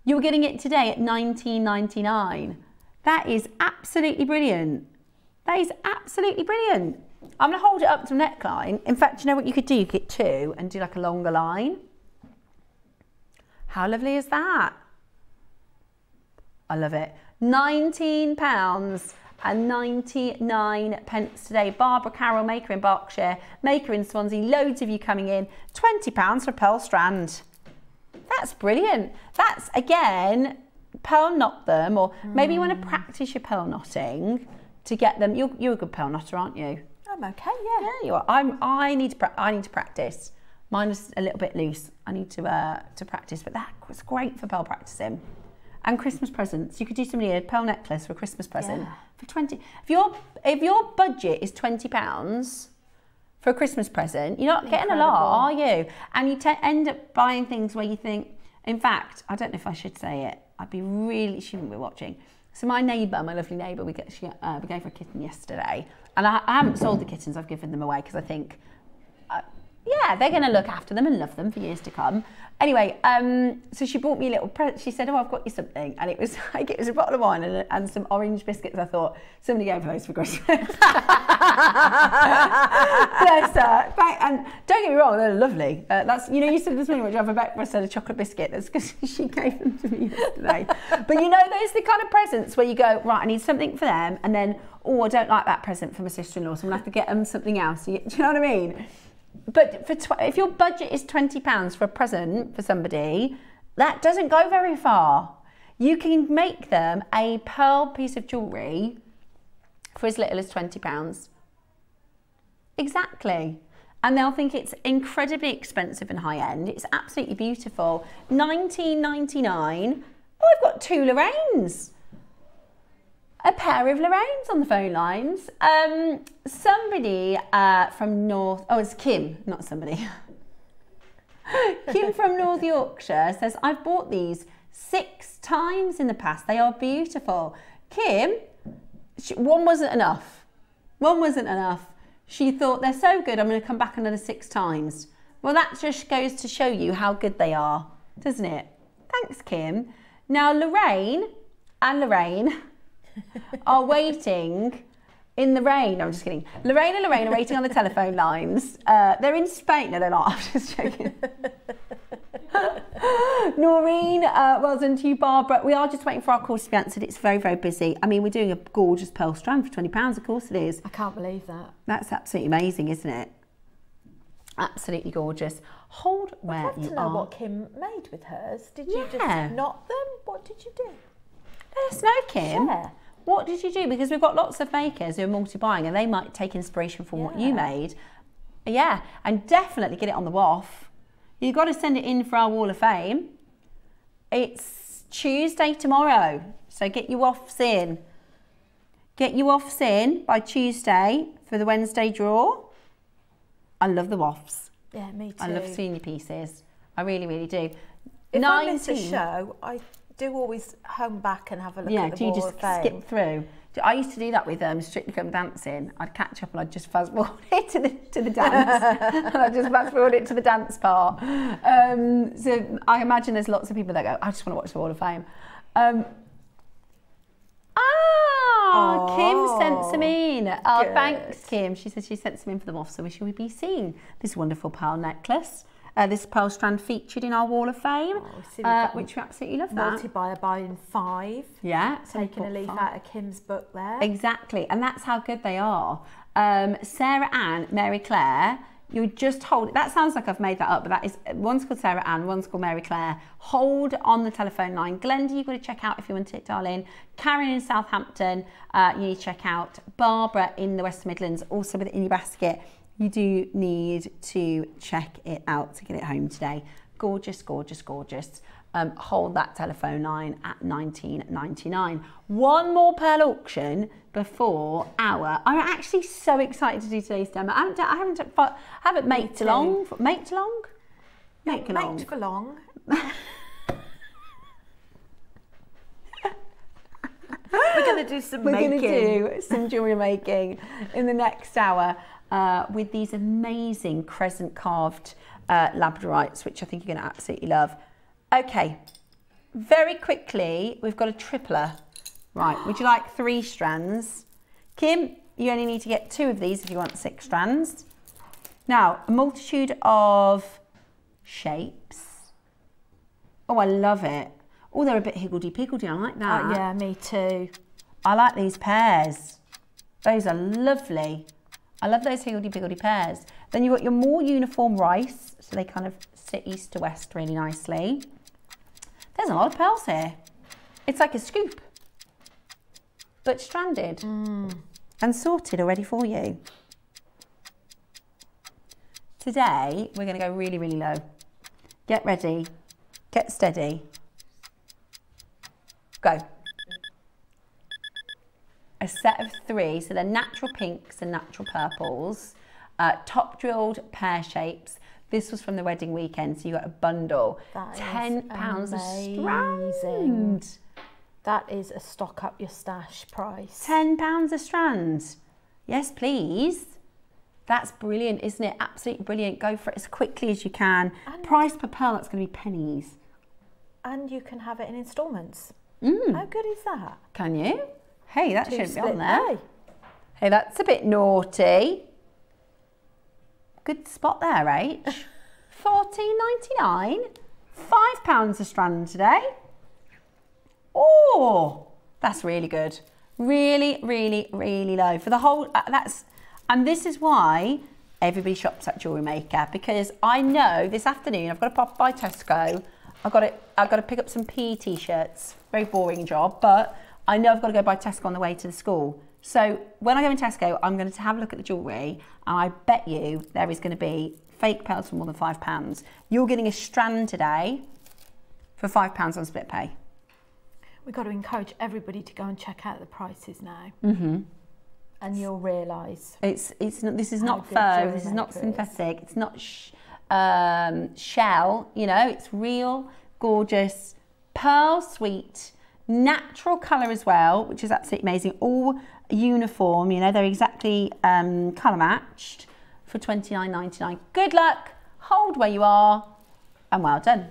you're getting it today at £19.99. That is absolutely brilliant. That is absolutely brilliant. I'm going to hold it up to the neckline. In fact, you know what you could do? You could get two and do like a longer line. How lovely is that? I love it. £19.99 today. Barbara Carroll, maker in Berkshire, maker in Swansea, loads of you coming in. £20 for a pearl strand. That's brilliant. That's, again, pearl knot them, or maybe you want to practice your pearl knotting to get them. You're a good pearl knotter, aren't you?
I'm okay, yeah.
Yeah, you are. I need to practice. Mine is a little bit loose. I need to practice, but that was great for pearl practicing. And Christmas presents. You could do somebody a pearl necklace for a Christmas present for 20. If your budget is £20 for a Christmas present, you're not getting a lot, are you? And you end up buying things where you think, in fact, I don't know if I should say it. She wouldn't be watching. So my neighbour, my lovely neighbour, we gave her a kitten yesterday, and I haven't sold the kittens. I've given them away because I think, yeah, they're going to look after them and love them for years to come. Anyway, so she bought me a little present. She said, "Oh, I've got you something," and it was like, it was a bottle of wine and some orange biscuits. I thought somebody gave her those for Christmas. Bless her. And don't get me wrong, they're lovely. That's, you know, you said this morning, would you have a breakfast and a chocolate biscuit? That's because she gave them to me yesterday. But you know, those are the kind of presents where you go, right, I need something for them, and then, oh, I don't like that present for my sister-in-law, so I'm gonna have to get them something else. Do you know what I mean? But if your budget is £20 for a present for somebody, that doesn't go very far. You can make them a pearl piece of jewellery for as little as £20. Exactly. And they'll think it's incredibly expensive and high-end. It's absolutely beautiful. £19.99. Oh, I've got 2 Lorraines. A pair of Lorraines on the phone lines. Somebody from North... Oh, it's Kim, not somebody. Kim from North Yorkshire says, I've bought these 6 times in the past. They are beautiful. Kim, one wasn't enough. One wasn't enough. She thought, they're so good, I'm going to come back another 6 times. Well, that just goes to show you how good they are, doesn't it? Thanks, Kim. Now, Lorraine are waiting in the rain. No, I'm just kidding. Lorraine and Lorraine are waiting on the telephone lines. They're in Spain. No, they're not. I'm just joking. Noreen, well done to you. Barbara, we are just waiting for our calls to be answered. It's very, very busy. I mean, we're doing a gorgeous pearl strand for £20. Of course it is.
I can't believe that.
That's absolutely amazing, isn't it? Absolutely gorgeous. Hold where you are.
I'd love to know what Kim made with hers. Did you just knot them? What did you do?
Let us know, Kim. Yeah. What did you do? Because we've got lots of makers who are multi-buying and they might take inspiration from what you made. Yeah, and definitely get it on the WAF. You've got to send it in for our Wall of Fame. It's Tuesday tomorrow, so get your WAFs in. Get your WAFs in by Tuesday for the Wednesday draw. I love the WAFs.
Yeah, me too.
I love seeing your pieces. I really, really do.
If I miss a show, I do always home back and have a look at the Wall of Fame.
Do you just skip through? I used to do that with Strictly Come Dancing. I'd catch up and I'd just fast forward it to the dance. And I'd just fast forward it to the dance part. So I imagine there's lots of people that go, I just want to watch the Wall of Fame. Kim sent some in. Oh, thanks, Kim. She said she sent some in for them off, so we should be seeing this wonderful pearl necklace. this pearl strand featured in our Wall of Fame, which we absolutely love that.
Multi-buyer buying 5.
Yeah.
Taking a leaf out of Kim's book there.
Exactly, and that's how good they are. Sarah Ann, Mary Claire, you just hold, that sounds like I've made that up, but that is, one's called Sarah Ann, one's called Mary Claire. Hold on the telephone line. Glenda, you've got to check out if you want it, darling. Karen in Southampton, you need to check out. Barbara in the West Midlands, also with it in your basket. You do need to check it out to get it home today. Gorgeous, gorgeous, gorgeous. Hold that telephone line at $19.99. One more pearl auction before our. I'm actually so excited to do today's demo. I haven't made too long. Make too long? Make too long.
Make for long. We're going to do some making.
We're going to do some jewellery making in the next hour with these amazing crescent carved labradorites, which I think you're going to absolutely love. Okay, very quickly, we've got a tripler. Right, would you like 3 strands? Kim, you only need to get 2 of these if you want 6 strands. Now, a multitude of shapes. Oh, I love it. Oh, they're a bit higgledy-piggledy, I like that.
Oh, yeah, me too.
I like these pairs. Those are lovely. I love those higgledy-piggledy pairs. Then you've got your more uniform rice, so they kind of sit east to west really nicely. There's a lot of pearls here. It's like a scoop, but stranded and sorted already for you. Today, we're going to go really, really low. Get ready, get steady, go. A set of 3, so they're natural pinks and natural purples, top drilled pear shapes. This was from the wedding weekend, so you got a bundle.
That
£10
is
a strand.
That is a stock up your stash price.
£10 a strand. Yes, please. That's brilliant, isn't it? Absolutely brilliant. Go for it as quickly as you can. And price per pearl, that's going to be pennies.
And you can have it in instalments.
Mm.
How good is that?
Can you? Hey, that shouldn't be on there.
Pay.
Hey, that's a bit naughty. Good spot there, H. $14.99. £5 a strand today. Oh, that's really good. Really, really, really low for the whole. And this is why everybody shops at Jewellery Maker, because I know this afternoon I've got to pop by Tesco. I've got to pick up some PE t-shirts. Very boring job, but I know I've got to go by Tesco on the way to the school. So when I go in Tesco, I'm going to have a look at the jewellery, and I bet you there is going to be fake pearls for more than £5. You're getting a strand today for £5 on split pay.
We've got to encourage everybody to go and check out the prices now.
Mm-hmm.
And you'll realise
this is not faux, this is not synthetic, it's not shell, you know, it's real, gorgeous, pearl sweet, natural colour as well, which is absolutely amazing. All uniform, you know, they're exactly colour matched for $29.99. Good luck, hold where you are, and well done.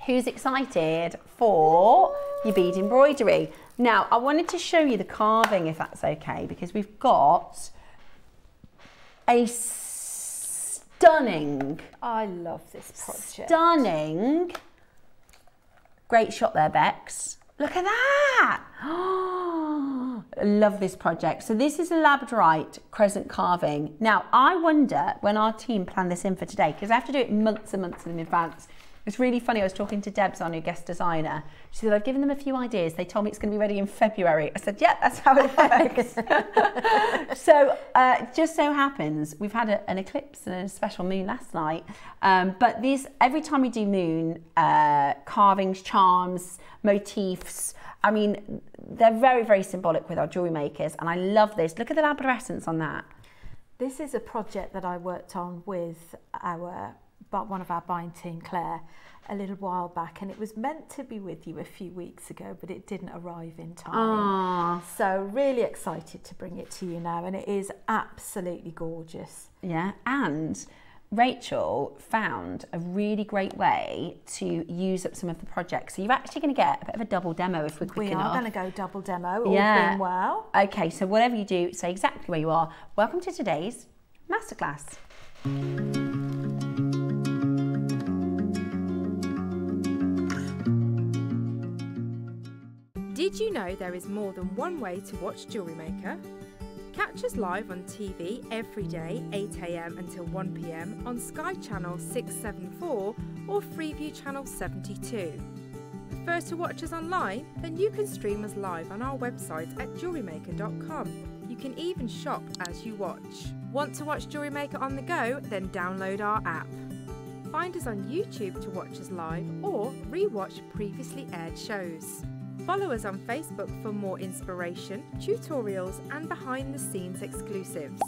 Who's excited for your bead embroidery? Now, I wanted to show you the carving, if that's okay, because we've got a stunning...
I love this project.
Stunning... Great shot there, Bex. Look at that! Oh, I love this project. So this is a Labradorite crescent carving. Now, I wonder when our team planned this in for today, because I have to do it months and months in advance. It's really funny, I was talking to Debs, our new guest designer. She said, I've given them a few ideas. They told me it's going to be ready in February. I said, yeah, that's how it works. So it just so happens, we've had an eclipse and a special moon last night. But these, every time we do moon, carvings, charms, motifs, I mean, they're very, very symbolic with our jewellery makers. And I love this. Look at the labradorescence on that.
This is a project that I worked on with one of our buying team, Claire, a little while back, and it was meant to be with you a few weeks ago, but it didn't arrive in time.
Aww.
So really excited to bring it to you now, and it is absolutely gorgeous.
Yeah, and Rachel found a really great way to use up some of the projects. So you're actually going to get a bit of a double demo if we're quick enough.
We are going to go double demo, all being well.
Okay, so whatever you do, say exactly where you are. Welcome to today's Masterclass.
Did you know there is more than one way to watch JewelleryMaker? Catch us live on TV every day, 8 AM until 1 PM on Sky Channel 674 or Freeview Channel 72. Prefer to watch us online? Then you can stream us live on our website at jewellerymaker.com. You can even shop as you watch. Want to watch JewelleryMaker on the go? Then download our app. Find us on YouTube to watch us live or re-watch previously aired shows. Follow us on Facebook for more inspiration, tutorials and behind-the-scenes exclusives.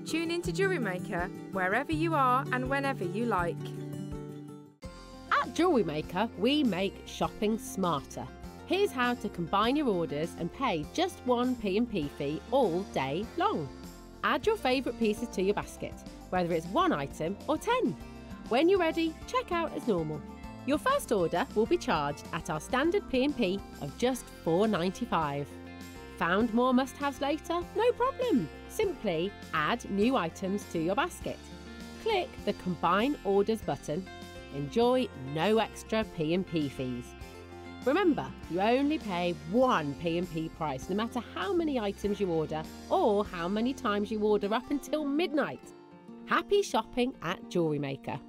Tune in to JewelleryMaker wherever you are and whenever you like.
At JewelleryMaker, we make shopping smarter. Here's how to combine your orders and pay just one P&P fee all day long. Add your favourite pieces to your basket, whether it's one item or 10. When you're ready, check out as normal. Your first order will be charged at our standard P&P of just $4.95. Found more must-haves later? No problem. Simply add new items to your basket. Click the Combine Orders button. Enjoy no extra P&P fees. Remember, you only pay one P&P price no matter how many items you order or how many times you order up until midnight. Happy shopping at JewelleryMaker.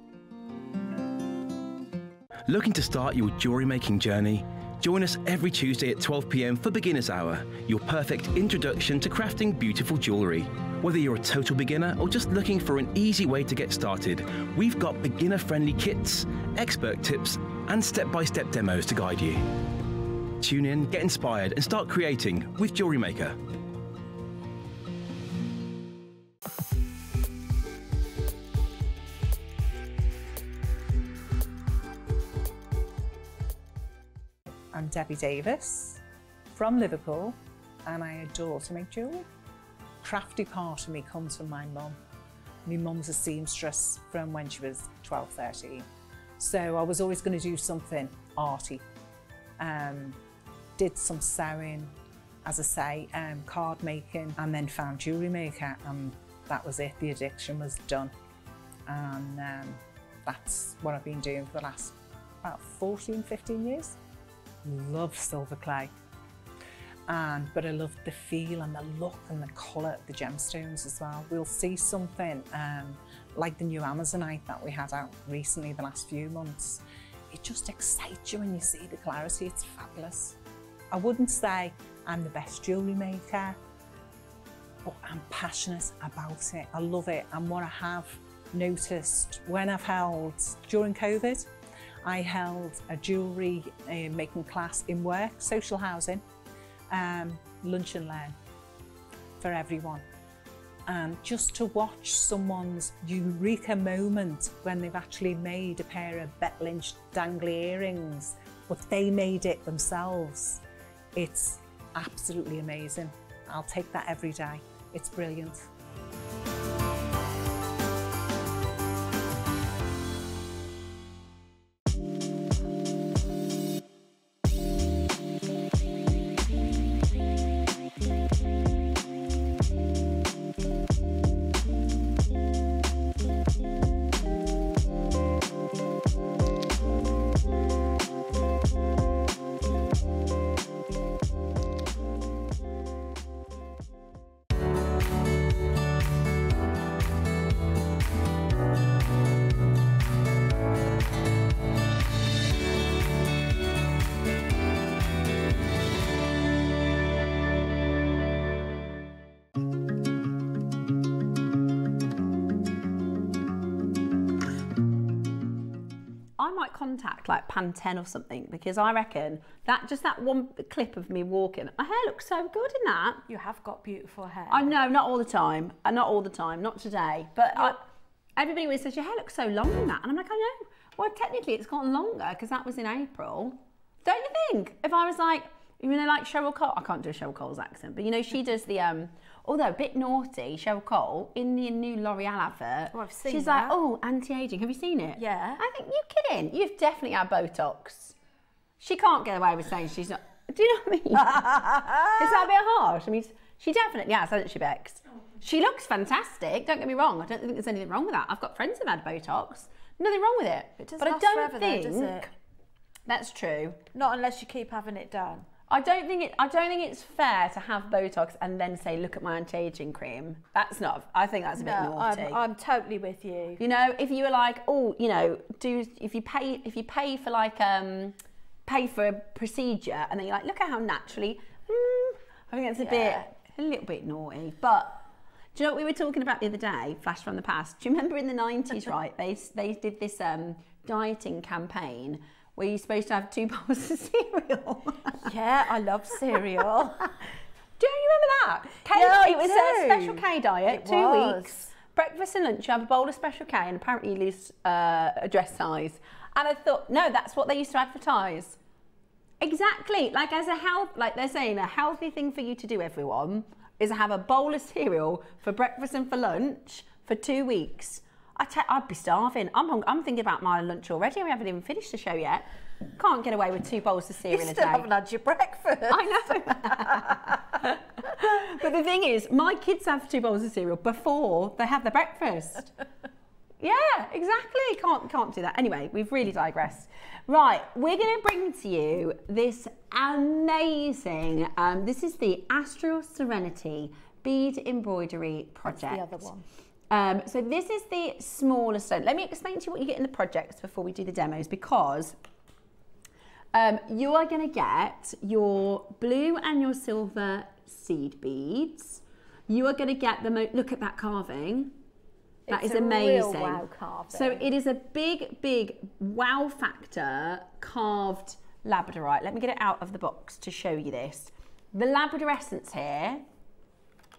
Looking to start your jewellery making journey? Join us every Tuesday at 12 PM for Beginner's Hour, your perfect introduction to crafting beautiful jewellery. Whether you're a total beginner or just looking for an easy way to get started, we've got beginner-friendly kits, expert tips, and step-by-step demos to guide you. Tune in, get inspired, and start creating with JewelleryMaker.
I'm Debbie Davis from Liverpool and I adore to make jewellery. Crafty part of me comes from my mum. My mum's a seamstress from when she was 12, 13. So I was always going to do something arty. Did some sewing, as I say, card making, and then found JewelleryMaker, and that was it. The addiction was done. And that's what I've been doing for the last about 14, 15 years. Love silver clay, but I love the feel and the look and the colour of the gemstones as well. We'll see something like the new Amazonite that we had out recently the last few months. It just excites you when you see the clarity. It's fabulous. I wouldn't say I'm the best jewellery maker, but I'm passionate about it. I love it. And what I have noticed when I've held, during COVID, I held a jewellery making class in work, social housing, lunch and learn for everyone. And just to watch someone's eureka moment when they've actually made a pair of Bet Lynch dangly earrings, but they made it themselves. It's absolutely amazing. I'll take that every day. It's brilliant.
Contact like Pantene or something, because I reckon that just that one clip of me walking, my hair looks so good in that.
You have got beautiful hair.
I know, not all the time, not all the time, not today, but everybody always says your hair looks so long in that, and I'm like, I know. Well, technically it's gotten longer because that was in April. Don't you think? If I was like, you know, like Cheryl Cole, I can't do a Cheryl Cole's accent, but you know, she does the although a bit naughty, Cheryl Cole, in the new L'Oreal advert.
Oh, I've seen
she's
that.
like, oh, anti-aging. Have you seen it?
Yeah.
I think, you're kidding. You've definitely had Botox. She can't get away with saying she's not. Do you know what I mean? Is that a bit harsh? I mean, she definitely has, hasn't she, Bex? She looks fantastic. Don't get me wrong. I don't think there's anything wrong with that. I've got friends who've had Botox. Nothing wrong with it.
It doesn't
but I
last
don't
forever
think
though, does it?
that's true.
Not unless you keep having it done.
I don't think it's fair to have Botox and then say, look at my anti-aging cream. That's not, I think that's a bit naughty.
I'm totally with you.
You know, if you were like, oh, you know, if you pay for like, pay for a procedure and then you're like, look at how naturally, I think that's a little bit naughty. But do you know what we were talking about the other day, flash from the past? Do you remember in the 90s, right, they did this dieting campaign where you're supposed to have 2 bowls of cereal?
Yeah, I love cereal.
Do you remember that? It was a Special K diet, 2 weeks. Breakfast and lunch, you have a bowl of Special K and apparently you lose a dress size. And I thought, no, that's what they used to advertise. Exactly, like as a health, like they're saying a healthy thing for you to do, everyone, is have a bowl of cereal for breakfast and for lunch for 2 weeks. I'd be starving. I'm thinking about my lunch already. We haven't even finished the show yet. Can't get away with 2 bowls of cereal a day.
You still haven't had your breakfast.
I know. But the thing is, my kids have 2 bowls of cereal before they have their breakfast. Yeah, exactly. Can't do that. Anyway, we've really digressed. Right, we're going to bring to you this amazing, this is the Astral Serenity bead embroidery project.
That's the other one.
So this is the smaller stone. Let me explain to you what you get in the projects before we do the demos, because you are going to get your blue and your silver seed beads. You are going to get the, look at that carving. That is amazing.
Real wow carving.
So it is a big wow factor carved Labradorite. Let me get it out of the box to show you this. The Labrador essence here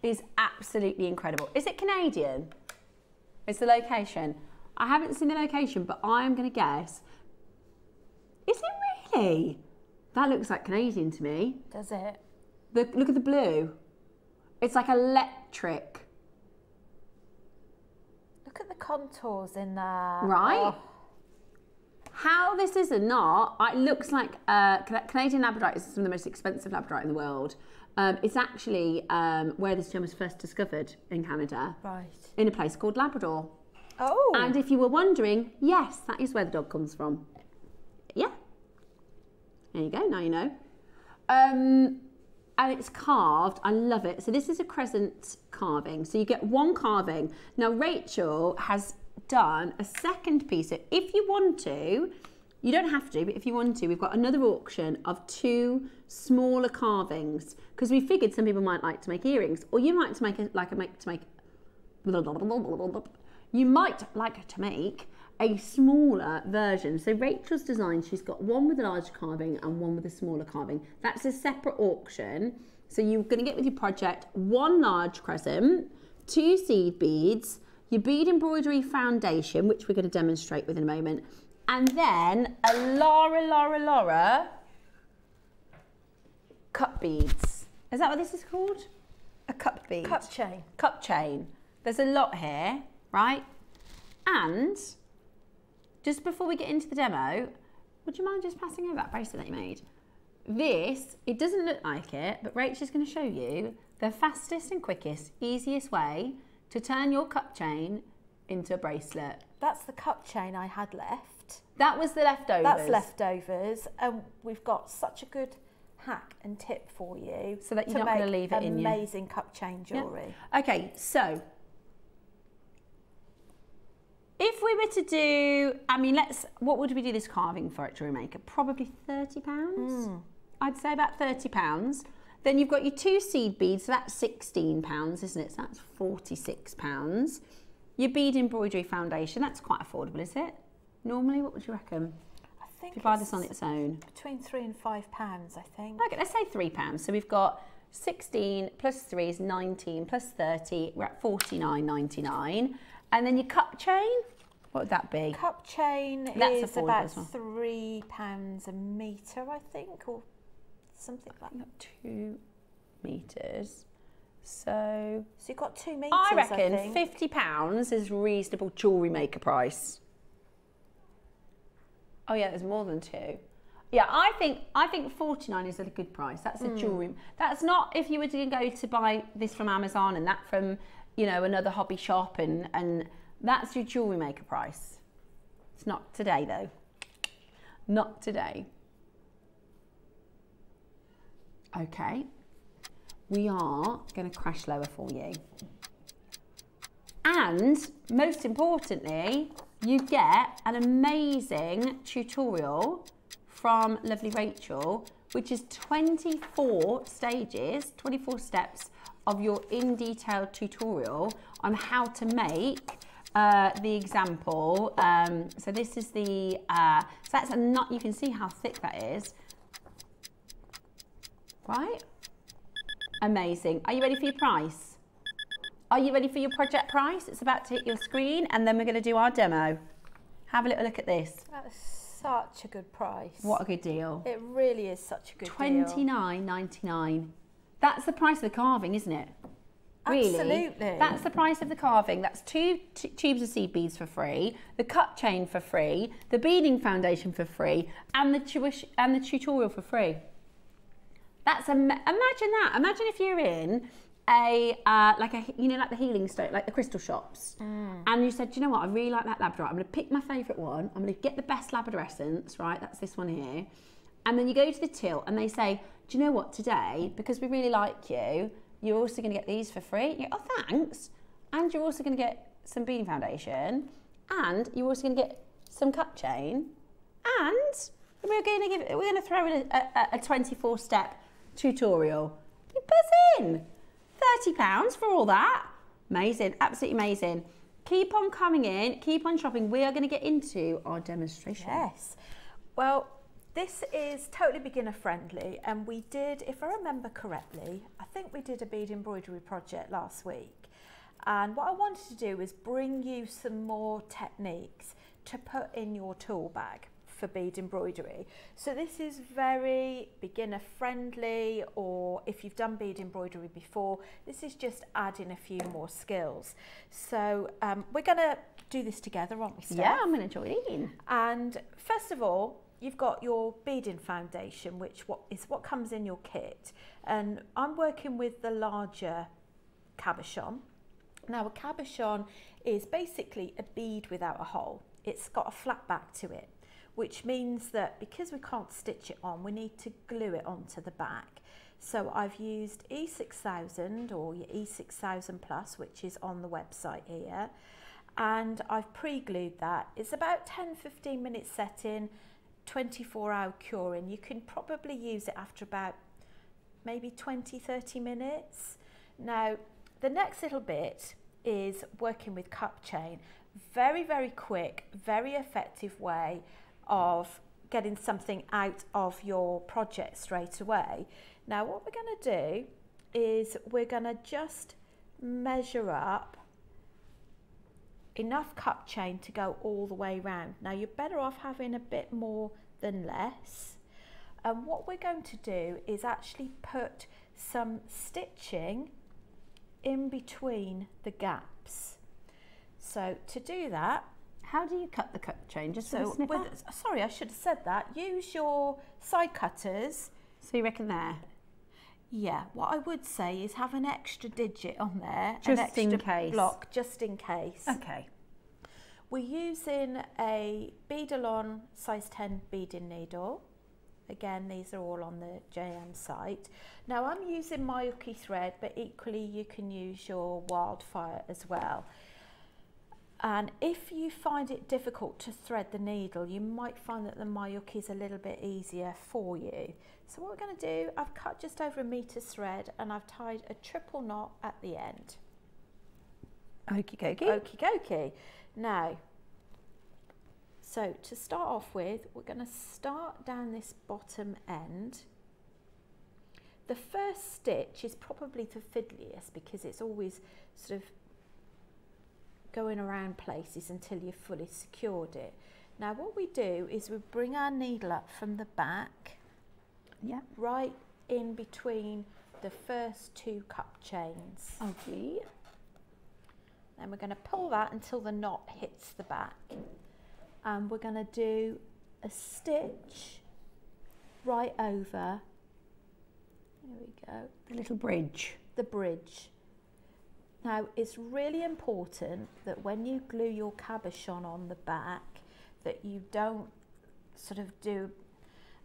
is absolutely incredible. Is it Canadian? It's the location. I haven't seen the location, but I'm going to guess. Is it really? That looks like Canadian to me.
Does it?
Look at the blue. It's like electric.
Look at the contours in there.
Right? Oh. How this is not, it looks like Canadian Labradorite is some of the most expensive Labradorite in the world. It's actually where this gem was first discovered in Canada.
Right.
In a place called Labrador.
Oh.
And if you were wondering, yes, that is where the dog comes from. Yeah. There you go, now you know. And it's carved, I love it. So this is a crescent carving. So you get one carving. Now Rachel has done a second piece. So if you want to, you don't have to, but if you want to, we've got another auction of 2 smaller carvings, because we figured some people might like to make earrings, or you might you might like to make a smaller version. So Rachel's design, she's got one with a large carving and one with a smaller carving. That's a separate auction. So you're going to get with your project 1 large crescent, 2 seed beads, your bead embroidery foundation, which we're going to demonstrate with in a moment, and then a Laura cup beads. Is that what this is called? A cup bead.
Cup chain.
Cup chain. There's a lot here, right? And just before we get into the demo, would you mind just passing over that bracelet that you made? This, it doesn't look like it, but Rachel's going to show you the fastest and quickest, easiest way to turn your cup chain into a bracelet.
That's the cup chain I had left.
That was the leftovers.
That's leftovers, and we've got such a good hack and tip for you,
so that you're not going to leave it in you.
Amazing cup chain jewellery.
Yeah. Okay, so if we were to do, I mean, what would we do this carving for at JewelleryMaker? Probably £30. I'd say about £30. Then you've got your 2 seed beads, so that's £16, isn't it? So that's £46. Your bead embroidery foundation, that's quite affordable, is it? Normally, what would you reckon?
I think
if you buy this on its own.
Between £3 and £5, I think.
Okay, let's say £3. So we've got 16 plus 3 is 19 plus 30, we're at £49.99. And then your cup chain, what would that be?
Cup chain is about £3 a metre, I think, or something like that.
2 metres. So
you've got 2 metres,
I reckon £50 is reasonable JewelleryMaker price. Oh yeah, there's more than 2. Yeah, I think 49 is a good price. That's a jewellery. That's not if you were to go to buy this from Amazon and that from, you know, another hobby shop, and that's your JewelleryMaker price. It's not today though. Not today. Okay, we are going to crash lower for you. And most importantly, you get an amazing tutorial from lovely Rachel, which is 24 stages, 24 steps of your in-detail tutorial on how to make the example. So this is the, so that's a nut, you can see how thick that is. Right? Amazing. Are you ready for your price? Are you ready for your project price? It's about to hit your screen and then we're going to do our demo. Have a little look at this.
That's such a good price.
What a good deal.
It really is such a good deal.
$29.99. That's the price of the carving, isn't it? Really?
Absolutely.
That's the price of the carving. That's two tubes of seed beads for free, the cut chain for free, the beading foundation for free, and the tutorial for free. That's imagine that. Imagine if you're in a like the healing stone, like the crystal shops, and you said, do you know what? I really like that Labradorite. I'm going to pick my favourite one. I'm going to get the best Labrador essence, right? That's this one here. And then you go to the till, and they say, do you know what? Today, because we really like you, you're also going to get these for free. You go, oh, thanks. And you're also going to get some beading foundation, and you're also going to get some cut chain, and we're going to throw in a 24-step tutorial. You buzz in. £30 for all that. Amazing, absolutely amazing. Keep on coming in, keep on shopping. We are going to get into our demonstration.
Yes. Well, this is totally beginner friendly, and we did, if I remember correctly, I think we did a bead embroidery project last week. And what I wanted to do is bring you some more techniques to put in your tool bag for bead embroidery. So this is very beginner friendly, or if you've done bead embroidery before, this is just adding a few more skills. So we're going to do this together, aren't we, Steph?
Yeah, I'm going to join in.
And first of all, you've got your beading foundation, which is what comes in your kit. And I'm working with the larger cabochon. Now, a cabochon is basically a bead without a hole. It's got a flat back to it, which means that because we can't stitch it on, we need to glue it onto the back. So I've used E6000 or your E6000 Plus, which is on the website here, and I've pre-glued that. It's about 10-15 minutes setting, 24-hour curing. You can probably use it after about maybe 20-30 minutes. Now, the next little bit is working with cup chain. Very, very quick, very effective way of getting something out of your project straight away. Now what we're going to do is we're going to just measure up enough cup chain to go all the way round. Now you're better off having a bit more than less. And what we're going to do is actually put some stitching in between the gaps. So to do that,
how do you cut the cut chain? Just
so sorry, I should have said that. Use your side cutters.
So you reckon there?
Yeah. What I would say is have an extra digit on there,
just
an extra
in case.
block, just in case.
Okay.
We're using a Beadalon size 10 beading needle. Again, these are all on the JM site. Now I'm using Mayuki thread, but equally you can use your Wildfire as well. And if you find it difficult to thread the needle, you might find that the Mayuki is a little bit easier for you. So what we're going to do, I've cut just over 1 meter thread and I've tied a triple knot at the end.
Okie dokie.
Okie dokie. Now, so to start off with, we're going to start down this bottom end. The first stitch is probably the fiddliest because it's always sort of going around places until you've fully secured it. Now what we do is we bring our needle up from the back, right in between the first 2 cup chains.
Okay.
Then we're going to pull that until the knot hits the back, and we're going to do a stitch right over, there we go,
the little bridge.
The bridge. Now it's really important that when you glue your cabochon on the back that you don't sort of do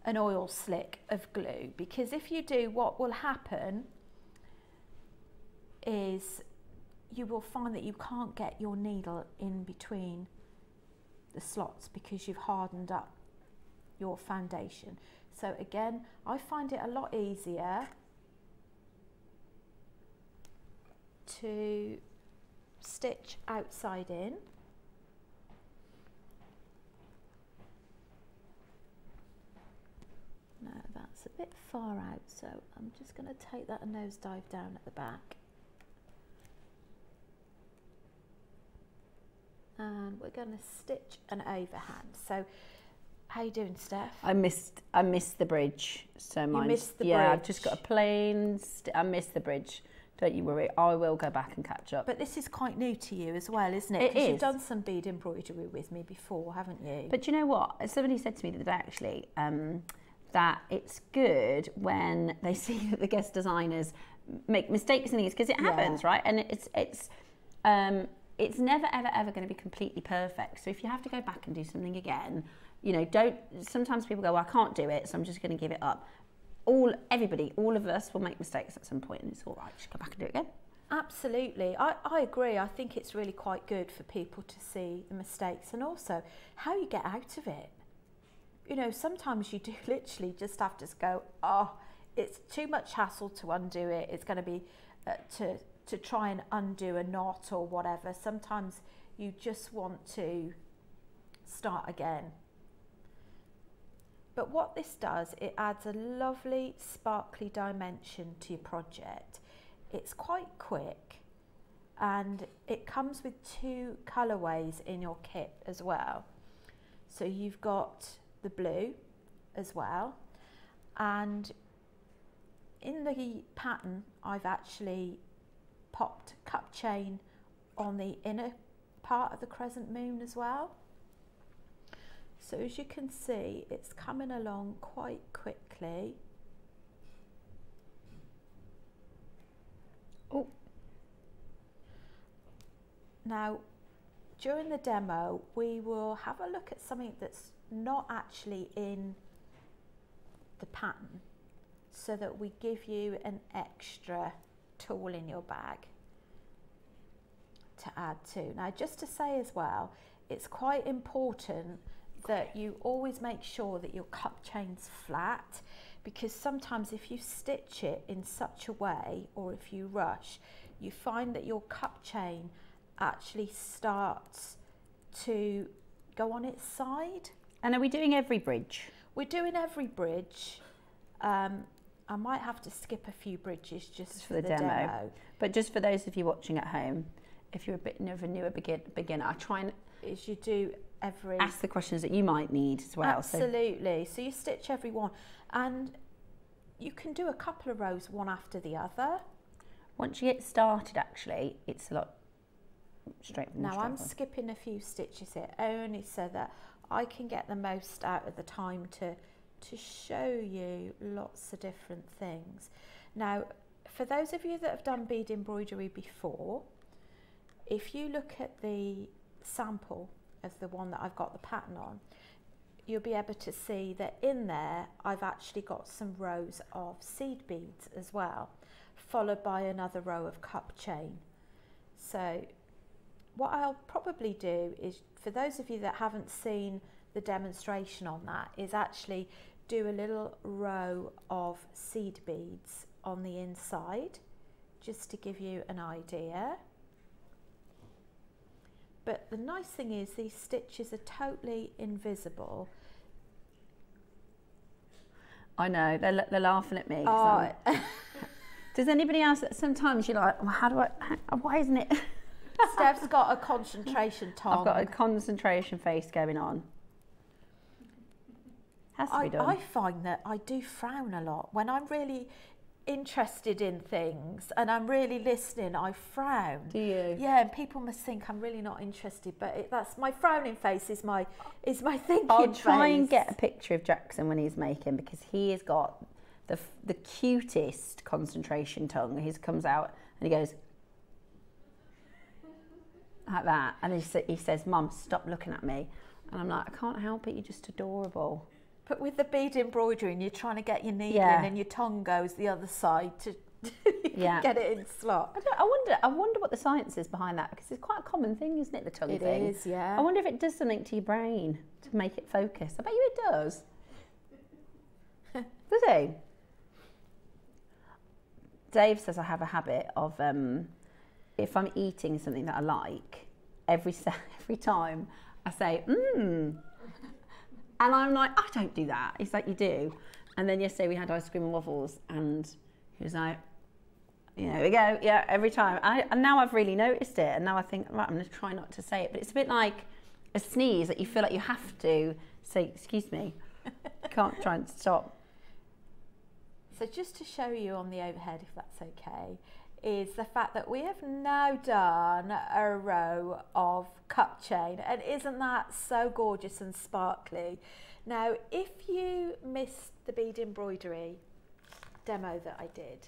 an oil slick of glue, because if you do, what will happen is you will find that you can't get your needle in between the slots because you've hardened up your foundation. So again, I find it a lot easier to stitch outside in. Now that's a bit far out, so I'm just going to take that a nosedive down at the back. And we're going to stitch an overhand. So how you doing, Steph?
I missed the bridge. So mine.
You missed the bridge.
Yeah, I've just got a plain. I missed the bridge. Don't you worry. I will go back and catch up.
But this is quite new to you as well, isn't it?
It is.
You've done some bead embroidery with me before, haven't you?
But you know what? Somebody said to me the other day actually that it's good when they see that the guest designers make mistakes and things, because it happens, right? And it's never ever going to be completely perfect. So if you have to go back and do something again, you know, sometimes people go, well, I can't do it, so I'm just going to give it up. Everybody, all of us will make mistakes at some point, and it's all right, just go back and do it again.
Absolutely, I agree. I think it's really quite good for people to see the mistakes and also how you get out of it. You know, sometimes you do literally just have to go, oh, it's too much hassle to undo it. It's going to be to try and undo a knot or whatever. Sometimes you just want to start again. But what this does, it adds a lovely sparkly dimension to your project. It's quite quick, and it comes with 2 colourways in your kit as well. So you've got the blue as well, and in the pattern I've actually popped cup chain on the inner part of the crescent moon as well. So as you can see, it's coming along quite quickly. Oh. Now, during the demo, we will have a look at something that's not actually in the pattern, so that we give you an extra tool in your bag to add to. Now, just to say as well, it's quite important that you always make sure that your cup chain's flat, because sometimes if you stitch it in such a way, or if you rush, you find that your cup chain actually starts to go on its side.
And are we doing every bridge?
We're doing every bridge. I might have to skip a few bridges just for the demo.
But just for those of you watching at home, if you're a bit of a newer beginner, I try and
you do every...
ask the questions that you might need as well.
Absolutely. So you stitch every one, and you can do a couple of rows one after the other.
Once you get started, actually, it's a lot straight.
Now I'm skipping a few stitches here, only so that I can get the most out of the time to show you lots of different things. Now, for those of you that have done bead embroidery before, if you look at the sample of the one that I've got the pattern on, you'll be able to see that in there I've actually got some rows of seed beads as well, followed by another row of cup chain. So what I'll probably do is, for those of you that haven't seen the demonstration on that, is actually do a little row of seed beads on the inside, just to give you an idea. But the nice thing is these stitches are totally invisible.
I know, they're laughing at me.
Oh.
Does anybody else, sometimes you're like, well, why isn't it?
Steph's got a concentration tongue.
I've got a concentration face going on. Has to be done.
I find that I do frown a lot. When I'm really interested in things and I'm really listening, I frown.
Do you?
Yeah, and people must think I'm really not interested, but that's my frowning face is my thinking
I'll try
face.
and get a picture of Jackson when he's making, because he has got the cutest concentration tongue. He comes out and he goes like that, and he says, "Mum, stop looking at me." And I'm like, "I can't help it, you're just adorable."
But with the bead embroidery and you're trying to get your needle
Yeah.
in and your tongue goes the other side to
Yeah.
get it in slot.
I wonder what the science is behind that, because it's quite a common thing, isn't it, the tongue
It
thing?
is, yeah.
I wonder if it does something to your brain to make it focus. I bet you it does. Does he? Dave says I have a habit of, if I'm eating something that I like, every time I say, mmm. And I'm like, I don't do that. He's like, you do. And then yesterday we had ice cream and waffles, and he was like, there we go, yeah, every time. And now I've really noticed it, and now I think, right, I'm going to try not to say it. But it's a bit like a sneeze that you feel like you have to say, excuse me. Can't try and stop.
So just to show you on the overhead, if that's okay, is the fact that we have now done a row of cup chain, and isn't that so gorgeous and sparkly? Now, if you missed the bead embroidery demo that I did,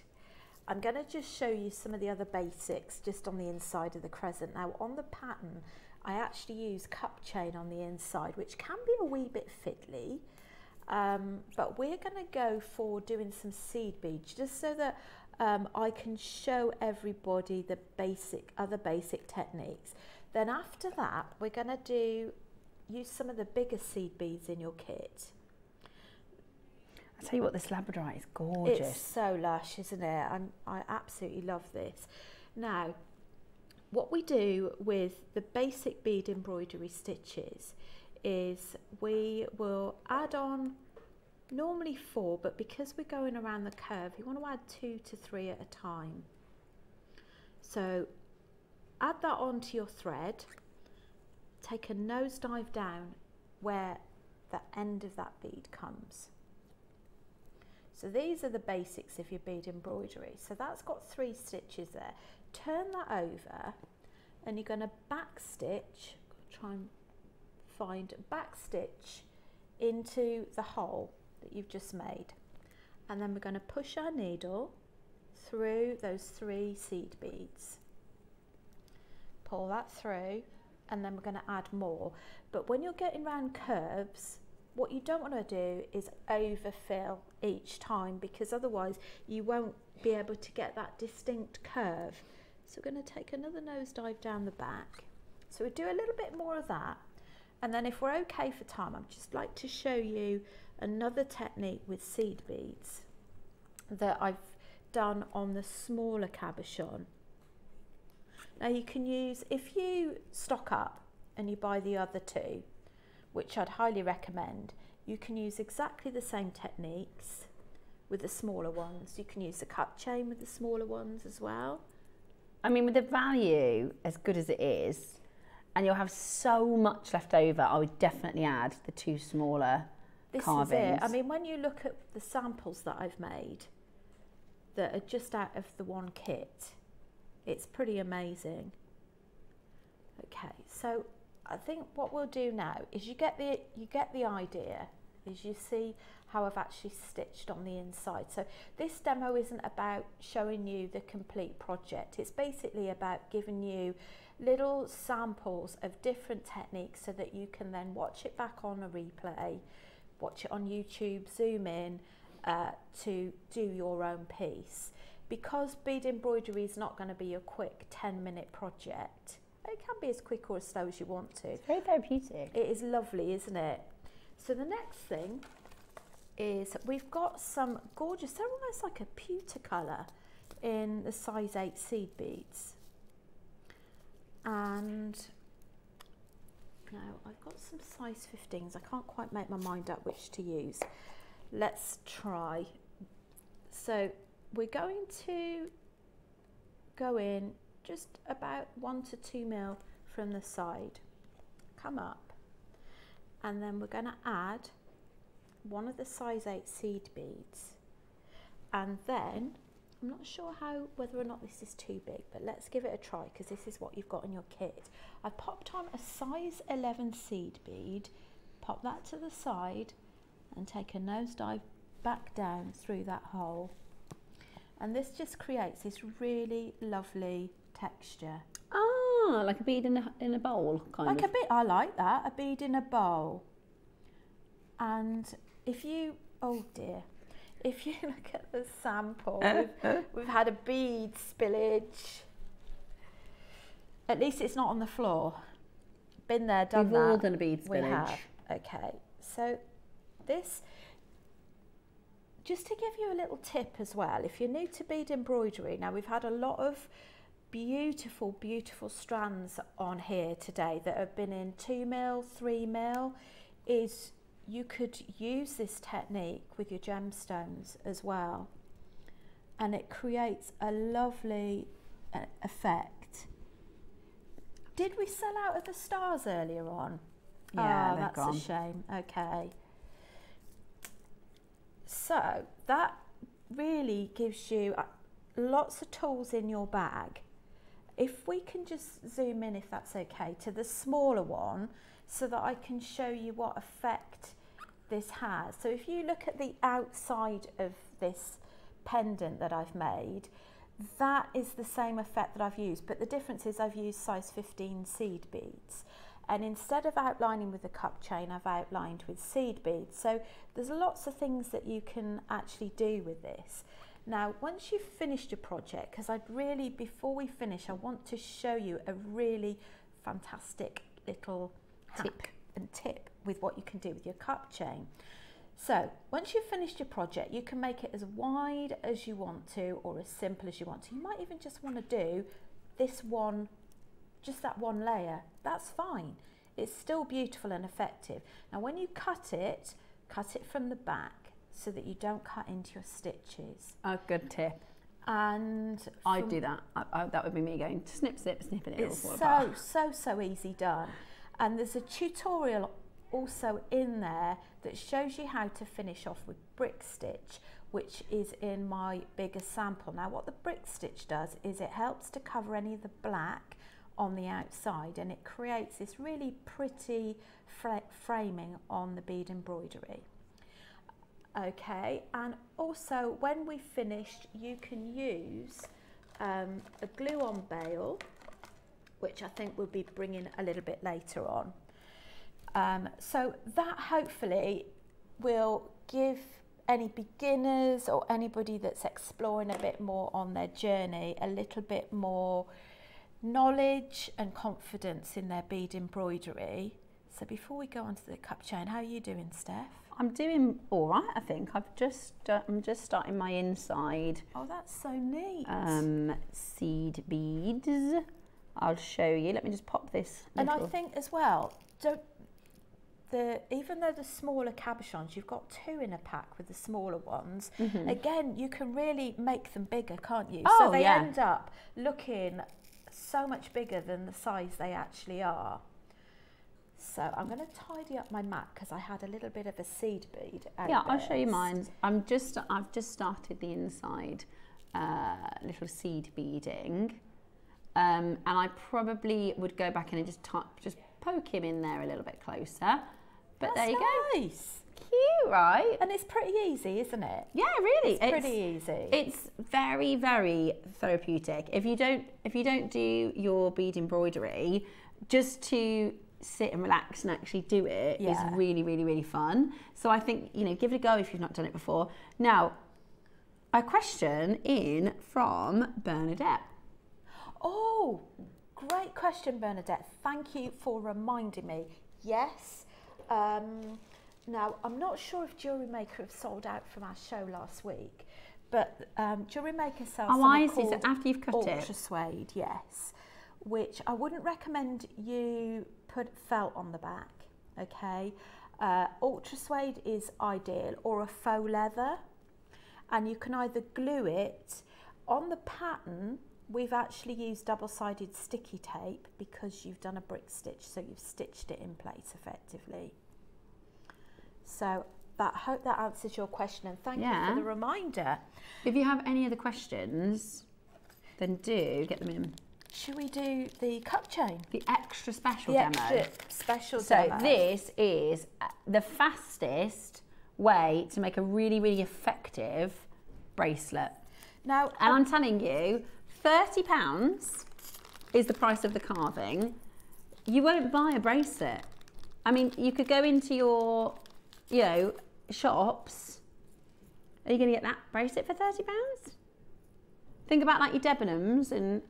I'm going to just show you some of the other basics just on the inside of the crescent. Now, on the pattern, I actually use cup chain on the inside, which can be a wee bit fiddly. But we're going to go for doing some seed beads just so that I can show everybody the other basic techniques. Then after that, we're going to use some of the bigger seed beads in your kit.
I tell you what, this Labradorite is gorgeous.
It's so lush, isn't it? I absolutely love this. Now, what we do with the basic bead embroidery stitches is we will add on normally 4, but because we're going around the curve, you want to add 2 to 3 at a time. So add that onto your thread, take a nosedive down where the end of that bead comes. So these are the basics of your bead embroidery. So that's got 3 stitches there. Turn that over and you're going to back stitch, try and find a back stitch into the hole that you've just made, and then we're going to push our needle through those 3 seed beads, pull that through, and then we're going to add more. But when you're getting around curves, what you don't want to do is overfill each time, because otherwise you won't be able to get that distinct curve. So we're going to take another nosedive down the back. So we do a little bit more of that. And then if we're okay for time, I'd just like to show you another technique with seed beads that I've done on the smaller cabochon. Now you can use, if you stock up and you buy the other 2, which I'd highly recommend, you can use exactly the same techniques with the smaller ones. You can use the cup chain with the smaller ones as well.
I mean, with the value as good as it is, and you'll have so much left over, I would definitely add the 2 smaller carvings.
This is it. I mean, when you look at the samples that I've made that are just out of the one kit, it's pretty amazing. Okay, so I think what we'll do now is you get the idea, is you see how I've actually stitched on the inside. So this demo isn't about showing you the complete project. It's basically about giving you little samples of different techniques so that you can then watch it back on a replay, watch it on YouTube, zoom in to do your own piece. Because bead embroidery is not going to be a quick 10-minute project. It can be as quick or as slow as you want to.
It's very therapeutic.
It is lovely, isn't it? So the next thing is we've got some gorgeous, they're almost like a pewter colour in the size 8 seed beads. And now I've got some size 15s. I can't quite make my mind up which to use. Let's try. So we're going to go in just about 1 to 2 mil from the side, come up, and then we're going to add one of the size 8 seed beads, and then I'm not sure whether or not this is too big, but let's give it a try because this is what you've got in your kit. I popped on a size 11 seed bead, pop that to the side and take a nosedive back down through that hole, and this just creates this really lovely texture.
Ah, like a bead in a bowl, kind of.
Like a bit, I like that, a bead in a bowl. And if you, oh dear, if you look at the sample, we've had a bead spillage. At least it's not on the floor. Been there, done that.
We've all done a bead spillage.
We have. Okay, so this, just to give you a little tip as well, if you're new to bead embroidery, now we've had a lot of beautiful, beautiful strands on here today that have been in 2mm, 3mm, is you could use this technique with your gemstones as well, and it creates a lovely effect. Did we sell out of the stars earlier on?
Yeah,
oh, that's
gone.
a shame. Okay. So that really gives you lots of tools in your bag. If we can just zoom in, if that's okay, to the smaller one so that I can show you what effect this has. So if you look at the outside of this pendant that I've made, that is the same effect that I've used, but the difference is I've used size 15 seed beads. And instead of outlining with a cup chain, I've outlined with seed beads. So there's lots of things that you can actually do with this. Now, once you've finished your project, because I'd really, before we finish, I want to show you a really fantastic little hack and tip with what you can do with your cup chain. So once you've finished your project, you can make it as wide as you want to or as simple as you want to. You might even just want to do this one, just that one layer. That's fine. It's still beautiful and effective. Now when you cut it from the back so that you don't cut into your stitches.
A good tip.
And
I'd do that. That would be me going snip, snip, snip, and it will fall
it's
apart.
so easy done. And there's a tutorial also in there that shows you how to finish off with brick stitch, which is in my bigger sample. Now what the brick stitch does is it helps to cover any of the black on the outside, and it creates this really pretty framing on the bead embroidery. Okay, and also when we've finished, you can use a glue-on bail, which I think we'll be bringing a little bit later on. So that hopefully will give any beginners or anybody that's exploring a bit more on their journey a little bit more knowledge and confidence in their bead embroidery. So before we go on to the cup chain, how are you doing, Steph?
I'm doing all right, I think. I'm just starting my inside.
Oh, that's so neat.
Seed beads. I'll show you. Let me just pop this.
And I think as well, even though the smaller cabochons, you've got 2 in a pack with the smaller ones, again, you can really make them bigger, can't you?
Oh,
so they
yeah.
end up looking so much bigger than the size they actually are. So I'm going to tidy up my mat because I had a little bit of a seed bead out
Yeah, I'll show you mine. I've just started the inside little seed beading, and I probably would go back in and just poke him in there a little bit closer. But there you go.
Nice.
Cute, right?
And it's pretty easy, isn't it?
Yeah, really.
It's pretty easy.
It's very, very therapeutic. If you don't do your bead embroidery, just to sit and relax and actually do it is really, really, really fun. So I think, give it a go if you've not done it before. Now, a question in from Bernadette.
Oh, great question, Bernadette. Thank you for reminding me. Yes. Now, I'm not sure if JewelleryMaker have sold out from our show last week, but JewelleryMaker sells something called
after you've cut
Ultra Suede, yes, which I wouldn't recommend you put felt on the back, okay? Ultra Suede is ideal, or a faux leather, and you can either glue it on the pattern. We've actually used double-sided sticky tape because you've done a brick stitch, so you've stitched it in place effectively. So I hope that answers your question, and thank you for the reminder.
If you have any other questions, then do get them in.
Should we do the cup chain?
The extra special demo.
Extra special
So
demo.
this is the fastest way to make a really, really effective bracelet.
Now,
and I'm telling you, £30 is the price of the carving. You won't buy a bracelet. I mean, you could go into your, shops, are you going to get that bracelet for £30? Think about like your Debenhams, and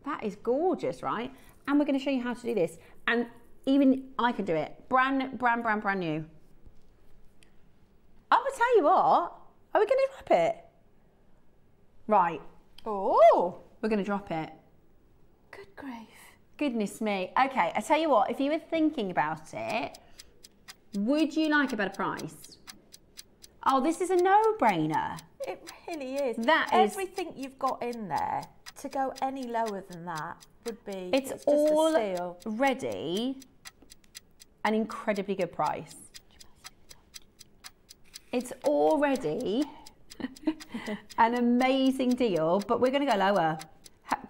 that is gorgeous, right? And we're going to show you how to do this. And even I can do it. Brand new. I will tell you what, are we going to drop it? Right. Oh, we're going to drop it.
Good grief.
Goodness me. Okay, I tell you what, if you were thinking about it, would you like a better price? Oh, this is a no-brainer.
It really is.
That is
everything you've got in there. To go any lower than that would be.
It's
just
all
a steal.
ready, an incredibly good price. It's already an amazing deal, but we're going to go lower.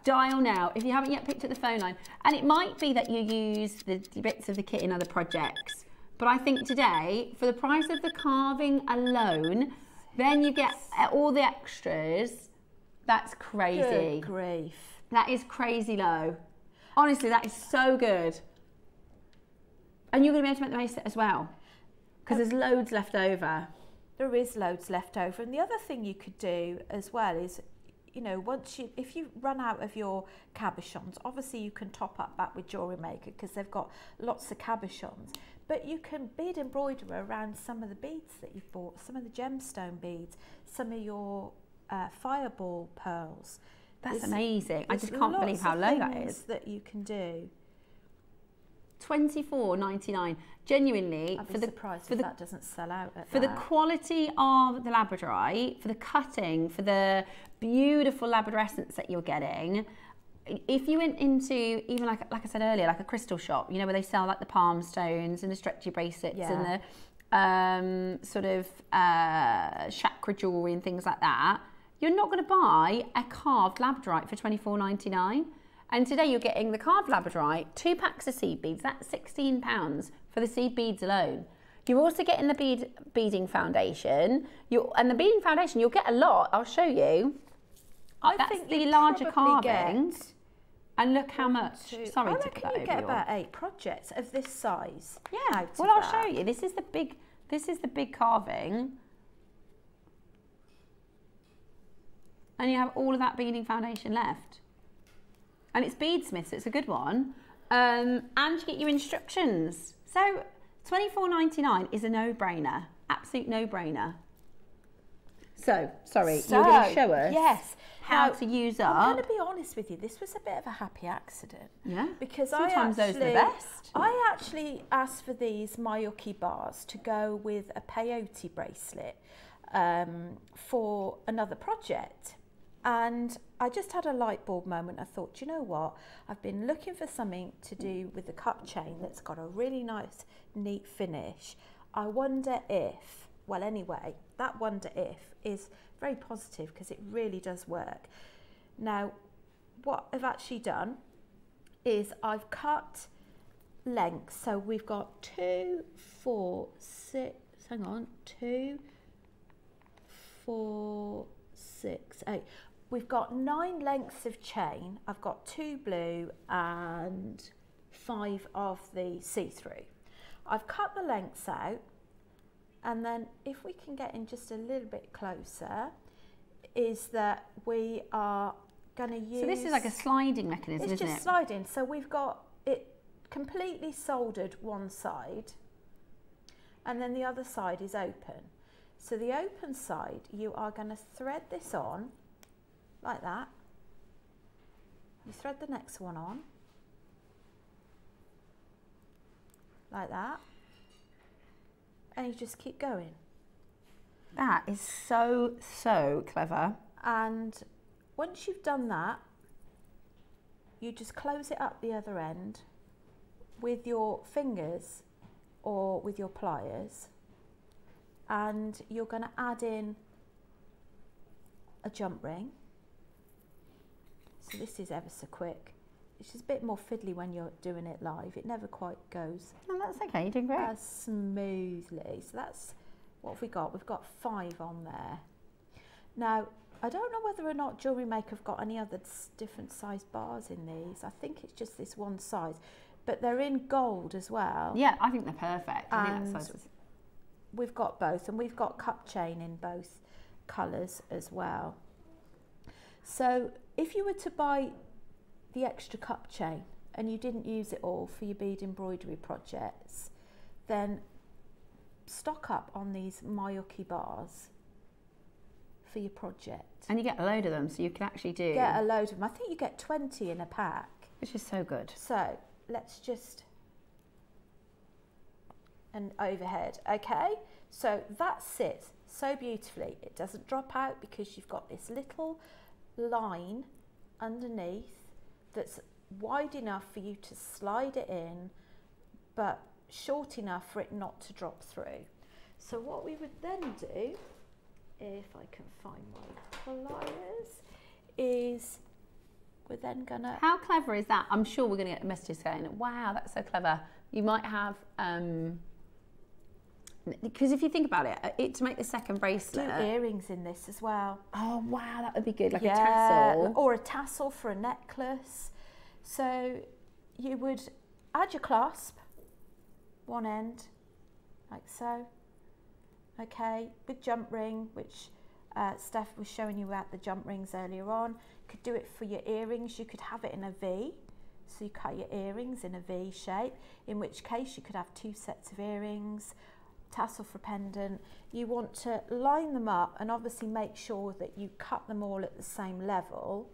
Dial now if you haven't yet picked up the phone line. And it might be that you use the bits of the kit in other projects, but I think today, for the price of the carving alone, then you get all the extras. That's crazy.
Good grief.
That is crazy low. Honestly, that is so good. And you're going to be able to make the bracelet as well, because there's loads left over.
There is loads left over. And the other thing you could do as well is, you know, if you run out of your cabochons, obviously you can top up that with JewelleryMaker because they've got lots of cabochons. But you can bead embroider around some of the beads that you've bought, some of the gemstone beads, some of your fireball pearls.
That's amazing. I just can't believe how low that is.
That you can do.
$24.99. Genuinely,
I'd be surprised if that doesn't sell out at
for the quality of the Labradorite, for the cutting, for the beautiful Labradorescence that you're getting. If you went into even like I said earlier, like a crystal shop, you know, where they sell like the palm stones and the stretchy bracelets and the sort of chakra jewelry and things like that, you're not going to buy a carved Labradorite for $24.99. And today you're getting the carved Labradorite, 2 packs of seed beads. That's £16 for the seed beads alone. You're also getting the beading foundation. And the beading foundation, you'll get a lot. I'll show you. That's think the larger carving. And look how much. Sorry to put that over
you get about 8 projects of this size.
Yeah. Well, I'll show you. This is the big. This is the big carving. And you have all of that beading foundation left. And it's beadsmith, so it's a good one. And you get your instructions. So $24.99 is a no-brainer, absolute no-brainer. So, sorry, you're going to show us how to use up.
I'm going to be honest with you, this was a bit of a happy accident.
Yeah,
because
sometimes those are the best.
I actually asked for these Mayuki bars to go with a peyote bracelet for another project. And I just had a light bulb moment. I thought, you know what? I've been looking for something to do with the cup chain that's got a really nice, neat finish. I wonder if, well, anyway, that wonder if is very positive because it really does work. Now, what I've actually done is I've cut lengths. So we've got 2, 4, 6, hang on, 2, 4, 6, 8. We've got 9 lengths of chain. I've got 2 blue and 5 of the see-through. I've cut the lengths out, and then if we can get in just a little bit closer, is that we are going to use...
So this is like a sliding mechanism, isn't it?
It's just sliding. So we've got it completely soldered one side, and then the other side is open. So the open side, you are going to thread this on, like that. You thread the next one on, like that, and you just keep going.
That is so, so clever.
And once you've done that, you just close it up the other end with your fingers or with your pliers, and you're going to add in a jump ring. So this is ever so quick. It's just a bit more fiddly when you're doing it live. It never quite goes.
Oh, that's okay, you're doing great.
As smoothly. So that's what have we got? We've got 5 on there. Now, I don't know whether or not JewelleryMaker have got any other different size bars in these. I think it's just this one size, but they're in gold as well.
Yeah, I think they're perfect. I think that size is...
we've got both, and we've got cup chain in both colours as well. So if you were to buy the extra cup chain and you didn't use it all for your bead embroidery projects, then stock up on these Mayuki bars for your project.
And you get a load of them, so you can actually do...
Get a load of them. I think you get 20 in a pack.
Which is so good.
So let's just... and overhead, okay? So that sits so beautifully. It doesn't drop out because you've got this little line underneath that's wide enough for you to slide it in, but short enough for it not to drop through. So what we would then do, if I can find my pliers, is we're then gonna...
How clever is that? I'm sure we're gonna get messages saying, wow, that's so clever. You might have, because if you think about it, to make the second bracelet...
Do earrings in this as well.
Oh, wow, that would be good, like a tassel.
Or a tassel for a necklace. So you would add your clasp, one end, like so. Okay, big jump ring, which Steph was showing you at the jump rings earlier on. You could do it for your earrings. You could have it in a V. So you cut your earrings in a V shape, in which case you could have 2 sets of earrings, tassel for pendant. You want to line them up and obviously make sure that you cut them all at the same level.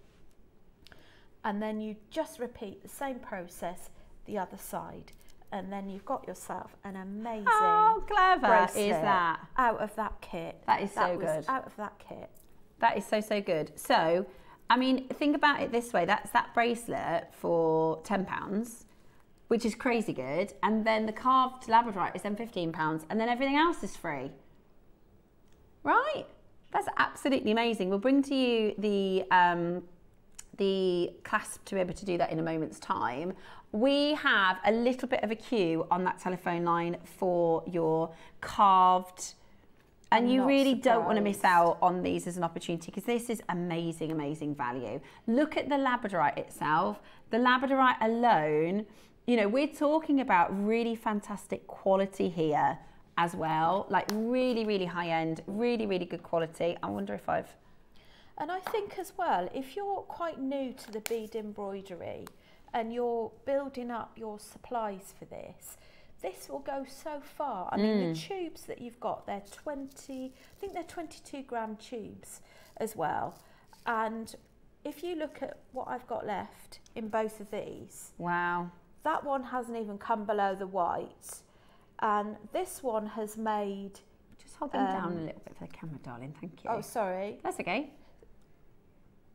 And then you just repeat the same process the other side. And then you've got yourself an amazing
How clever is that?
Out of that kit.
That is so good.
Out of that kit.
That is so, so good. So, I mean, think about it this way. That's that bracelet for £10, which is crazy good. And then the carved Labradorite is then £15. And then everything else is free. Right? That's absolutely amazing. We'll bring to you the clasp to be able to do that in a moment's time. We have a little bit of a queue on that telephone line for your carved, and you really don't want to miss out on these as an opportunity, because this is amazing, amazing value. Look at the Labradorite itself. The Labradorite alone, you know, we're talking about really fantastic quality here as well, like really, really high end, really, really good quality. I wonder if I've...
And I think as well, if you're quite new to the bead embroidery and you're building up your supplies for this, this will go so far. I mean, the tubes that you've got, they're 20, I think they're 22 gram tubes as well. And if you look at what I've got left in both of these,
wow,
that one hasn't even come below the white. And this one has made...
Just hold them down a little bit for the camera, darling, thank you.
Oh, sorry.
That's okay.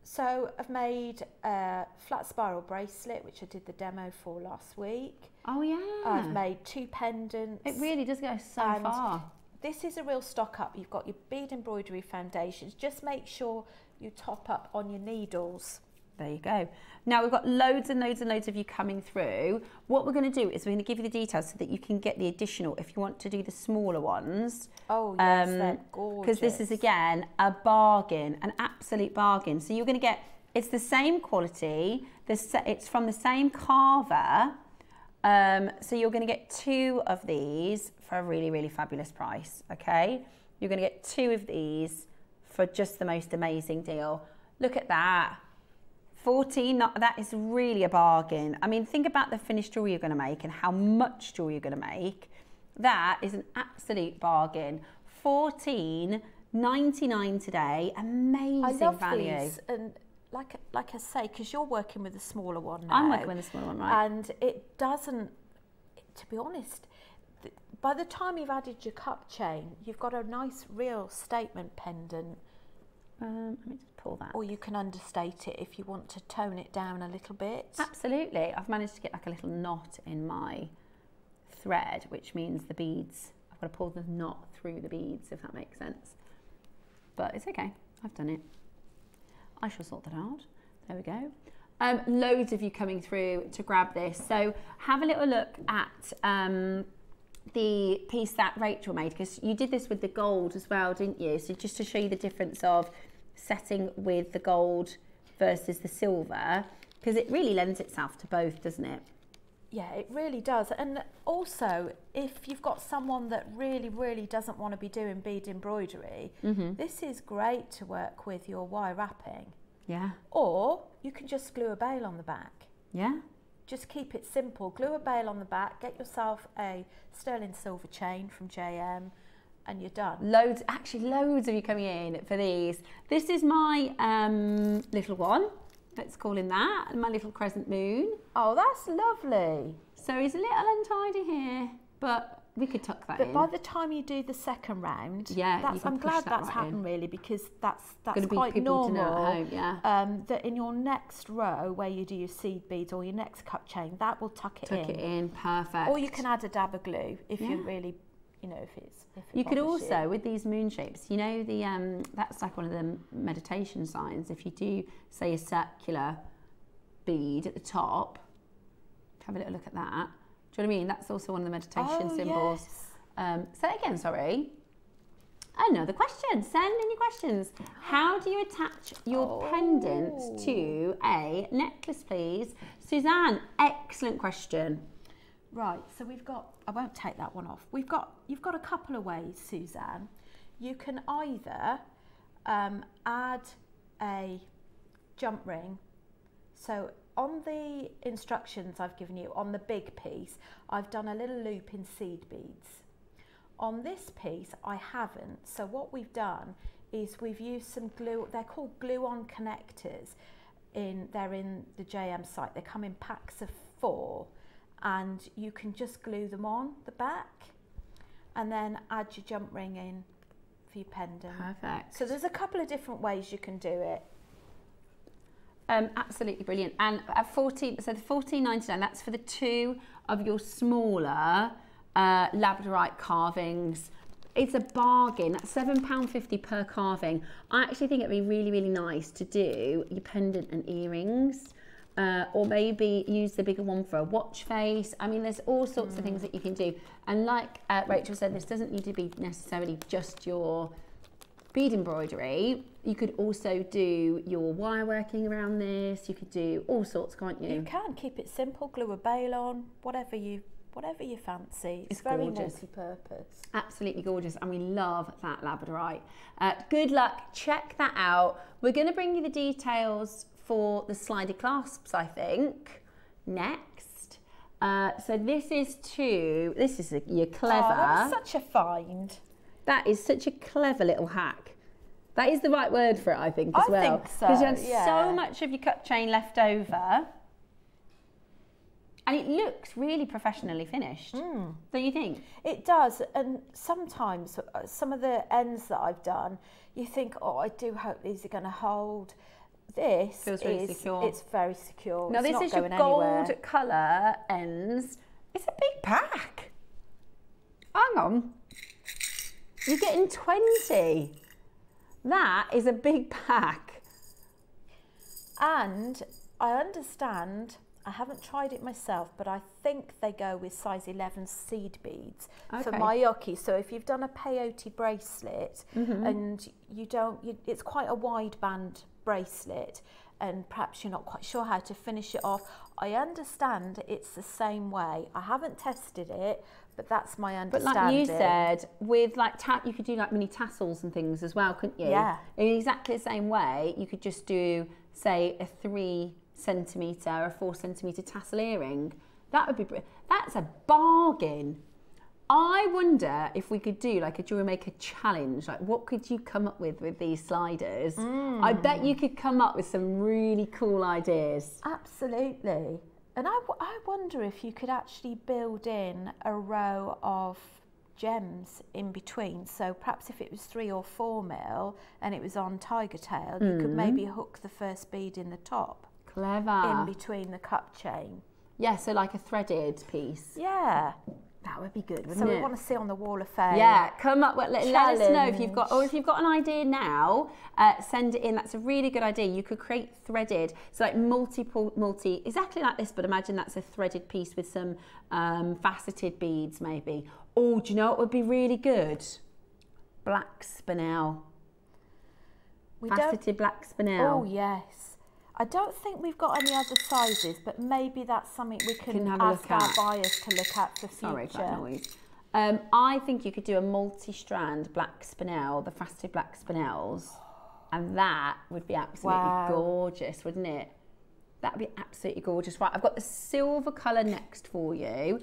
So I've made a flat spiral bracelet, which I did the demo for last week.
Oh yeah.
I've made 2 pendants.
It really does go so far.
This is a real stock up. You've got your bead embroidery foundations. Just make sure you top up on your needles.
There you go. Now we've got loads and loads and loads of you coming through. What we're going to do is we're going to give you the details so that you can get the additional if you want to do the smaller ones.
Oh yes, they're gorgeous.
Because this is again a bargain, an absolute bargain. So you're going to get, it's the same quality, it's from the same carver. So you're going to get 2 of these for a really, really fabulous price. Okay, you're going to get 2 of these for just the most amazing deal. Look at that. 14, that is really a bargain. I mean, think about the finished jewelry you're going to make and how much jewelry you're going to make. That is an absolute bargain. $14.99 today, amazing
I love
value.
These, and like I say, because you're working with a smaller one now.
I'm working with a smaller one, right?
And it doesn't, to be honest, by the time you've added your cup chain, you've got a nice real statement pendant.
Let me just pull that.
Or you can understate it if you want to tone it down a little bit.
Absolutely. I've managed to get like a little knot in my thread, which means the beads, I've got to pull the knot through the beads, if that makes sense. But it's okay. I've done it. I shall sort that out. There we go. Loads of you coming through to grab this. So have a little look at the piece that Rachel made, because you did this with the gold as well, didn't you? So just to show you the difference of setting with the gold versus the silver, because it really lends itself to both, doesn't it?
Yeah, it really does. And also, if you've got someone that really, really doesn't want to be doing bead embroidery, this is great to work with your wire wrapping.
Yeah.
Or you can just glue a bail on the back.
Yeah.
Just keep it simple. Glue a bail on the back, get yourself a sterling silver chain from JM, and you're done.
Loads of you coming in for these. This is my little one. Let's call him that, my little crescent moon.
Oh, that's lovely.
So he's a little untidy here, but we could tuck that in.
But by the time you do the second round,
yeah,
I'm glad that's happened really, because that's quite
normal.
To know at
home, yeah.
That in your next row where you do your seed beads or your next cup chain, that will tuck it in.
Perfect.
Or you can add a dab of glue if you really, you know, if it
you could also, with these moon shapes, you know, that's like one of the meditation signs. If you do, say, a circular bead at the top, have a little look at that. Do you know what I mean? That's also one of the meditation symbols.
Yes.
Say that again, sorry. Another question. Send in your questions. How do you attach your pendant to a necklace, please? Suzanne, excellent question.
Right, so we've got, I won't take that one off. You've got a couple of ways, Suzanne. You can either add a jump ring. So on the instructions I've given you, on the big piece, I've done a little loop in seed beads. On this piece, I haven't. So what we've done is we've used some glue, they're called glue-on connectors. They're in the JM site. They come in packs of 4. And you can just glue them on the back and then add your jump ring in for your pendant.
Perfect.
So there's a couple of different ways you can do it.
Absolutely brilliant. And at so the $14.99, that's for the 2 of your smaller Labradorite carvings. It's a bargain. That's £7.50 per carving. I actually think it'd be really, really nice to do your pendant and earrings. Or maybe use the bigger one for a watch face. I mean, there's all sorts of things that you can do. And like Rachel said, this doesn't need to be necessarily just your bead embroidery. You could also do your wire working around this. You could do all sorts, can't you?
You can keep it simple, glue a bail on, whatever you fancy. It's very multi-purpose.
Absolutely gorgeous, and we love that Labradorite. Good luck, check that out. We're going to bring you the details for the slided clasps, I think, next. So this is your clever.
Oh, that was such a find.
That is such a clever little hack. That is the right word for it, I think, as well.
I think so,
because you have so much of your cup chain left over. And it looks really professionally finished, don't you think?
It does, and sometimes some of the ends that I've done, you think, oh, I do hope these are going to hold. This
feels really secure.
It's very secure.
Now
it's
this is your gold colour ends. It's a big pack. Hang on. You're getting 20. That is a big pack.
And I understand, I haven't tried it myself, but I think they go with size 11 seed beads for Mayoki. So if you've done a peyote bracelet and it's quite a wide band bracelet and perhaps you're not quite sure how to finish it off, I understand it's the same way. I haven't tested it, but that's my understanding.
But like you said, with like you could do like mini tassels and things as well, couldn't you?
Yeah.
In exactly the same way, you could just do, say, a 3 centimetre or a 4 centimetre tassel earring. That would be, that's a bargain. I wonder if we could do like a JewelleryMaker challenge. Like, what could you come up with these sliders? I bet you could come up with some really cool ideas.
Absolutely. And I wonder if you could actually build in a row of gems in between. So perhaps if it was 3 or 4 mil and it was on tiger tail, you could maybe hook the first bead in the top.
Clever.
In between the cup chain.
Yeah, so like a threaded piece.
Yeah.
That would be good, wouldn't
it? So
we
want to see on the wall of fame.
Yeah, come up, let us know if you've got, or if you've got an idea now, send it in. That's a really good idea. You could create threaded, so like exactly like this, but imagine that's a threaded piece with some faceted beads maybe. Oh, do you know what would be really good? Black spinel. Faceted black spinel.
Oh, yes. I don't think we've got any other sizes, but maybe that's something we can
have a
ask
look
our
at.
buyers to look at for future.
Sorry for that noise. I think you could do a multi-strand black spinel, the faceted black spinels, and that would be absolutely gorgeous, wouldn't it? That would be absolutely gorgeous. Right, I've got the silver colour next for you.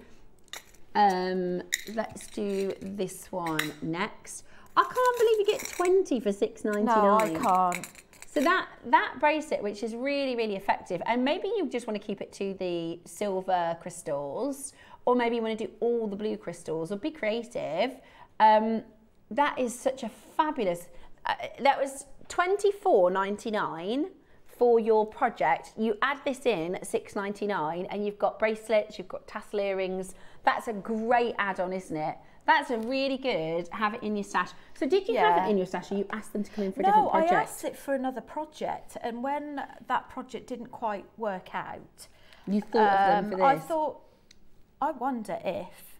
Let's do this one next. I can't believe you get 20 for $6.99.
No, I can't.
So that bracelet, which is really, really effective, and maybe you just want to keep it to the silver crystals, or maybe you want to do all the blue crystals, or be creative. That is such a fabulous, that was $24.99 for your project. You add this in at $6.99 and you've got bracelets, you've got tassel earrings. That's a great add-on, isn't it? That's a really good, have it in your stash. So did you have it in your stash, or you asked them to come in for a different project?
No, I asked it for another project, and when that project didn't quite work out,
you thought of them for this?
I thought, I wonder if,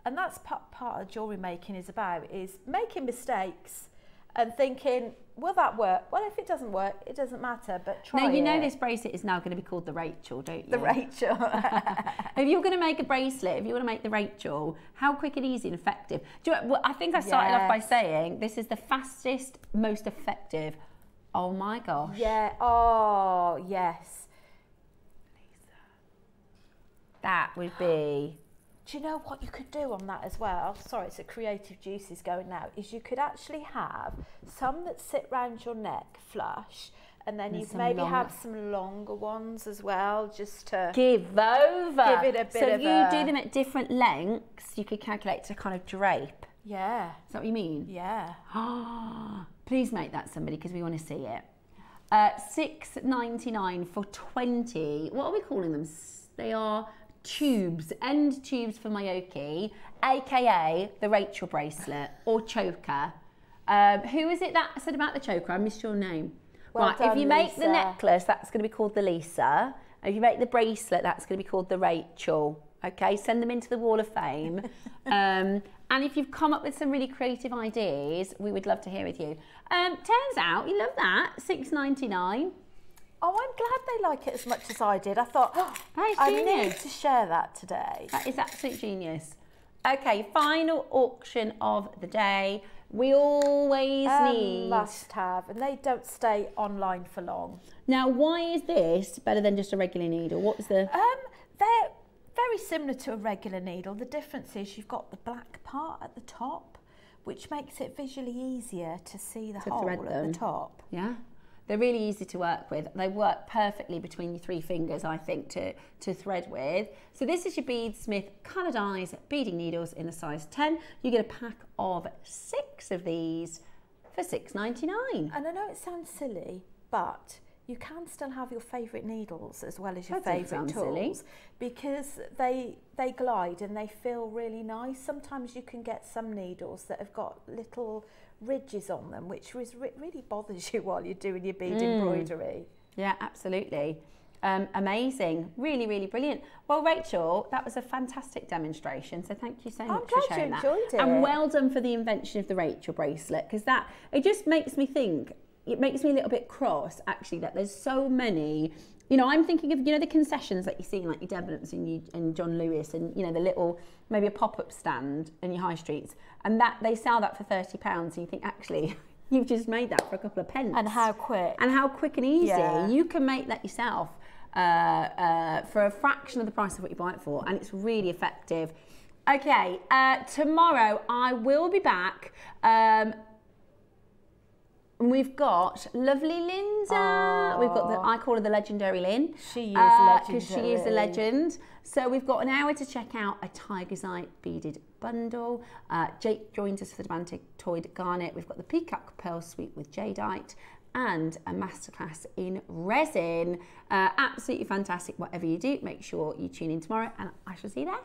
and that's part of jewellery making is about, is making mistakes and thinking, will that work? Well, if it doesn't work, it doesn't matter, but try it.
Now, you know this bracelet is now going to be called the Rachel, don't you?
The Rachel.
If you're going to make a bracelet, if you want to make the Rachel, how quick and easy and effective? Do you know, well, I think I started off by saying this is the fastest, most effective. Oh my gosh.
Yeah, oh, yes.
That would be...
Do you know what you could do on that as well? Sorry, it's a creative juices going now. Is you could actually have some that sit round your neck flush, and then you maybe have some longer ones as well, just to
give over.
Give it a bit
so
of
if you do them at different lengths, you could calculate to kind of drape.
Yeah.
Is that what you mean?
Yeah.
Please make that somebody, because we want to see it. $6.99 for 20. What are we calling them? They are tubes, end tubes for Mayoki, aka the Rachel bracelet or choker. Who is it that said about the choker? I missed your name.
Well done,
if you make
Lisa.
the necklace, that's going to be called the Lisa. If you make the bracelet, that's going to be called the Rachel. Okay, send them into the Wall of Fame. And if you've come up with some really creative ideas, we would love to hear with you. Turns out you love that, $6.99.
Oh, I'm glad they like it as much as I did. I thought, I need to share that today.
That is absolute genius. Okay, final auction of the day. We always need...
Must have, and they don't stay online for long.
Now, why is this better than just a regular needle? What's the...
They're very similar to a regular needle. The difference is you've got the black part at the top, which makes it visually easier to see the hole at the top.
Yeah. They're really easy to work with. They work perfectly between your 3 fingers, I think, to thread with. So this is your Beadsmith Coloured Eyes beading needles in a size 10. You get a pack of 6 of these for $6.99.
And I know it sounds silly, but you can still have your favourite needles as well as your favourite tools, because they glide and they feel really nice. Sometimes you can get some needles that have got little ridges on them, which really bothers you while you're doing your bead embroidery.
Yeah, absolutely. Amazing. Really, really brilliant. Well, Rachel, that was a fantastic demonstration, so thank you so much for sharing that.
I'm glad you enjoyed it.
And well done for the invention of the Rachel bracelet, because it just makes me think, it makes me a little bit cross, actually, that there's so many. You know, I'm thinking of, the concessions that you see in like your Debenhams and John Lewis, and, the little, maybe a pop-up stand in your high streets, and that they sell that for £30, and you think, actually, you've just made that for a couple of pence.
And how quick.
And how quick and easy.
Yeah.
You can make that yourself for a fraction of the price of what you buy it for, and it's really effective. Okay, tomorrow I will be back. And we've got lovely Linda. We've got I call her the legendary Lynn.
She is legendary.
Because she is a legend. So we've got an hour to check out a Tigersite beaded bundle. Jake joins us for the Romantic Toyed Garnet. We've got the Peacock Pearl Suite with Jadeite and a masterclass in resin. Absolutely fantastic. Whatever you do, make sure you tune in tomorrow, and I shall see you there.